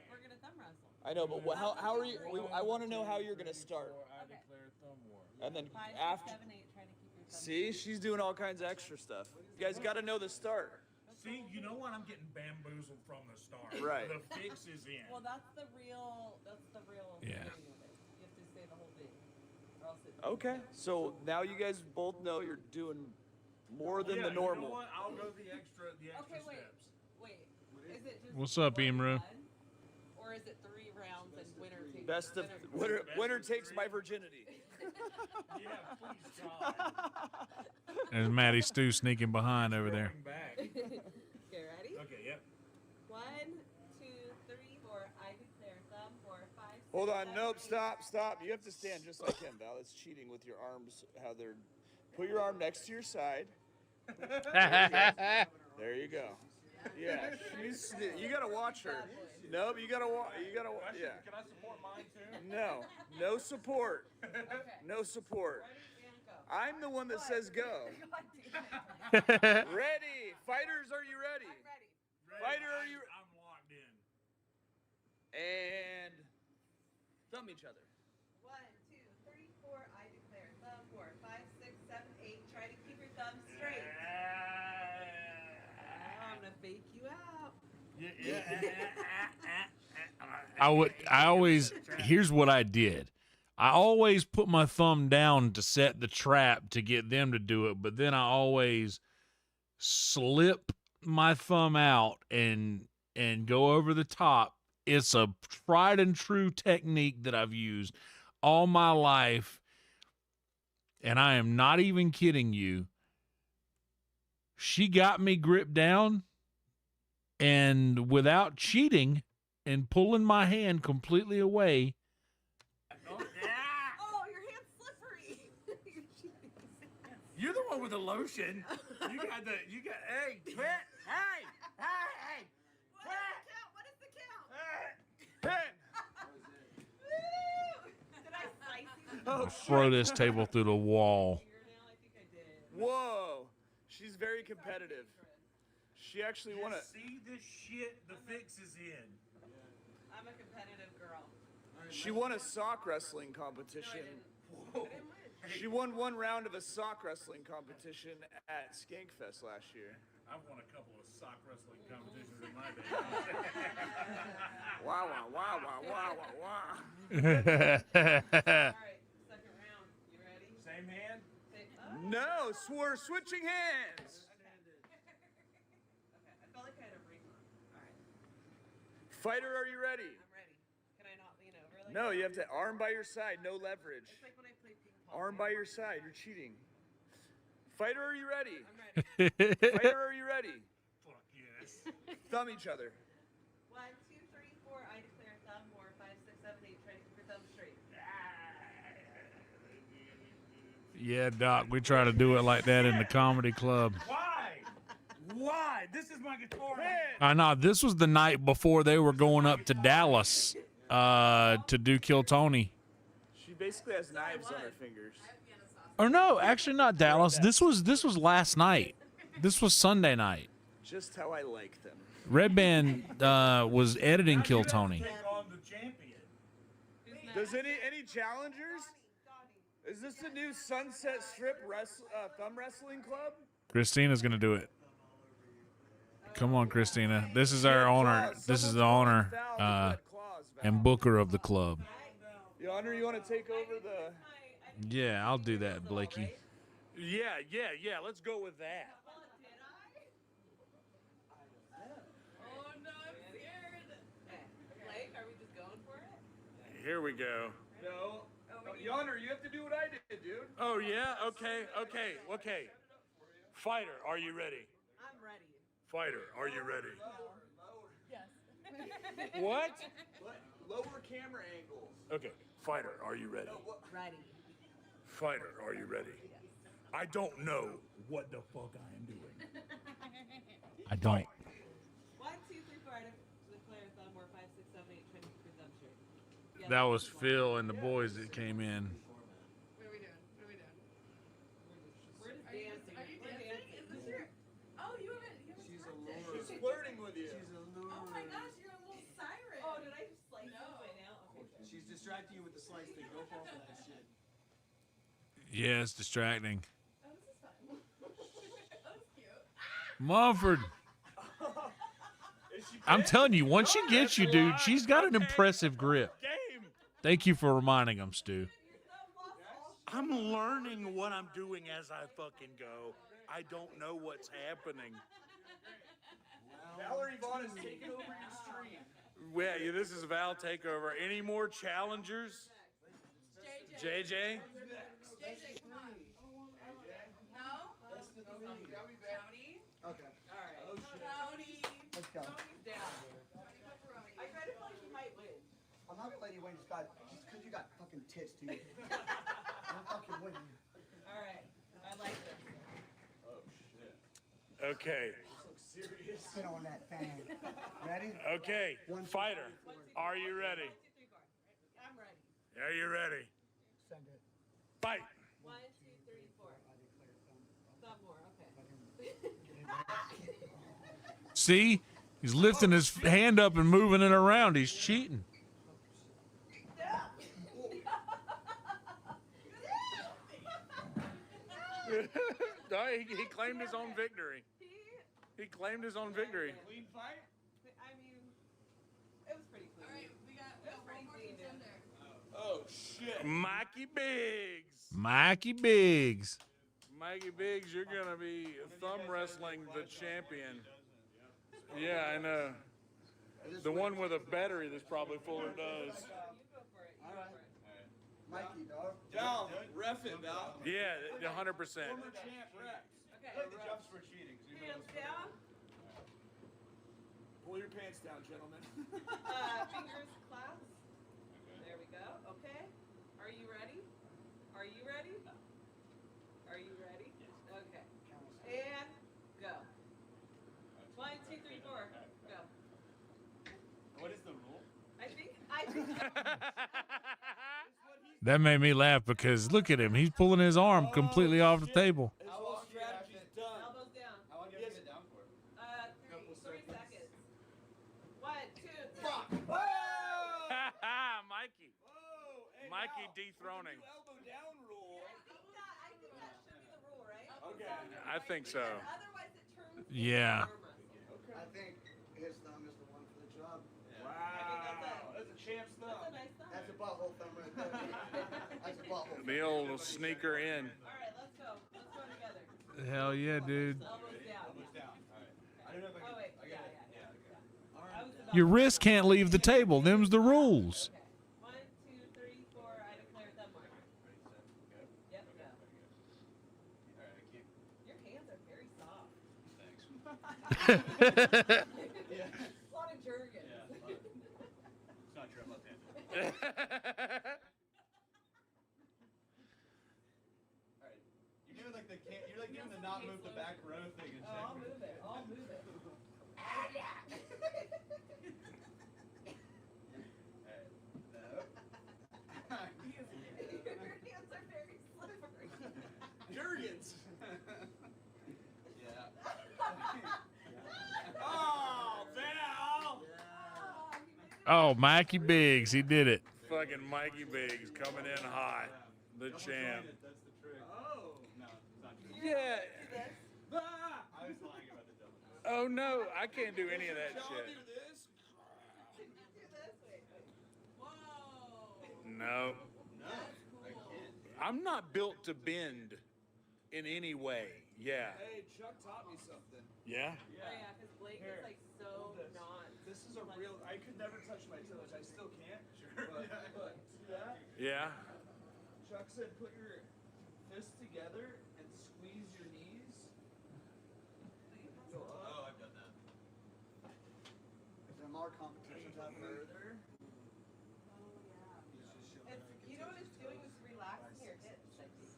We're gonna thumb wrestle. I know, but how are you? I want to know how you're gonna start. I declare thumb war. And then 5, 6, after. 7, 8. Try to keep your thumb. See, she's doing all kinds of extra stuff. You guys got to know the start. See, you know what? I'm getting bamboozled from the start. Right. The fix is in. Well, that's the real. Yeah. thing of it. You have to say the whole thing, or else it. Okay, so now you guys both know you're doing more than the normal. You know what? I'll go the extra Okay, wait. steps. Wait. Is it just? What's up, one Imru? run, or is it 3 rounds and winner takes? Best of winner takes my virginity. Yeah, please, God. There's Matty Stu sneaking behind over there. Going back. Okay, ready? Okay, yep. 1, 2, 3, 4. I declare thumb. 4, 5. 6, Hold on, 7, nope, 8. stop. You have to stand just like him, Val. It's cheating with your arms. How they're. Put your arm next to your side. There you go. Yeah, you gotta watch her. Nope, you gotta watch. Yeah. Can I support mine too? No support. Okay. No support. Ready and go. I'm the one that says go. God damn it. Ready, fighters, are you ready? I'm ready. Fighter, are you? I'm locked in. And thumb each other. 1, 2, 3, 4. I declare thumb. 4, 5, 6, 7, 8. Try to keep your thumb straight. I'm gonna fake you out. Here's what I did. I always put my thumb down to set the trap to get them to do it, but then I always slip my thumb out and go over the top. It's a tried and true technique that I've used all my life, and I am not even kidding you. She got me gripped down, and without cheating and pulling my hand completely away, Oh, your hand's slippery. You're cheating. You're the one with the lotion. You got, hey, quit. Hey. What is the count? 10. Woo! Did I slice you? Oh, throw this table through the wall. Fingernail? I think I did. Whoa, she's very competitive. She actually won it. See this shit? The fix is in. I'm a competitive girl. She won a sock wrestling competition. I didn't win. She won one round of a sock wrestling competition at Skankfest last year. I've won a couple of sock wrestling competitions in my day. Wow, wow, wow, wow, wow, wow. All right, second round. You ready? Same hand? No, we're switching hands. Okay, I felt like I had a ring on. All right, Fighter, are you ready? I'm ready. Can I not lean over like No, that? you have to arm by your side, no leverage. It's like when I play ping pong. Arm by your side, you're cheating. Fighter, are you ready? I'm ready. Fighter, are you ready? Fuck yes. Thumb each other. 1, 2, 3, 4. I declare thumb. 4, 5, 6, 7, 8. Try to keep your thumb straight. Yeah, Doc, we try to do it like that in the comedy club. Why? This is my guitar. I know this was the night before they were going up to Dallas to do Kill Tony. She basically has knives on her fingers. Or no, actually not Dallas. This was last night. This was Sunday night. Just how I like them. Red Band was editing Kill Tony. Take on the champion. Does any challengers? Is this the new Sunset Strip thumb wrestling club? Christina's gonna do it. Come on, Christina. This is our owner. This is the owner and booker of the club. Yonder, you want to take over the? Yeah, I'll do that, Blakey. Yeah. Let's go with that. Oh no, I'm scared. Blake, are we just going for it? Here we go. No. Yonder, you have to do what I did, dude. Oh yeah. Okay. Fighter, are you ready? I'm ready. Fighter, are you ready? Yes. What? Lower camera angles. Okay. Fighter, are you ready? Ready. Fighter, are you ready? I don't know what the fuck I am doing. I don't. 1, 2, 3, 4. I declare thumb or 5, 6, 7, 8. Trying to keep your thumb straight. Yeah, That was Phil and the boys that came in. What are we doing? We're just Are you dancing. dancing? We're dancing. Is this your? Oh, you haven't She's practiced. She's flirting with you. Oh my gosh, you're a little siren. Oh, did I just slice this right now? Okay. She's distracting you with the slice thing. Don't fall for that shit. Yeah, it's distracting. Oh, this is fun. That was cute. Mumford. I'm telling you, once she gets you, dude, she's got an impressive grip. Game. Thank you for reminding them, Stu. I'm learning what I'm doing as I fucking go. I don't know what's happening. Valerie Vaughn has taken over your stream. Yeah, this is Val Takeover. Any more challengers? JJ? JJ, come on. No? Tony? Okay. All right. Tony. Let's go. Tony's down. I kind of feel like he might win. I'm not gonna let you win, just because you got fucking tits, dude. I'm fucking winning. All right. I like this. Okay. Sit on that fan. Ready? Okay. Fighter, are you ready? 1, 2, 3, 4. I'm ready. Are you ready? Send it. Fight. 1, 2, 3, 4. Thumb more. Okay. See? He's lifting his hand up and moving it around. He's cheating. No, he claimed his own victory. He claimed his own victory. Clean fight? I mean, it was pretty clean. All right, we got one more contender. Oh shit. Mikey Biggs. Mikey Biggs. Mikey Biggs, you're going to be thumb wrestling the champion. Yeah, I know. The one with a battery that's probably fuller does. Mikey, dog. Val, ref it, Val. Yeah, 100%. Former champ Rex. Okay. The jumps for cheating. Hands down. Pull your pants down, gentlemen. Fingers clasped. There we go. Okay. Are you ready? Are you ready? Are you ready? Okay. And go. 1, 2, 3, 4. Go. What is the rule? I think. That made me laugh because look at him. He's pulling his arm completely off the table. His whole strategy's done. Elbows down. How long do you have to sit down for? 3 seconds. 1, 2, 3. Fuck! Whoa! Mikey. Whoa! Hey, Mikey Val, dethroning. we do elbow down rule. I think that should be the rule, right? Okay. I think so. Otherwise, it turns. Yeah. I think his thumb is the one for the job. Wow. That's a champ's thumb. That's a nice thumb. That's a butthole thumb right there. That's a butthole. The old sneaker in. All right, let's go. Let's go together. Hell yeah, dude. Elbows down. Down. All right. I don't know if I Oh can. wait. I got it. Yeah. Yeah. I was about Your wrist can't leave the table. Them's the rules. Okay. 1, 2, 3, 4. I declare thumb mark. Yep. Go. All right. I can't. Your hands are very soft. Thanks. Yeah. A lot of Jergens. Yeah. It's not true. I'm left-handed. All right. You're doing like you're like doing the not move the back row thing. And Oh, I'll move it. I'll move it. Your hands are very slippery. Jergens. Yeah. Oh, Mikey Biggs, he did it. Fucking Mikey Biggs coming in hot. The champ. Oh. Yeah. Ah! Oh no, I can't do any of that Shall I shit. do this? Whoa. No. I'm not built to bend in any way. Yeah. Hey, Chuck taught me something. Yeah? Oh yeah, because Blake is like so not. This is a real. I could never touch my toes. I still can't. Sure. But see that? Yeah. Chuck said, put your fists together and squeeze your knees. Go up. Oh, I've done that. Is there more competitions out there? Further. It's, you know what it's doing? It's relaxing your hips. I think.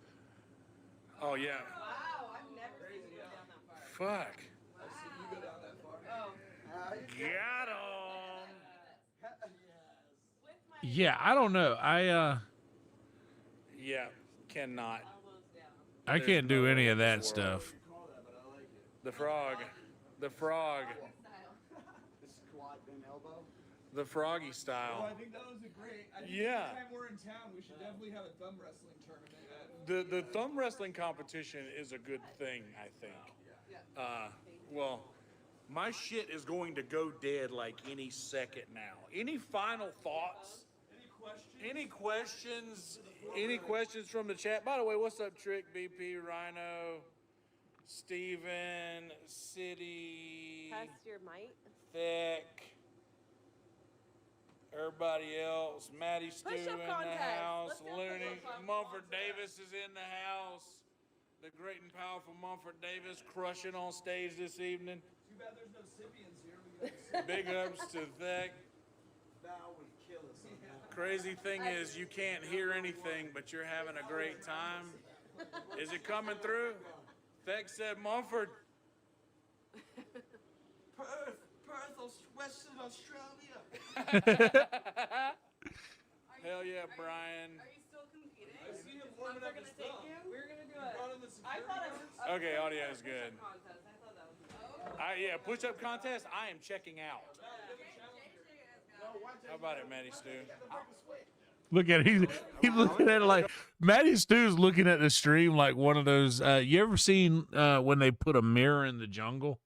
Oh yeah. Wow, I've never seen you go down that far. Fuck. I've seen you go down that far. Oh. Got 'em. With my Yeah, I don't know. Yeah, cannot. elbows down. I There's can't do no any way of in that this stuff. world you call that, but I like it. The frog. The frog. The squat and elbow. The froggy Oh, style. I think that was a great. I think Yeah. Anytime we're in town, we should definitely have a thumb wrestling tournament. The thumb wrestling competition is a good thing, I think. Well, my shit is going to go dead like any second now. Any final thoughts? Any questions? Any questions? Any questions from the chat? By the way, what's up, Trick, BP, Rhino, Steven, City, Test your might. Thick, everybody else, Maddie Stew in Push-up the contest. house, Let's do a Looney, push-up Mumford Davis is in the house. The great and powerful Mumford Davis crushing on stage this evening. Too bad there's no Sipians here. We got Big ups to Thick. Val would kill us on that. Crazy thing is you can't hear anything, but you're having a great time. Is it coming through? Thick said Mumford. Perth, Western Australia. Hell yeah, Brian. Are you still competing? I see him warming up his thumb. We're gonna do Brought in the it. I thought it was security Okay, audio is good. contest. I thought that was. Yeah, push-up contest, I am checking out. How about it, Maddie Stew? Look at it. He's looking at it like Maddie Stew's looking at the stream like one of those. You ever seen when they put a mirror in the jungle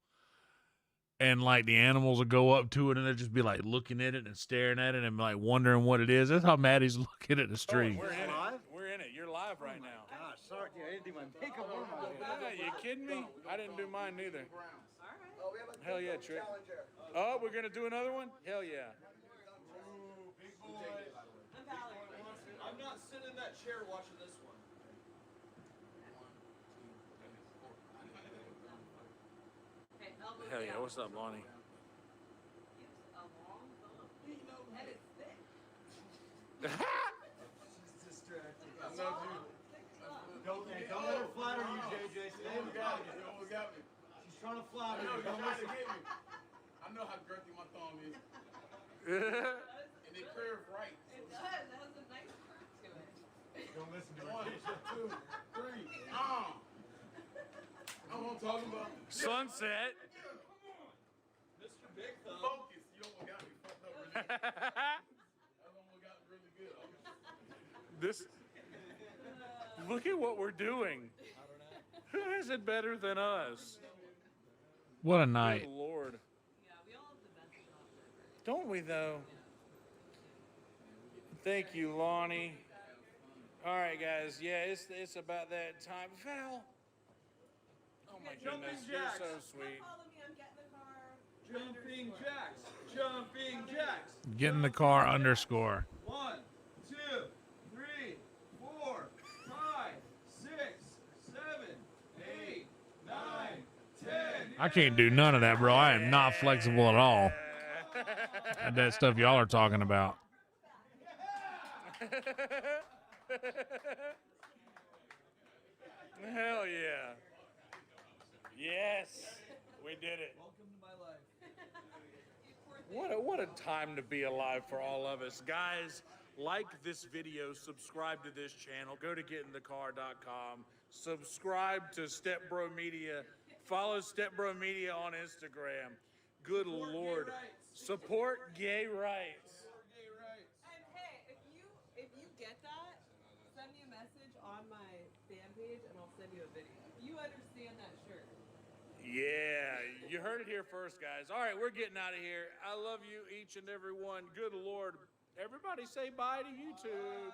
and like the animals will go up to it and they'll just be like looking at it and staring at it and like wondering what it is? That's how Maddie's looking at the stream. We're in it. We're in it. You're live right now. Gosh, sorry, dude, I didn't do my makeup or my Yeah, you kidding me? I didn't do mine neither. Oh, we have a Hell yeah, Trick. challenger. Oh, we're gonna do another one? Hell yeah. I'm Valerie. I'm not sitting in that chair watching this one. Okay, elbows Hell yeah. down. What's up, Lonnie? Use a long thumb. And it's thick. Don't let her flatter you, JJ. Stay with it. She's trying to flatter you. Don't listen. I know how girthy my thumb is, and it curves right. It does. It has a nice curve to it. Don't listen to her. 1, 2, 3. I'm what I'm talking about. Sunset. Mr. Big Thumb. Focus. You almost got me fucked up really good. That almost got really good. This. Look at what we're doing. Who has it better than us? What a night. Good Lord. Yeah, we all have the best shots ever. Don't we, though? Thank you, Lonnie. All right, guys. Yeah, it's about that time. Val. Oh, my Jumping goodness. You're jacks. so sweet. Follow me. I'm getting the car. Jumping jacks. Jumping jacks. Get in the car underscore. 1, 2, 3, 4, 5, 6, 7, 8, 9, 10. I can't do none of that, bro. I am not flexible at all. That stuff y'all are talking about. Hell yeah. Yes, we did it. Welcome to my life. What a time to be alive for all of us. Guys, like this video, subscribe to this channel, go to getinthecar.com, subscribe to Step Bro Media, follow Step Bro Media on Instagram. Good Lord. Support gay rights. get that, send me a message on my fan page and I'll send you a video. You understand that shirt. Yeah, you heard it here first, guys. All right, we're getting out of here. I love you, each and every one. Good Lord. Everybody say bye to YouTube.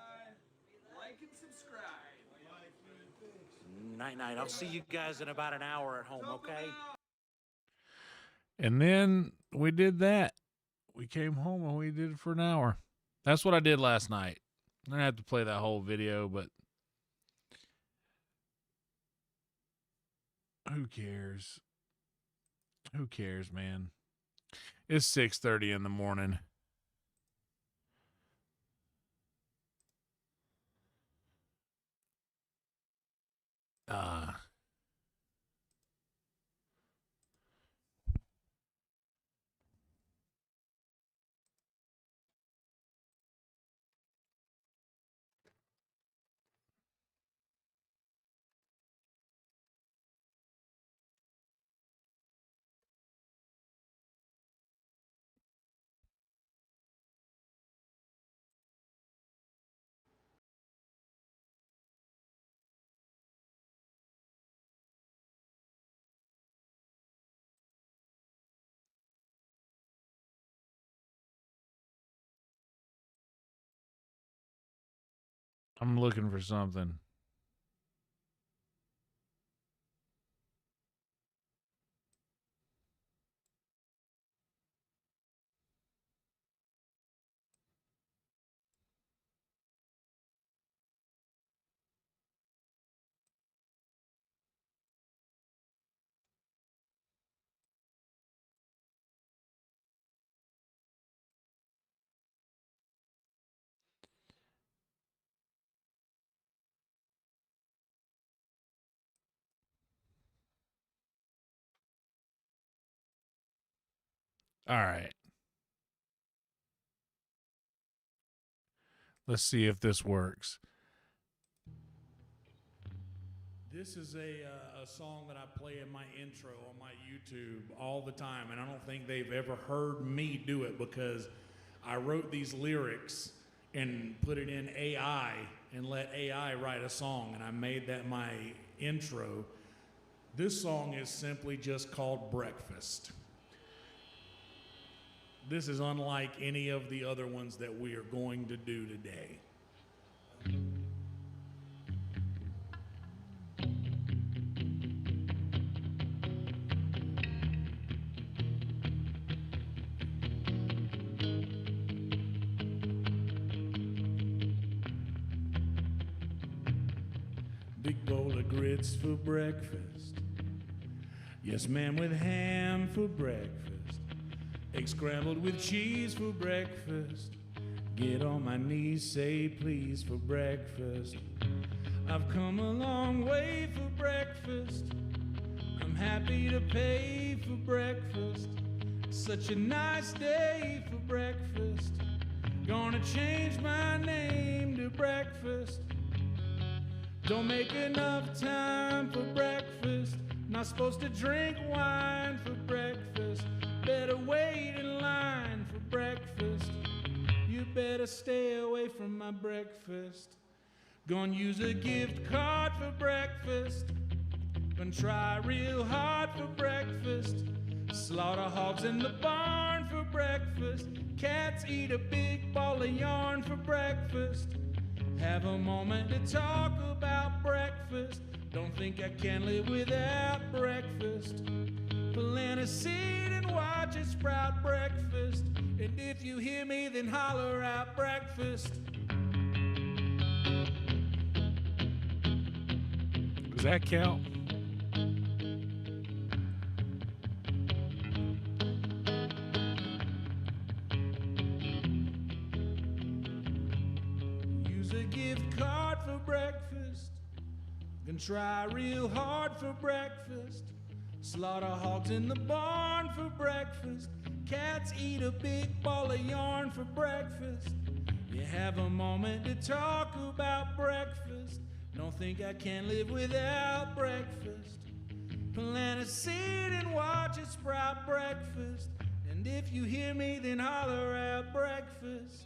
Like and subscribe. Night, night. I'll see you guys in about an hour at home, okay? And then we did that. We came home and we did it for an hour. That's what I did last night. I didn't have to play that whole video, but who cares? Who cares, man? It's 6:30 in the morning. I'm looking for something. All right. Let's see if this works. This is a song that I play in my intro on my YouTube all the time, and I don't think they've ever heard me do it because I wrote these lyrics and put it in AI and let AI write a song, and I made that my intro. This song is simply just called Breakfast. This is unlike any of the other ones that we are going to do today. Big bowl of grits for breakfast. Yes, ma'am, with ham for breakfast. Eggs scrambled with cheese for breakfast. Get on my knees, say please for breakfast. I've come a long way for breakfast. I'm happy to pay for breakfast. Such a nice day for breakfast. Gonna change my name to breakfast. Don't make enough time for breakfast. Not supposed to drink wine for breakfast. Better wait in line for breakfast. You better stay away from my breakfast. Gonna use a gift card for breakfast. Gonna try real hard for breakfast. Slaughter hogs in the barn for breakfast. Cats eat a big ball of yarn for breakfast. Have a moment to talk about breakfast. Don't think I can live without breakfast. Plant a seed and watch it sprout breakfast. And if you hear me, then holler out breakfast. Does that count? Use a gift card for breakfast. Then try real hard for breakfast. Slaughter hogs in the barn for breakfast. Cats eat a big ball of yarn for breakfast. You have a moment to talk about breakfast. Don't think I can live without breakfast. Plant a seed and watch it sprout breakfast. And if you hear me, then holler out breakfast.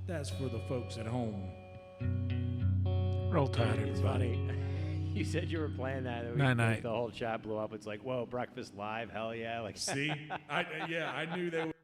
That's for the folks at home. Roll Tide, It's everybody. funny. You said you were playing that. And Night-night. The whole chat blew up. It's like, whoa, breakfast live. Hell yeah. Like, See? I knew they would.